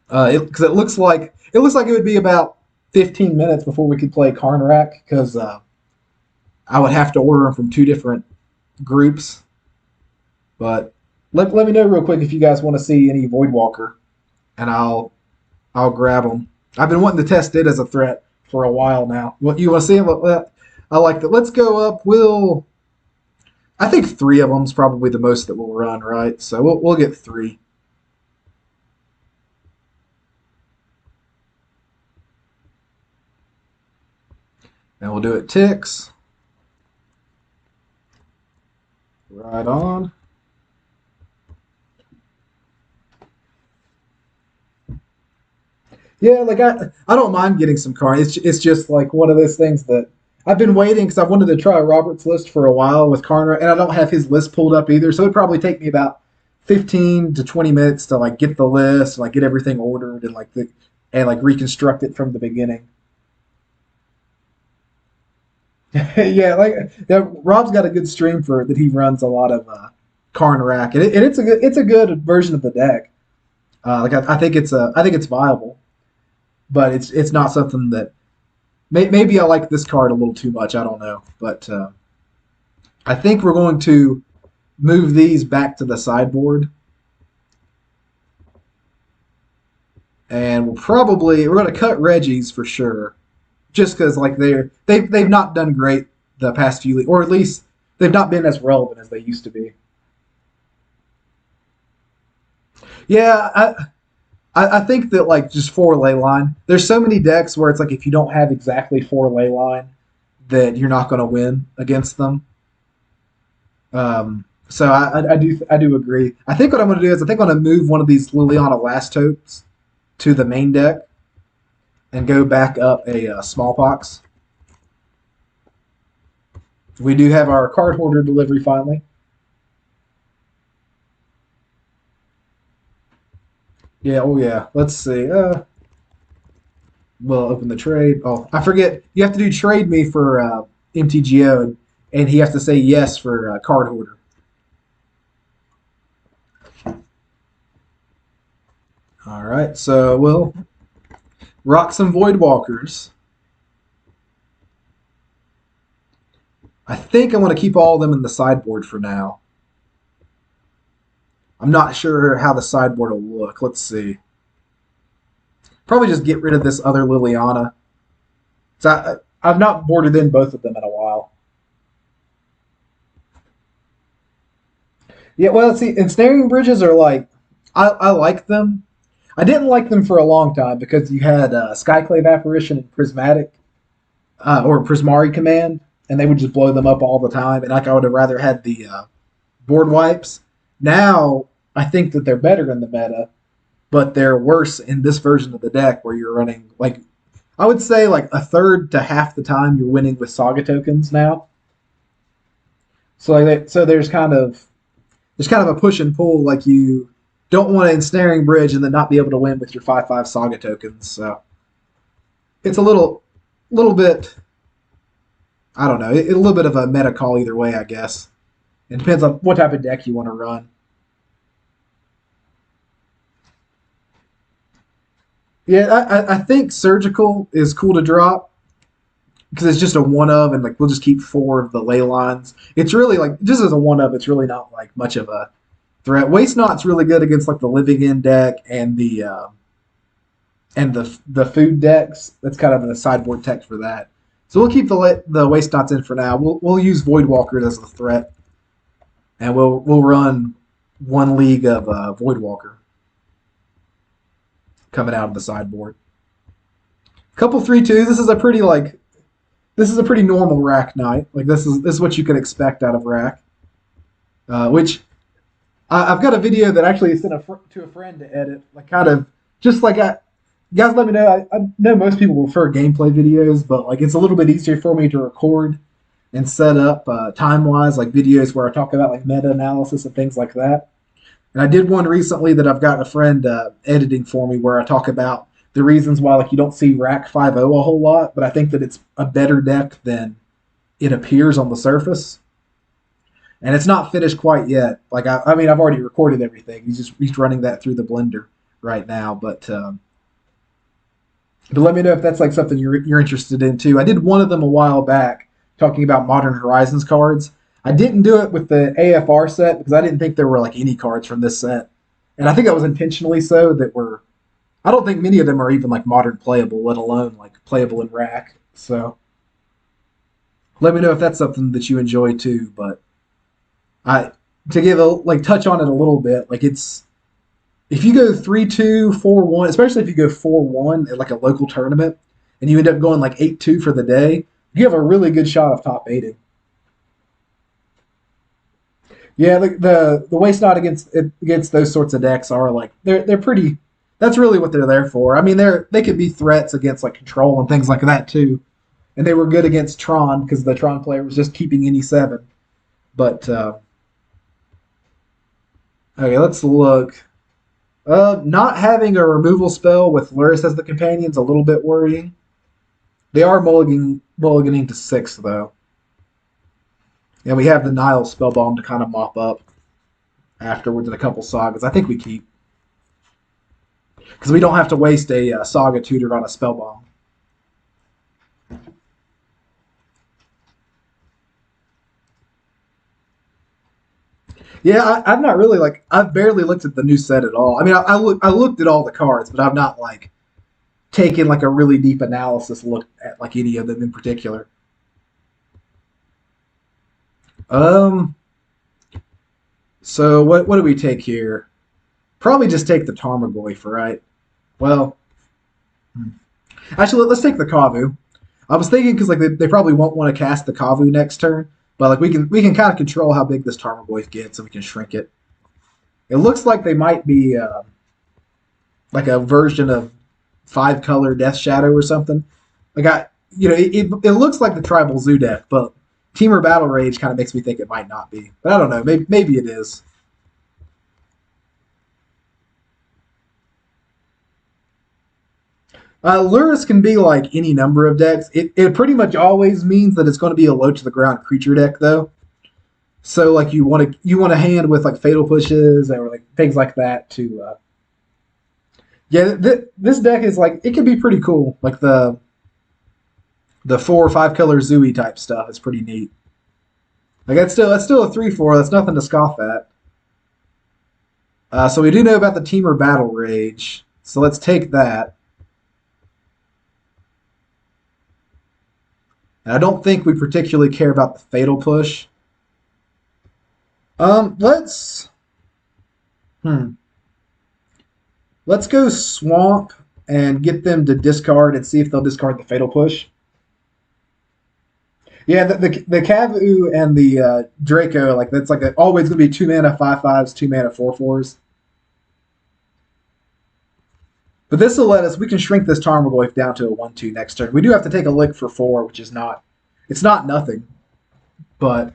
Because it looks like it would be about 15 minutes before we could play Karnrak because I would have to order them from 2 different groups. But let me know real quick if you guys want to see any Voidwalker, and I'll grab them. I've been wanting to test it as a threat for a while now. What you want to see them? I like that. Let's go up. I think 3 of them is probably the most that we'll run, right? So we'll get 3. And we'll do it ticks. Right on. Yeah, like I don't mind getting some cards. It's just like one of those things that I've been waiting because I've wanted to try Robert's list for a while with Karnra, and I don't have his list pulled up either. So it'd probably take me about 15 to 20 minutes to like get the list, like get everything ordered, and like reconstruct it from the beginning. Yeah, Rob's got a good stream for that. He runs a lot of Karnrak, and it's a good version of the deck. I think it's viable, but it's not something that maybe I like this card a little too much. I don't know, but I think we're going to move these back to the sideboard, and we're going to cut Reggie's for sure, just because like they've not done great the past few, or at least they've not been as relevant as they used to be. Yeah, I think that like just 4 Leyline. There's so many decks where it's like if you don't have exactly 4 Leyline, that you're not going to win against them. So I do agree. I think what I'm going to do is I think I'm going to move one of these Liliana Last Hopes to the main deck and go back up a Smallpox. We do have our card hoarder delivery finally. Yeah, oh yeah. Let's see. We'll open the trade. Oh, I forget. You have to do trade me for MTGO, and he has to say yes for card hoarder. All right, so we'll rock some Voidwalkers. I think I want to keep all of them in the sideboard for now. I'm not sure how the sideboard will look. Let's see. Probably just get rid of this other Liliana. So I've not boarded in both of them in a while. Yeah, well, see, ensnaring bridges are like, I like them. I didn't like them for a long time because you had Skyclave Apparition and Prismatic, or Prismari Command, and they would just blow them up all the time. And like I would have rather had the board wipes. Now I think that they're better in the meta, but they're worse in this version of the deck where you're running like I would say like a third to half the time you're winning with Saga tokens now. So there's kind of a push and pull. Like you don't want to ensnaring bridge and then not be able to win with your 5/5 Saga tokens. So it's a little bit. I don't know. A little bit of a meta call either way, I guess. It depends on what type of deck you want to run. Yeah, I think Surgical is cool to drop because it's just a one of, and like we'll just keep 4 of the Leylines. It's really like just as a one of, it's really not like much of a threat. Waste Not's really good against like the Living In deck and the food decks. That's kind of the sideboard tech for that. So we'll keep the Waste Knots in for now. We'll use Voidwalkers as a threat, and we'll run 1 league of Voidwalker coming out of the sideboard. Couple 3/2s. This is a pretty normal rack night. Like this is what you can expect out of rack. Which I've got a video that actually sent to a friend to edit. Like kind of just like guys, let me know. I know most people prefer gameplay videos, but like it's a little bit easier for me to record and set up time-wise, like videos where I talk about like meta-analysis and things like that. And I did one recently that I've got a friend editing for me where I talk about the reasons why like you don't see Rack 5.0 a whole lot, but I think that it's a better deck than it appears on the surface. And it's not finished quite yet. Like I mean, I've already recorded everything. He's running that through the blender right now, but let me know if that's like something you're interested in too. I did one of them a while back talking about Modern Horizons cards. I didn't do it with the AFR set because I didn't think there were like any cards from this set. And I think that was intentionally so I don't think many of them are even like modern playable, let alone like playable in rack. So let me know if that's something that you enjoy too. But to give touch on it a little bit, like it's if you go 3-2, 4-1, especially if you go 4-1 at like a local tournament and you end up going like 8-2 for the day, you have a really good shot of top 8ing. Yeah, the Waste Not against those sorts of decks are like they're pretty. That's really what they're there for. I mean, they could be threats against like control and things like that too, and they were good against Tron because the Tron player was just keeping any 7. But okay, let's look. Not having a removal spell with Lurrus as the companion is a little bit worrying. They are mulliganing to 6 though. And we have the Nihil Spellbomb to kind of mop up afterwards in a couple sagas. I think we keep. Because we don't have to waste a Saga tutor on a Spellbomb. Yeah, I've not really I've barely looked at the new set at all. I mean, I looked at all the cards, but I've not like taken like a really deep analysis look at like any of them in particular. So what do we take here? Probably just take the Tarmogoyf, right? Well, actually, let's take the Kavu. I was thinking because like they probably won't want to cast the Kavu next turn, but like we can kind of control how big this Tarmogoyf gets, so we can shrink it. It looks like they might be like a version of 5-color Death Shadow or something. Like it looks like the Tribal Zoo deck, but Temur Battle Rage kind of makes me think it might not be. But I don't know. Maybe it is. Lurrus can be like any number of decks. It pretty much always means that it's going to be a low to the ground creature deck, though. So like you want to hand with like Fatal Pushes or like things like that to. Yeah, this deck is like it can be pretty cool. Like the 4 or 5-color Zooey type stuff is pretty neat. Like that's still a 3/4. That's nothing to scoff at. So we do know about the Temur Battle Rage. So let's take that. And I don't think we particularly care about the Fatal Push. Let's let's go Swamp and get them to discard and see if they'll discard the Fatal Push. Yeah, the Kavu and the Draco, like that's like always going to be 2 mana 5/5s, 2 mana 4/4s. But this will let us, we can shrink this Tarmogoyf down to a 1/2 next turn. We do have to take a lick for 4, which is not, it's not nothing. But,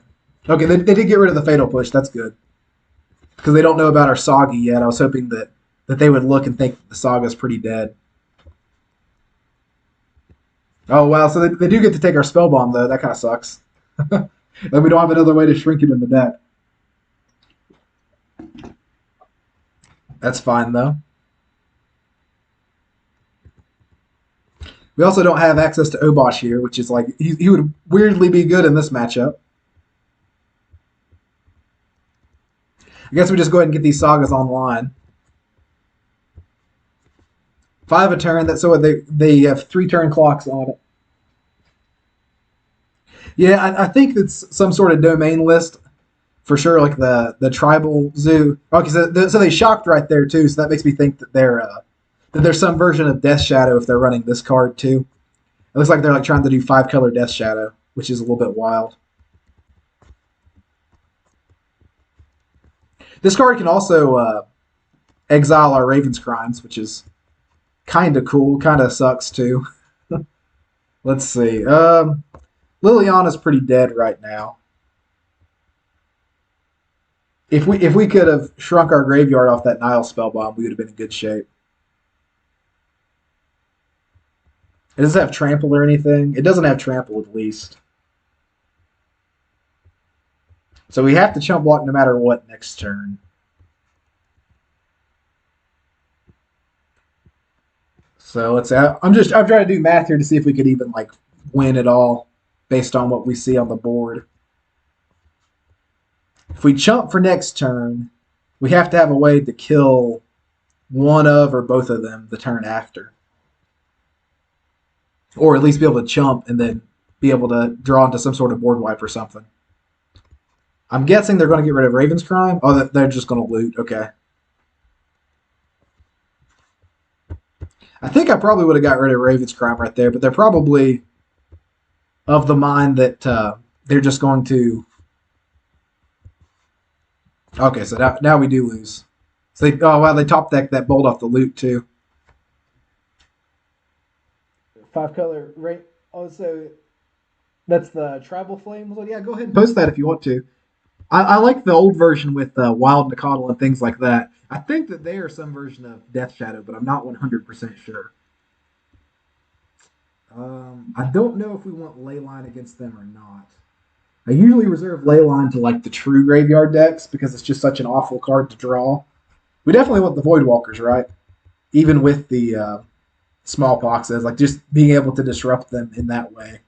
okay, they did get rid of the Fatal Push. That's good. Because they don't know about our Saga yet. I was hoping that they would look and think that the Saga's pretty dead. Oh, wow, so they do get to take our Spellbomb, though. That kind of sucks. Like we don't have another way to shrink it in the deck. That's fine, though. We also don't have access to Obosh here, which is like, he would weirdly be good in this matchup. I guess we just go ahead and get these Sagas online. 5 a turn, so they have 3 turn clocks on it. Yeah, I think it's some sort of domain list for sure, like the Tribal Zoo. Okay, so they shocked right there too, so that makes me think that there's some version of Death Shadow if they're running this card too. It looks like they're like trying to do 5-color Death Shadow, which is a little bit wild. This card can also exile our Raven's Crimes, which is kind of cool, kind of sucks too. Let's see. Liliana's pretty dead right now. If we could have shrunk our graveyard off that Nihil Spellbomb, we would have been in good shape. It doesn't have trample or anything. It doesn't have trample at least. So we have to chump block no matter what next turn. So I'm trying to do math here to see if we could even like win at all based on what we see on the board. If we chump for next turn, we have to have a way to kill one of or both of them the turn after. Or at least be able to chump and then be able to draw into some sort of board wipe or something. I'm guessing they're going to get rid of Raven's Crime. Oh, they're just going to loot. Okay. I think I probably would have got rid of Raven's Crime right there, but they're probably of the mind that they're just going to... Okay, so now we do lose. So they top deck that Bolt off the loot too. 5-color right. Oh, so that's the Tribal Flame. Well, yeah, go ahead and post that if you want to. I like the old version with Wild Nicodle and things like that. I think that they are some version of Death Shadow, but I'm not 100% sure. I don't know if we want Leyline against them or not. I usually reserve Leyline to like the true graveyard decks because it's just such an awful card to draw. We definitely want the Voidwalkers, right? Even with the Smallpoxes, like just being able to disrupt them in that way.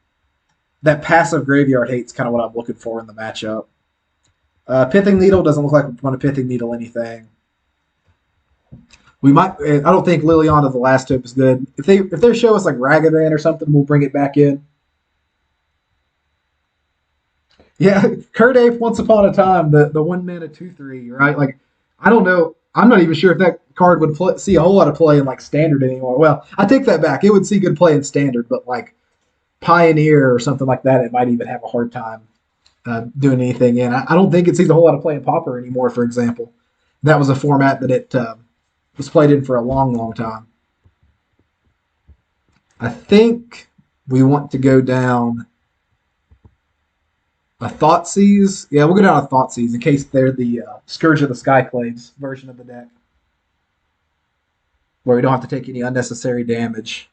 That passive graveyard hate's kind of what I'm looking for in the matchup. Pithing Needle doesn't look like we want to Pithing Needle anything. We might. I don't think Liliana the Last Hope is good. If they show us like Ragavan or something, we'll bring it back in. Yeah, Kurdape, Once Upon a Time, the 1 mana 2/3, right? Like, I don't know. I'm not even sure if that card would see a whole lot of play in like Standard anymore. Well, I take that back. It would see good play in Standard, but like Pioneer or something like that, it might even have a hard time doing anything in. I don't think it sees a whole lot of play in Pauper anymore, for example. That was a format that was played in for a long, long time. I think we want to go down a Thoughtseize. Yeah, we'll go down a Thoughtseize in case they're the Scourge of the Skyclaves version of the deck, where we don't have to take any unnecessary damage.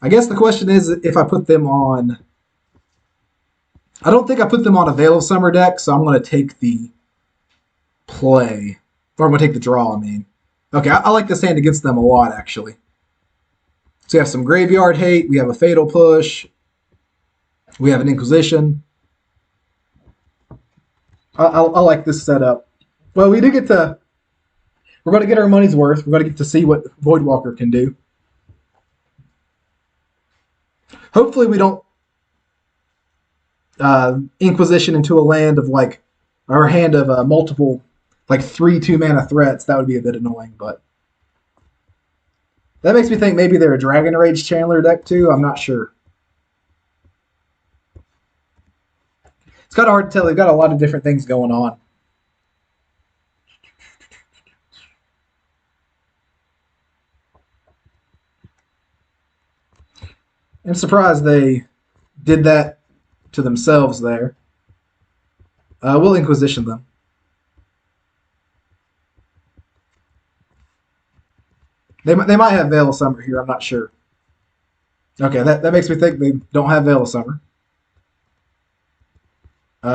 I guess the question is if I put them on... I don't think I put them on a Veil of Summer deck, so I'm going to take the play. Or I'm going to take the draw, I mean. Okay, I like this hand against them a lot, actually. So we have some Graveyard Hate, we have a Fatal Push, we have an Inquisition. I like this setup. Well, we did get to... We're going to get our money's worth. We're going to get to see what Voidwalker can do. Hopefully we don't Inquisition into a land of like, or a hand of multiple, like 3 2-mana threats. That would be a bit annoying, but that makes me think maybe they're a Dragon Rage Chandler deck too. I'm not sure. It's kind of hard to tell. They've got a lot of different things going on. I'm surprised they did that to themselves there. We'll Inquisition them. They might have Veil of Summer here. I'm not sure. Okay, that makes me think they don't have Veil of Summer.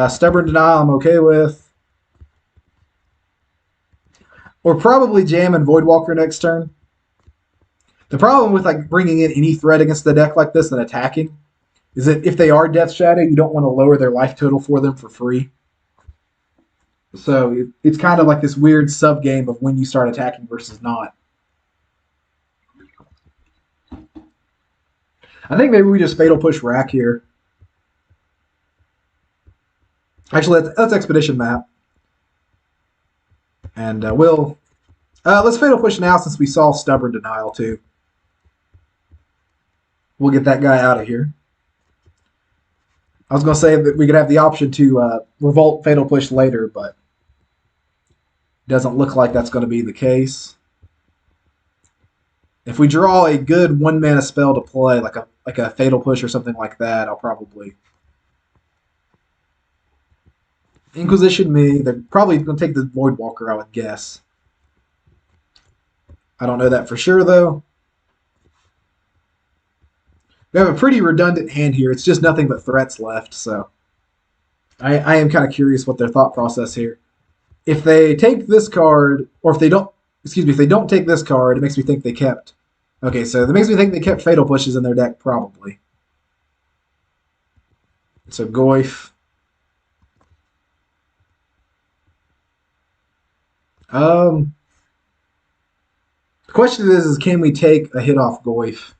Stubborn Denial I'm okay with. We're probably jamming Voidwalker next turn. The problem with like bringing in any threat against the deck like this and attacking is that if they are Death Shadow, you don't want to lower their life total for them for free. So it's kind of like this weird sub-game of when you start attacking versus not. I think maybe we just Fatal Push Rack here. Actually, let's Expedition Map. And let's Fatal Push now since we saw Stubborn Denial too. We'll get that guy out of here. I was going to say that we could have the option to Revolt Fatal Push later, but it doesn't look like that's going to be the case. If we draw a good 1-mana spell to play, like a Fatal Push or something like that, I'll probably Inquisition me. They're probably going to take the Voidwalker, I would guess. I don't know that for sure, though. We have a pretty redundant hand here. It's just nothing but threats left, so I am kind of curious what their thought process here. If they take this card, or if they don't take this card, it makes me think they kept... Okay, so that makes me think they kept Fatal Pushes in their deck, probably. So Goyf. The question is can we take a hit off Goyf?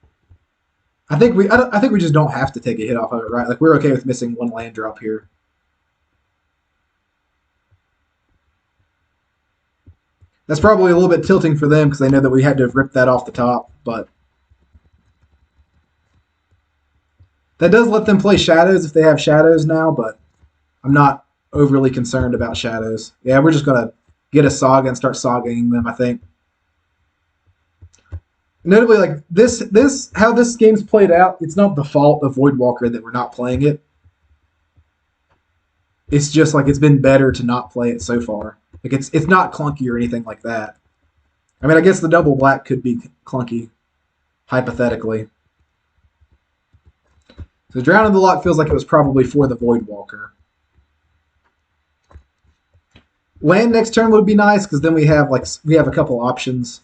I think we just don't have to take a hit off of it, right? Like we're okay with missing 1 land drop here. That's probably a little bit tilting for them because they know that we had to have ripped that off the top, but that does let them play Shadows if they have Shadows now, but I'm not overly concerned about Shadows. Yeah, we're just going to get a Saga and start Sagaing them, I think. Notably, like this how this game's played out, it's not the fault of Voidwalker that we're not playing it. It's just like it's been better to not play it so far. Like it's not clunky or anything like that. I mean, I guess the double black could be clunky, hypothetically. So Drown in the Loch feels like it was probably for the Voidwalker. Land next turn would be nice because then we have a couple options.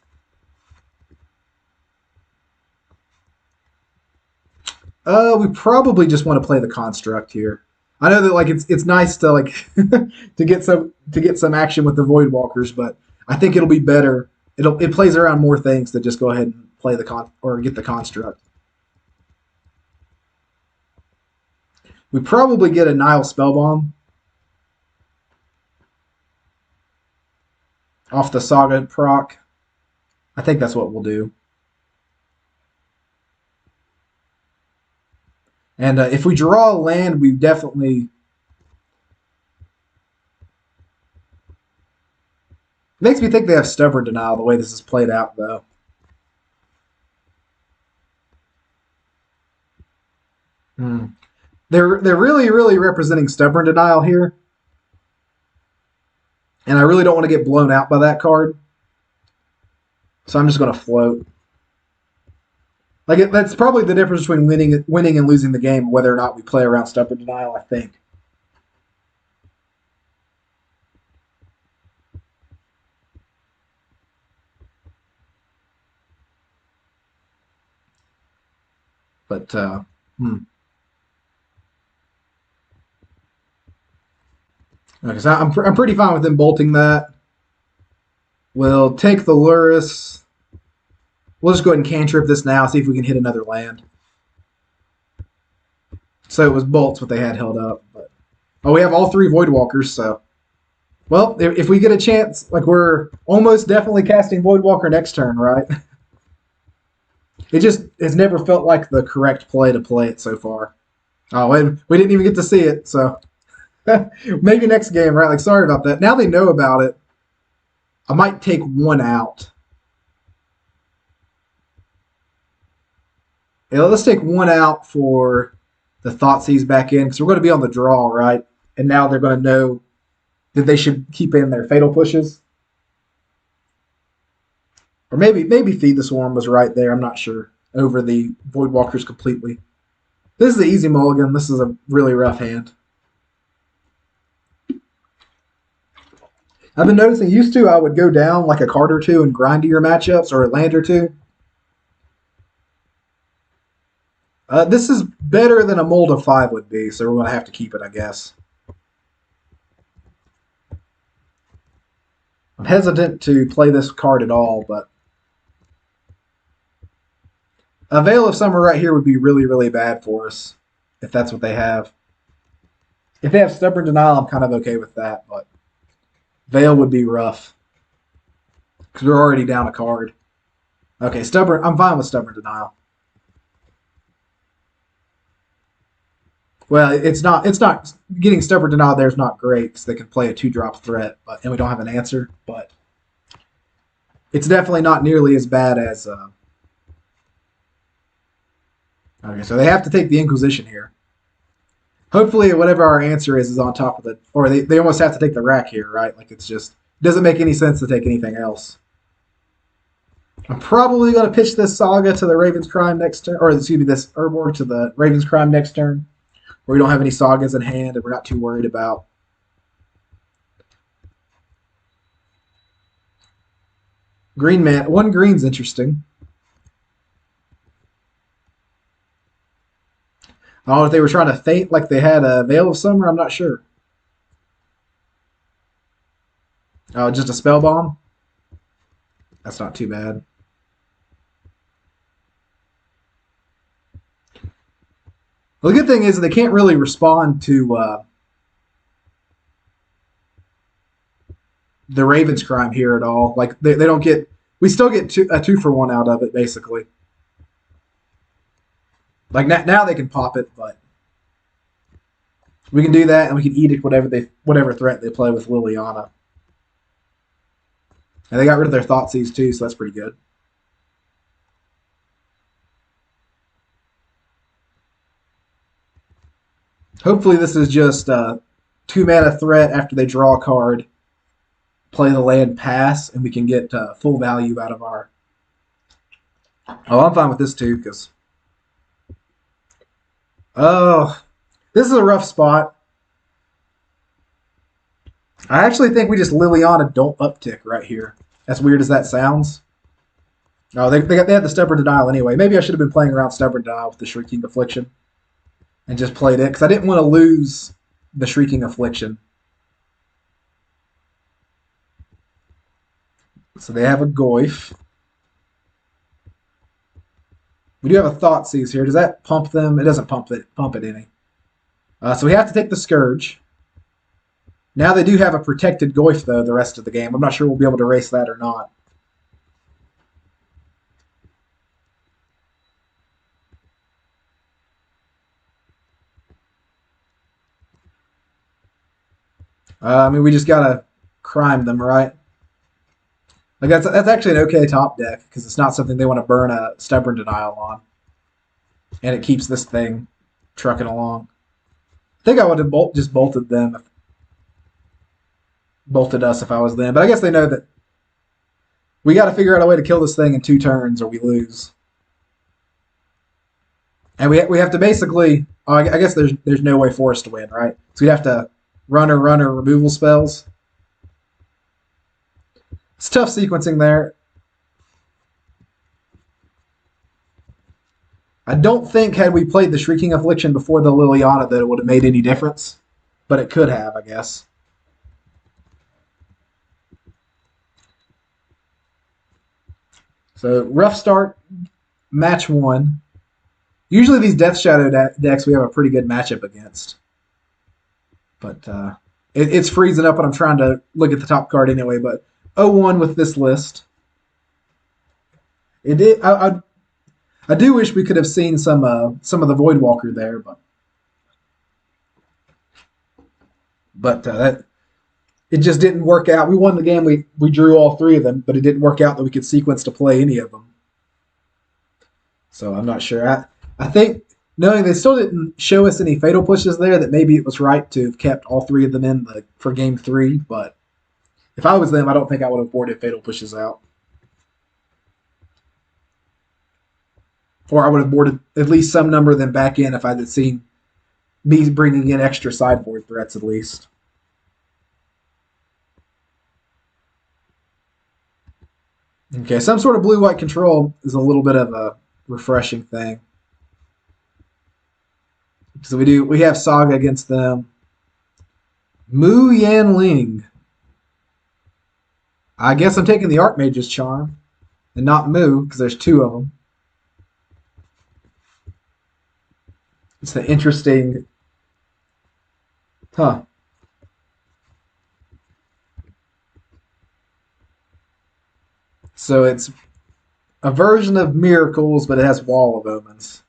We probably just want to play the Construct here. I know that like it's nice to like to get some action with the Voidwalkers, but I think it'll be better. It plays around more things to just go ahead and play get the Construct. We probably get a Nihil Spellbomb off the Saga proc. I think that's what we'll do. And if we draw a land, we definitely... Makes me think they have Stubborn Denial the way this is played out, though. Hmm. They're really representing Stubborn Denial here, and I really don't want to get blown out by that card. So I'm just going to float. That's probably the difference between winning and losing the game, whether or not we play around Stubborn Denial, I think. But Okay, so I'm pretty fine with them bolting that. We'll take the Luris. We'll just go ahead and cantrip this now, see if we can hit another land. So it was bolts what they had held up. But we have all 3 Voidwalkers, so. Well, if we get a chance, like we're almost definitely casting Voidwalker next turn, right? It just has never felt like the correct play to play it so far. Oh, and we didn't even get to see it, so maybe next game, right? Like, sorry about that. Now they know about it. I might take 1 out. Yeah, let's take 1 out for the Thoughtseize back in, because we're going to be on the draw, right? And now they're going to know that they should keep in their fatal pushes. Or maybe Feed the Swarm was right there, I'm not sure, over the Voidwalkers completely. This is the easy mulligan. This is a really rough hand. I've been noticing, used to I would go down like a card or two and grind to your matchups, or a land or two. This is better than a mold of 5 would be, so we're going to have to keep it, I guess. I'm hesitant to play this card at all, but a Veil of Summer right here would be really bad for us, if that's what they have. If they have Stubborn Denial, I'm kind of okay with that, but Veil would be rough. Because we're already down a card. Okay, Stubborn. I'm fine with Stubborn Denial. Well, it's not getting Stubborn Denial there is not great because they can play a 2-drop threat, and we don't have an answer. But it's definitely not nearly as bad as. Okay, so they have to take the Inquisition here. Hopefully, whatever our answer is on top of the, or they almost have to take the rack here, right? Like it's just it doesn't make any sense to take anything else. I'm probably going to pitch this Saga to the Raven's Crime next turn, or excuse me, this Urborg to the Raven's Crime next turn. Where we don't have any Sagas in hand and we're not too worried about. Green man, 1 green's interesting. I don't know if they were trying to feint like they had a Veil of Summer, I'm not sure. Oh, just a Spellbomb? That's not too bad. Well, the good thing is that they can't really respond to the Raven's Crime here at all. Like they don't get. We still get a 2-for-1 out of it, basically. Like now they can pop it, but we can do that, and we can edict whatever threat they play with Liliana. And they got rid of their Thoughtseize too, so that's pretty good. Hopefully this is just a 2-mana threat after they draw a card, play the land, pass, and we can get full value out of our... Oh, I'm fine with this too, because... Oh, this is a rough spot. I actually think we just Liliana don't uptick right here. As weird as that sounds. No, they had the Stubborn Denial anyway. Maybe I should have been playing around Stubborn Denial with the Shrieking Affliction. And just played it, because I didn't want to lose the Shrieking Affliction. So they have a Goyf. We do have a Thoughtseize here. Does that pump them? It doesn't pump it any. So we have to take the Scourge. Now they do have a protected Goyf, though, the rest of the game. I'm not sure we'll be able to race that or not. I mean, we just gotta crime them, right? Like that's actually an okay top deck because it's not something they want to burn a Stubborn Denial on, and it keeps this thing trucking along. I think I would have just bolted us if I was them, but I guess they know that we got to figure out a way to kill this thing in 2 turns or we lose. And we have to basically. Oh, I guess there's no way for us to win, right? So we'd have to run or removal spells. It's tough sequencing there. I don't think had we played the Shrieking Affliction before the Liliana that it would have made any difference, but it could have, I guess. So rough start, match 1. Usually these Death Shadow decks we have a pretty good matchup against. But it's freezing up and I'm trying to look at the top card anyway, but 0-1 with this list. It did. I do wish we could have seen some of the Voidwalker there, but that it just didn't work out. We won the game. We drew all 3 of them, but it didn't work out that we could sequence to play any of them. So I'm not sure. I think knowing they still didn't show us any fatal pushes there, that maybe it was right to have kept all 3 of them in for game 3. But if I was them, I don't think I would have boarded fatal pushes out. Or I would have boarded at least some number of them back in if I had seen me bringing in extra sideboard threats at least. Okay, some sort of blue-white control is a little bit of a refreshing thing. So we have Saga against them. Mu Yanling. I guess I'm taking the Archmage's Charm and not Mu because there's 2 of them. It's an interesting, huh? So it's a version of Miracles, but it has Wall of Omens.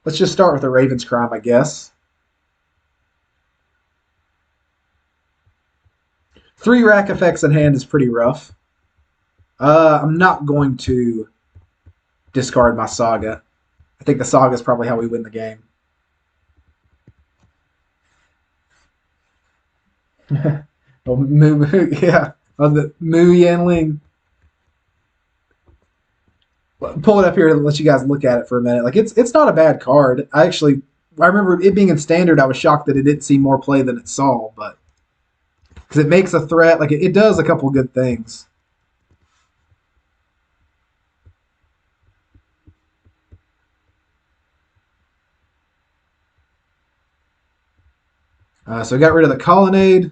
Let's just start with the Raven's Crime, I guess. 3 rack effects in hand is pretty rough. I'm not going to discard my Saga. I think the Saga is probably how we win the game. Oh, yeah, on the Mu Yanling. Pull it up here and let you guys look at it for a minute. Like it's not a bad card. I remember it being in Standard. I was shocked that it didn't see more play than it saw, but because it makes a threat, like it does a couple good things. So we got rid of the Colonnade.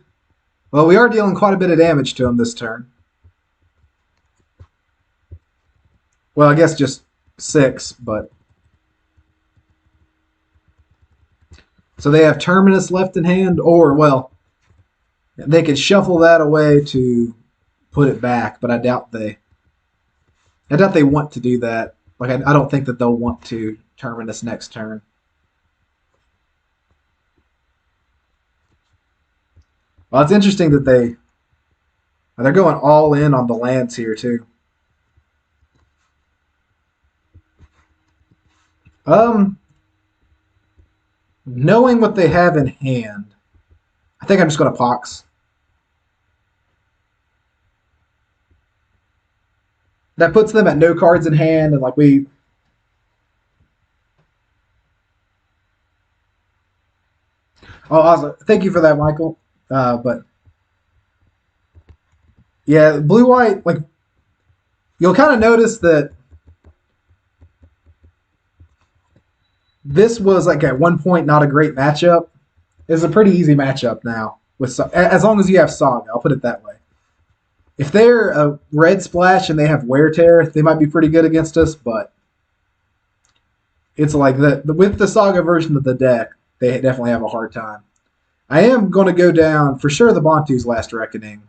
Well, we are dealing quite a bit of damage to him this turn. Well, I guess just 6, but... So they have Terminus left in hand, or, well, they could shuffle that away to put it back, but I doubt they want to do that. Like, I don't think that they'll want to Terminus next turn. Well, it's interesting that they're going all in on the lands here too. Knowing what they have in hand, I think I'm just going to Pox. That puts them at no cards in hand, and like we. Oh, awesome! Thank you for that, Michael. But yeah, blue-white, like you'll kind of notice that this was like at one point not a great matchup. It's a pretty easy matchup now with as long as you have Saga. I'll put it that way. If they're a red splash and they have Wear Tear, they might be pretty good against us. But it's like with the Saga version of the deck, they definitely have a hard time. I am going to go down, for sure, the Bontu's Last Reckoning.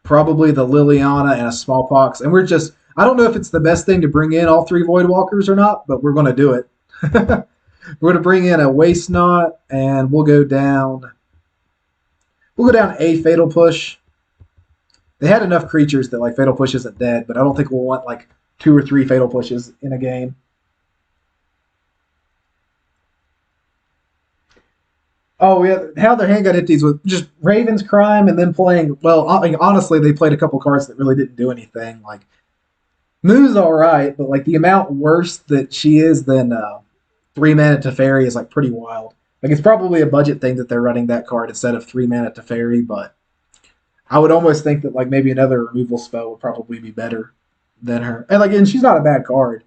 Probably the Liliana and a Smallpox. And I don't know if it's the best thing to bring in all 3 Voidwalkers or not, but we're going to do it. We're going to bring in a Waste Knot, and we'll go down We'll go down a Fatal Push. They had enough creatures that like Fatal Push isn't dead, but I don't think we'll want like 2 or 3 Fatal Pushes in a game. Oh yeah, how their hand got empties with just Raven's Crime and then playing. Well, I mean, honestly, they played a couple cards that really didn't do anything. Like Moo's all right, but like the amount worse that she is than 3 mana Teferi is like pretty wild. Like it's probably a budget thing that they're running that card instead of 3 mana Teferi, but I would almost think that like maybe another removal spell would probably be better than her. And she's not a bad card.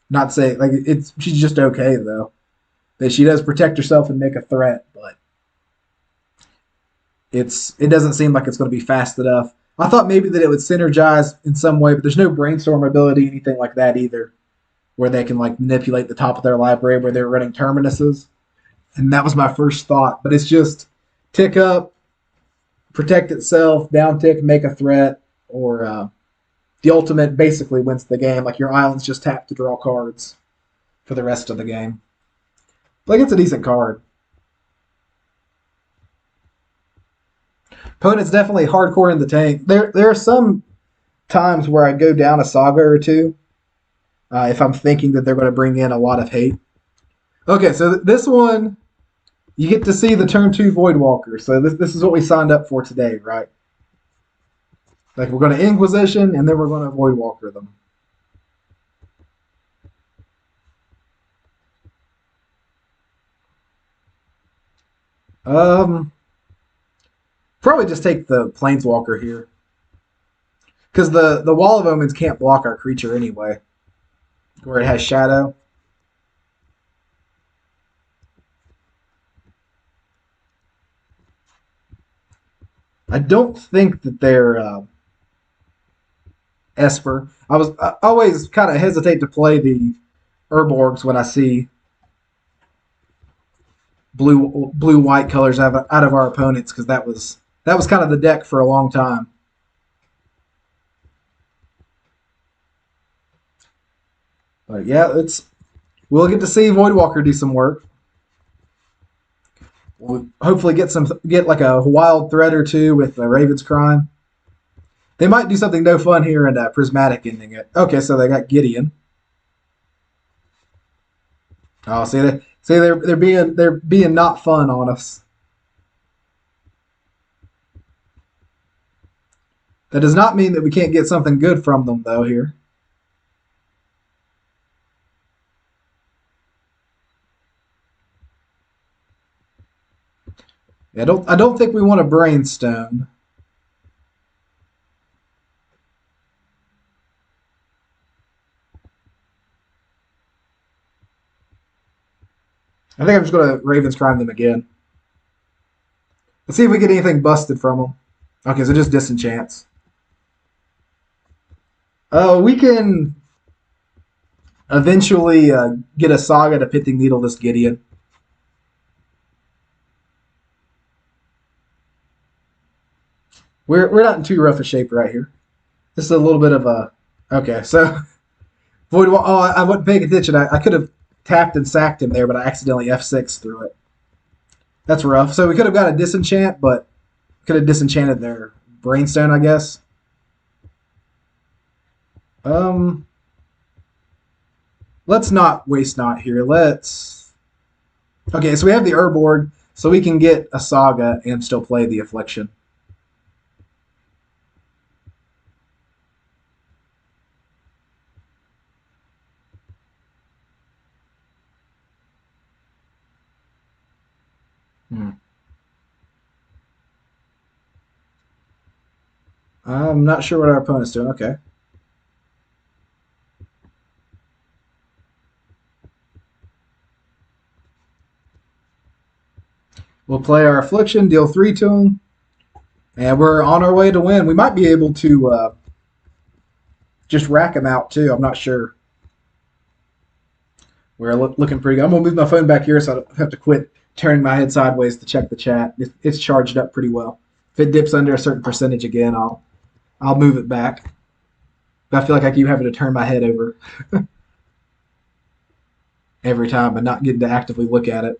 Not saying like she's just okay though. That she does protect herself and make a threat, but it doesn't seem like it's going to be fast enough. I thought maybe that it would synergize in some way, but there's no brainstorm ability, anything like that either, where they can like manipulate the top of their library where they're running terminuses. And that was my first thought, but it's just tick up, protect itself, down tick, make a threat, or the ultimate basically wins the game. Like your island's just tap to draw cards for the rest of the game. Like it's a decent card. Opponent's definitely hardcore in the tank. There are some times where I go down a Saga or two if I'm thinking that they're going to bring in a lot of hate. Okay, so this one, you get to see the turn 2 Voidwalker. So this is what we signed up for today, right? Like we're going to Inquisition and then we're going to Voidwalker them. Probably just take the Planeswalker here. Because the Wall of Omens can't block our creature anyway. Where it has Shadow. I don't think that they're Esper. I always kind of hesitate to play the Urborgs when I see blue white colors out of our opponents because that was kind of the deck for a long time. But yeah, we'll get to see Voidwalker do some work. We'll hopefully get like a wild threat or two with Raven's Crime. They might do something no fun here and Prismatic ending it. Okay, so they got Gideon. Oh, see they're being not fun on us. That does not mean that we can't get something good from them though here. I don't think we want a Brainstone. I think I'm just going to Raven's Crime them again. Let's see if we get anything busted from them. Okay, so just Disenchants. We can eventually get a Saga to Pithing Needle this Gideon. We're not in too rough a shape right here. This is a little bit of a... Okay, so... Oh, I wasn't paying attention. I could have tapped and sacked him there, but I accidentally F6 through it. That's rough. So we could have got a Disenchant, but could have disenchanted their Brainstone, I guess. Let's not waste not here. Okay, so we have the Urborg, so we can get a Saga and still play the Affliction. I'm not sure what our opponent's doing. Okay. We'll play our Affliction, deal 3 to him, and we're on our way to win. We might be able to just rack him out too. I'm not sure. We're looking pretty good. I'm going to move my phone back here so I don't have to quit turning my head sideways to check the chat. It's charged up pretty well. If it dips under a certain percentage again, I'll move it back. But I feel like I keep having to turn my head over every time and not getting to actively look at it.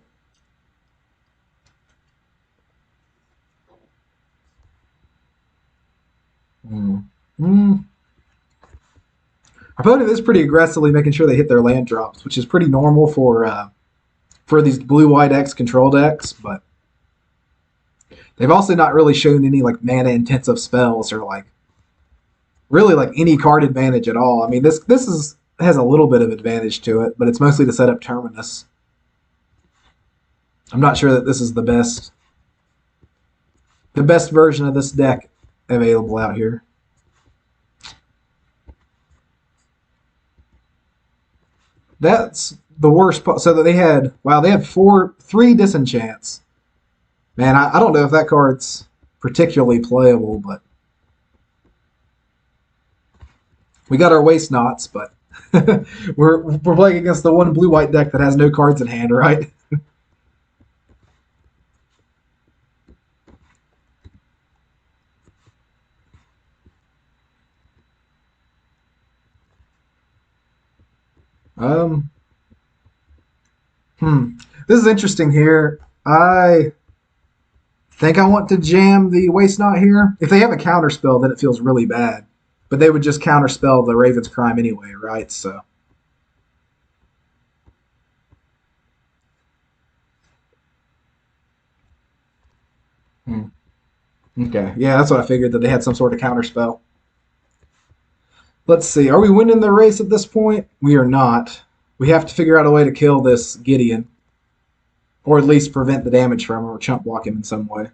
Hmm. Our opponent is pretty aggressively making sure they hit their land drops, which is pretty normal for these blue-white X control decks, but they've also not really shown any like mana-intensive spells or like really like any card advantage at all. I mean, this is has a little bit of advantage to it, but it's mostly to set up Terminus. I'm not sure that this is the best version of this deck available out here. That's the worst part. So that they had they had three disenchants. Man, I don't know if that card's particularly playable, but we got our waste knots, but we're playing against the one blue white deck that has no cards in hand, right? um, This is interesting here. I think I want to jam the waste knot here. If they have a counter spell, then it feels really bad. But they would just counterspell the Raven's Crime anyway, right? So. Hmm. Okay. Yeah, that's what I figured, that they had some sort of counterspell. Let's see. Are we winning the race at this point? We are not. We have to figure out a way to kill this Gideon. Or at least prevent the damage from him or chump block him in some way.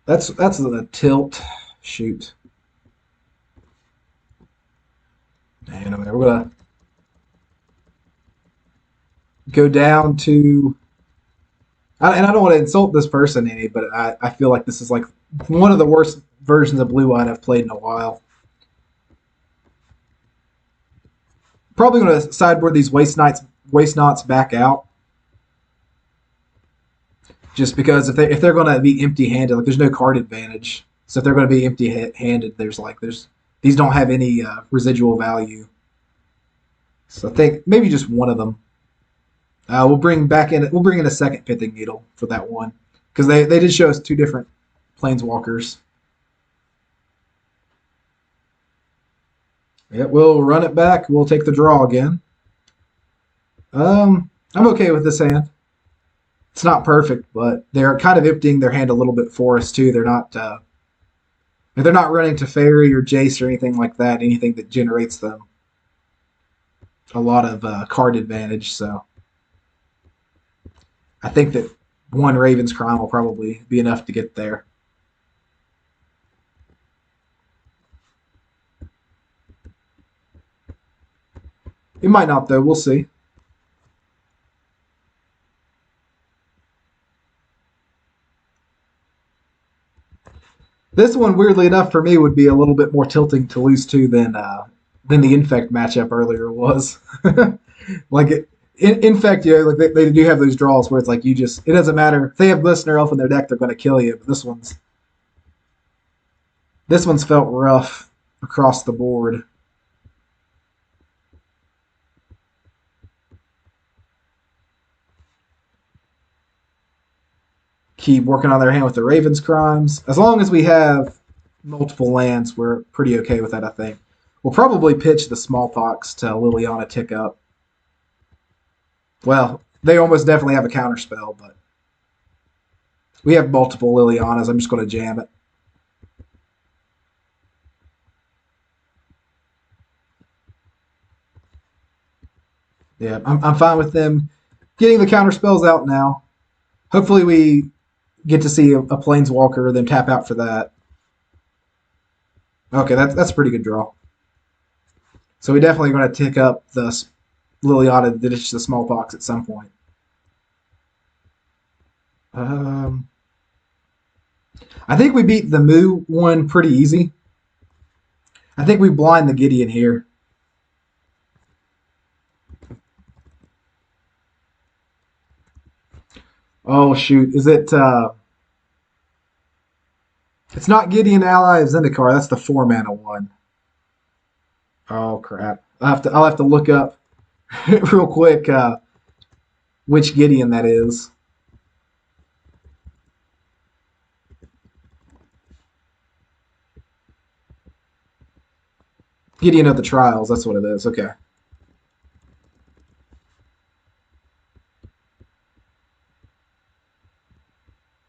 That's the tilt. Shoot. And we're gonna go down to. And I don't want to insult this person any, but I feel like this is like one of the worst versions of Blue White I've played in a while. Probably going to sideboard these waste knots back out, just because if they're going to be empty handed, like there's no card advantage. So if they're going to be empty handed, there's these don't have any residual value. So I think maybe just one of them. We'll bring in a second Pithing Needle for that one, because they did show us two different planeswalkers. Yeah, we'll run it back. We'll take the draw again. I'm okay with this hand. It's not perfect, but they're kind of emptying their hand a little bit for us too. They're not running Teferi or Jace or anything like that. Anything that generates them a lot of card advantage. So I think that one Raven's Crime will probably be enough to get there. It might not, though. We'll see. This one, weirdly enough, for me, would be a little bit more tilting to lose to than the Infect matchup earlier was. Like Infect, like they do have those draws where it's like it doesn't matter if they have Listener Elf in their deck, they're going to kill you. But this one's felt rough across the board. Keep working on their hand with the Raven's Crimes. As long as we have multiple lands, we're pretty okay with that, I think. We'll probably pitch the Smallpox to Liliana tick up. Well, they almost definitely have a counterspell, but we have multiple Lilianas. I'm just going to jam it. Yeah, I'm fine with them getting the counterspells out now. Hopefully we get to see a Planeswalker, then tap out for that. Okay, that's a pretty good draw. So we definitely going to tick up the Liliana to ditch the Smallpox at some point. I think we beat the Moo one pretty easy. I think we blind the Gideon here. Oh shoot, is it it's not Gideon Ally of Zendikar, that's the 4-mana one. Oh crap. I'll have to look up real quick which Gideon that is. Gideon of the Trials, that's what it is. Okay.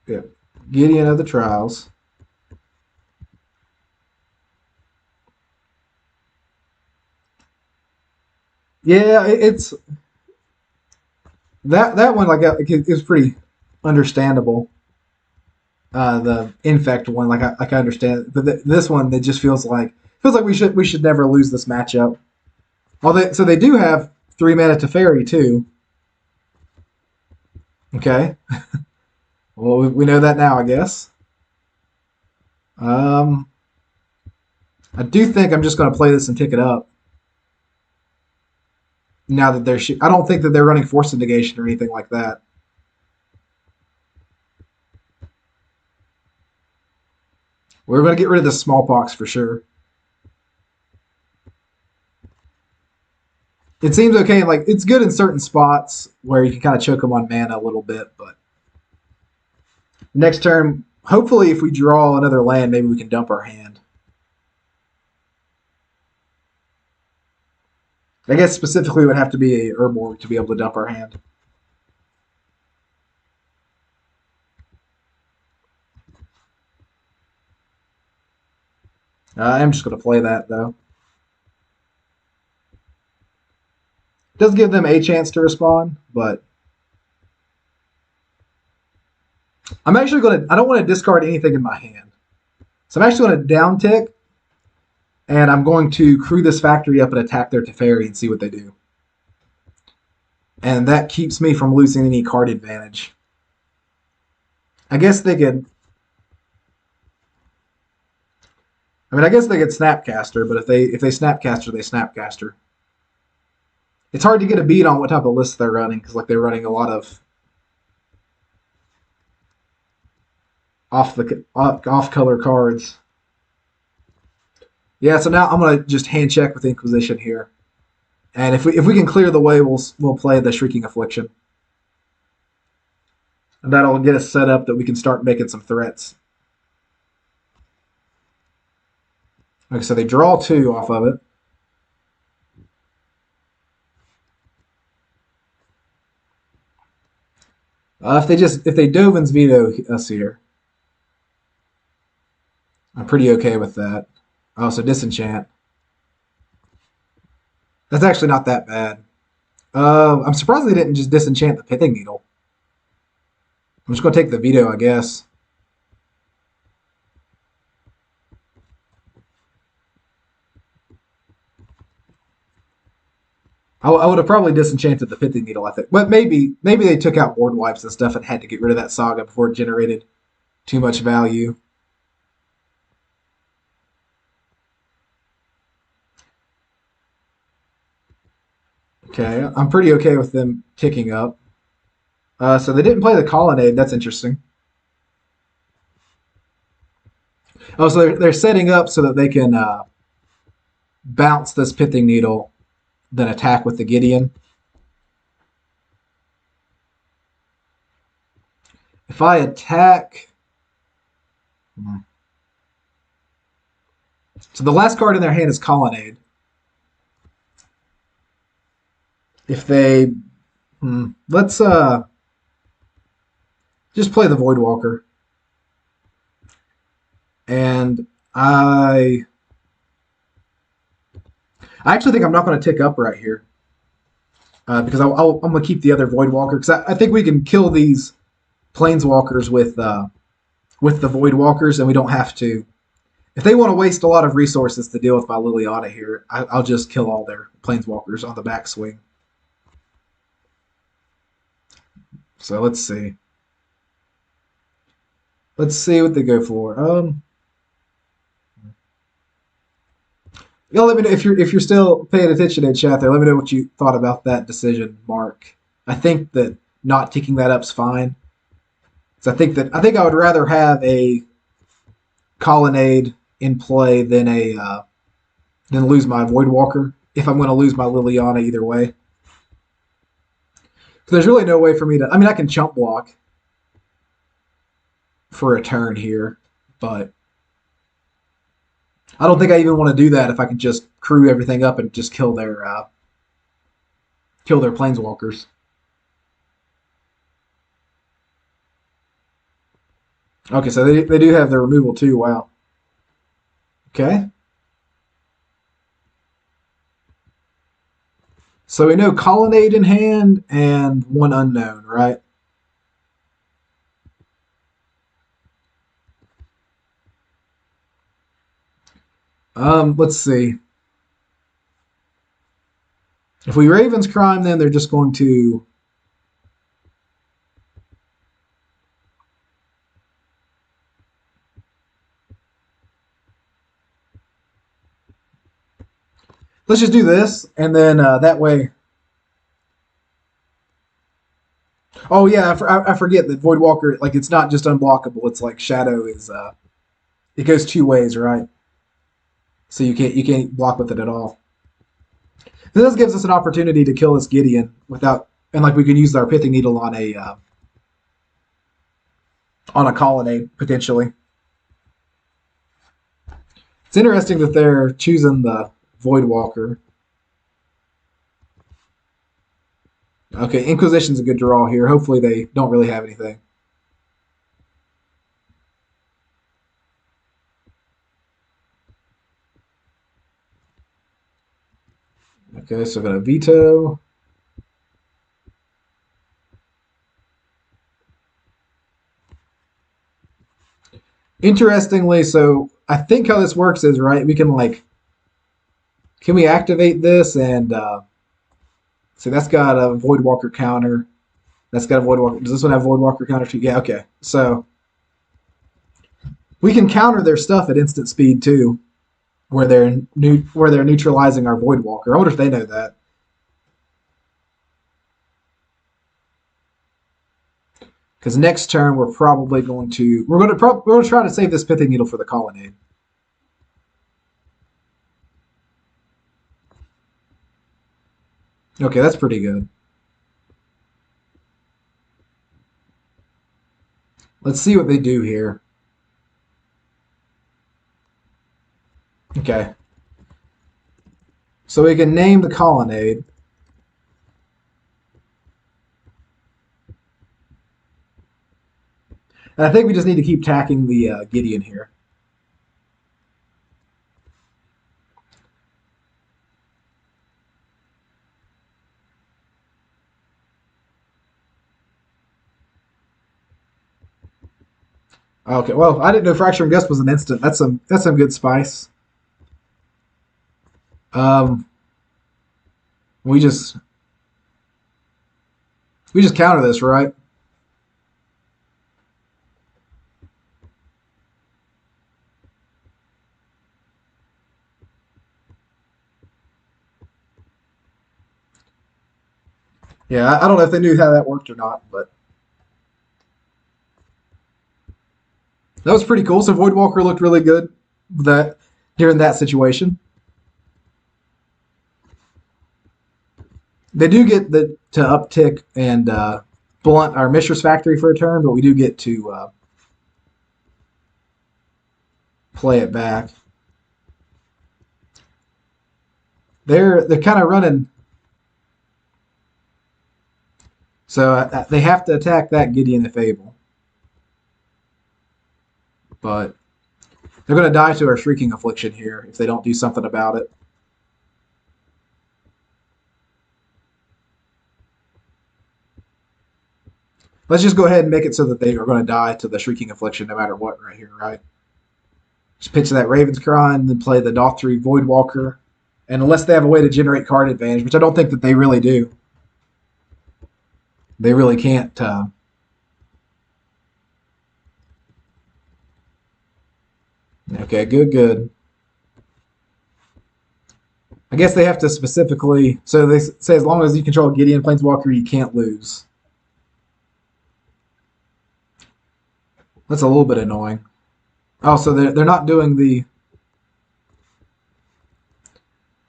Yeah. Gideon of the Trials. Yeah, it's that one like is pretty understandable. The Infect one, like I understand, but this one it just feels like we should never lose this matchup. So they do have 3 mana to fairy too. Okay, well we know that now, I guess. Um, I do think I'm just going to play this and tick it up. Now that I don't think that they're running Force of Negation or anything like that. We're going to get rid of the Smallpox for sure. It seems okay. Like it's good in certain spots where you can kind of choke them on mana a little bit, but next turn, hopefully, if we draw another land, maybe we can dump our hand. I guess specifically it would have to be a Urborg to be able to dump our hand. I'm just going to play that though. It does give them a chance to respond, but I'm actually going to. I don't want to discard anything in my hand, so I'm actually going to down tick, and I'm going to crew this factory up and attack their Teferi and see what they do. And that keeps me from losing any card advantage. I guess they could. I mean, I guess they could Snapcaster, but if they Snapcaster, they Snapcaster. It's hard to get a beat on what type of list they're running because like they're running a lot of off color cards. Yeah, so now I'm gonna just hand check with Inquisition here, and if we can clear the way, we'll play the Shrieking Affliction, and that'll get us set up that we can start making some threats. Okay, so they draw 2 off of it. If they Dovin's veto us here, I'm pretty okay with that. Oh, so disenchant. That's actually not that bad. I'm surprised they didn't just disenchant the Pithing Needle. I'm just gonna take the veto, I guess. I would have probably disenchanted the Pithing Needle, I think. But maybe they took out board wipes and stuff and had to get rid of that Saga before it generated too much value. Okay, I'm pretty okay with them ticking up. So they didn't play the Colonnade. That's interesting. Oh, so they're setting up so that they can bounce this Pithing Needle, then attack with the Gideon. If I attack... So the last card in their hand is Colonnade. If they... let's just play the Voidwalker. And I actually think I'm not going to tick up right here. Because I'm going to keep the other Voidwalker. Because I think we can kill these Planeswalkers with the Voidwalkers, and we don't have to. If they want to waste a lot of resources to deal with my Liliana here, I'll just kill all their Planeswalkers on the backswing. So let's see. Let's see what they go for. Yeah, let me know if you're still paying attention in chat there. Let me know what you thought about that decision, Mark. I think that not ticking that up's fine. So I think I would rather have a Colonnade in play than lose my Voidwalker if I'm going to lose my Liliana either way. So there's really no way for me to. I mean, I can chump block for a turn here, but I don't think I even want to do that if I can just crew everything up and just kill their planeswalkers. Okay, so they do have their removal too. Wow. Okay. So we know Colonnade in hand and one unknown, right? Let's see. If we Raven's Crime, then they're just going to. Let's just do this, and then that way. Oh yeah, I forget that Voidwalker, like it's not just unblockable. It's like Shadow is. It goes two ways, right? So you can't block with it at all. This gives us an opportunity to kill this Gideon without, and like we can use our Pithing Needle on a Colonnade potentially. It's interesting that they're choosing the Voidwalker. Okay, Inquisition's a good draw here. Hopefully they don't really have anything. Okay, so I'm going to veto. Interestingly, so I think how this works is, right, we can like, can we activate this and, so that's got a Voidwalker counter. That's got a Voidwalker. Does this one have Voidwalker counter too? Yeah, okay. So we can counter their stuff at instant speed too, where they're neutralizing our Voidwalker. I wonder if they know that. Because next turn we're probably going to we're going to try to save this Pithing Needle for the Colonnade. Okay, that's pretty good. Let's see what they do here. Okay. So we can name the Colonnade. And I think we just need to keep tacking the Gideon here. Okay, well, I didn't know Fracturing Gust was an instant. That's some good spice. Um, we just counter this, right? Yeah, I don't know if they knew how that worked or not, but that was pretty cool. So Voidwalker looked really good that during that situation. They do get to uptick and blunt our Mishra's Factory for a turn, but we do get to play it back. They're kind of running, so they have to attack that Gideon if able. But they're going to die to our Shrieking Affliction here if they don't do something about it. Let's just go ahead and make it so that they are going to die to the Shrieking Affliction no matter what right here, right? Just pitch that Raven's Cry and then play the Dothry Voidwalker. And unless they have a way to generate card advantage, which I don't think that they really do, they really can't. Okay, good. I guess they have to specifically. So they say as long as you control Gideon Planeswalker, you can't lose. That's a little bit annoying. Oh, so they're not doing the.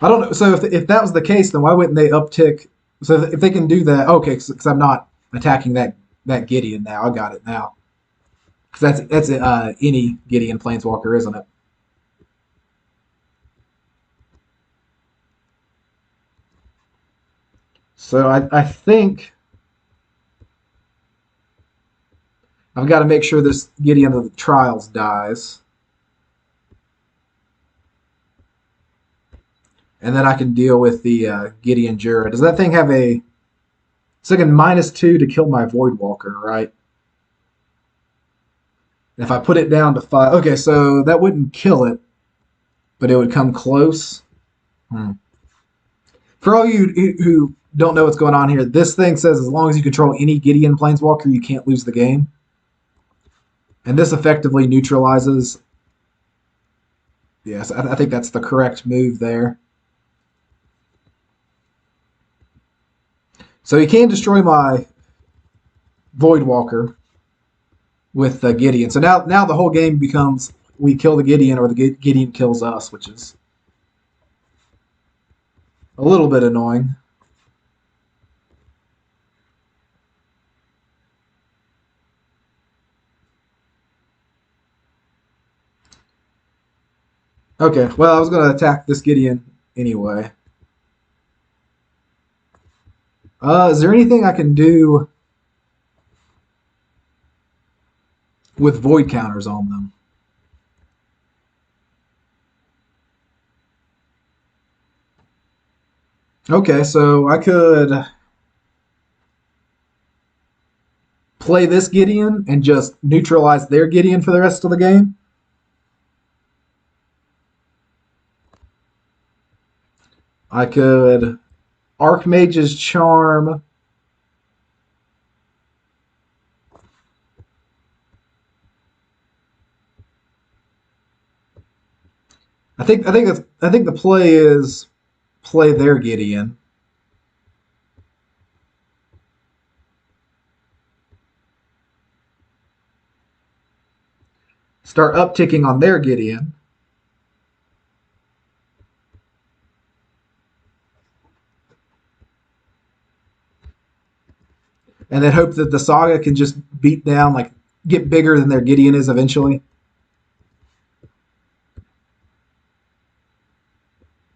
I don't know. So if that was the case, then why wouldn't they uptick? So if they can do that, okay, because I'm not attacking that Gideon now. I got it now. Because that's any Gideon Planeswalker, isn't it? So I think I've got to make sure this Gideon of the Trials dies. And then I can deal with the Gideon Jura. Does that thing have a... It's like a -2 to kill my Voidwalker, right? And if I put it down to 5... Okay, so that wouldn't kill it, but it would come close. For all you who don't know what's going on here, this thing says as long as you control any Gideon Planeswalker, you can't lose the game. And this effectively neutralizes... Yes, I think that's the correct move there. So you can destroy my Voidwalker with the Gideon. So now the whole game becomes we kill the Gideon or the Gideon kills us, which is a little bit annoying. Okay, well, I was going to attack this Gideon anyway. Is there anything I can do with void counters on them? Okay, so I could play this Gideon and just neutralize their Gideon for the rest of the game. I could Archmage's Charm. I think the play is play their Gideon. Start upticking on their Gideon. And then hope that the Saga can just beat down, like, get bigger than their Gideon is eventually.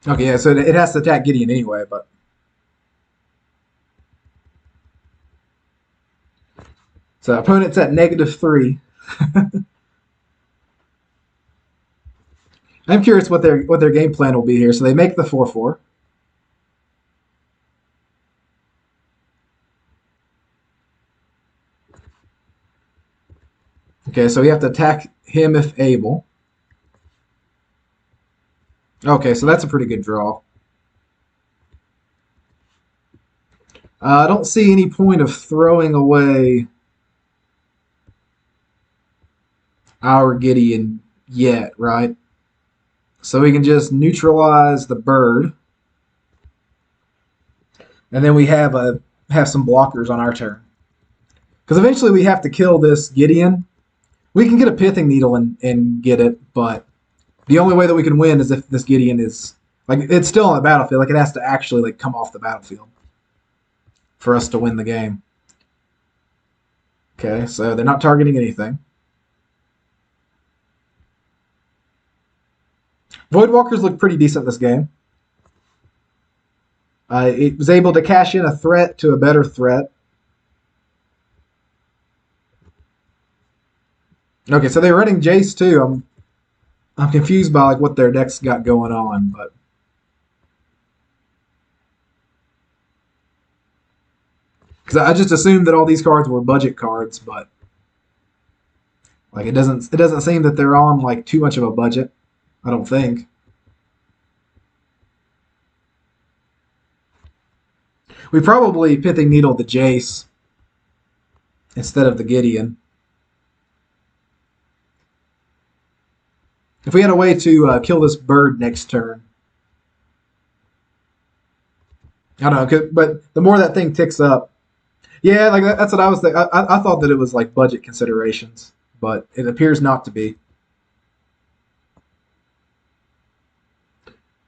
Okay, yeah, so it has to attack Gideon anyway, but... So opponent's at -3. I'm curious what their game plan will be here. So they make the 4/4. Okay, so we have to attack him if able. Okay, so that's a pretty good draw. I don't see any point of throwing away our Gideon yet, right? So we can just neutralize the bird. And then we have some blockers on our turn. Because eventually we have to kill this Gideon. We can get a Pithing Needle and get it, but the only way that we can win is if this Gideon is... Like, it's still on the battlefield. Like, it has to actually, like, come off the battlefield for us to win the game. Okay, so they're not targeting anything. Voidwalkers look pretty decent this game. It was able to cash in a threat to a better threat. Okay, so they're running Jace too. I'm confused by like what their deck's got going on, but because I just assumed that all these cards were budget cards, but like it doesn't seem that they're on like too much of a budget. I don't think. We probably Pithing Needle the Jace instead of the Gideon. If we had a way to kill this bird next turn. I don't know, but the more that thing ticks up. Yeah, like that's what I was thinking. I thought that it was like budget considerations, but it appears not to be.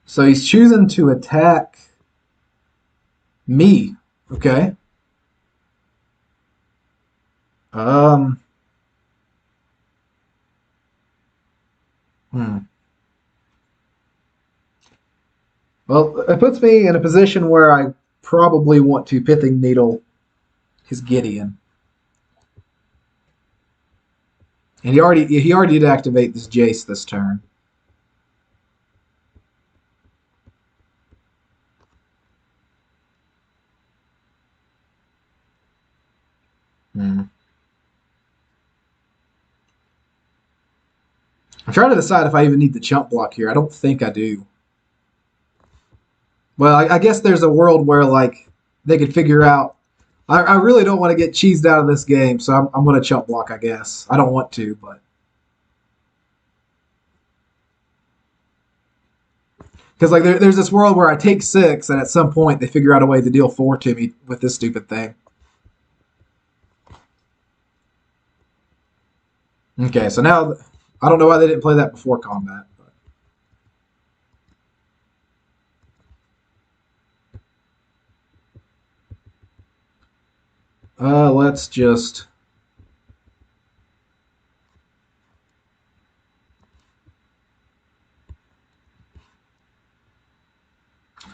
So he's choosing to attack me. Okay. Um. Well, it puts me in a position where I probably want to Pithing Needle his Gideon. And he already did activate this Jace this turn. I'm trying to decide if I even need the chump block here. I don't think I do. Well, I guess there's a world where like they could figure out. I really don't want to get cheesed out of this game, so I'm going to chump block, I guess. I don't want to, but... Because like there's this world where I take 6, and at some point they figure out a way to deal 4 to me with this stupid thing. Okay, so now... I don't know why they didn't play that before combat. Let's just...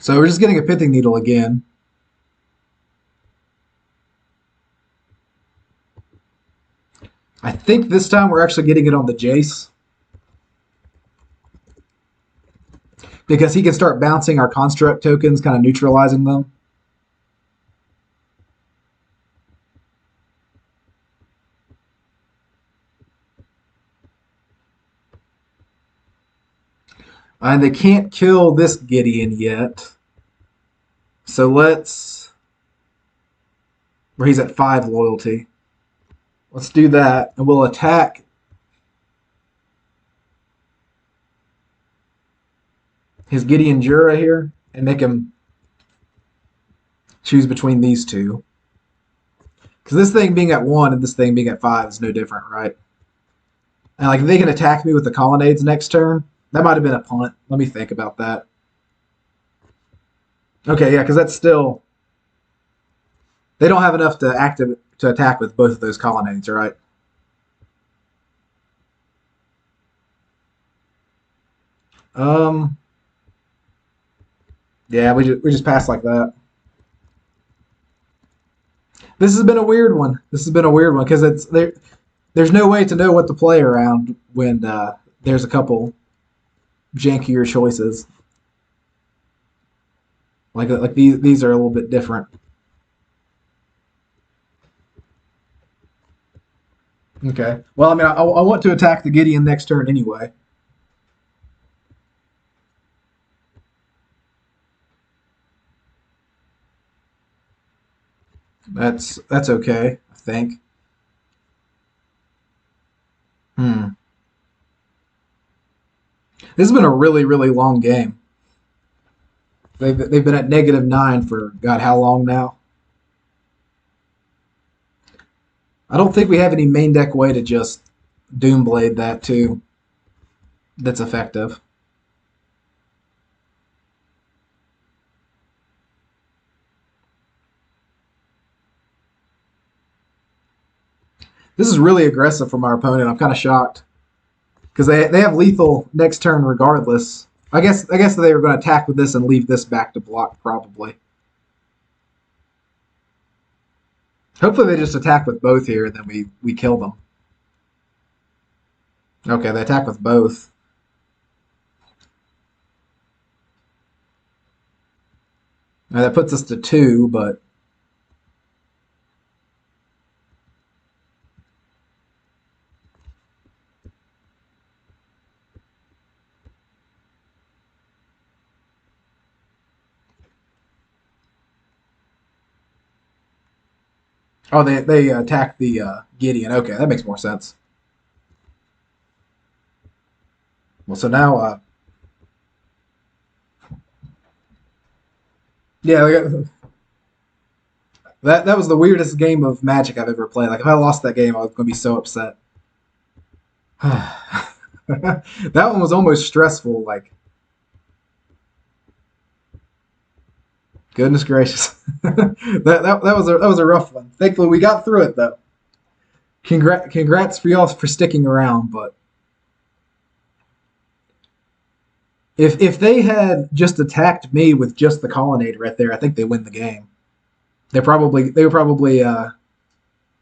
So we're just getting a Pithing Needle again. I think this time we're actually getting it on the Jace. Because he can start bouncing our construct tokens, kind of neutralizing them. And they can't kill this Gideon yet. So let's... Where he's at 5 loyalty. Let's do that, and we'll attack his Gideon Jura here and make him choose between these two. Because this thing being at 1 and this thing being at 5 is no different, right? And like if they can attack me with the Colonnades next turn, that might have been a punt. Let me think about that. Okay, yeah, because that's still... They don't have enough to attack with both of those Colonnades, right? Yeah, we just passed like that. This has been a weird one. This has been a weird one because it's there. There's no way to know what to play around when there's a couple jankier choices. Like these are a little bit different. Okay. Well, I mean, I want to attack the Gideon next turn anyway. That's okay, I think. This has been a really, really long game. They've been at -9 for God how long now? I don't think we have any main deck way to just Doomblade that too. That's effective. This is really aggressive from our opponent. I'm kind of shocked because they have lethal next turn regardless. I guess they were going to attack with this and leave this back to block probably. Hopefully they just attack with both here and then we kill them. Okay, they attack with both. Now that puts us to 2, but... Oh, they attack the Gideon. Okay, that makes more sense. Well, so now... yeah, that was the weirdest game of Magic I've ever played. Like, if I lost that game, I was going to be so upset. That one was almost stressful, like... Goodness gracious. that was a rough one. Thankfully we got through it though. Congrats for y'all for sticking around, but If they had just attacked me with just the colonnade right there, I think they win the game. They were probably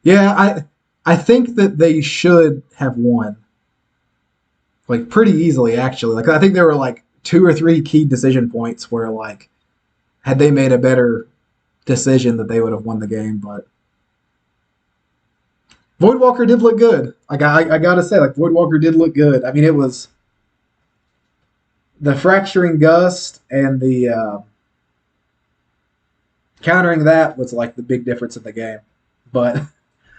yeah, I think that they should have won. Like pretty easily actually. Like I think there were like two or three key decision points where like had they made a better decision that they would have won the game, but Voidwalker did look good. Like I gotta say, like Voidwalker did look good. I mean, it was the fracturing gust and the countering that was like the big difference in the game. But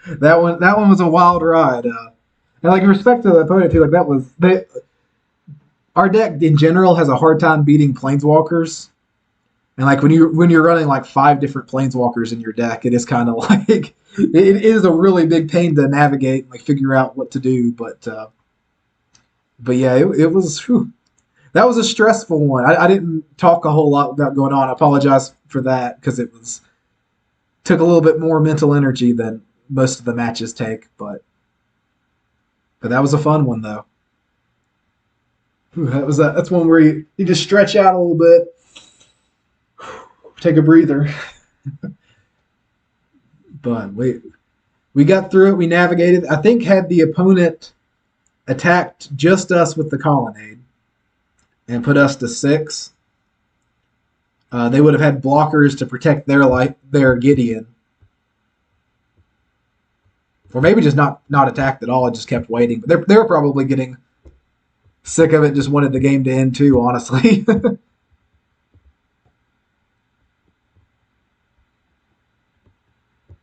that one was a wild ride. And like respect to the opponent too, like that was our deck in general has a hard time beating planeswalkers. And like when you're running like five different planeswalkers in your deck, it is kind of like it is a really big pain to navigate and like figure out what to do. But yeah, it was whew, that was a stressful one. I didn't talk a whole lot without going on. I apologize for that because it was took a little bit more mental energy than most of the matches take. But that was a fun one though. Whew, that's one where you just stretch out a little bit, take a breather. But we got through it. We navigated. I think had the opponent attacked just us with the colonnade and put us to 6, they would have had blockers to protect their Gideon, or maybe just not attacked at all. Just kept waiting. But they were probably getting sick of it. Just wanted the game to end too. Honestly.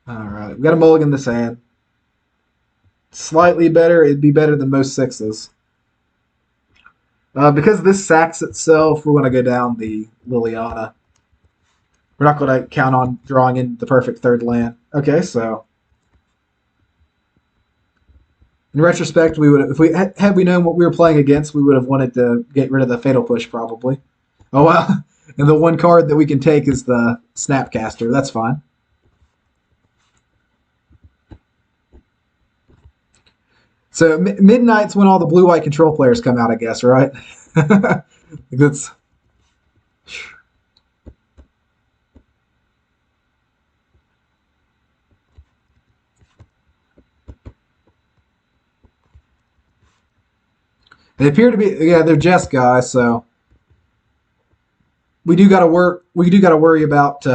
All right, we got a mulligan the sand. Slightly better. It'd be better than most 6s. Because this sacks itself, we're going to go down the Liliana. We're not going to count on drawing in the perfect third land. Okay, so in retrospect, we would if we had we known what we were playing against, we would have wanted to get rid of the Fatal Push probably. Oh wow! And the one card that we can take is the Snapcaster. That's fine. So midnight's when all the blue-white control players come out, I guess, right? That's they appear to be they're Jeskai, so we do got to work. We do got to worry about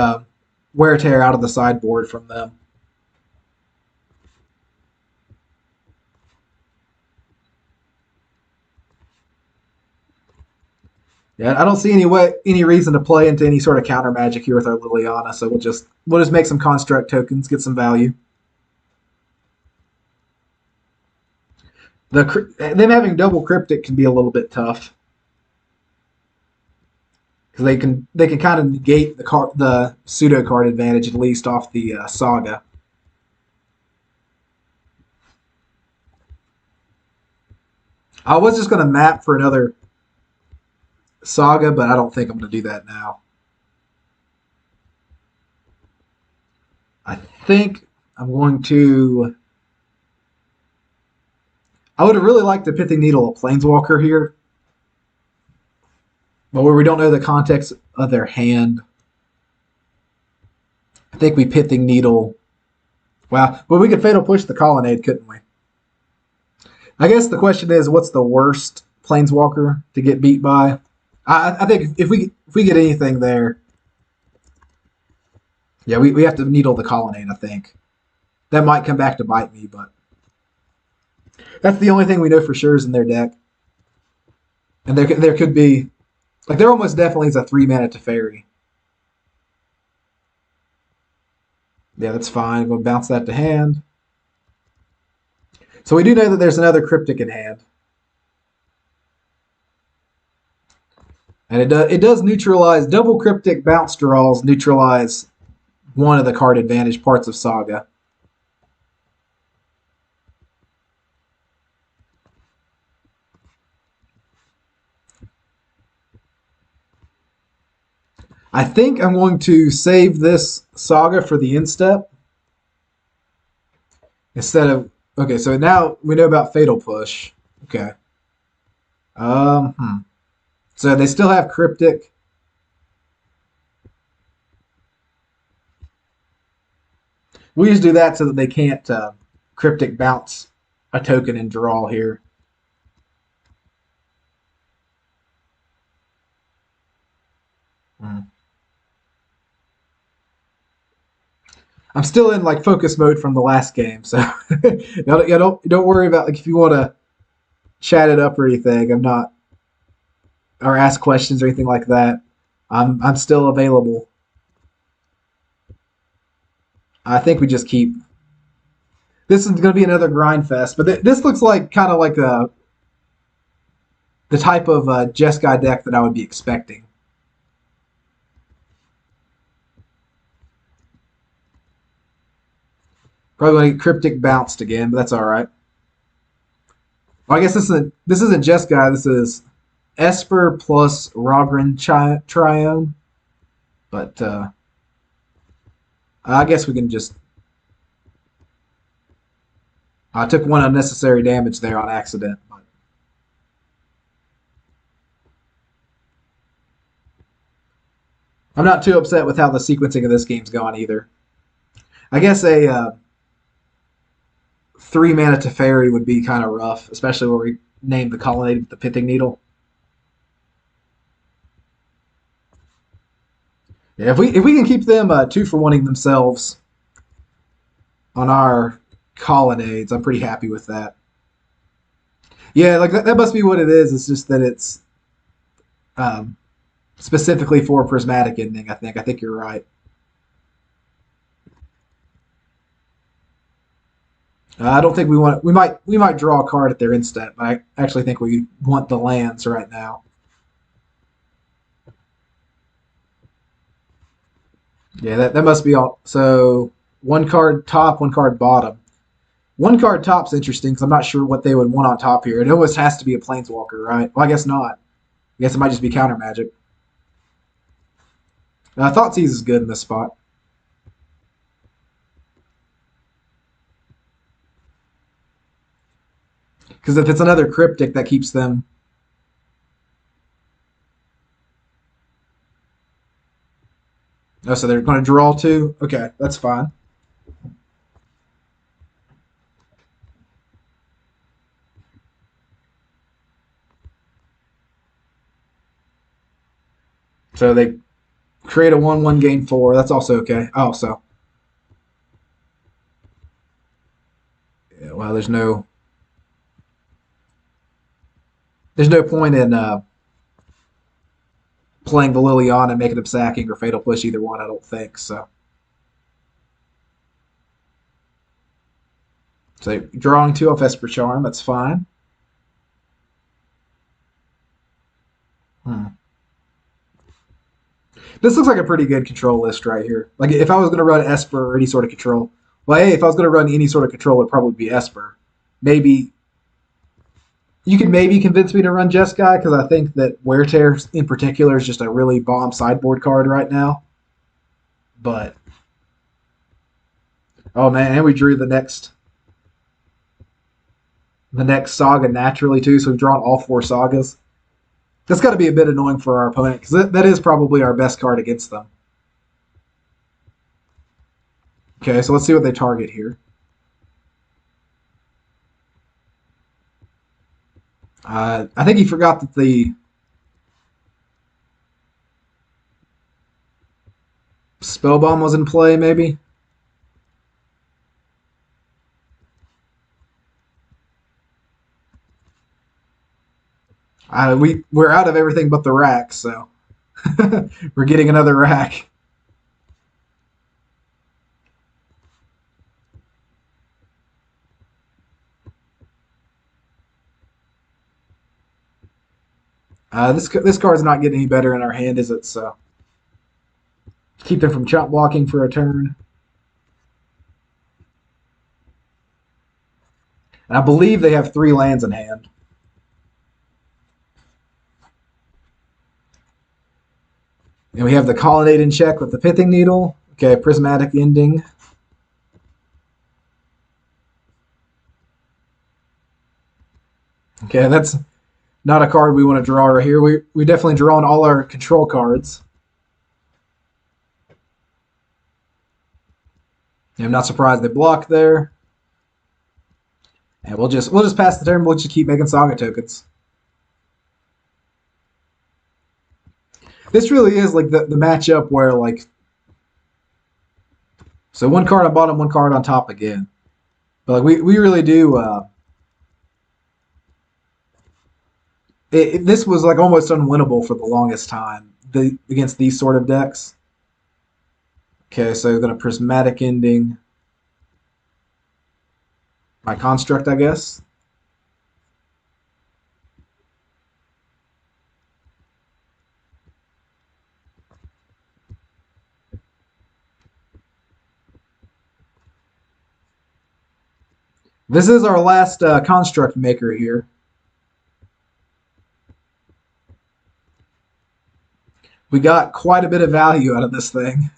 wear tear out of the sideboard from them. Yeah, I don't see any reason to play into any sort of counter magic here with our Liliana, so we'll just make some construct tokens, get some value. Them having double cryptic can be a little bit tough because they can kind of negate the pseudo card advantage at least off the Saga. I was just going to map for another Saga, but I don't think I'm going to do that now. I think I'm going to. I would have really liked to Pithing Needle a Planeswalker here, but where we don't know the context of their hand, I think we Pithing Needle. Wow, but we could Fatal Push the Colonnade, couldn't we? I guess the question is, what's the worst Planeswalker to get beat by? I think if we get anything there, yeah, we have to Needle the Colonnade. I think that might come back to bite me, but that's the only thing we know for sure is in their deck. And there could be, like, there almost definitely is a 3-mana Teferi. Yeah, that's fine. We'll bounce that to hand. So we do know that there's another Cryptic in hand. And it does neutralize, double Cryptic bounce draws neutralize one of the card advantage parts of Saga. I think I'm going to save this Saga for the instep. Instead of... Okay, so now we know about Fatal Push. Okay. So they still have Cryptic. We just do that so that they can't Cryptic bounce a token and draw here. I'm still in like focus mode from the last game, so don't worry about like if you want to chat it up or anything. I'm not, or ask questions or anything like that. I'm still available. I think we just keep. This is going to be another grind fest, but this looks like kind of like the type of Jeskai deck that I would be expecting. Probably going to get Cryptic bounced again, but that's all right. Well, I guess this isn't Jeskai. This is Esper plus Rogren Triome. But I guess we can just. I took one unnecessary damage there on accident. But I'm not too upset with how the sequencing of this game's gone either. I guess a 3-mana Teferi would be kind of rough, especially where we named the colonnade with the Pithing Needle. Yeah, if we can keep them 2-for-1ing themselves on our colonnades, I'm pretty happy with that. Yeah, like that must be what it is. It's just that it's specifically for prismatic ending. I think you're right. I don't think we want. We might draw a card at their instant, but I actually think we want the lands right now. Yeah, that must be all. So one card top, one card bottom. One card top's interesting because I'm not sure what they would want on top here. It always has to be a planeswalker, right? Well, I guess not. I guess it might just be counter magic. Thoughtseize is good in this spot. Because if it's another Cryptic, that keeps them. Oh, so they're going to draw two? Okay, that's fine. So they create a 1/1 gain 4. That's also okay. Oh, so. Yeah, well, there's no. There's no point in playing the Liliana and making them sacking or Fatal Push either one, I don't think. So drawing 2 off Esper Charm, that's fine. Hmm. This looks like a pretty good control list right here. Like if I was going to run Esper or any sort of control, well, hey, if I was going to run any sort of control, it'd probably be Esper. Maybe you could maybe convince me to run Jeskai because I think that Wear Tear in particular is just a really bomb sideboard card right now. But oh man, and we drew the next saga naturally too, so we've drawn all 4 sagas. That's got to be a bit annoying for our opponent because that is probably our best card against them. Okay, so let's see what they target here. I think he forgot that the Spellbomb was in play, maybe? We're out of everything but the rack, so we're getting another rack. This card's not getting any better in our hand, is it? So keep them from chop blocking for a turn. And I believe they have 3 lands in hand. And we have the Colonnade in check with the Pithing Needle. Okay, Prismatic Ending. Okay, Not a card we want to draw right here. We definitely drawing all our control cards. I'm not surprised they blocked there. And we'll just pass the turn. We'll just keep making Saga tokens. This really is like the matchup where like, so one card on bottom, one card on top again. But like we really do. This was like almost unwinnable for the longest time against these sort of decks. Okay, so going to Prismatic Ending my Construct, I guess. This is our last Construct maker here. We got quite a bit of value out of this thing.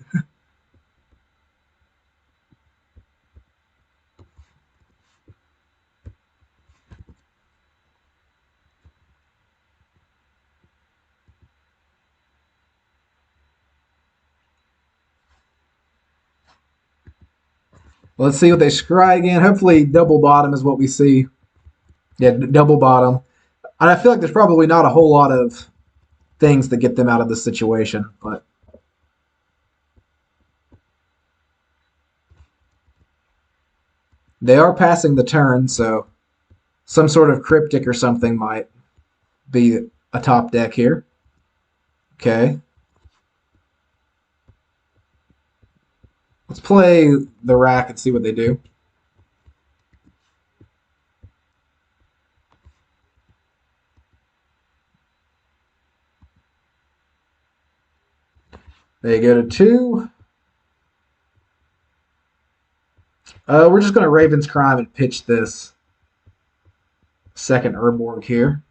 Let's see what they scry again. Hopefully double bottom is what we see. Yeah, double bottom. And I feel like there's probably not a whole lot of things that get them out of this situation, but they are passing the turn, so some sort of cryptic or something might be a top deck here. Okay. Let's play the rack and see what they do. They go to 2. We're just going to Raven's Crime and pitch this second Urborg here.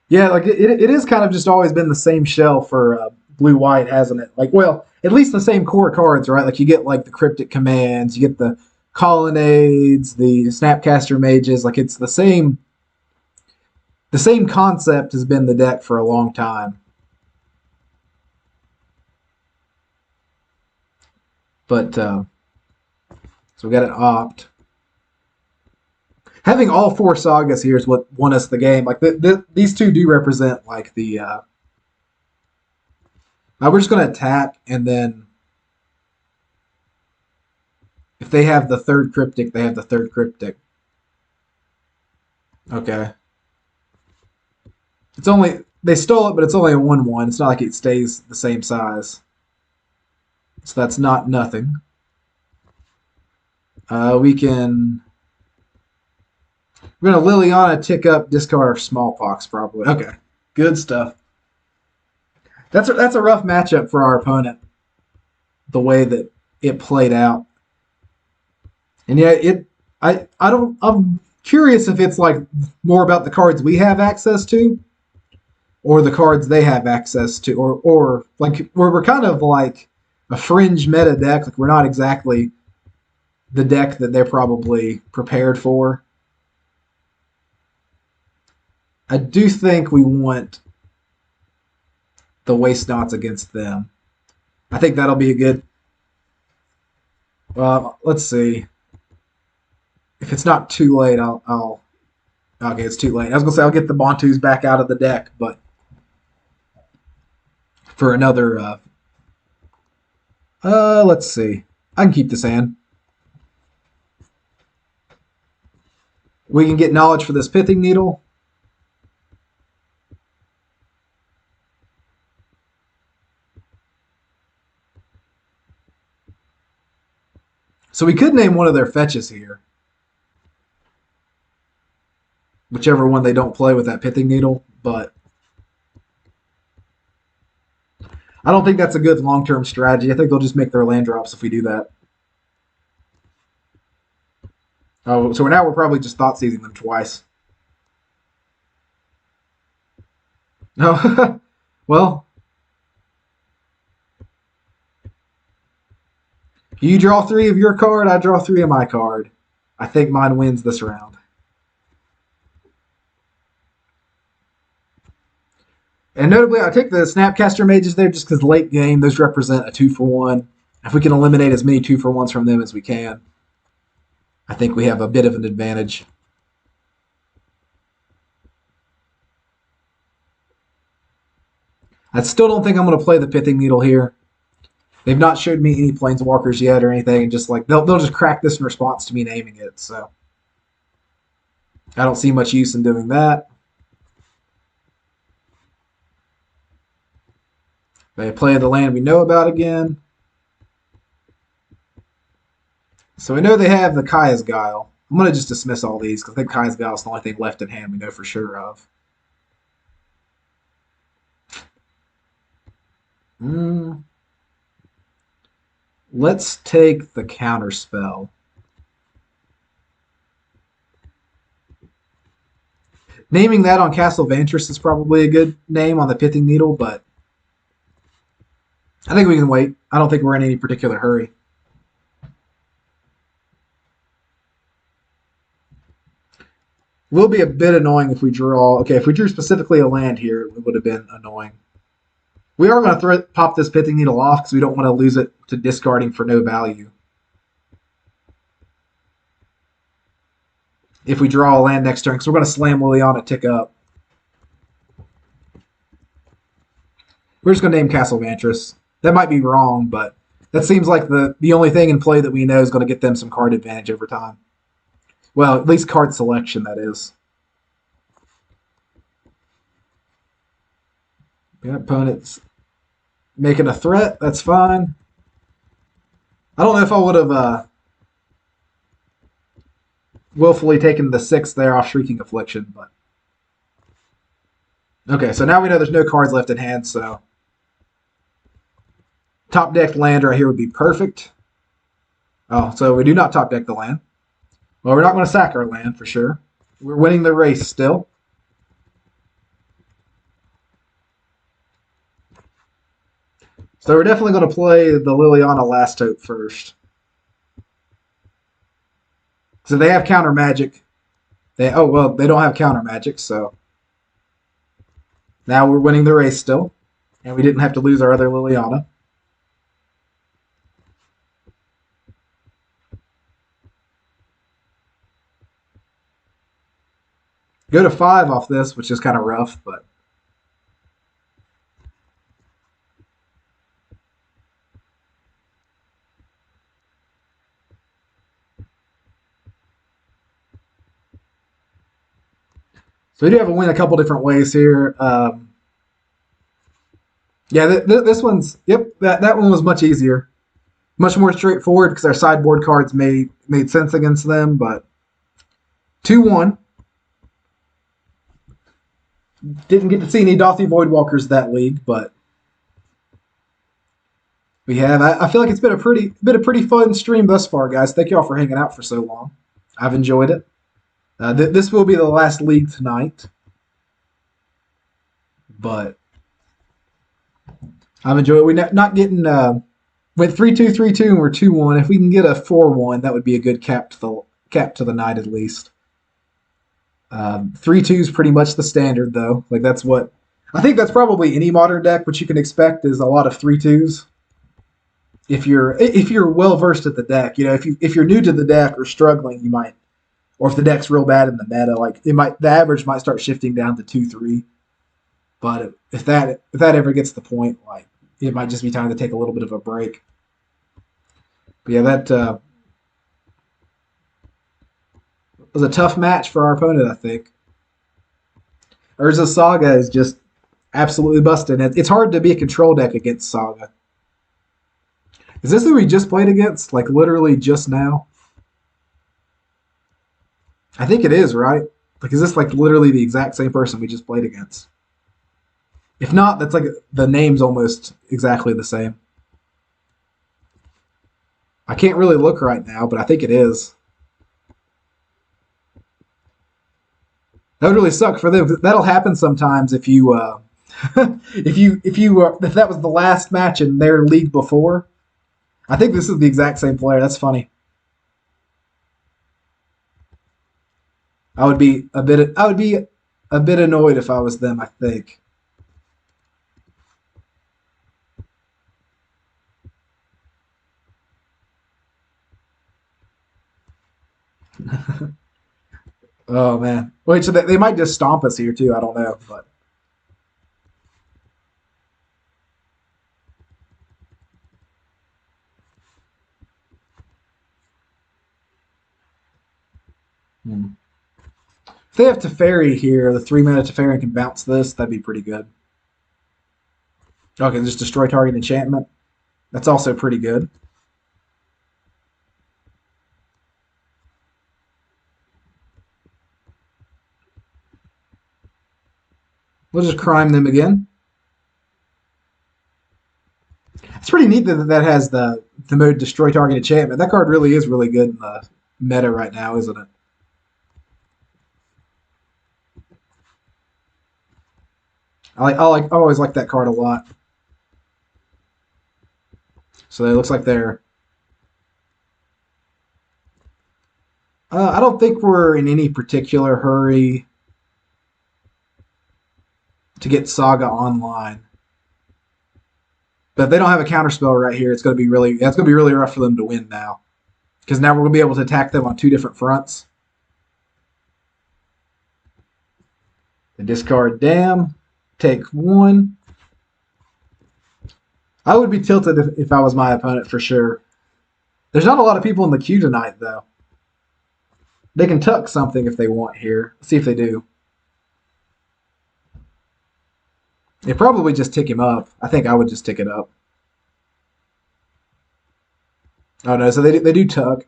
Yeah, like it is kind of just always been the same shell for blue-white, hasn't it? Like, well, at least the same core cards, right? Like you get like the Cryptic Commands, you get the Colonnades, the Snapcaster Mages. Like it's the same. The same concept has been the deck for a long time. But so we got an opt. Having all 4 sagas here is what won us the game. Like these two do represent like the. We're just going to attack, and then if they have the third cryptic, they have the third cryptic. Okay. It's only they stole it, but it's only a 1/1. It's not like it stays the same size. So that's not nothing. We can. We're going to Liliana, tick up, discard our Smallpox, probably. Okay, good stuff. That's a rough matchup for our opponent, the way that it played out. And yeah, I'm curious if it's like more about the cards we have access to, or the cards they have access to, or like we're kind of like a fringe meta deck. Like we're not exactly the deck that they're probably prepared for. I do think we want the Waste Nots against them. I think that'll be a good. Let's see. If it's not too late, I'll. Okay, it's too late. I was gonna say I'll get the Bontus back out of the deck, but for another. Let's see. I can keep this hand. We can get knowledge for this Pithing Needle. So we could name one of their fetches here. Whichever one they don't play with that Pithing Needle, but I don't think that's a good long-term strategy. I think they'll just make their land drops if we do that. Oh, so now we're probably just Thoughtseizing them twice. No, well, you draw 3 of your card, I draw 3 of my card. I think mine wins this round. And notably, I took the Snapcaster Mages there just because late game, those represent a 2-for-1. If we can eliminate as many 2-for-1s from them as we can, I think we have a bit of an advantage. I still don't think I'm going to play the Pithing Needle here. They've not showed me any Planeswalkers yet or anything, and just like they'll just crack this in response to me naming it. So I don't see much use in doing that. They play the land we know about again. So we know they have the Kaya's Guile. I'm going to just dismiss all these because I think Kaya's Guile is the only thing left in hand we know for sure of. Let's take the counter spell. Naming that on Castle Vantress is probably a good name on the Pithing Needle, but I think we can wait. I don't think we're in any particular hurry. Will be a bit annoying if we draw. Okay, if we drew specifically a land here, it would have been annoying. We are going to pop this Pithing Needle off because we don't want to lose it to discarding for no value. If we draw a land next turn, because we're going to slam Liliana tick up. We're just going to name Castle Vantress. That might be wrong, but that seems like the only thing in play that we know is going to get them some card advantage over time. Well, at least card selection, that is. Yeah, opponent's making a threat. That's fine. I don't know if I would have willfully taken the 6 there off Shrieking Affliction, but okay. So now we know there's no cards left in hand. So top decked land right here would be perfect. Oh, so we do not top deck the land. Well, we're not going to sack our land for sure. We're winning the race still. So we're definitely going to play the Liliana Last Hope first. So they have counter magic. They don't have counter magic, so now we're winning the race still, and we didn't have to lose our other Liliana. Go to 5 off this, which is kind of rough, but so we do have a win a couple different ways here. Yeah, this one's that one was much easier, much more straightforward because our sideboard cards made sense against them. But 2-1. Didn't get to see any Dothy Voidwalkers that league, but we have. I feel like it's been a pretty fun stream thus far, guys. Thank you all for hanging out for so long. I've enjoyed it. This will be the last league tonight, but I've enjoyed it. We're not getting went 3-2, 3-2, and we're 2-1. If we can get a 4-1, that would be a good cap to the night at least. 3-2 is pretty much the standard, though. Like I think that's probably any modern deck. What you can expect is a lot of 3-2s. If you're well versed at the deck, if you're new to the deck or struggling, you might. Or if the deck's real bad in the meta, like the average might start shifting down to 2-3. But if that ever gets to the point, like it might just be time to take a little bit of a break. But yeah, that was a tough match for our opponent, I think. Urza Saga is just absolutely busted. It's hard to be a control deck against Saga. Is this who we just played against? Like literally just now? I think it is, right? Like, is this like literally the exact same person we just played against? If not, that's like the name's almost exactly the same. I can't really look right now, but I think it is. That would really suck for them. That'll happen sometimes if you if that was the last match in their league before. I think this is the exact same player. That's funny. I would be a bit annoyed if I was them, I think. Oh man. Wait, so they might just stomp us here too. I don't know, but hmm. If they have Teferi here, the 3-mana Teferi can bounce this. That'd be pretty good. Okay, just destroy target enchantment. That's also pretty good. We'll just crime them again. It's pretty neat that that has the mode destroy target enchantment. That card really is really good in the meta right now, isn't it? I always like that card a lot. So it looks like they're. I don't think we're in any particular hurry to get Saga online. But if they don't have a counterspell right here, it's going to be really rough for them to win now. Because now we're going to be able to attack them on 2 different fronts. The discard Dam, take 1. I would be tilted if I was my opponent for sure. There's not a lot of people in the queue tonight though. They can tuck something if they want here. Let's see if they do. They probably just tick him up. I think I would just tick it up. Oh no, so they do tuck.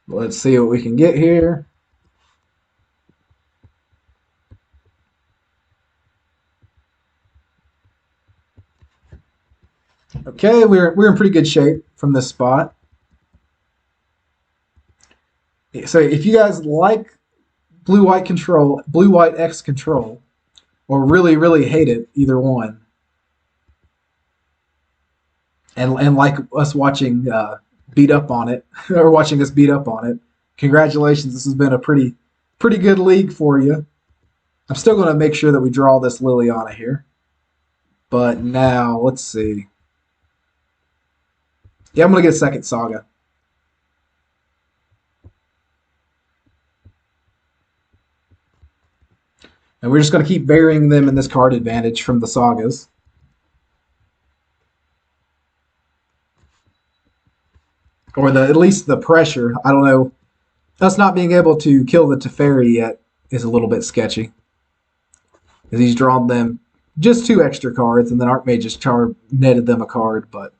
Let's see what we can get here. Okay, we're in pretty good shape from this spot. So if you guys like blue white X control, or really hate it, either one, and like us watching beat up on it, or watching us beat up on it, congratulations! This has been a pretty good league for you. I'm still going to make sure that we draw this Liliana here, but now let's see. Yeah, I'm going to get a second Saga. And we're just going to keep burying them in this card advantage from the Sagas. Or at least the pressure. I don't know. Us not being able to kill the Teferi yet is a little bit sketchy. Because he's drawn them just 2 extra cards, and then Archmage's Charm netted them a card, but...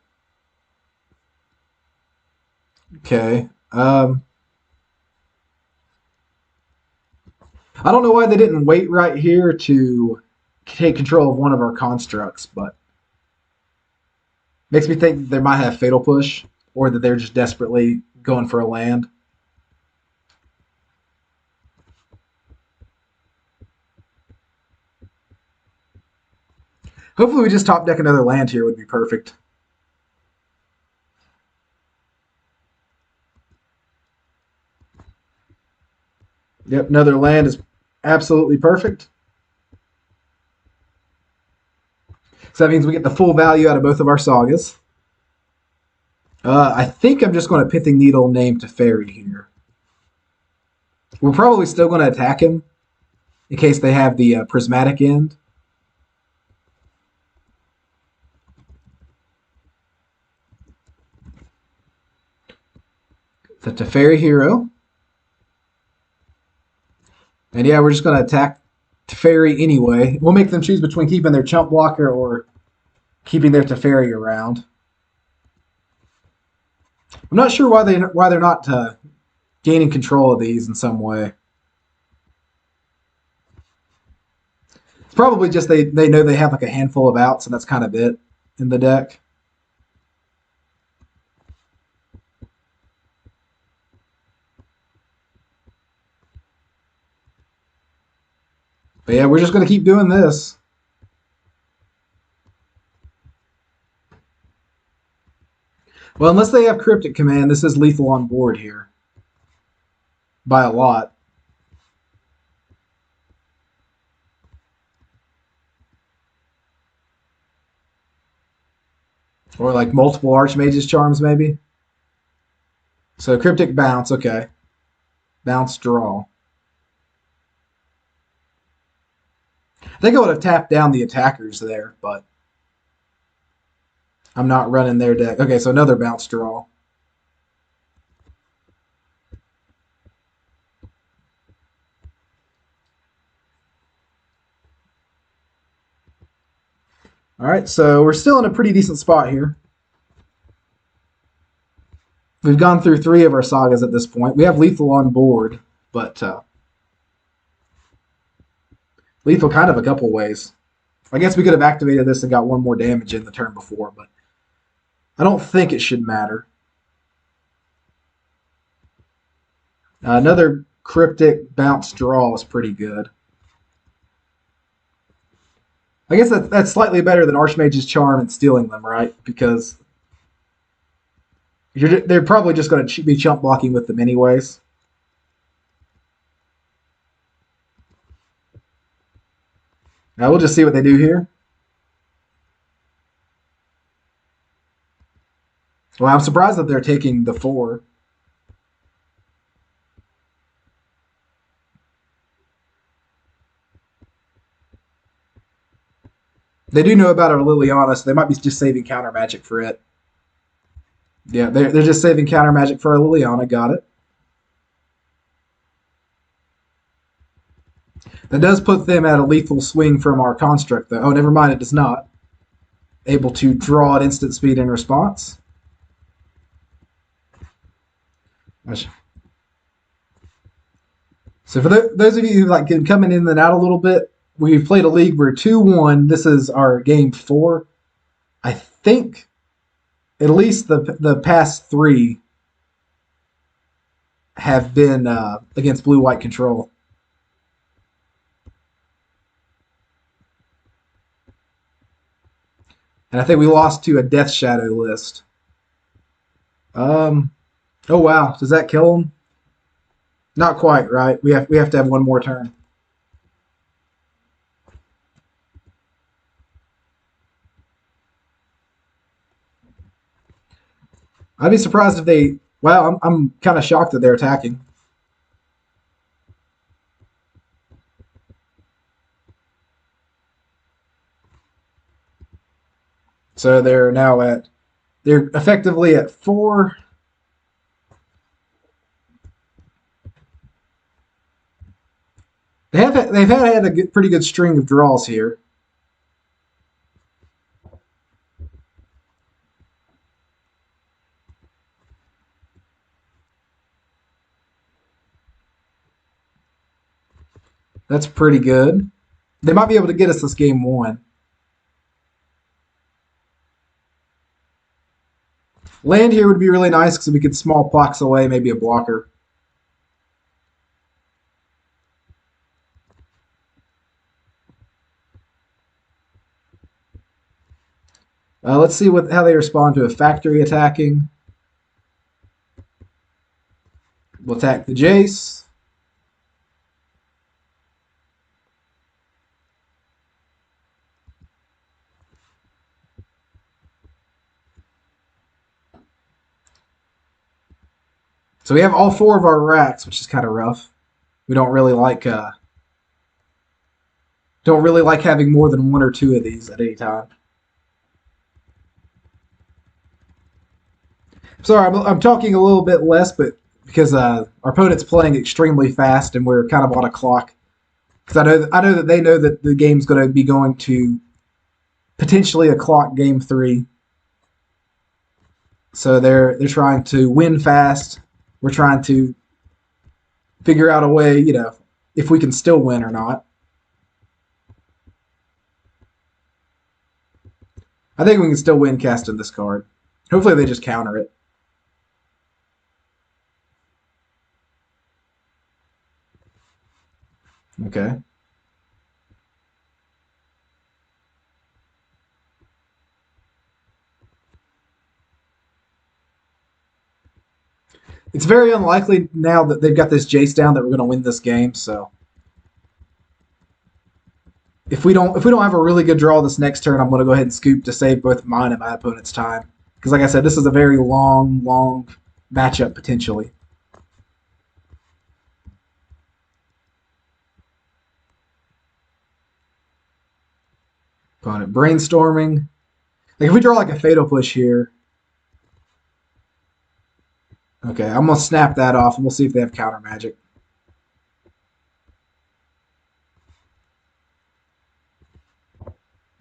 Okay. I don't know why they didn't wait right here to take control of one of our constructs, but makes me think they might have Fatal Push, or that they're just desperately going for a land. Hopefully we just top deck another land here would be perfect. Yep, another land is absolutely perfect. So that means we get the full value out of both of our Sagas. I think I'm just going to Pithing Needle name Teferi here. We're probably still going to attack him in case they have the prismatic end. The Teferi hero. And yeah, we're just going to attack Teferi anyway. We'll make them choose between keeping their chump blocker or keeping their Teferi around. I'm not sure why they're not gaining control of these in some way. It's probably just they know they have like a handful of outs, and that's kind of it in the deck. But yeah, we're just going to keep doing this. Well, unless they have Cryptic Command, this is lethal on board here. By a lot. Or like multiple Archmage's Charms, maybe. So Cryptic Bounce, okay. Bounce draw. I think I would have tapped down the attackers there, but I'm not running their deck. Okay, so another bounce draw. All right, so we're still in a pretty decent spot here. We've gone through 3 of our sagas at this point. We have lethal on board, but lethal kind of a couple ways. I guess we could have activated this and got 1 more damage in the turn before, but I don't think it should matter. Another cryptic bounce draw is pretty good. I guess that's slightly better than Archmage's Charm and stealing them, right? Because they're probably just going to be chump blocking with them anyways. Now we'll just see what they do here. Well, I'm surprised that they're taking the 4. They do know about our Liliana, so they might be just saving counter magic for it. Yeah, they're just saving counter magic for our Liliana. Got it. That does put them at a lethal swing from our construct, though. Oh, never mind, it does not. Able to draw at instant speed in response. So for those of you who like coming in and out a little bit, we've played a league. We're 2-1. This is our game 4. I think at least the past 3 have been against blue-white control. And I think we lost to a Death Shadow list. Oh wow, does that kill him? Not quite, right? We have to have 1 more turn. I'd be surprised if they. Well, I'm kind of shocked that they're attacking. So they're now at. They're effectively at 4. They've had a pretty good string of draws here. That's pretty good. They might be able to get us this game 1. Land here would be really nice because we could Smallpox away maybe a blocker. Let's see how they respond to a factory attacking. We'll attack the Jace. So we have all 4 of our racks, which is kind of rough. We don't really like having more than 1 or 2 of these at any time. Sorry, I'm talking a little bit less, but because our opponent's playing extremely fast and we're kind of on a clock. Because I know that they know that the game's going to be going to potentially a clock game 3. So they're trying to win fast. We're trying to figure out a way, if we can still win or not. I think we can still win casting this card. Hopefully they just counter it. Okay. It's very unlikely now that they've got this Jace down that we're going to win this game. So if we don't have a really good draw this next turn, I'm going to go ahead and scoop to save both mine and my opponent's time. Because like I said, this is a very long matchup potentially. Opponent brainstorming. Like if we draw like a Fatal Push here. Okay, I'm going to snap that off and we'll see if they have counter magic.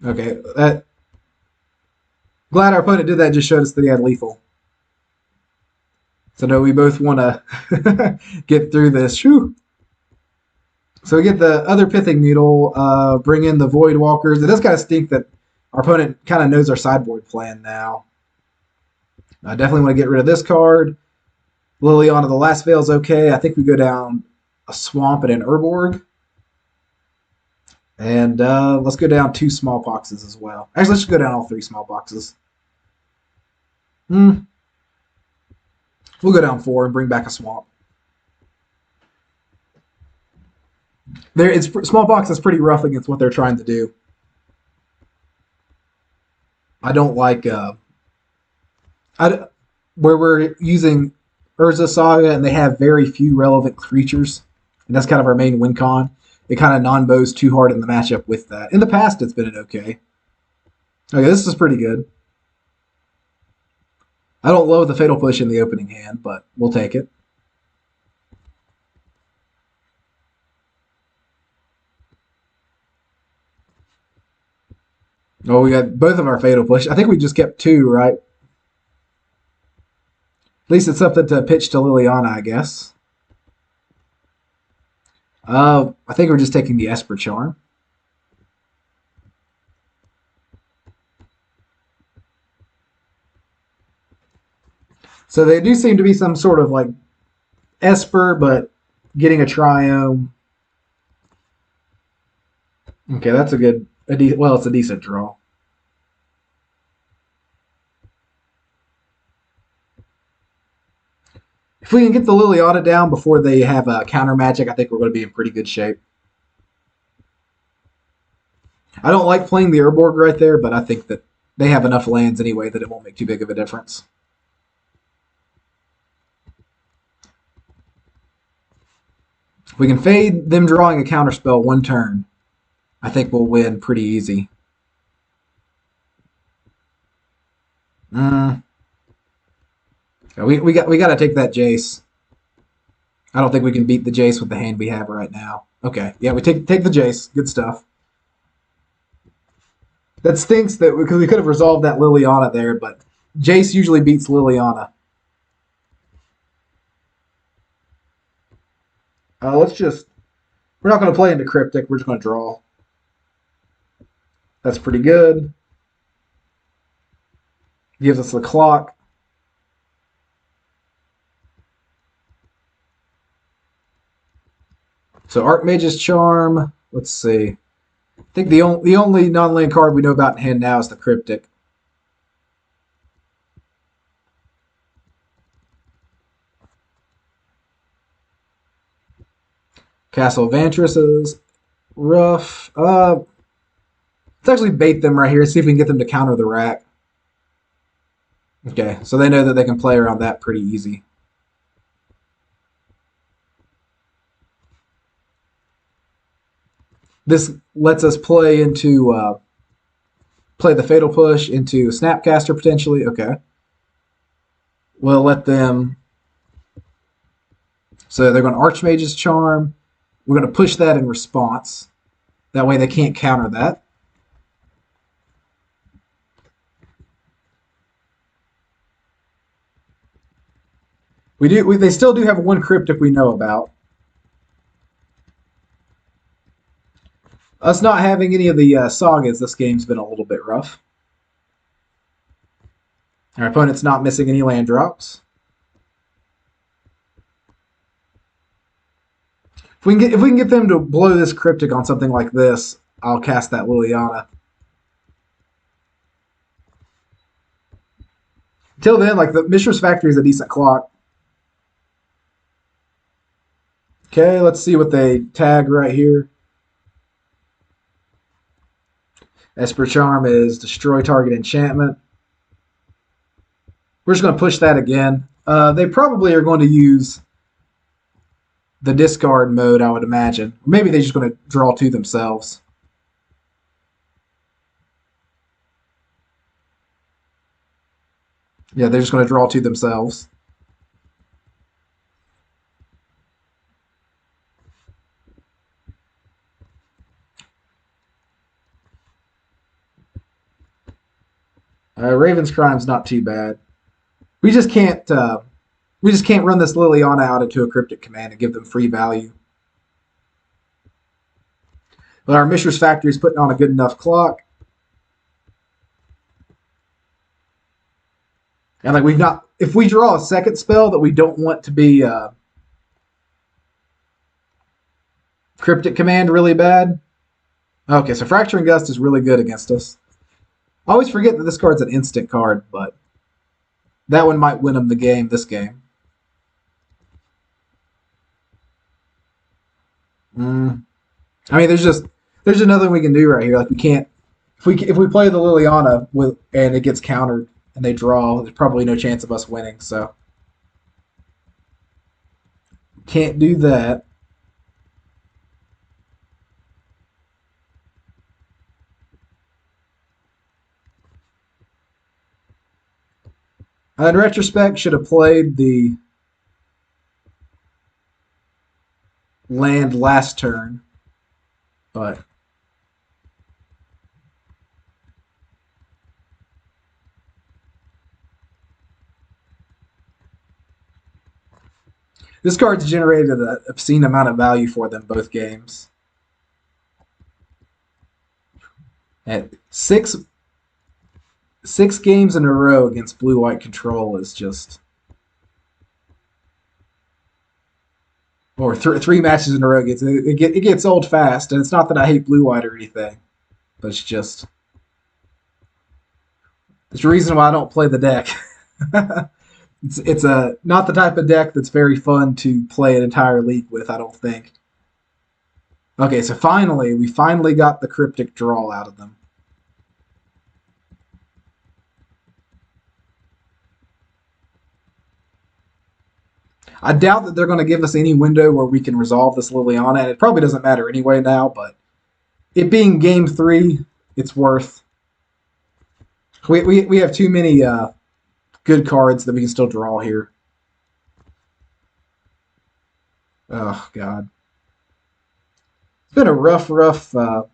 Okay, glad our opponent did that, just showed us that he had lethal. So no, we both want to get through this. Whew. So we get the other Pithing Needle, bring in the Voidwalkers. It does kind of stink that our opponent kind of knows our sideboard plan now. I definitely want to get rid of this card. Liliana, the last veil is okay. I think we go down a swamp and an Urborg. And let's go down 2 Smallpoxes as well. Actually, let's just go down all 3 Smallpoxes. We'll go down 4 and bring back a swamp. Smallpox is pretty rough against what they're trying to do. I don't like where we're using Urza Saga and they have very few relevant creatures, and that's kind of our main win con. It kind of non-bows too hard in the matchup with that. In the past, it's been an okay. Okay, this is pretty good. I don't love the Fatal Push in the opening hand, but we'll take it. Oh, we got both of our Fatal Push. I think we just kept 2, right? At least it's something to pitch to Liliana, I guess. I think we're just taking the Esper Charm. So they do seem to be some sort of like Esper, but getting a Triome. Okay, that's well, it's a decent draw. If we can get the Liliana down before they have a counter magic, I think we're going to be in pretty good shape. I don't like playing the Urborg right there, but I think that they have enough lands anyway that it won't make too big of a difference. If we can fade them drawing a counterspell 1 turn, I think we'll win pretty easy. We got to take that Jace. I don't think we can beat the Jace with the hand we have right now. Okay, yeah, we take the Jace. Good stuff. That stinks that because we could have resolved that Liliana there, but Jace usually beats Liliana. We're not going to play into Cryptic. We're just going to draw. That's pretty good. Gives us the clock. So Archmage's Charm. Let's see. I think the only non-land card we know about in hand now is the Cryptic. Castle Vantress is rough. Let's actually bait them right here. See if we can get them to counter the rack. Okay, so they know that they can play around that pretty easy. This lets us play into play the Fatal Push into Snapcaster potentially. Okay. We'll let them. So they're going to Archmage's Charm. We're going to push that in response. That way they can't counter that. They still do have 1 Cryptic we know about. Us not having any of the sagas, this game's been a little bit rough. Our opponent's not missing any land drops. If we can get them to blow this Cryptic on something like this, I'll cast that Liliana. Until then, like the Mishra's Factory is a decent clock. Okay, let's see what they tag right here. Esper Charm is destroy target enchantment. We're just going to push that again. They probably are going to use the discard mode, I would imagine. Maybe they're just going to draw 2 themselves. Yeah, they're just going to draw 2 themselves. Raven's Crime's not too bad. We just can't run this Liliana out into a cryptic command and give them free value. But our Mishra's Factory is putting on a good enough clock. And like if we draw a second spell that we don't want to be cryptic command really bad. Okay, so Fracturing Gust is really good against us. I always forget that this card's an instant card, but that one might win them the game this game. I mean, there's nothing we can do right here. Like we can't if we play the Liliana and it gets countered and they draw, there's probably no chance of us winning. So can't do that. In retrospect, should have played the land last turn, but this card's generated an obscene amount of value for them both games. At six games in a row against blue-white control is just... Or 3 matches in a row. It gets old fast, and it's not that I hate blue-white or anything, but it's just... It's the reason why I don't play the deck. It's not the type of deck that's very fun to play an entire league with, I don't think. Okay, so we finally got the cryptic draw out of them. I doubt that they're going to give us any window where we can resolve this Liliana, and it probably doesn't matter anyway now, but it being game 3, it's worth. We have too many good cards that we can still draw here. Oh, God. It's been a rough... now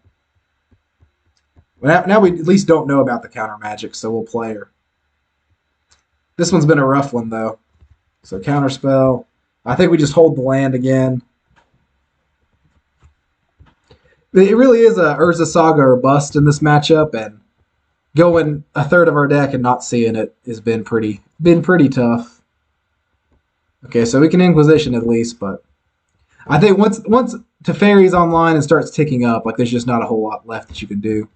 we at least don't know about the counter magic, so we'll play her. This one's been a rough one, though. So counterspell. I think we just hold the land again. It really is a Urza Saga or bust in this matchup, and going a third of our deck and not seeing it has been pretty tough. Okay, so we can Inquisition at least, but I think once Teferi's online and starts ticking up, like there's just not a whole lot left that you can do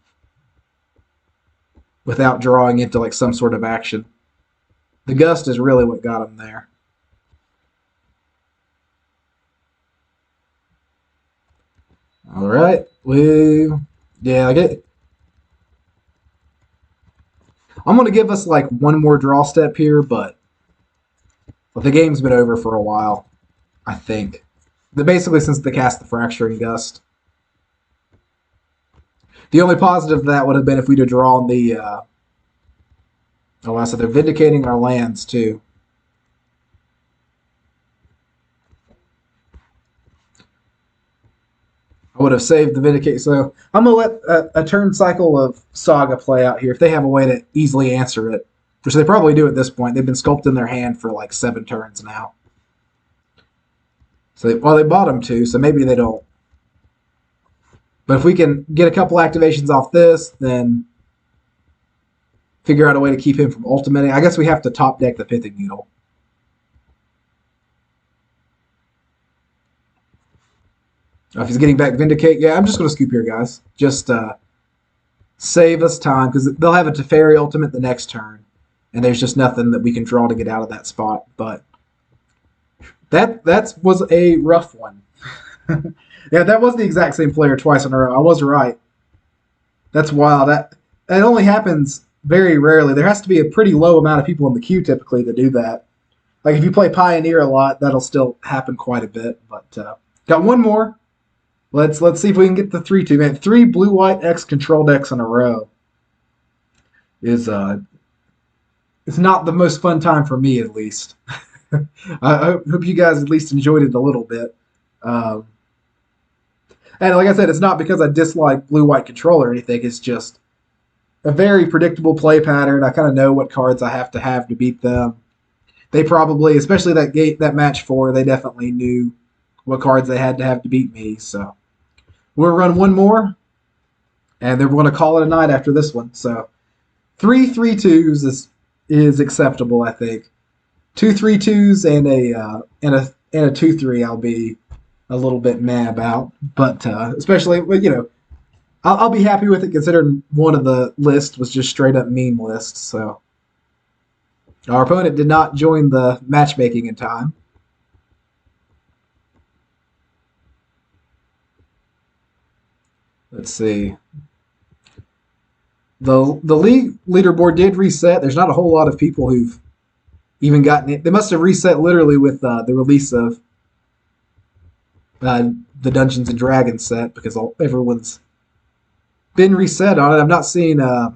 without drawing into like some sort of action. The Gust is really what got him there. All right, I'm gonna give us like one more draw step here, but the game's been over for a while, I think. Basically since they cast the Fracturing Gust. The only positive of that would have been if we'd have drawn the so they're vindicating our lands too. I would have saved the Vindicate. So I'm going to let a turn cycle of Saga play out here if they have a way to easily answer it. Which they probably do at this point. They've been sculpting their hand for like 7 turns now. So they bought them 2, so maybe they don't. But if we can get a couple activations off this, then figure out a way to keep him from ultimating. I guess we have to top deck the Pithing Needle. If he's getting back Vindicate, yeah, I'm just going to scoop here, guys. Just save us time, because they'll have a Teferi ultimate the next turn, and there's just nothing that we can draw to get out of that spot. But that was a rough one. Yeah, that was the exact same player twice in a row. I was right. That's wild. That only happens very rarely. There has to be a pretty low amount of people in the queue typically to do that. Like if you play Pioneer a lot, that'll still happen quite a bit. But got one more. Let's see if we can get the 3-2. Man, 3 blue white X control decks in a row is it's not the most fun time for me at least. I hope you guys at least enjoyed it a little bit. Um, and like I said, it's not because I dislike blue white control or anything. It's just a very predictable play pattern. I kind of know what cards I have to beat them. They probably, especially that match 4, they definitely knew what cards they had to have to beat me. So we'll run one more, and then we're going to call it a night after this one. So 3 3-2s is acceptable, I think. 2 3-2s and a 2-3 I'll be a little bit mad about, but especially I'll be happy with it considering one of the lists was just straight up meme list. So our opponent did not join the matchmaking in time. Let's see. The league leaderboard did reset. There's not a whole lot of people who've even gotten it. They must have reset literally with the release of the Dungeons and Dragons set because everyone's been reset on it. I've not seen. I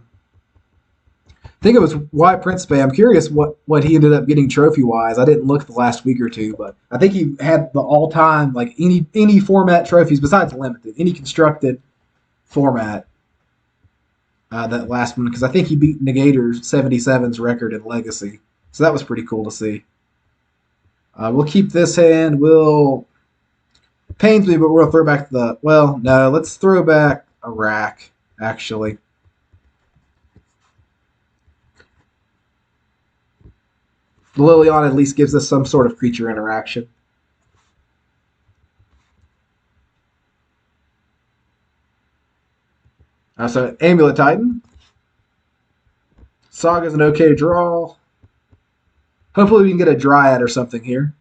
think it was Wyatt Principe. I'm curious what he ended up getting trophy wise. I didn't look the last week or two, but I think he had the all time like any format trophies besides limited, any constructed format. That last one because I think he beat Negator's 77's record in Legacy, so that was pretty cool to see. We'll keep this hand. Pains me, but we'll throw back no, let's throw back a rack, actually. Liliana at least gives us some sort of creature interaction. So Amulet Titan. Saga's an okay draw. Hopefully we can get a Dryad or something here.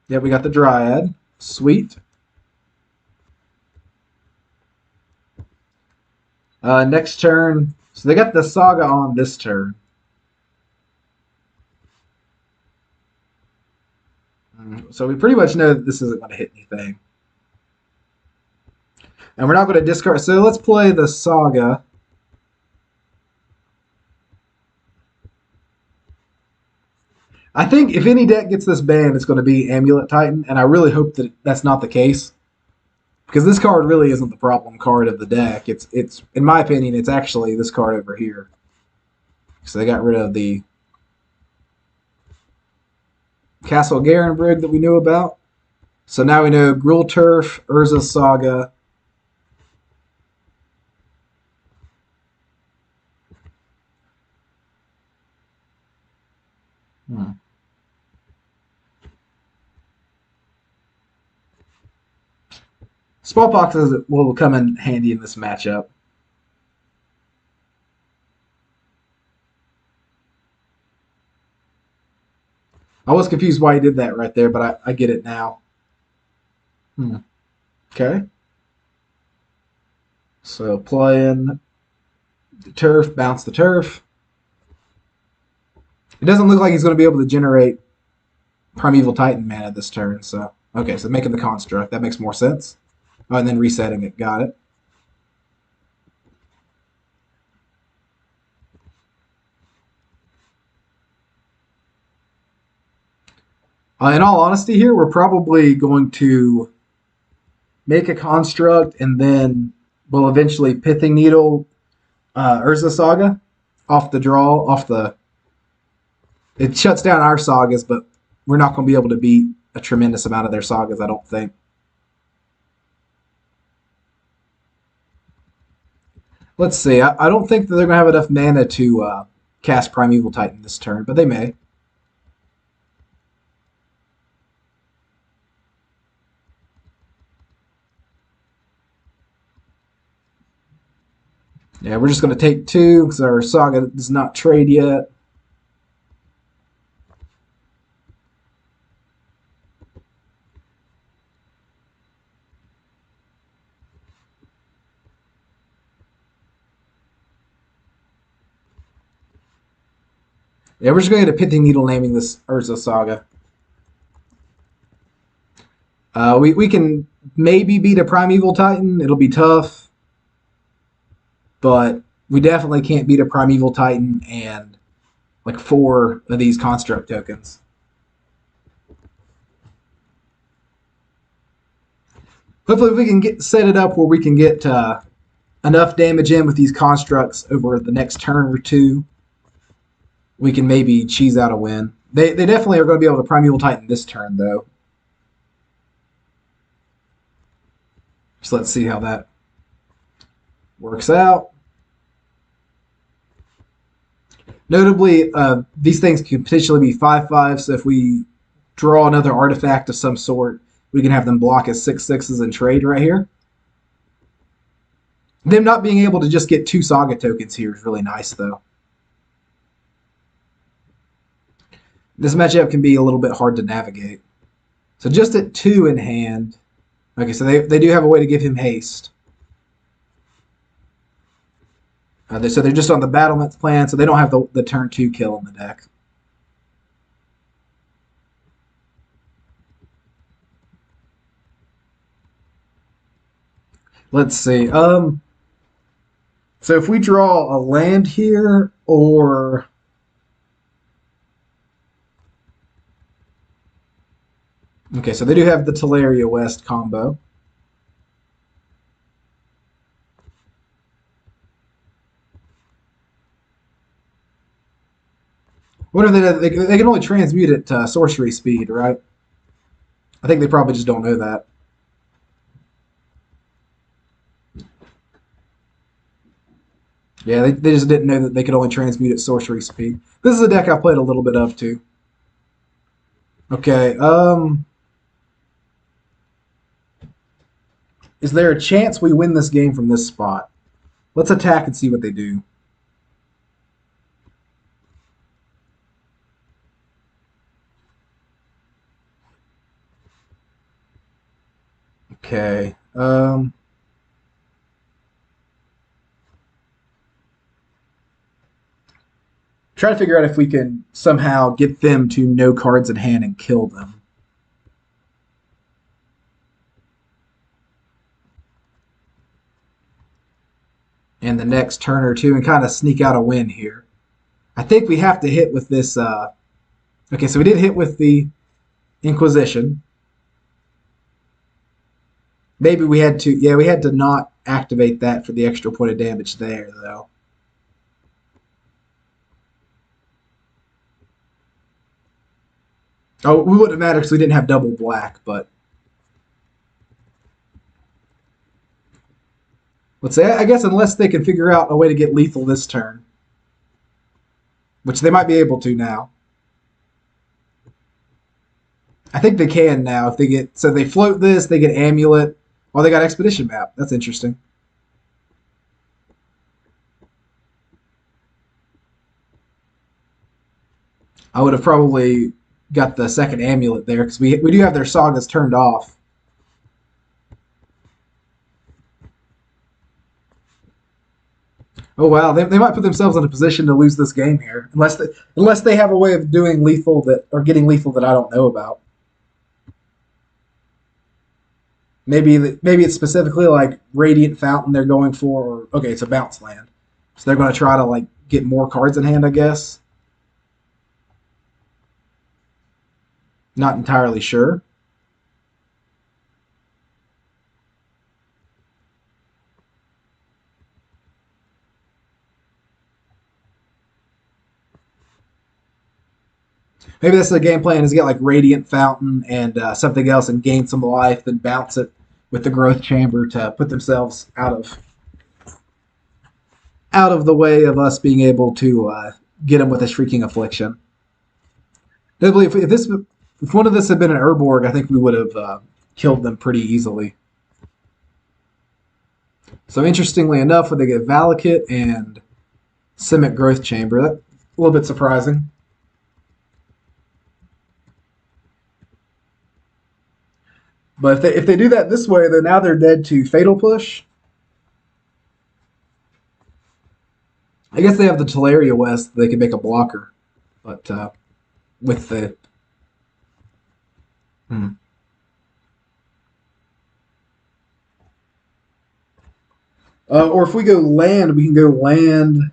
Yeah, we got the Dryad. Sweet. Next turn. So they got the Saga on this turn. So we pretty much know that this isn't going to hit anything. And we're not going to discard. So let's play the Saga. I think if any deck gets this banned, it's going to be Amulet Titan, and I really hope that that's not the case. Because this card really isn't the problem card of the deck. It's in my opinion, it's actually this card over here. So they got rid of the Castle Garenbrig that we knew about. So now we know Gruul Turf, Urza Saga. Smallpox will come in handy in this matchup. I was confused why he did that right there, but I get it now. Okay. So playing the turf, bounce the turf. It doesn't look like he's going to be able to generate Primeval Titan mana this turn. So okay, so making the construct, that makes more sense. Oh, and then resetting it. Got it. In all honesty here, we're probably going to make a construct and then we'll eventually Pithing Needle Urza Saga off the draw, it shuts down our sagas, but we're not going to be able to beat a tremendous amount of their sagas, I don't think. Let's see. I don't think that they're going to have enough mana to cast Primeval Titan this turn, but they may. Yeah, we're just going to take 2 because our Saga does not trade yet. Yeah, we're just going to get a Pithing Needle naming this Urza Saga. We can maybe beat a Primeval Titan. It'll be tough. But we definitely can't beat a Primeval Titan and like 4 of these Construct tokens. Hopefully we can set it up where we can get enough damage in with these Constructs over the next turn or 2. We can maybe cheese out a win. They definitely are going to be able to Primeval Titan this turn, though. So let's see how that works out. Notably, these things can potentially be 5/5, so if we draw another artifact of some sort, we can have them block as 6/6s and trade right here. Them not being able to just get 2 Saga tokens here is really nice, though. This matchup can be a little bit hard to navigate. So just at 2 in hand. Okay, so they do have a way to give him haste. So they're just on the battlements plan, so they don't have the turn 2 kill in the deck. Let's see. So if we draw a land here, or okay, so they do have the Teleria West combo. What are they can only transmute at sorcery speed, right? I think they probably just don't know that. Yeah, they just didn't know that they could only transmute at sorcery speed. This is a deck I played a little bit of, too. Okay, is there a chance we win this game from this spot? Let's attack and see what they do. Okay, try to figure out if we can somehow get them to no cards in hand and kill them. And the next turn or 2 and kind of sneak out a win here. I think we have to hit with this. Okay, so we did hit with the Inquisition. Maybe we had to. Yeah, we had to not activate that for the extra point of damage there, though. Oh, we wouldn't have mattered because we didn't have double black, but let's say, I guess unless they can figure out a way to get lethal this turn, which they might be able to now. I think they can now if they get, so they float this, they get Amulet. Oh, they got Expedition Map. That's interesting. I would have probably got the second Amulet there because we do have their Sagas turned off. Oh wow, they might put themselves in a position to lose this game here, unless they have a way of doing lethal that or getting lethal that I don't know about. Maybe it's specifically like Radiant Fountain they're going for, or okay, it's a bounce land, so they're going to try to like get more cards in hand, I guess. Not entirely sure. Maybe that's the game plan: is get like Radiant Fountain and something else and gain some life, then bounce it with the Growth Chamber to put themselves out of the way of us being able to get them with a Shrieking Affliction. Notably, if one of this had been an Urborg, I think we would have killed them pretty easily. So interestingly enough, when they get Valakut and Simic Growth Chamber, that's a little bit surprising. But if they do that this way, then now they're dead to Fatal Push. I guess they have the Teleria West. They can make a blocker. But with the or if we go land, we can go land,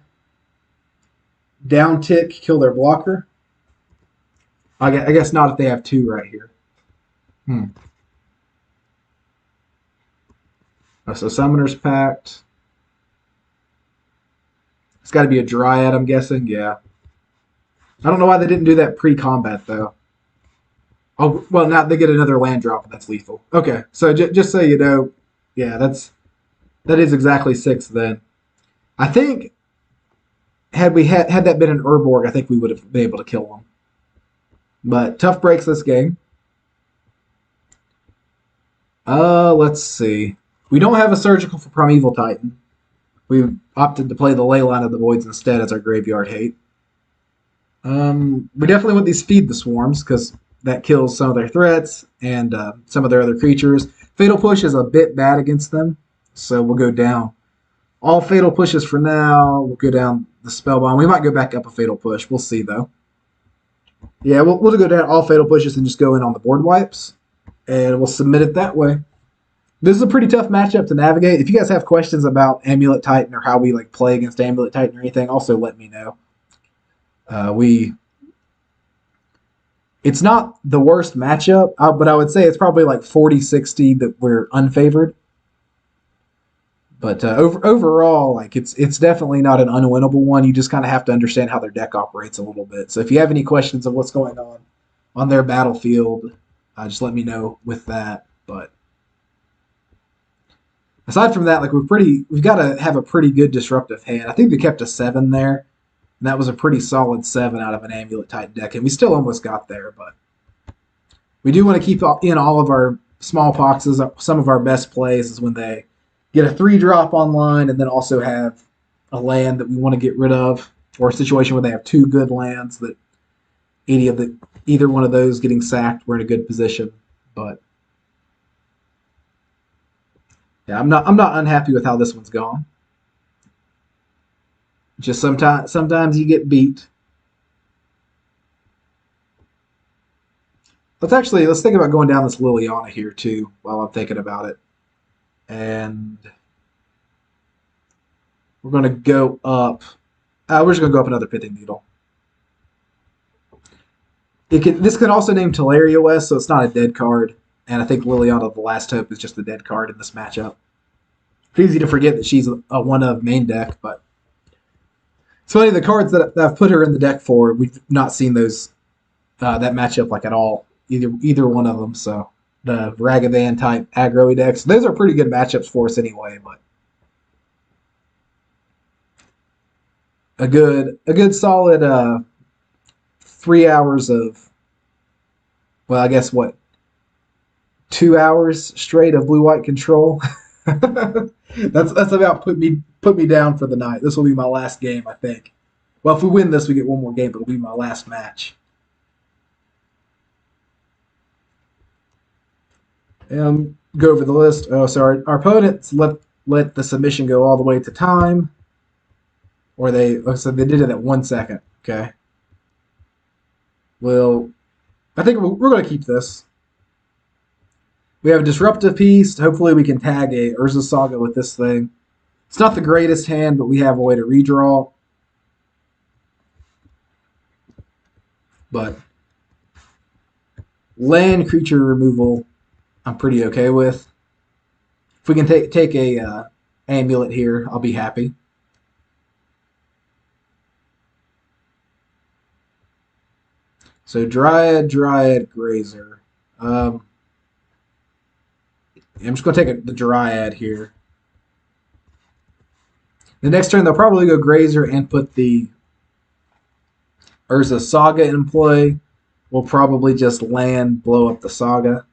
down tick, kill their blocker. I guess not if they have 2 right here. So Summoner's Pact. It's got to be a Dryad, I'm guessing. Yeah. I don't know why they didn't do that pre-combat, though. Oh, well, now they get another land drop, and that's lethal. Okay, so just so you know, yeah, that is exactly 6 then. I think had we had that been an Urborg, I think we would have been able to kill them. But tough breaks this game. Let's see. We don't have a Surgical for Primeval Titan. We opted to play the Leyline of the Voids instead as our graveyard hate. We definitely want these Feed the Swarms, because that kills some of their threats and some of their other creatures. Fatal Push is a bit bad against them, so we'll go down. All Fatal Pushes for now. We'll go down the Spellbomb. We might go back up a Fatal Push. We'll see, though. Yeah, we'll go down all Fatal Pushes and just go in on the board wipes, and we'll submit it that way. This is a pretty tough matchup to navigate. If you guys have questions about Amulet Titan or how we play against Amulet Titan or anything, also let me know. It's not the worst matchup, but I would say it's probably like 40-60 that we're unfavored. But overall, it's definitely not an unwinnable one. You just kind of have to understand how their deck operates a little bit. So if you have any questions of what's going on their battlefield, just let me know with that. But aside from that, we've got to have a pretty good disruptive hand. I think they kept a 7 there. And that was a pretty solid 7 out of an Amulet Titan deck, and we still almost got there, but we do want to keep in all of our Smallpoxes. Some of our best plays is when they get a 3-drop online and then also have a land that we want to get rid of, or a situation where they have 2 good lands that either one of those getting sacked, we're in a good position. But yeah, I'm not unhappy with how this one's gone. Just sometimes you get beat. Let's think about going down this Liliana here too while I'm thinking about it. And we're going to go up. We're just going to go up another Pithing Needle. This can also name Teleria West, so it's not a dead card. And I think Liliana the Last Hope is just a dead card in this matchup. It's easy to forget that she's a one-of main deck, but it's funny, the cards that I've put her in the deck for, we've not seen those that matchup at all. Either one of them. So the Ragavan type aggro decks, those are pretty good matchups for us anyway. But a good solid 3 hours of, well, I guess 2 hours straight of blue-white control. That's about put me down for the night. This will be my last game, I think. Well, if we win this, we get one more game, but it'll be my last match. Go over the list. Oh, sorry. Our opponents let the submission go all the way to time. Or they did it at 1 second. Okay. Well, I think we're going to keep this. We have a disruptive piece. Hopefully we can tag a Urza Saga with this thing. It's not the greatest hand, but we have a way to redraw. But land creature removal, I'm pretty okay with. If we can take a amulet here, I'll be happy. So Dryad, Grazer. I'm just going to take the Dryad here. The next turn, they'll probably go Grazer and put the Urza Saga in play. We'll probably just land, blow up the Saga.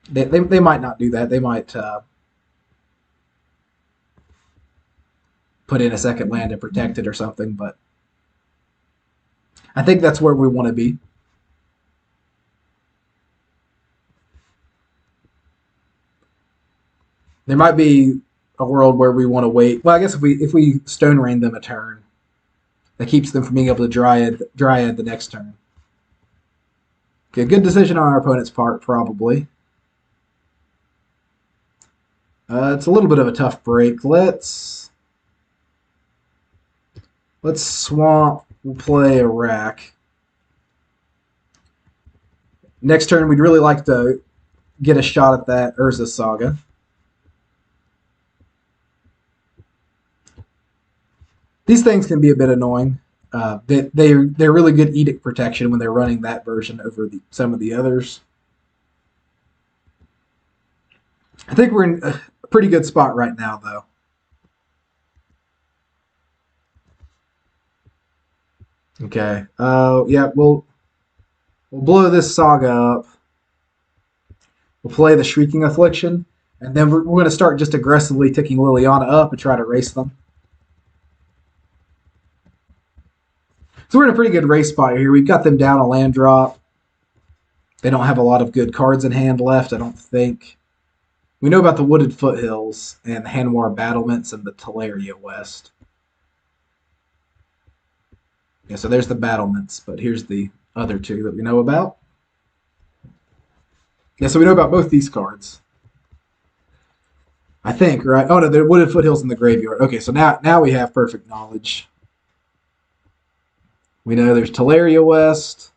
They might not do that. They might put in a second land and protect it or something, but I think that's where we want to be. There might be a world where we want to wait. Well, I guess if we Stone Rain them a turn, That keeps them from being able to dryad the next turn. Okay, good decision on our opponent's part, probably. It's a little bit of a tough break. Let's swamp. We'll play a rack. Next turn, we'd really like to get a shot at that Urza Saga. These things can be a bit annoying. They're really good edict protection when they're running that version over some of the others. I think we're in a pretty good spot right now, though. Okay. Yeah, we'll blow this Saga up. We'll play the Shrieking Affliction, and then we're going to start just aggressively ticking Liliana up and try to race them. So we're in a pretty good race spot here. We've got them down a land drop. They don't have a lot of good cards in hand left, I don't think. We know about the Wooded Foothills and the Hanwar Battlements and the Teleria West. Yeah, so there's the Battlements, but here's the other two that we know about. Yeah, so we know about both these cards. I think, right? Oh, no, the Wooded Foothills in the graveyard. Okay, so now we have perfect knowledge. We know there's Teleria West.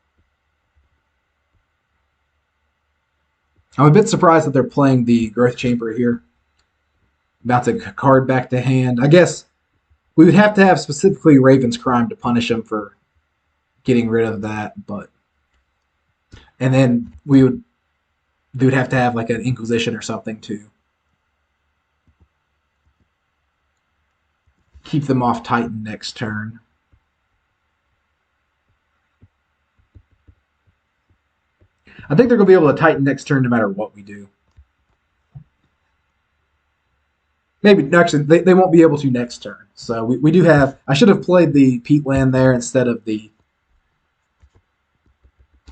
I'm a bit surprised that they're playing the Growth Chamber here. About to card back to hand. I guess we would have to have specifically Raven's Crime to punish them for getting rid of that, but... And then they would have to have like an Inquisition or something to keep them off Titan next turn. I think they're going to be able to Titan next turn no matter what we do. Maybe, actually, they won't be able to next turn. So we do have... I should have played the Peatland there instead of the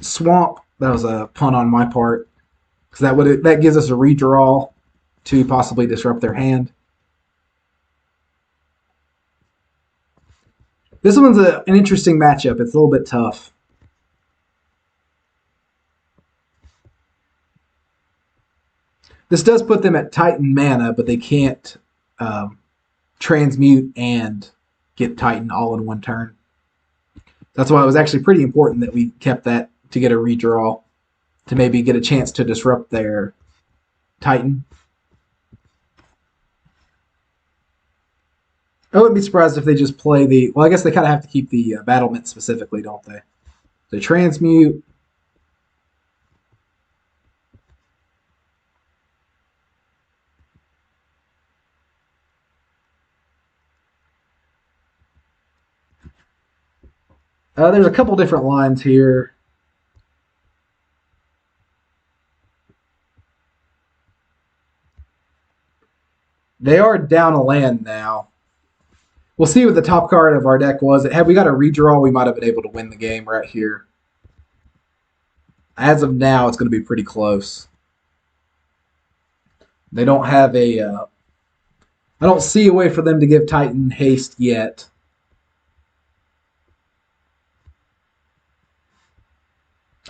Swamp. That was a pun on my part. Because that gives us a redraw to possibly disrupt their hand. This one's an interesting matchup. It's a little bit tough. This does put them at Titan mana, but they can't transmute and get Titan all in one turn. That's why it was actually pretty important that we kept that to get a redraw, to maybe get a chance to disrupt their Titan. I wouldn't be surprised if they just play the... Well, I guess they kind of have to keep the Battlement specifically, don't they? They transmute... there's a couple different lines here. They are down a land now. We'll see what the top card of our deck was. Had we got a redraw, we might have been able to win the game right here. As of now, it's going to be pretty close. They don't have a... I don't see a way for them to give Titan haste yet.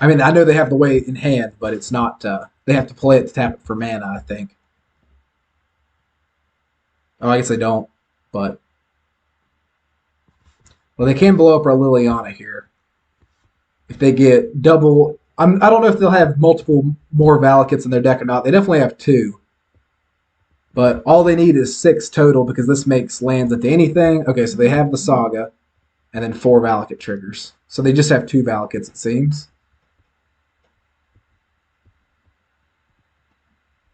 I mean, I know they have the way in hand, but it's not... they have to play it to tap it for mana, I think. Oh, I guess they don't, but... Well, they can blow up our Liliana here. If they get double... I don't know if they'll have multiple more Valakuts in their deck or not. They definitely have 2. But all they need is 6 total, because this makes lands into anything. Okay, so they have the Saga, and then 4 Valakut triggers. So they just have 2 Valakuts, it seems.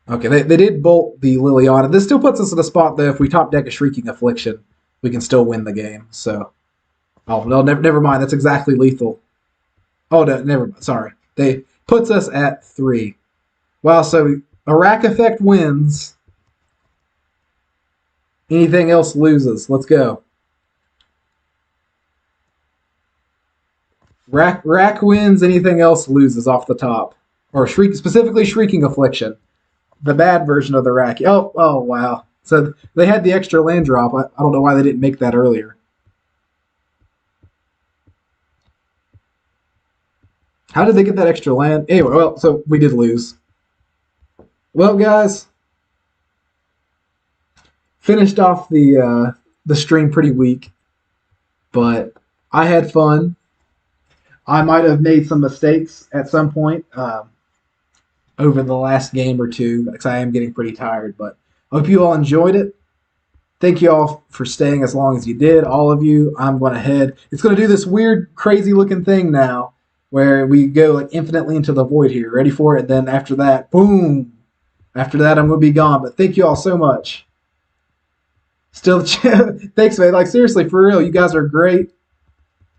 Okay, they did bolt the Liliana. This still puts us in a spot, though, if we top deck a Shrieking Affliction, we can still win the game. So, oh, no, never mind. That's exactly lethal. Oh, no, never mind. Sorry. They puts us at 3. Wow, so a rack effect wins. Anything else loses. Let's go. Rack wins, anything else loses off the top. Or specifically Shrieking Affliction. The bad version of the rack. Oh, wow. So they had the extra land drop. I don't know why they didn't make that earlier. How did they get that extra land? Anyway, well, so we did lose. Well, guys, finished off the stream pretty weak, but I had fun. I might have made some mistakes at some point over the last game or two, because I am getting pretty tired. But I hope you all enjoyed it. Thank you all for staying as long as you did, all of you. I'm going to head. It's going to do this weird, crazy looking thing now, where we go like infinitely into the void here. Ready for it? And then after that, boom. After that, I'm going to be gone. But thank you all so much. Still, thanks, man. Like seriously, for real, you guys are great.